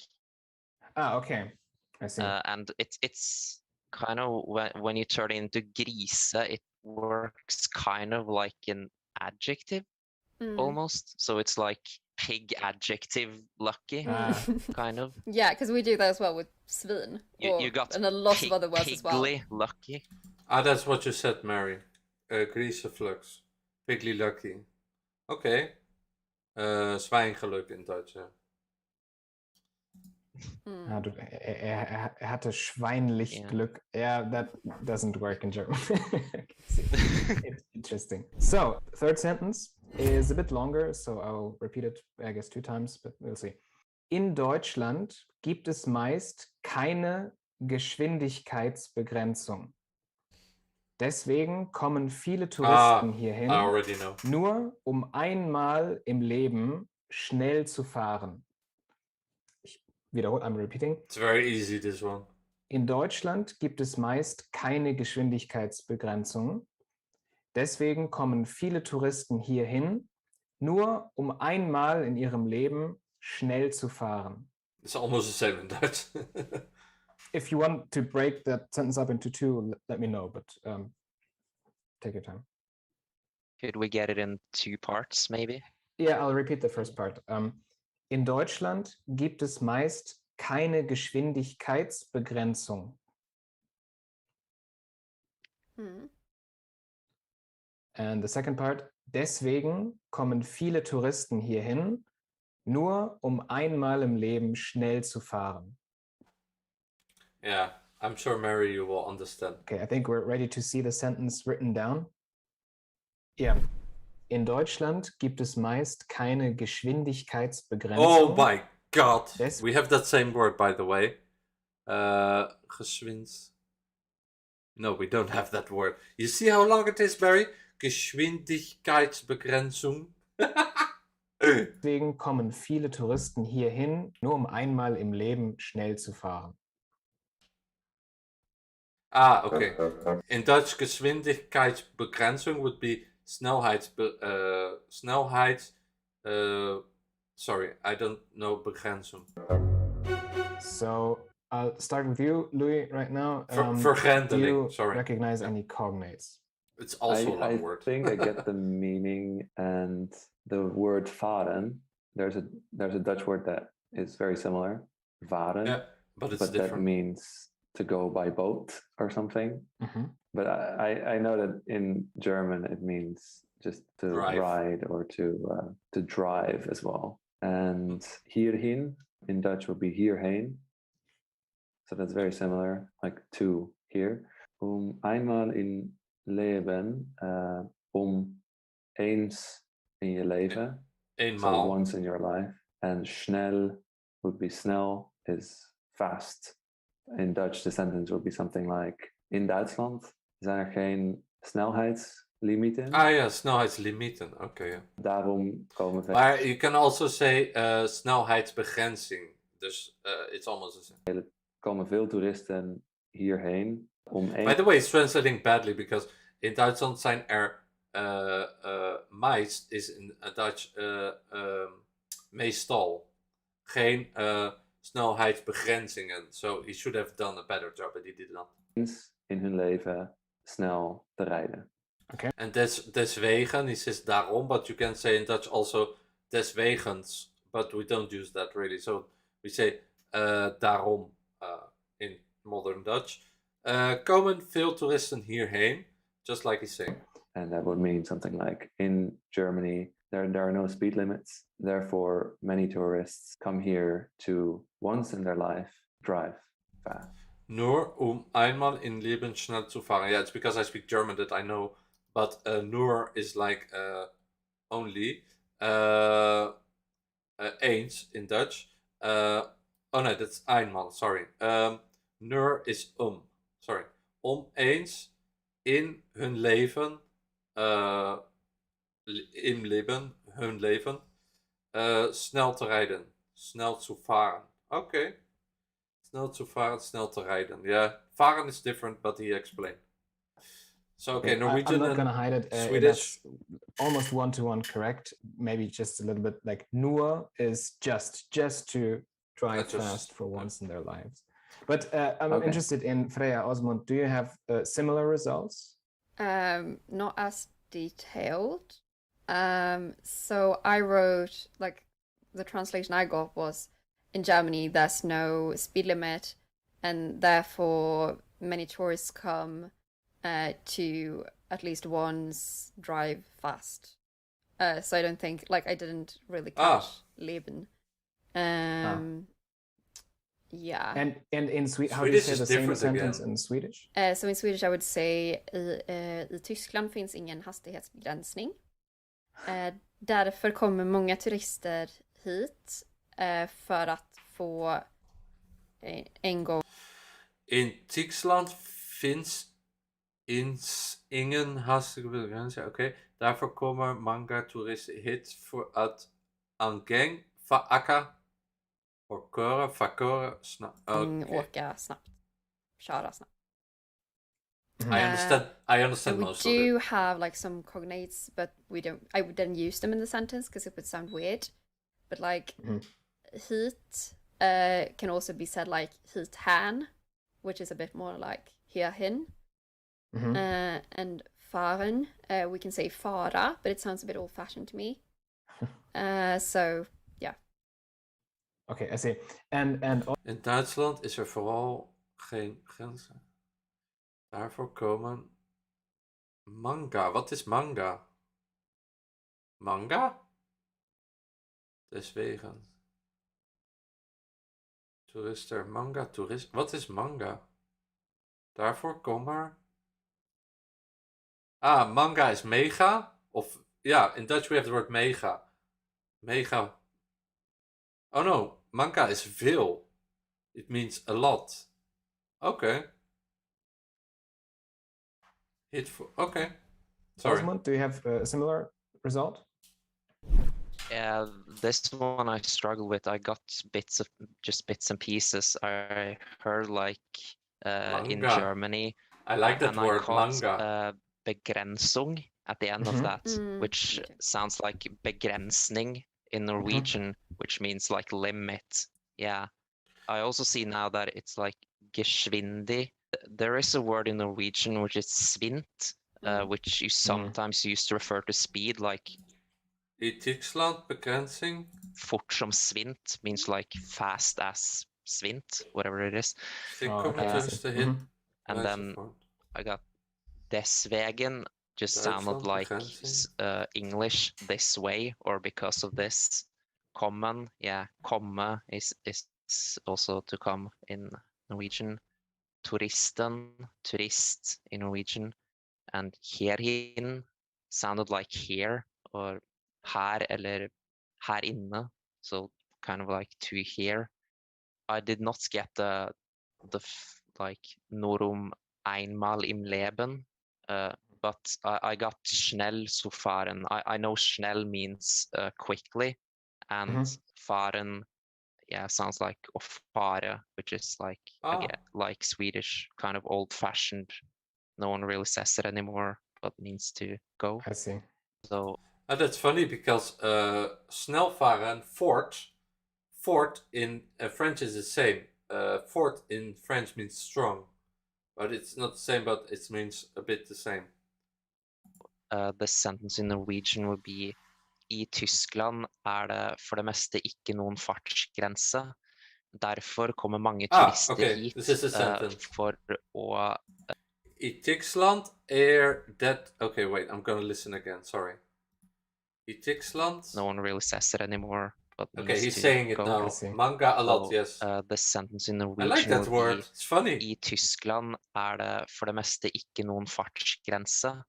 Okay. I see. And it's kind of when you turn into grise, it works kind of like an adjective almost. So it's like pig adjective lucky, kind of. Yeah, because we do that as well with svin. You got and a lot of other words as well. Pigly lucky. That's what you said, Mary. Griseflux. Pigly lucky. Okay. Zwijngeluk in Dutch, yeah. Er hatte schweinlich Glück. Yeah, that doesn't work in German. Interesting. So, third sentence is a bit longer, so I'll repeat it, I guess, 2 times, but we'll see. In Deutschland gibt es meist keine Geschwindigkeitsbegrenzung. Deswegen kommen viele Touristen hierhin, nur um einmal im Leben schnell zu fahren. Wiederholt, I'm repeating. It's very easy, this one. In Deutschland gibt es meist keine Geschwindigkeitsbegrenzung. Deswegen kommen viele Touristen hierhin, nur um einmal in ihrem Leben schnell zu fahren. It's almost the same in Dutch. If you want to break that sentence up into 2, let me know, but take your time. Could we get it in 2 parts, maybe? Yeah, I'll repeat the first part. In Deutschland gibt es meist keine Geschwindigkeitsbegrenzung. And the second part, deswegen kommen viele Touristen hierhin, nur um einmal im Leben schnell zu fahren. Yeah, I'm sure Mary, you will understand. Okay, I think we're ready to see the sentence written down. Yeah. In Deutschland gibt es meist keine Geschwindigkeitsbegrenzung. Oh my god! We have that same word, by the way. No, we don't have that word. You see how long it is, Barry? Geschwindigkeitsbegrenzung. Deswegen kommen viele Touristen hierhin, nur um einmal im Leben schnell zu fahren. Okay. In Dutch, Geschwindigkeitsbegrenzung would be sorry, I don't know begrenzung. So I'll start with you, Louis, right now. Vergrendeling, do you sorry. recognize any cognates? It's also a long word. I think I get the meaning, and the word varen, there's a Dutch word that is very similar, varen, yeah, but it's different. That means to go by boat or something. But I know that in German it means just to ride or to drive as well. And hierhin in Dutch would be hierheen. So that's very similar, like to here. Einmal in leven, eens in je leven. Eenmaal. So once in your life. And schnell would be snel, is fast. In Dutch, the sentence would be something like: in Duitsland zijn geen snelheidslimieten. Ja, snelheidslimieten. Okay, yeah. Daarom komen we. Maar you can also say snelheidsbegrenzing. Dus it's almost the same. Er komen veel toeristen hierheen By the way, it's translating badly because in Duitsland zijn er meist is in Dutch meestal geen snelheidsbegrenzingen. So he should have done a better job, but he did not. In hun leven snel te rijden. Okay. And deswegen, he says daarom, but you can say in Dutch also deswegens but we don't use that really. So we say daarom in modern Dutch. Komen veel toeristen hierheen, just like he's saying. And that would mean something like, in Germany, there are no speed limits. Therefore, many tourists come here to, once in their life, drive fast. Nur einmal in Leben schnell zu fahren. Yeah, it's because I speak German that I know. But nur is like only. Eens in Dutch. Oh no, that's einmal, sorry. Nur is sorry. Eens in hun leven. Im Leben, hun leven. Snel te rijden. Snel zu fahren. Okay. Snel zu fahren, snel te rijden. Yeah, fahren is different, but he explained. So, okay, Norwegian I'm not going to hide it. Swedish. That's almost one-to-one correct. Maybe just a little bit like nur is just to drive fast for once in their lives. But I'm interested in Freya, Osmond. Do you have similar results? Not as detailed. So I wrote, like, the translation I got was, in Germany there's no speed limit, and therefore many tourists come to at least once drive fast. So I don't think, like, I didn't really catch Leben. Yeah. And in Swedish, how do you say the same sentence in Swedish? So in Swedish I would say i Tyskland finns ingen hastighetsbegränsning. Därför kommer många turister hit för att få en gång. In Tyskland finns ingen hastighetsbegränsning. Okay. Daarvoor komen många turister hit för att en gång köra snabbt. Åka snabbt. Köra snabbt. I understand most of it. We do have like some cognates, but I wouldn't use them in the sentence because it would sound weird. But like hit can also be said like hit han, which is a bit more like hierhin. And fahren, we can say fara, but it sounds a bit old-fashioned to me. So yeah. Okay, I see. And in Duitsland is vooral geen grenzen. Daarvoor komen manga. Wat is manga? Manga? Deswegen. Toerister, manga, toerist. Wat is manga? Daarvoor komen. Manga is mega. Of ja, in Dutch we have the word mega. Mega. Oh no, manga is veel. It means a lot. Okay. Okay. Sorry. Osmond, do you have a similar result? Yeah, this one I struggle with. I got bits and pieces. I heard like in Germany. I like that word, manga. Begrensung at the end of that, which sounds like begrensning in Norwegian, which means like limit. Yeah. I also see now that it's like geschwindig. There is a word in Norwegian which is svint, which you sometimes use to refer to speed, like I Tyskland begrensing. Fort som svint means like fast as svint, whatever it is. And then I got deswegen just sounded like English, this way, or because of this. Kommen, yeah, komme is also to come in Norwegian. Turisten, turist in Norwegian. And herhin sounded like here, or her eller her inne, so kind of like to here. I did not get the like norum einmal im Leben, but I got schnell zu fahren. I know schnell means quickly, and fahren, yeah, sounds like fare, which is like again, like Swedish, kind of old-fashioned. No one really says it anymore, but means to go. I see. So that's funny because snel varen, fort in French is the same. Fort in French means strong, but it's not the same, but it means a bit the same. The sentence in Norwegian would be I Tyskland det for det meste ikke noen fartsgrense. Derfor kommer mange turister hit for å I Tyskland Okay, wait, I'm gonna listen again, sorry. I Tyskland... No one really says it anymore. But okay, he's saying it now. Manga a lot, yes. The sentence in Norwegian I like that word, it's funny. I Tyskland det for det meste ikke noen fartsgrense.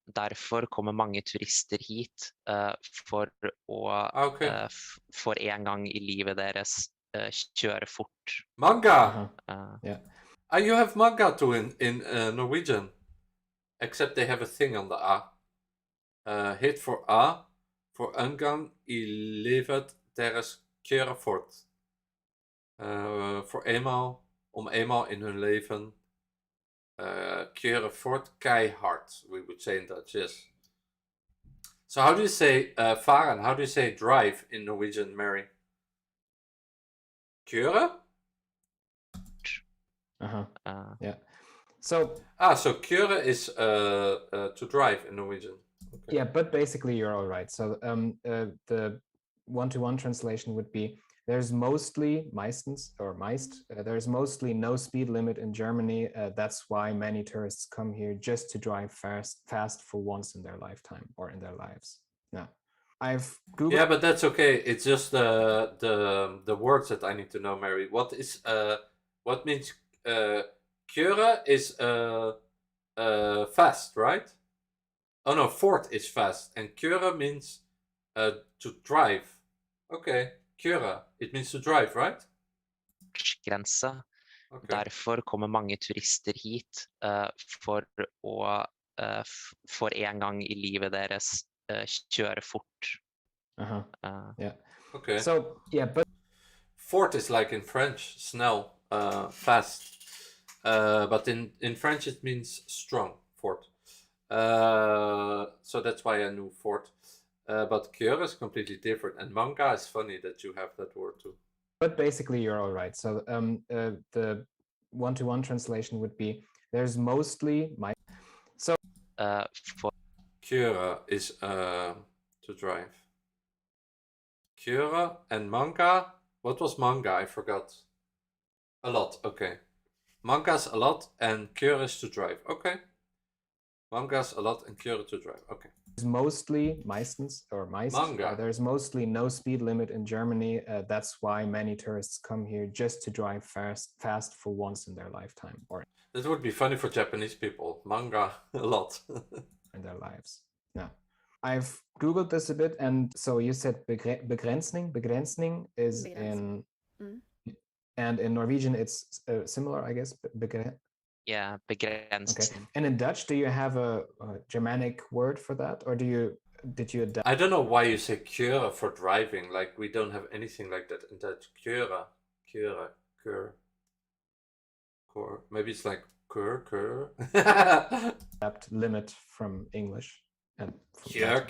Derfor kommer mange turister hit for å for en gang I livet deres kjøre fort. Manga! Yeah. You have manga too in Norwegian. Except they have a thing on the A. Hit for A. Voor een gang I livet deres kjøre fort. Voor eenmaal, om eenmaal in hun leven kjøre fort keihard, we would say in Dutch, yes. So how do you say varen? How do you say drive in Norwegian, Mary? Kjøre? Yeah. So kjøre is to drive in Norwegian. Okay. Yeah, but basically you're all right. So the one-to-one translation would be: there's mostly there's mostly no speed limit in Germany. That's why many tourists come here just to drive fast for once in their lifetime or in their lives. Yeah, I've Googled. Yeah, but that's okay. It's just the words that I need to know, Mary. What means kjøre is fast, right? Oh no, fort is fast, and kjøre means to drive. Okay, kjøre, it means to drive, right? Grense. Okay. Derfor kommer mange turister hit for å for en gang I livet deres kjøre fort. Yeah. Okay. So yeah, but fort is like in French, snel, fast. But in French it means strong, fort. So that's why I knew fort. But kjøre is completely different, and manga is funny that you have that word too. But basically you're all right. So the one-to-one translation would be: there's mostly for kjøre is to drive. Kjøre and manga. What was manga? I forgot. A lot. Okay. Manga's a lot and kjøre is to drive. Okay. Manga's a lot and kjøre to drive. Okay. There's mostly no speed limit in Germany. That's why many tourists come here just to drive fast for once in their lifetime. Or that would be funny for Japanese people. Manga a lot. in their lives. Yeah. I've Googled this a bit, and so you said begrensning. Begrensning is in... And in Norwegian, it's similar, I guess. Yeah, begrenst. Okay. And in Dutch, do you have a Germanic word for that, or did you adapt? I don't know why you say kjøre for driving. Like we don't have anything like that in Dutch. Kjøre. Maybe it's like kur. Adapt limit from English. En kjør.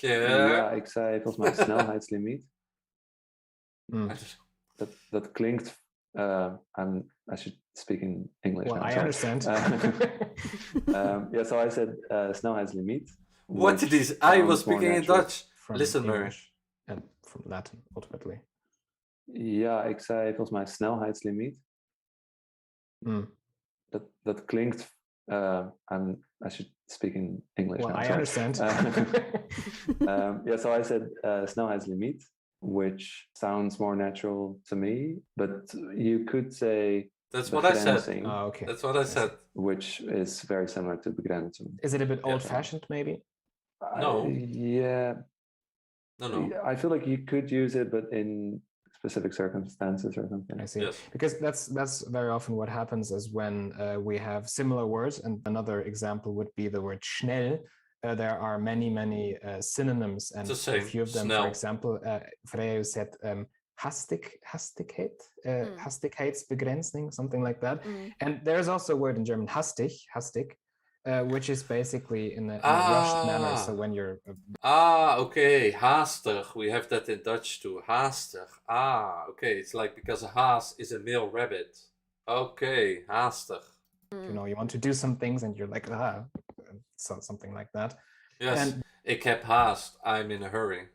Ja, ik zei volgens mij snelheidslimiet. Dat klinkt... I should speak in English. Well, now, I understand. Yeah, so I said snelheidslimiet. What did he say? I was speaking in Dutch. Listen, English and from Latin, ultimately. Ja, ik zei volgens mij snelheidslimiet. Dat klinkt... I should speak in English well, now. I understand. Yeah, so I said snelheidslimiet, which sounds more natural to me, but you could say... That's what I said. Oh, okay. That's what I said. Which is very similar to begrenzen. Is it a bit old-fashioned, maybe? No. Yeah. No. I feel like you could use it, but in specific circumstances or something. I see. Yes. Because that's very often what happens is when we have similar words, and another example would be the word schnell. There are many synonyms, and a few of them, for example, Freya said hastigkeit, hastigheidsbegrenzing, something like that. And there's also a word in German, hastig, which is basically in a rushed manner. So when you're... okay, haastig. We have that in Dutch too, haastig. Okay, it's like because a haas is a male rabbit. Okay, haastig. You know, you want to do some things and you're like, so something like that. Yes, And ik heb haast. I'm in a hurry.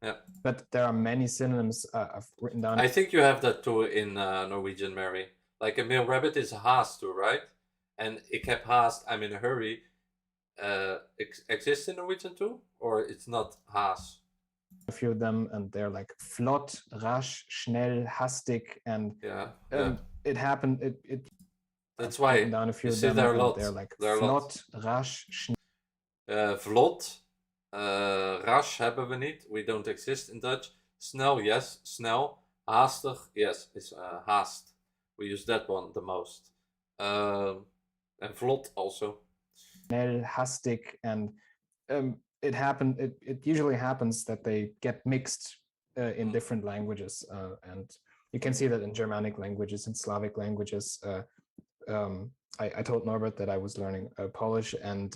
Yeah. but there are many synonyms I've written down. I think you have that too in Norwegian, Mary. Like a male rabbit is haast too, right? And ik heb haast, I'm in a hurry, exists in Norwegian too? Or it's not haast? A few of them, and they're like flott, rasch, schnell, hastig, and it happened. It That's why down a few you of see them, there are and lots. they're like There are flott, rasch, schnell. Vlot, rasch hebben we niet. We don't exist in Dutch. Snel, yes, snel. Haastig, yes, is haast. We use that one the most. And vlot also. Schnell, hastig, and it happened. It usually happens that they get mixed in different languages, and you can see that in Germanic languages and Slavic languages. I told Norbert that I was learning Polish, and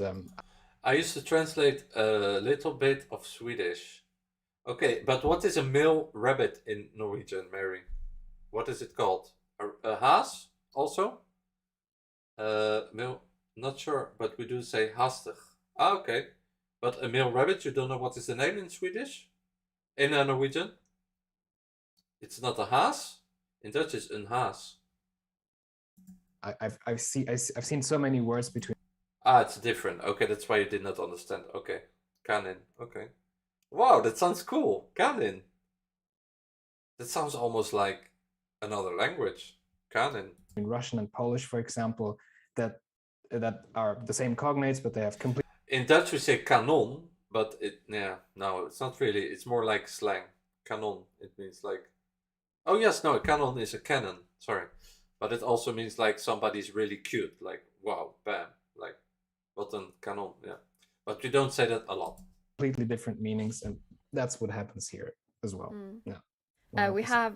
I used to translate a little bit of Swedish. Okay, but what is a male rabbit in Norwegian, Mary? What is it called? A haas also? Male, not sure, but we do say hastig. Ah, okay. But a male rabbit, you don't know what is the name in Swedish? In Norwegian? It's not a haas. In Dutch, it's een haas. I've seen so many words between. Ah, it's different. Okay, that's why you did not understand. Okay, kanin. Okay. Wow, that sounds cool. Kanin. That sounds almost like another language. Kanin. In Russian and Polish, for example, that are the same cognates, but they have complete. In Dutch we say kanon, but no, it's not really. It's more like slang. Kanon. It means like. Oh yes, no, a kanon is a cannon. Sorry, but it also means like somebody's really cute. Like wow, bam, like what a kanon. Yeah, but we don't say that a lot. Completely different meanings, and that's what happens here as well. Yeah. We have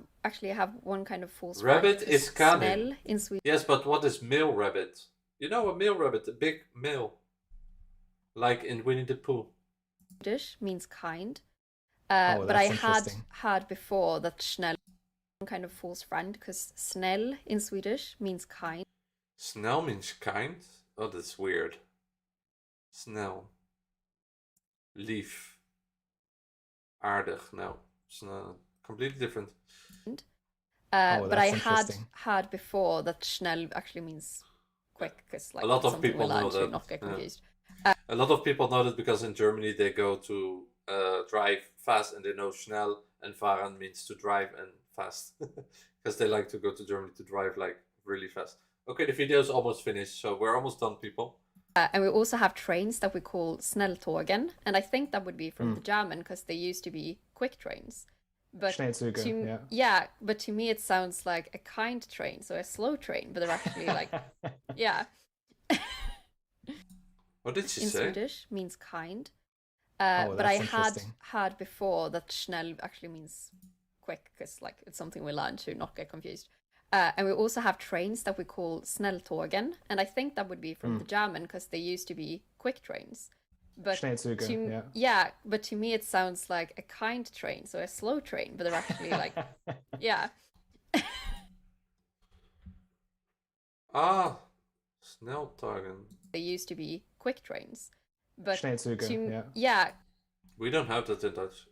one kind of false rabbit is kanin snell in Sweden. Yes, but what is male rabbit? You know a male rabbit, a big male, like in Winnie the Pooh. Swedish means kind, but I had before that snell one kind of false friend because snäll in Swedish means kind. Snell means kind? Oh, that's weird. Snel. Lief. Aardig. No, it's not completely different. But I had before that snell actually means quick because like a lot of people know that. Not get confused. A lot of people know that because in Germany they go to drive fast and they know schnell and fahren means to drive and fast because they like to go to Germany to drive like really fast. Okay, the video is almost finished, so we're almost done, people. And we also have trains that we call Schnelltågen, and I think that would be from the German because they used to be quick trains. But but to me it sounds like a kind train, so a slow train, but they're actually like What did she in say? In Swedish means kind. But I had before that schnell actually means quick because like it's something we learn to not get confused. And we also have trains that we call Schnelltågen, and I think that would be from the German because they used to be quick trains. But but to me it sounds like a kind train, so a slow train, but they're actually like Snelltågen. They used to be quick trains. But we don't have that in Dutch.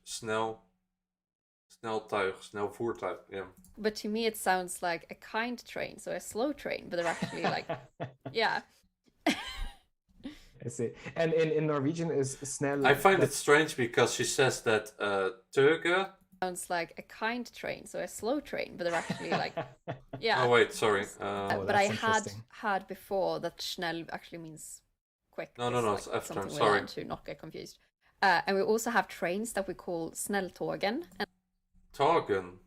Sneltuig, snel voertuig, yeah. But to me it sounds like a kind train, so a slow train, but they're actually like I see. And in Norwegian is snell. I find it strange because she says that tøge sounds like a kind train, so a slow train, but they're actually like Oh wait, sorry. But I had before that schnell actually means quick. No, like it's after. Something Sorry. we learn to not get confused. And we also have trains that we call Snelltågen. Tågen.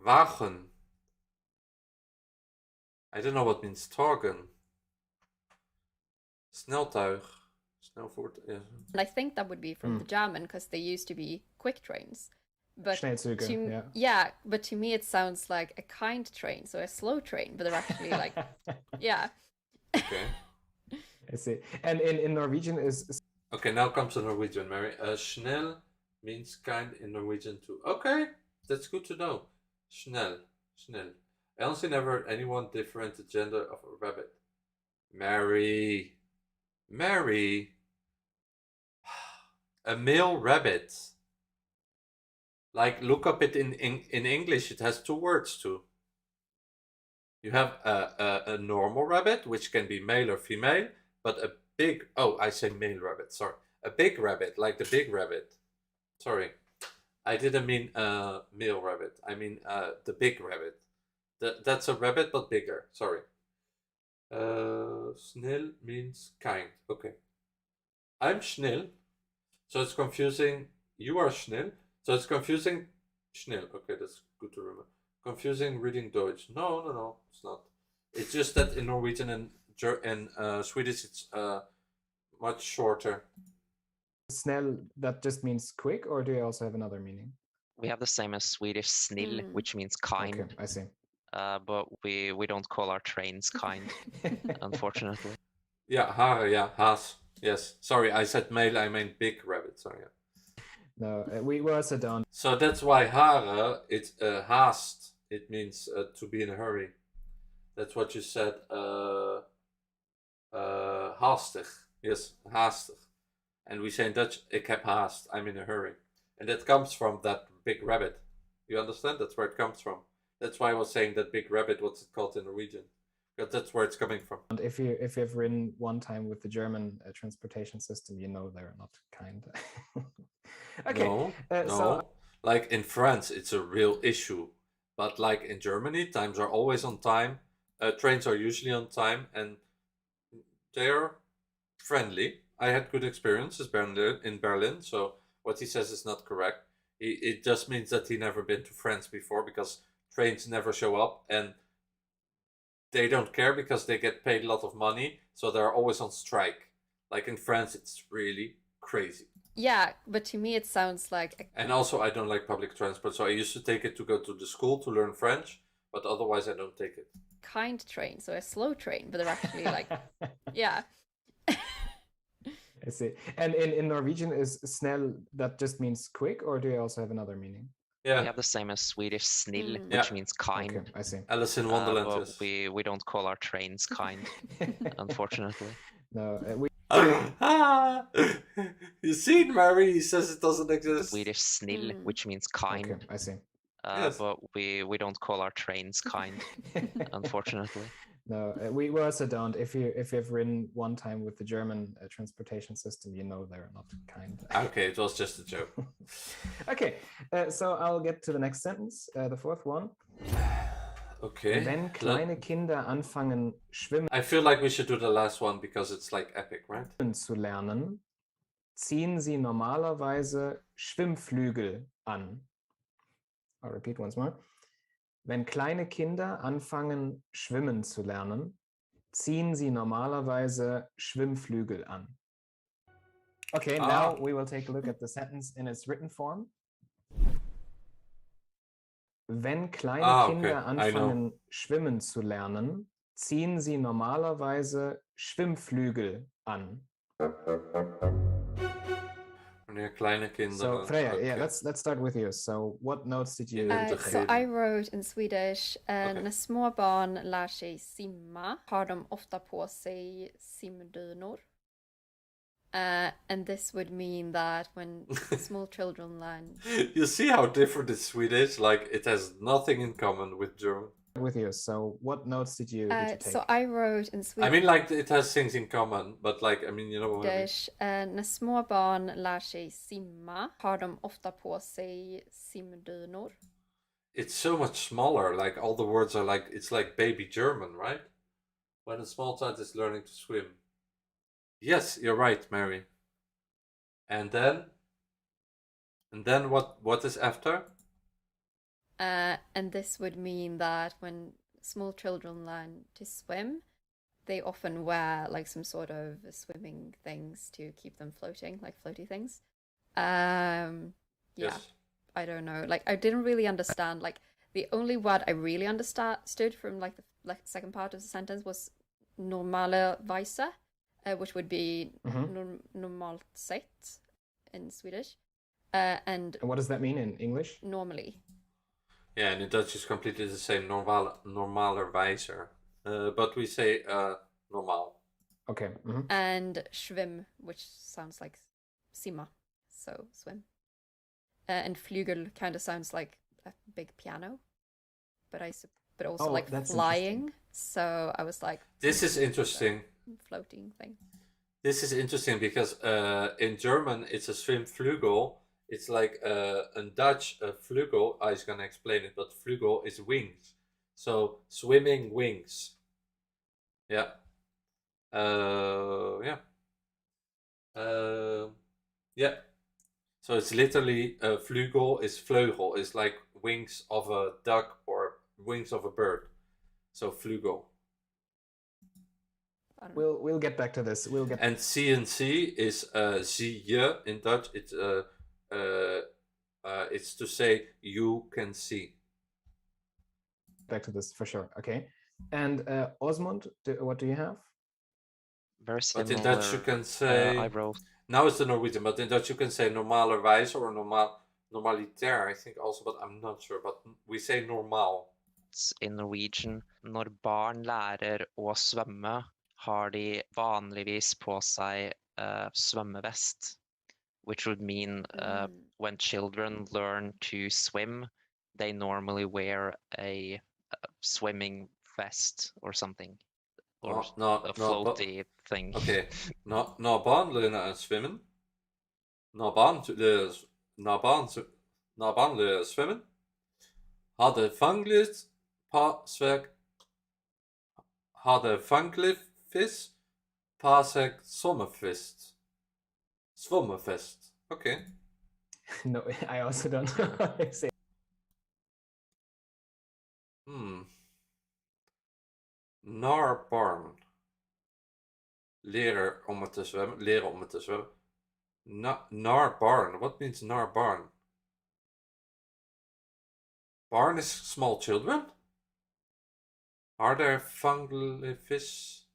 Wagen. I don't know what means tågen. Sneltuig. Snelvoertuig. Yeah. And I think that would be from the German because they used to be quick trains. But but to me it sounds like a kind train, so a slow train, but they're actually like Okay. I see. And in Norwegian is okay, now comes the Norwegian, Mary. Snell means kind in Norwegian too. Okay, that's good to know. Snell. I honestly never heard anyone different the gender of a rabbit. Mary. Mary. A male rabbit. Like, look up it in English. It has 2 words too. You have a normal rabbit, which can be male or female, but a big, oh, I say male rabbit, sorry. A big rabbit, like the big rabbit. Sorry. I didn't mean male rabbit. I mean the big rabbit. That's a rabbit, but bigger. Sorry. Snil means kind. Okay. I'm Schnell. So it's confusing. You are Schnell. So it's confusing. Schnell. Okay, that's good to remember. Confusing reading Deutsch. No, it's not. It's just that in Norwegian and Swedish it's much shorter. Snell, that just means quick, or do you also have another meaning? We have the same as Swedish snill, which means kind. Okay, I see. But we don't call our trains kind, unfortunately. Yeah, hare, yeah, haas. Yes, sorry, I said male, I meant big rabbit, sorry. No, we also don't. So that's why hare, it's haast. It means to be in a hurry. That's what you said. Haastig. Yes, haastig. And we say in Dutch, ik heb haast. I'm in a hurry. And that comes from that big rabbit. You understand? That's where it comes from. That's why I was saying that big rabbit, what's it called in Norwegian? Because that's where it's coming from. And if you've ridden one time with the German transportation system, you know they're not kind. Okay. No, no. So like in France, it's a real issue. But like in Germany, times are always on time. Trains are usually on time, and they're friendly. I had good experiences in Berlin, so what he says is not correct. It just means that he never been to France before, because trains never show up, and they don't care because they get paid a lot of money, so they're always on strike. Like in France, it's really crazy. Yeah, but to me it sounds like... And also, I don't like public transport, so I used to take it to go to the school to learn French, but otherwise I don't take it. Kind train, so a slow train, but they're actually like... Yeah. I see. And in Norwegian, is snell, that just means quick, or do you also have another meaning? Yeah. We have the same as Swedish snill, which means kind. Okay, I see. Alice in Wonderland. But Yes. we don't call our trains kind, unfortunately. No, You see, Mary? He says it doesn't exist. Swedish snill, which means kind. Okay, I see. Yes. But we don't call our trains kind, unfortunately. No, we also don't. If you've ridden one time with the German transportation system, you know they're not kind. Okay, it was just a joke. Okay, so I'll get to the next sentence, the fourth one. Okay. Wenn kleine Kinder anfangen schwimmen I feel like we should do the last one because it's like epic, right? zu lernen, ziehen sie normalerweise Schwimmflügel an. I'll repeat once more. Wenn kleine Kinder anfangen schwimmen zu lernen, ziehen sie normalerweise Schwimmflügel an. Okay, now we will take a look at the sentence in its written form. Wenn kleine Kinder anfangen schwimmen zu lernen, ziehen sie normalerweise Schwimmflügel an. So Freya, yeah, let's start with you. So what notes did you take? So I wrote in Swedish, när små barn lär sig simma har de ofta på sig simdynor. And this would mean that when small children learn... You see how different is Swedish? Like, it has nothing in common with German. With you, so what notes did you take? So I wrote in Swedish... I mean, like, it has things in common, but like, I mean, you know what I mean? När små barn lär sig simma har de ofta på sig simdynor. It's so much smaller, like, all the words are like, it's like baby German, right? When a small child is learning to swim. Yes, you're right, Mary. And then what is after? And this would mean that when small children learn to swim, they often wear like some sort of swimming things to keep them floating, like floaty things. Yeah, Yes. I don't know. Like, I didn't really understand. Like, the only word I really understood from like the second part of the sentence was normalerweise. Which would be normalt sett in Swedish. And what does that mean in English? Normally. Yeah, and in Dutch it's completely the same, normalerweise. But we say normaal. Okay. And schwim, which sounds like simma, so swim. And flügel kind of sounds like a big piano, but also like flying. So I was like, this is interesting. Floating thing. This is interesting because in German it's a Schwimmflügel. It's like in Dutch Flügel. I was gonna explain it, but Flügel is wings. So swimming wings. Yeah. Yeah. Yeah. So it's literally Flügel is vleugel. It's like wings of a duck or wings of a bird. So Flügel. We'll get back to this. And CNC is zie je in Dutch. It's to say you can see. Back to this for sure. Okay. And Osmond, what do you have? Very similar. But in Dutch you can say. I wrote. Now it's the Norwegian, but in Dutch you can say normalerwijze or normalitair, I think also, but I'm not sure. But we say normaal. In Norwegian, når barn lærer å svømme, har de vanligvis på seg svømmevest, which would mean when children learn to swim, they normally wear a swimming vest or something. Or a floaty thing. Okay, når barn lærer at svømme, når barn lærer at svømme, har det fanglet på seg svømmefest. Okay. No, I also don't know how to say. Naar barn. Leren om het te zwemmen. Naar barn. What means naar barn? Barn is small children? Are there vanglighvist?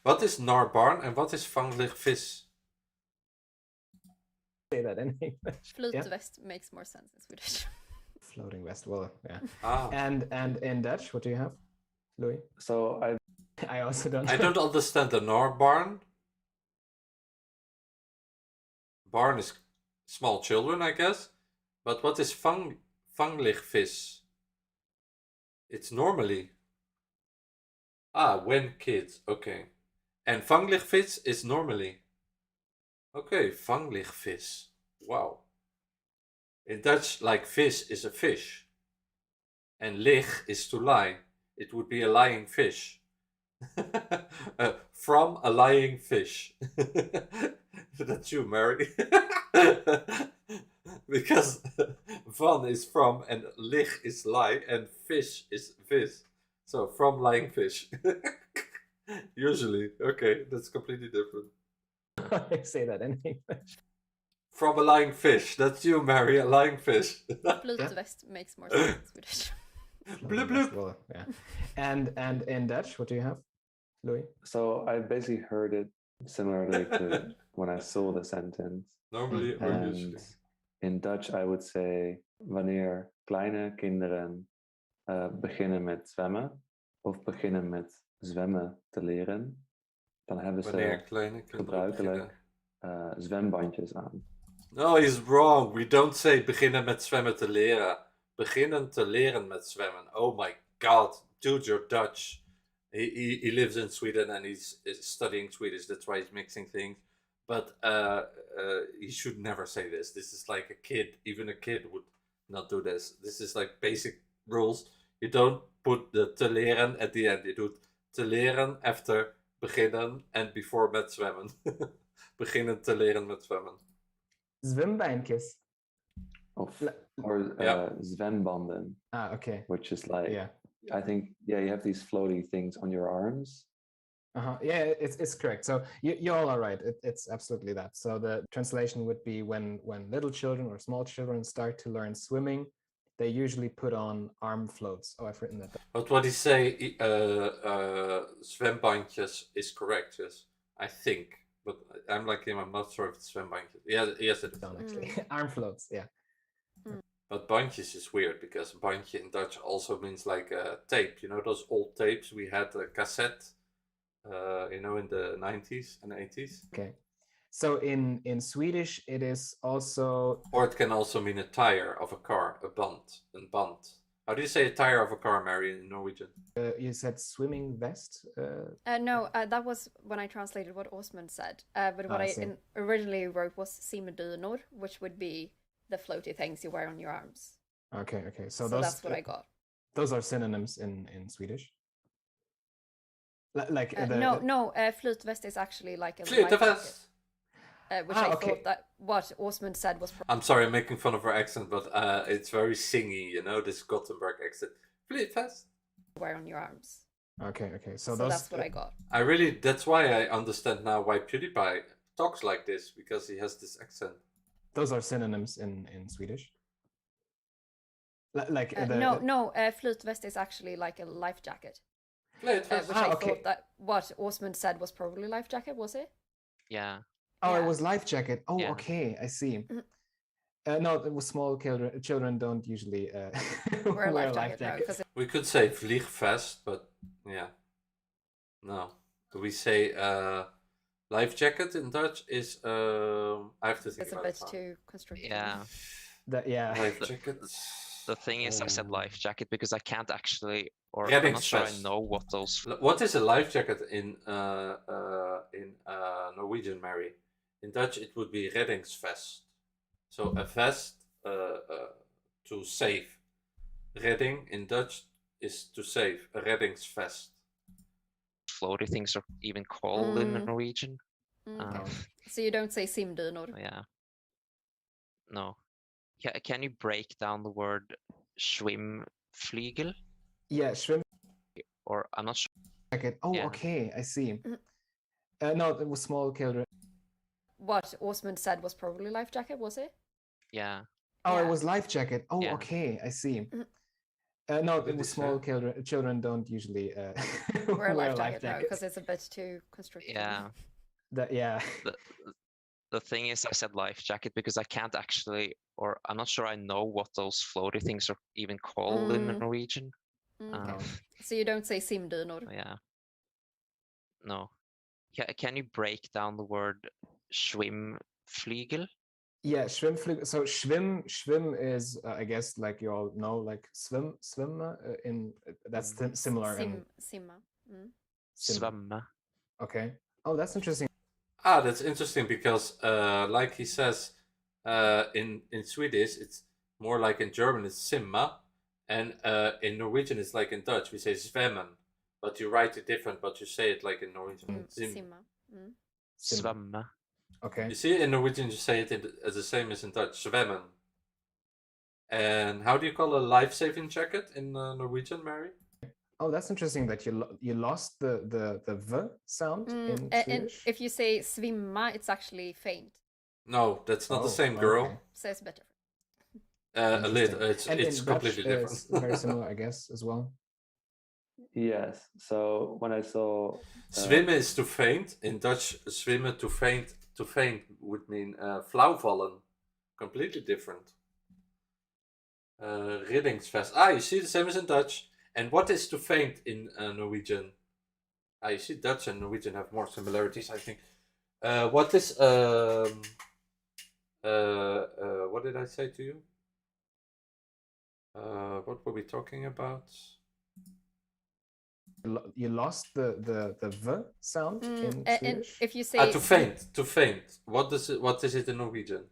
Wat is naar barn en wat is vanglighvist? Say that in English. Float vest makes more sense in Swedish. Floating vest, well, yeah. And in Dutch, what do you have, Louis? So I also don't. I don't understand the naar barn. Barn is small children, I guess. But what is vanglighvis? It's normally. When kids. Okay. And vanglighvis is normally. Okay, vanglighvis. Wow. In Dutch, like vis is a fish. And lig is to lie. It would be a lying fish. From a lying fish. That's you, Mary. Because van is from and lig is lie and fish is vis. So from lying fish. Usually. Okay, that's completely different. I say that in English. From a lying fish. That's you, Mary, a lying fish. Flutvest makes more sense in Swedish. Bloop, bloop. Well, yeah. And in Dutch, what do you have, Louis? So I basically heard it similarly to when I saw the sentence. Normally, and in Dutch, I would say wanneer kleine kinderen beginnen met zwemmen of beginnen met zwemmen te leren, dan hebben ze gebruikelijk zwembandjes aan. No, he's wrong. We don't say beginnen met zwemmen te leren. Beginnen te leren met zwemmen. Oh my god, dude, you're Dutch. He lives in Sweden and he's studying Swedish. That's why he's mixing things. But he should never say this. This is like a kid. Even a kid would not do this. This is like basic rules. You don't put the te leren at the end. You do te leren after beginnen and before met zwemmen. Beginnen te leren met zwemmen. Zwembandjes. Or zwembanden. Okay. Which is like, I think, you have these floaty things on your arms. Yeah, it's correct. So you all are right. It's absolutely that. So the translation would be when little children or small children start to learn swimming, they usually put on arm floats. Oh, I've written that down. But what he say, zwembandjes is correct, yes. I think. But I'm like him, I'm not sure if it's zwembandjes. Yes, it is. Actually. Arm floats, yeah. But bandjes is weird because bandje in Dutch also means like a tape. You know those old tapes we had a cassette, you know, in the 90s and 80s. Okay. So in Swedish it is also. Or it can also mean a tire of a car, a band. How do you say a tire of a car, Mary, in Norwegian? You said swimming vest? No, that was when I translated what Osmund said. But what I originally wrote was simdynor, which would be the floaty things you wear on your arms. Okay. So those, that's what I got. Those are synonyms in Swedish? Like flytvest is actually like a flytvest. Which I thought that what Osmund said was. I'm sorry, I'm making fun of her accent, but it's very singy, you know, this Gothenburg accent. Flytvest. Wear on your arms. Okay. So that's what I got. That's why I understand now why PewDiePie talks like this, because he has this accent. Those are synonyms in Swedish? Flytvest is actually like a life jacket. Which I thought that what Osmund said was probably life jacket, was it? Yeah. Oh, it was life jacket. Oh, yeah. Okay, I see. No, it was small children don't usually wear life jackets. No, we could say vliegvest, but yeah. No. Do we say life jacket in Dutch is I have to think about it. It's a bit too constricting. Yeah. Life jacket. The thing is, I said life jacket because I can't actually, or I'm not sure I know what those. What is a life jacket in Norwegian, Mary? In Dutch, it would be reddingsvest. So a vest to save. Redding in Dutch is to save. A reddingsvest. Floaty things are even called in Norwegian. So you don't say simdynor? Yeah. No. Can you break down the word schwimmflygel? Yeah, schwimm. Or I'm not sure. Oh, yeah. Okay, I see. No, it was small children. What Osmund said was probably life jacket, was it? Yeah. Oh, it was life jacket. Oh, yeah. Okay, I see. No, it was small children don't usually wear life jacket because it's a bit too constricting. Yeah. The thing is, I said life jacket because I can't actually, or I'm not sure I know what those floaty things are even called in Norwegian. So you don't say simdynor? Yeah. No. Can you break down the word schwimmflygel? Yeah, schwimmflygel. So schwimm is, I guess, like you all know, like swim. In that's similar. Simma. Svømme. Okay. Oh, that's interesting. That's interesting because, like he says, in Swedish it's more like in German it's simma, and in Norwegian it's like in Dutch we say zwemmen, but you write it different, but you say it like in Norwegian. Simma. Svømme. Okay. You see, in Norwegian you say it as the same as in Dutch, zwemmen. And how do you call a life-saving jacket in Norwegian, Mary? Oh, that's interesting that you lost the v sound in Swedish. And if you say svimma, it's actually faint. No, that's not the same, girl. Okay. So it's better. A little. It's completely different. It's very similar, I guess, as well. Yes. So when I saw zwimmen is to faint. In Dutch, zwimmen to faint would mean flauwvallen. Completely different. Reddingsvest. You see, the same as in Dutch. And what is to faint in Norwegian? You see, Dutch and Norwegian have more similarities, I think. What is what did I say to you? What were we talking about? You lost the v sound in Swedish. And if you say to faint. What is it in Norwegian?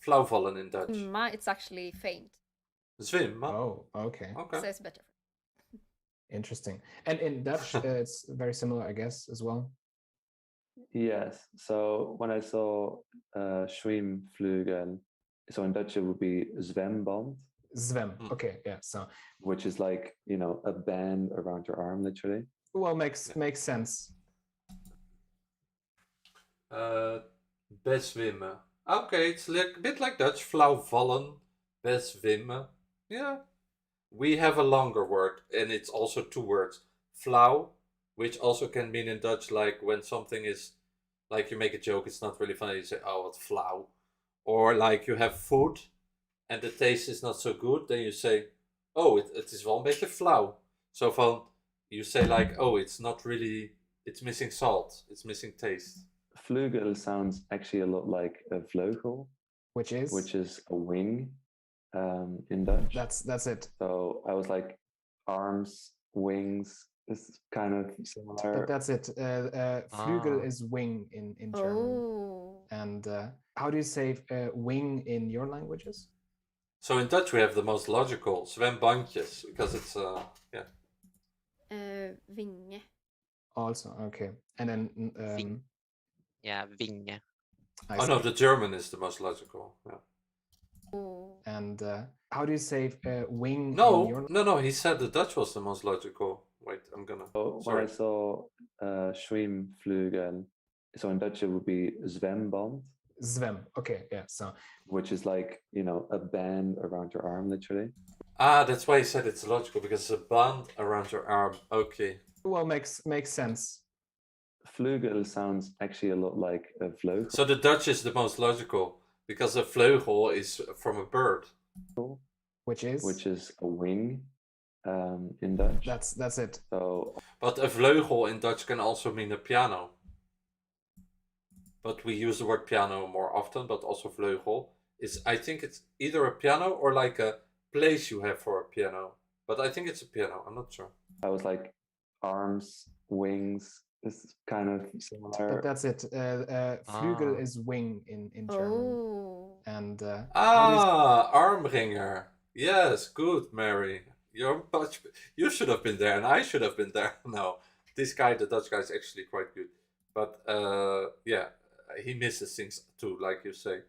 Flauwvallen in Dutch. It's actually faint. Zwimma. Oh, okay. So it's better. Interesting. And in Dutch, it's very similar, I guess, as well. Yes. So when I saw schwimmflygel, so in Dutch it would be zwemband. Zwem. Okay, yeah. So which is like, you know, a band around your arm, literally. Well, makes sense. Bezwimmen. Okay, it's a bit like Dutch. Flauwvallen. Bezwimmen. Yeah. We have a longer word, and it's also two words. Flauw, which also can mean in Dutch like when something is, like you make a joke, it's not really funny, you say, oh, what flauw. Or like you have food, and the taste is not so good, then you say, oh, het is wel een beetje flauw. So van, you say like, oh, it's not really, it's missing salt, it's missing taste. Vleugel sounds actually a lot like a vleugel, which is a wing in Dutch. That's it. So I was like, arms, wings is kind of similar. That's it. Flügel is wing in German. Oh. And how do you say wing in your languages? So in Dutch we have the most logical, zwembandjes, because it's, yeah. Vinge. Also, okay. And then... vinge. No, the German is the most logical, yeah. And how do you say wing in your... No, he said the Dutch was the most logical. Wait, I'm gonna... When I saw Schwimmflügel, so in Dutch it would be zwemband. Zwem, okay, yeah, so... Which is like, you know, a band around your arm, literally. That's why he said it's logical, because it's a band around your arm, okay. Well, makes sense. Vleugel sounds actually a lot like a vleugel. So the Dutch is the most logical, because a vleugel is from a bird. Which is a wing in Dutch. That's it. So, but a vleugel in Dutch can also mean a piano. But we use the word piano more often, but also vleugel is, I think it's either a piano or like a place you have for a piano. But I think it's a piano, I'm not sure. I was like, arms, wings is kind of similar. But that's it. Flügel is wing in German. Oh. And armringer. Yes, good, Mary. You should have been there, and I should have been there. No, this guy, the Dutch guy, is actually quite good. But yeah, he misses things too, like you say.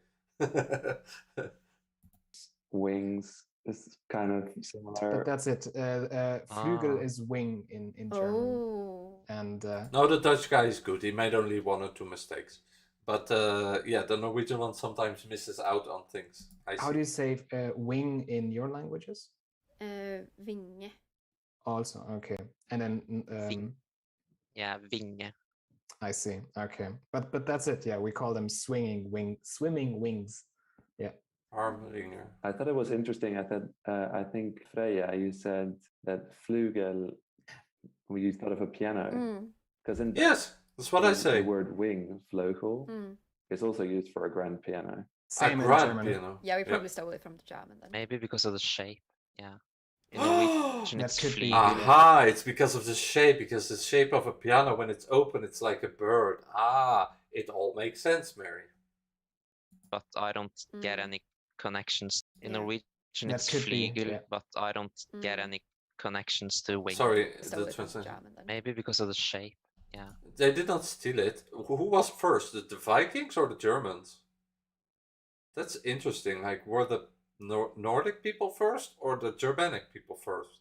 Wings is kind of similar. But that's it. Flügel is wing in German. Oh. And no, the Dutch guy is good. He made only 1 or 2 mistakes. But yeah, the Norwegian one sometimes misses out on things. How do you say wing in your languages? Vinge. Also, okay. And then... vinge. I see. Okay. But that's it. Yeah, we call them swimming wings. Yeah. Armringer. I thought it was interesting. I think Freya, you said that Flügel, we used thought of a piano. Because in yes, that's what I say. The word wing, Vleugel, is also used for a grand piano. Same a in grand German. piano. Yeah, we probably stole it from the German then. Maybe because of the shape. Yeah. In Norwegian, it's Flügel. Aha, it's because of the shape. Because the shape of a piano, when it's open, it's like a bird. It all makes sense, Mary. But I don't get any connections. In Norwegian, it's Flügel, but I don't get any connections to wing. Sorry, the translation. Maybe because of the shape. Yeah. They did not steal it. Who was first, the Vikings or the Germans? That's interesting. Like, were the Nordic people first or the Germanic people first?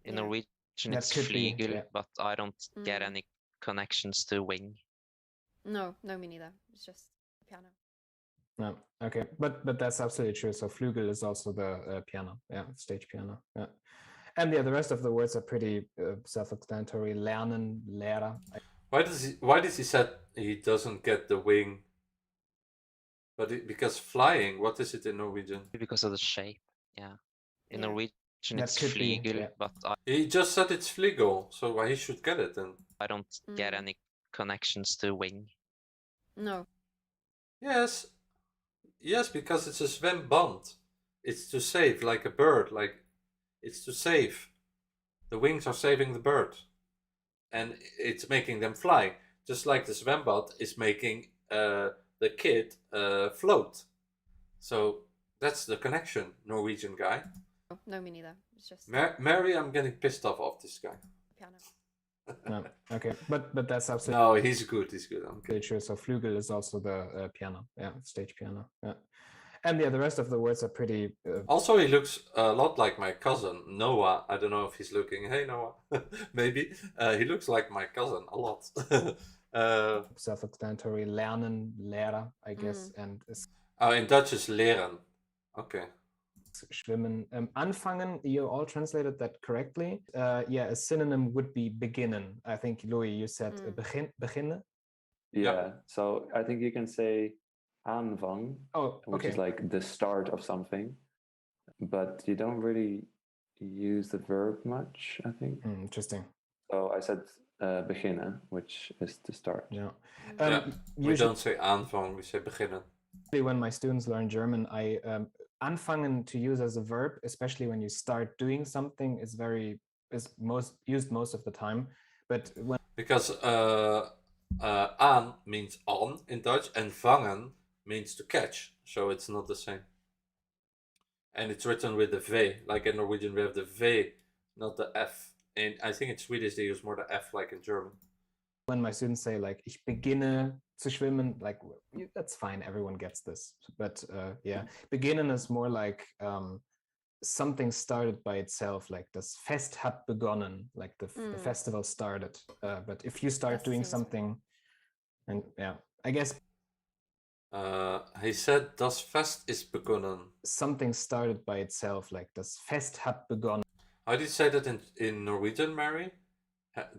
In Norwegian, it's Flügel, but I don't get any connections to wing. No, me neither. It's just a piano. No, okay, but that's absolutely true. So Flügel is also the piano, yeah, stage piano, yeah. And yeah, the rest of the words are pretty self-explanatory. Lernen, Lehrer. Why does he said he doesn't get the wing? But because flying, what is it in Norwegian? Because of the shape, yeah. In Norwegian, it's Flügel, but he just said it's Flügel, so why he should get it then? I don't get any connections to wing. No. Yes, because it's a zwemband. It's to save, like a bird, like it's to save. The wings are saving the bird, and it's making them fly. Just like the zwembad is making the kid float. So that's the connection, Norwegian guy. No, me neither. It's just Mary, I'm getting pissed off this guy. Piano. No, okay, but that's absolutely. No, he's good. Okay, sure. So Flügel is also the piano, yeah, stage piano, yeah. And yeah, the rest of the words are pretty. Also, he looks a lot like my cousin Noah. I don't know if he's looking. Hey, Noah. Maybe he looks like my cousin a lot. Self-explanatory. Lernen, Lehrer, I guess, and. In Dutch is leren. Okay. Schwimmen. Anfangen, you all translated that correctly. Yeah, a synonym would be beginnen. I think, Louis, you said beginnen. Yeah, so I think you can say aanvang, Oh, which okay. is like the start of something, but you don't really use the verb much, I think. Interesting. So I said beginnen, which is to start. Yeah. We don't say aanvang, we say beginnen. When my students learn German, I anfangen to use as a verb, especially when you start doing something, is used most of the time. But when because aan means on in Dutch, and vangen means to catch, so it's not the same. And it's written with the V, like in Norwegian we have the V, not the F. And I think in Swedish they use more the F, like in German. When my students say like ich beginne zu schwimmen, like that's fine, everyone gets this. But yeah, beginnen is more like something started by itself, like das Fest hat begonnen, like the festival started. But if you start doing something, and yeah, I guess he said das Fest ist begonnen. Something started by itself, like das Fest hat begonnen. How do you say that in Norwegian, Mary?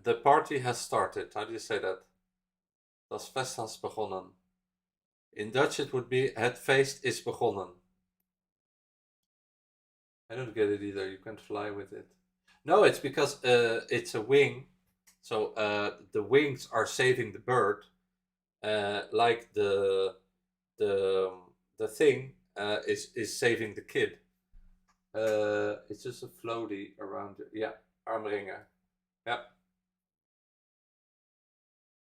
The party has started. How do you say that? Das Fest has begonnen. In Dutch it would be het feest is begonnen. I don't get it either. You can't fly with it. No, it's because it's a wing. So the wings are saving the bird. Like the thing is saving the kid. It's just a floaty around it. Yeah, armringen. Yeah.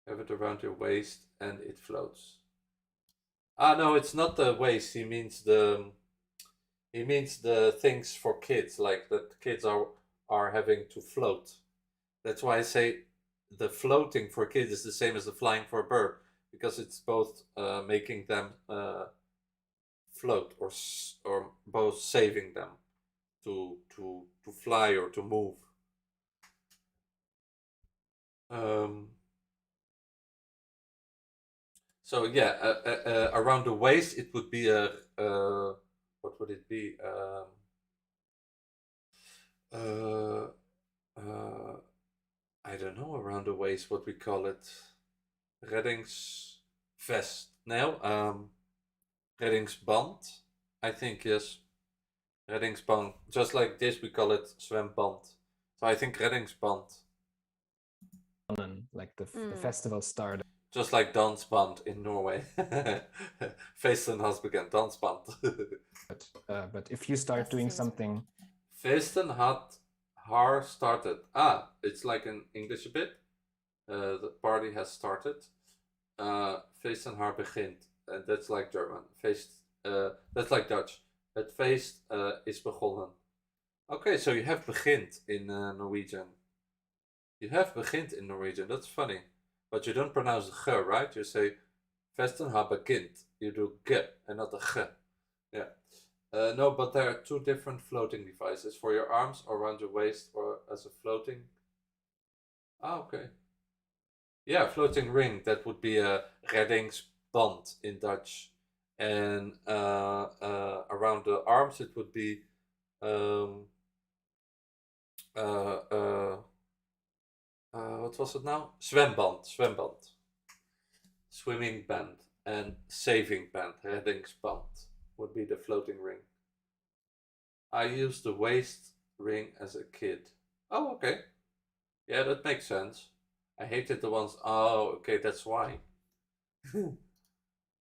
Have it around your waist and it floats. Ah, no, it's not the waist. He means the things for kids, like that kids are having to float. That's why I say the floating for kids is the same as the flying for a bird, because it's both making them float or both saving them to fly or to move. So yeah, around the waist it would be a what would it be? I don't know, around the waist, what we call it. Reddingsvest. No, reddingsband. I think, yes. Reddingsband. Just like this, we call it zwemband. So I think reddingsband. Like the festival started. Just like dansband in Norway. Feesten has begun, dansband. But if you start doing something... Feesten had haar started. Ah, it's like in English a bit. The party has started. Feesten haar begint. That's like German. Feest, that's like Dutch. Het feest is begonnen. Okay, so you have begint in Norwegian. You have begint in Norwegian. That's funny. But you don't pronounce the g, right? You say Festen ha begint. You do g and not the g. Yeah. No, but there are two different floating devices for your arms or around your waist or as a floating. Ah, okay. Yeah, floating ring. That would be a reddingsband in Dutch. And around the arms it would be what was it now? Zwemband. Swimming band. And saving band, reddingsband, would be the floating ring. I used the waist ring as a kid. Oh, okay. Yeah, that makes sense. I hated the ones... Oh, okay, that's why.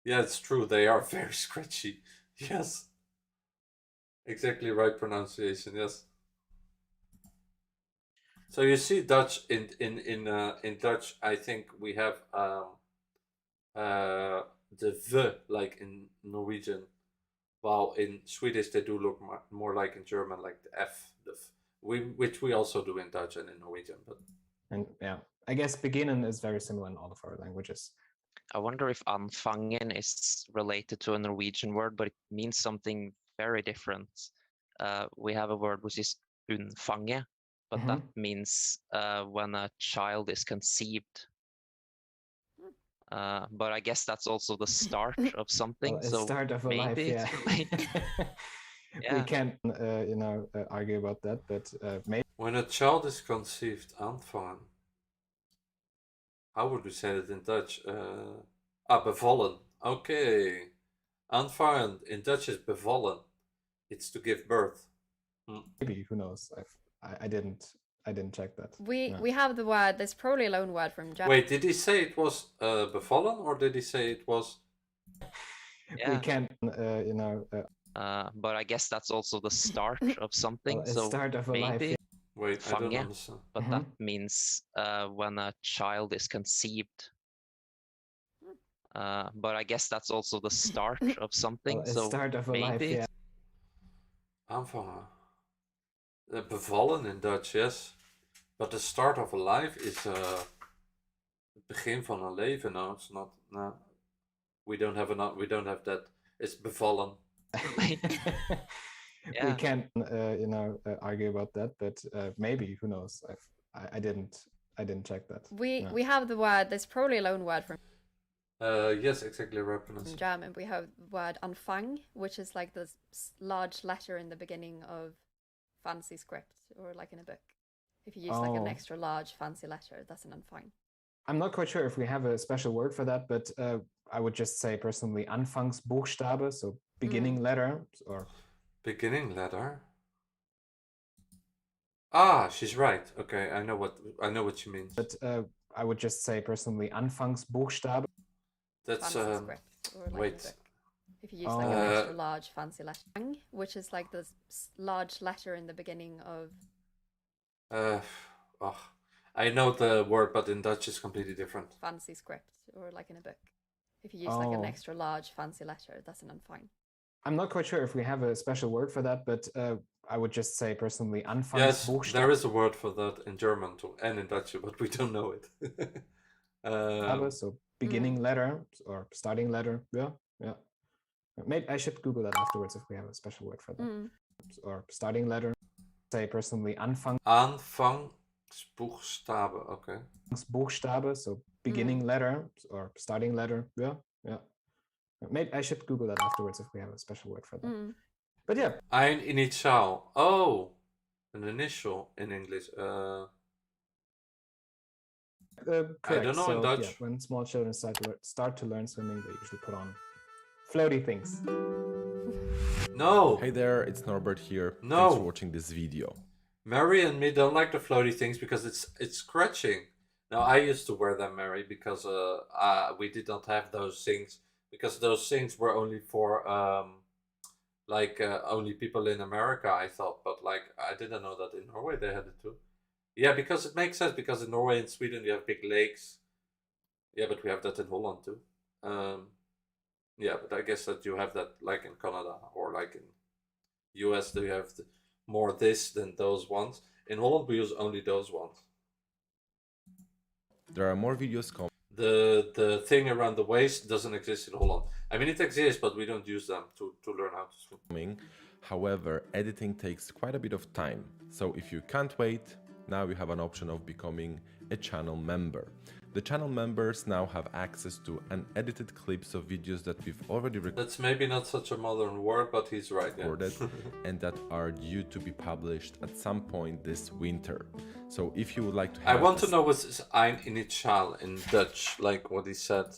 Yeah, it's true. They are very scratchy. Yes. Exactly right pronunciation, yes. So you see Dutch in Dutch, I think we have the v like in Norwegian, while in Swedish they do look more like in German, like the f, which we also do in Dutch and in Norwegian. And yeah, I guess beginnen is very similar in all of our languages. I wonder if anfangen is related to a Norwegian word, but it means something very different. We have a word which is unnfange, but that means when a child is conceived. But I guess that's also the start of something. Well, so start of a life, yeah. Yeah. We can't, argue about that, but maybe. When a child is conceived, aanvangen. How would we say it in Dutch? Bevallen. Okay. Aanvangen in Dutch is bevallen. It's to give birth. Maybe, who knows? I didn't check that. We have the word. There's probably a loan word from German. Wait, did he say it was bevallen, or did he say it was? Yeah. We can't, but I guess that's also the start of something. A start of a life. maybe Wait, I don't fange, understand. but that means when a child is conceived. But I guess that's also the start of something. A So start of a maybe. life, yeah. Aanvangen. Bevallen in Dutch, yes. But the start of a life is het begin van een leven. No, it's not. No, we don't have that. It's bevallen. We can't, argue about that. But maybe, who knows? I didn't check that. We have the word. There's probably a loan word from. Yes, exactly right pronunciation. In German, we have the word Anfang, which is like the large letter in the beginning of fancy script, or like in a book. If you use like an extra large fancy letter, that's an Anfang. I'm not quite sure if we have a special word for that, but I would just say personally Anfangsbuchstabe, so beginning letter, or beginning letter. Ah, she's right. Okay, I know what she means. But I would just say personally Anfangsbuchstabe. That's script, or like wait. in a book. If you use like an extra large fancy letter, which is like the large letter in the beginning of. I know the word, but in Dutch it's completely different. Fancy script, or like in a book. If you use like an extra large fancy letter, that's an Anfang. I'm not quite sure if we have a special word for that, but I would just say personally Anfangsbuchstabe. Yes, there is a word for that in German too, and in Dutch, but we don't know it. So beginning letter or starting letter. Yeah. Maybe I should Google that afterwards if we have a special word for that. Or starting letter. Say personally Aanvangsbuchstabe, okay. Buchstabe, so beginning letter or starting letter. Yeah. Maybe I should Google that afterwards if we have a special word for that. But yeah. Ein initiaal. Oh, an initial in English. Correct. I don't know in Dutch. Yeah, when small children start to learn swimming, they usually put on floaty things. No. Hey there, it's Norbert here. No. Thanks for watching this video. Mary and me don't like the floaty things because it's scratching. Now I used to wear them, Mary, because we did not have those things, because those things were only for only people in America, I thought, but like I didn't know that in Norway they had it too. Yeah, because it makes sense, because in Norway and Sweden you have big lakes. Yeah, but we have that in Holland too. Yeah, but I guess that you have that like in Canada or like in US, they have more this than those ones. In Holland we use only those ones. There are more videos coming. The thing around the waist doesn't exist in Holland. I mean, it exists, but we don't use them to learn how to swim. However, editing takes quite a bit of time. So if you can't wait, now you have an option of becoming a channel member. The channel members now have access to unedited clips of videos that we've already recorded. That's maybe not such a modern word, but he's right. Yeah. And that are due to be published at some point this winter. So if you would like to have I want to know what's ein initiaal in Dutch, like what he said.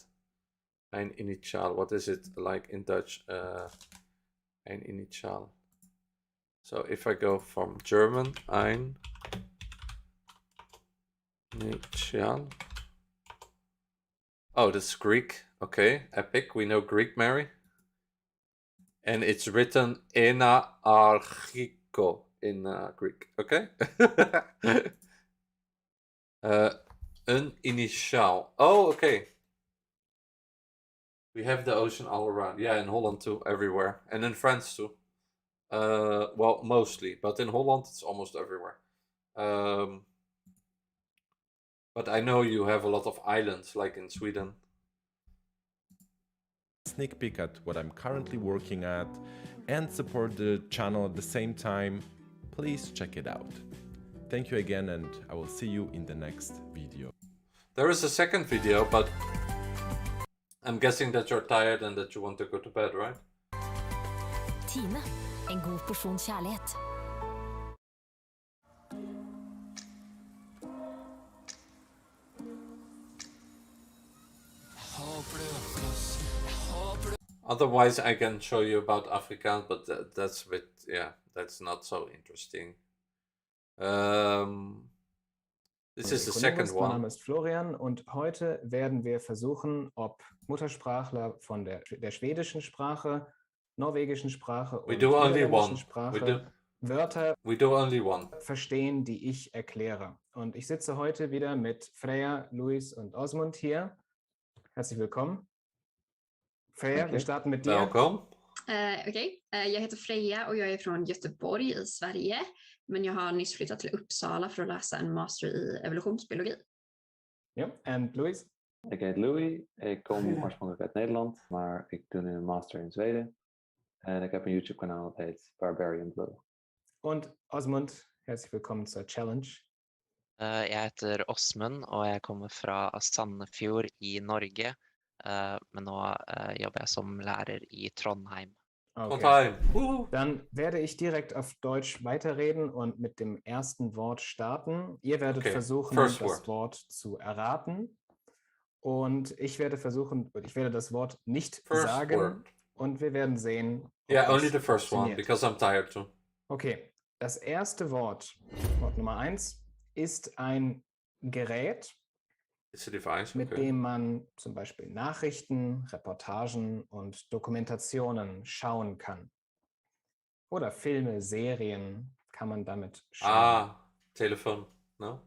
Ein initiaal, what is it like in Dutch? Ein initiaal. So if I go from German, ein initiaal. Oh, that's Greek. Okay, epic. We know Greek, Mary. And it's written enarchiko in Greek. Okay. Een initiaal. Oh, okay. We have the ocean all around. Yeah, in Holland too, everywhere. And in France too. Well, mostly. But in Holland, it's almost everywhere. But I know you have a lot of islands, like in Sweden. Sneak peek at what I'm currently working at and support the channel at the same time, please check it out. Thank you again, and I will see you in the next video. There is a second video, but I'm guessing that you're tired and that you want to go to bed, right? Tine, en god porsjon kjærlighet. Otherwise, I can show you about Afrikaans, but that's a bit, yeah, that's not so interesting. This is the second Mein Name one. ist Florian und heute werden wir versuchen, ob Muttersprachler von der schwedischen Sprache, norwegischen Sprache und niederländischen Sprache Wörter verstehen, die ich erkläre. Und ich sitze heute wieder mit Freya, Luis und Osmund hier. Herzlich willkommen. Freya, wir starten mit dir. Welkom. Okej. Jag heter Freja och jag är från Göteborg i Sverige. Men jag har nyss flyttat till Uppsala för att läsa en master i evolutionsbiologi. Ja, and Luis? Ik heet Louis. Ik kom oorspronkelijk uit Nederland, maar ik doe nu een master in Zweden. En ik heb een YouTube-kanaal dat heet Barbarian Blue. Und Osmund, herzlich willkommen zur Challenge. Jeg heter Åsmund, og jeg kommer fra Sandefjord i Norge. Men nå jobber jeg som lærer i Trondheim. Okay. Dann werde ich direkt auf Deutsch weiterreden und mit dem ersten Wort starten. Ihr werdet versuchen, das Wort zu erraten. Und ich werde das Wort nicht sagen. Und wir werden sehen. Yeah, only the first one, because I'm tired too. Okay, das erste Wort, Wort Nummer 1, ist ein Gerät, mit dem man zum Beispiel Nachrichten, Reportagen und Dokumentationen schauen kann. Oder Filme, Serien kann man damit schauen. Telefon, no?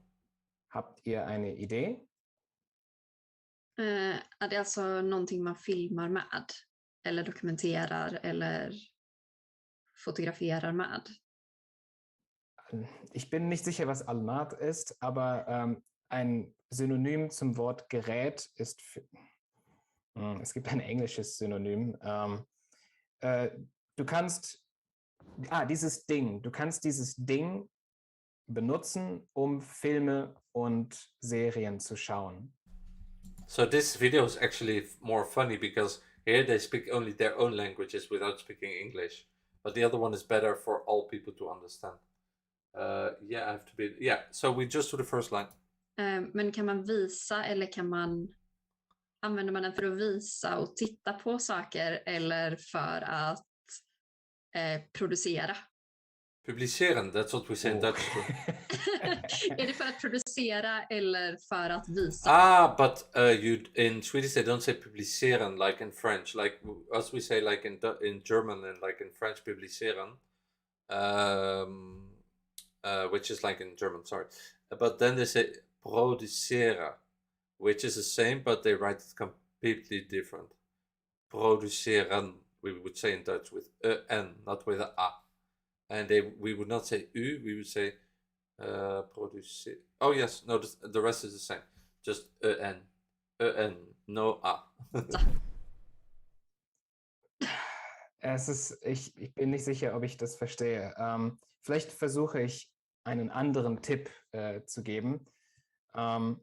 Habt ihr eine Idee? Är det alltså någonting man filmar med? Eller dokumenterar eller fotograferar med? Ich bin nicht sicher, was Almat ist, aber ein Synonym zum Wort Gerät ist, es gibt ein englisches Synonym. Du kannst dieses Ding benutzen, um Filme und Serien zu schauen. So this video is actually more funny because here they speak only their own languages without speaking English. But the other one is better for all people to understand. Yeah, I have to be... Yeah, so we just do the first line. Men kan man visa eller använder man den för att visa och titta på saker eller för att producera? Publiceren, that's what we say in Dutch. Är det för att producera eller för att visa? But in Swedish they don't say publiceren like in French. Like as we say like in German and like in French publiceren. Which is like in German, sorry. But then they say producera, which is the same, but they write it completely different. Produceren, we would say in Dutch with N, not with a. And we would not say U, we would say producer. Oh yes, no, the rest is the same. Just N, no A. Ich bin nicht sicher, ob ich das verstehe. Vielleicht versuche ich einen anderen Tipp zu geben. Du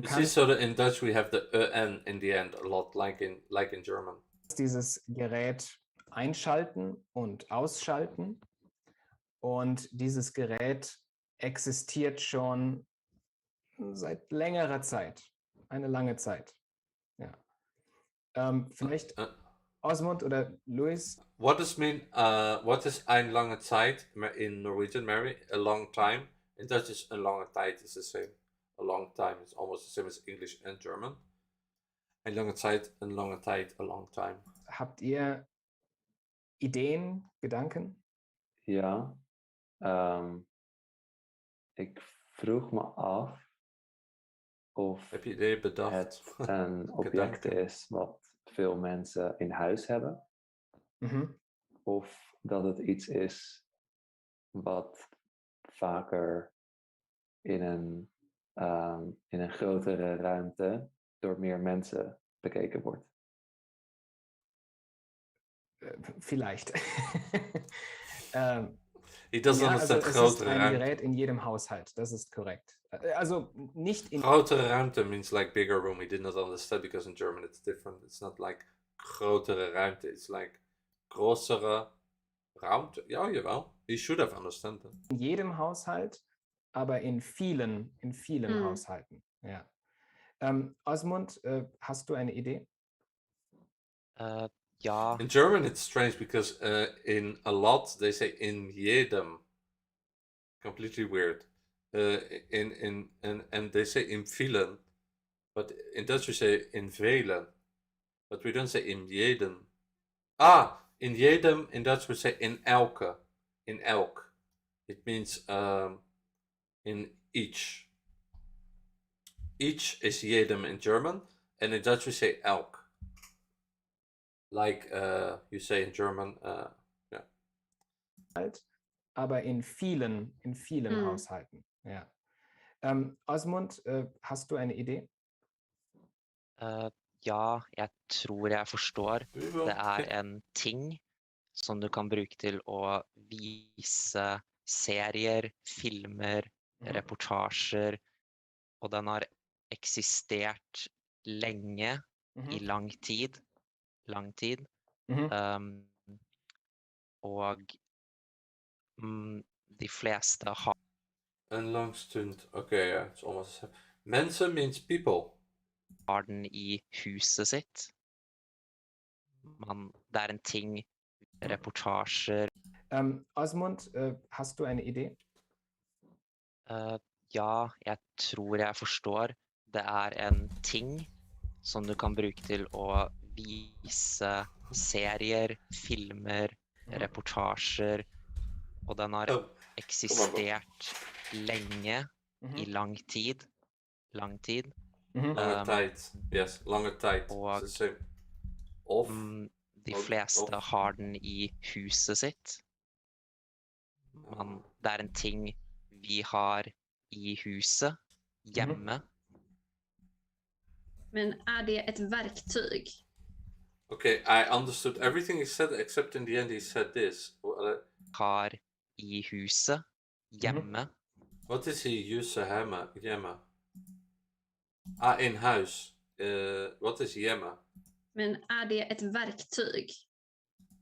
kannst so that in Dutch we have the N in the end a lot, like in German. Dieses Gerät einschalten und ausschalten. Und dieses Gerät existiert schon seit längerer Zeit. Eine lange Zeit. Ja. Vielleicht Osmund oder Luis? What does eine lange Zeit in Norwegian, Mary? A long time. In Dutch is een lange tijd is the same. A long time is almost the same as English and German. Eine lange Zeit, een lange tijd, a long time. Habt ihr Ideen, Gedanken? Ja. Ik vroeg me af of heb je idee bedacht? Het een object is wat veel mensen in huis hebben. Of dat het iets is wat vaker in een grotere ruimte door meer mensen bekeken wordt. Vielleicht. He doesn't understand es ist ein Gerät in jedem Haushalt, das ist korrekt. Also nicht in... Grotere ruimte means like bigger room. He did not understand because in German it's different. It's not like grotere ruimte. It's like großere ruimte. Ja, jawel. He should have understood that. In jedem Haushalt, aber in vielen Haushalten. Ja. Osmund, hast du eine Idee? Ja. In German, it's strange because in a lot they say in jedem. Completely weird. And they say in vielen, but in Dutch we say in velen, but we don't say in jedem. In jedem in Dutch we say in elke, in elk. It means in each. Each is jedem in German, and in Dutch we say elk. Like you say in German, yeah. Aber in vielen Haushalten. Ja. Osmund, hast du eine Idee? Ja, jeg tror jeg forstår. Det er en ting som du kan bruke til å vise serier, filmer, reportasjer, og den har eksistert lenge, i lang tid. Og de fleste har... En lang stund. Okay, yeah, it's almost... Mensen means people. Har den i huset sitt. Det er en ting, reportasjer. Osmund, hast du eine Idee? Ja, jeg tror jeg forstår. Det er en ting som du kan bruke til å vise serier, filmer, reportasjer, og den har eksistert lenge, i lang tid. Lange tijd, yes, lange tijd. Og de fleste har den i huset sitt. Det er en ting vi har i huset, hjemme. Men er det et verktyg? Okay, I understood everything he said except in the end he said this. Har i huset, hjemme. What is he huset hjemme? In huis. What is hjemme? Men er det et verktyg?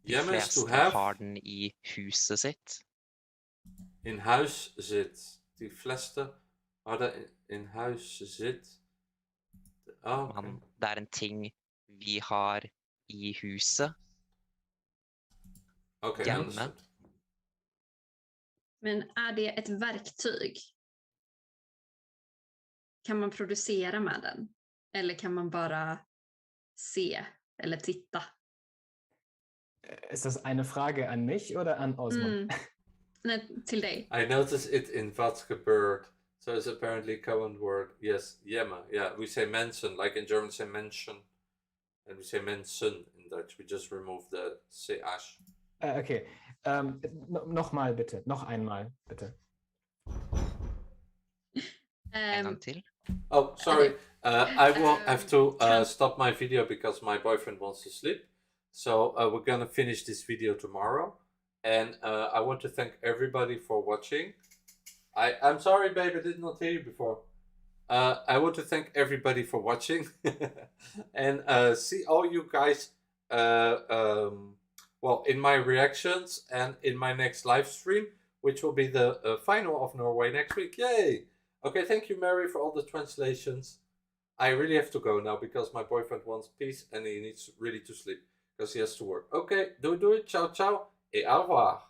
De fleste har den i huset sitt. In huis zit. De fleste har det in huis zit. Okay. Det er en ting vi har i huset. Okay, hjemme. Men er det et verktyg? Kan man producera med den? Eller kan man bara se eller titta? Ist das eine Frage an mich oder an Osmund? Nej, till dig. I noticed it in Vatgebird. So it's apparently a common word. Yes, hjemme. Yeah, we say mensen, like in German say Menschen. And we say mensen in Dutch. We just remove the CH. Okay. Nochmal bitte. Noch einmal bitte. En gang til. Oh, sorry. I will have to stop my video because my boyfriend wants to sleep. So we're gonna finish this video tomorrow. And I want to thank everybody for watching. I'm sorry, babe, I did not hear you before. I want to thank everybody for watching. And see all you guys well, in my reactions and in my next live stream, which will be the final of Norway next week. Yay! Okay, thank you, Mary, for all the translations. I really have to go now because my boyfriend wants peace and he needs really to sleep because he has to work. Okay, doei doei, ciao ciao, et au revoir.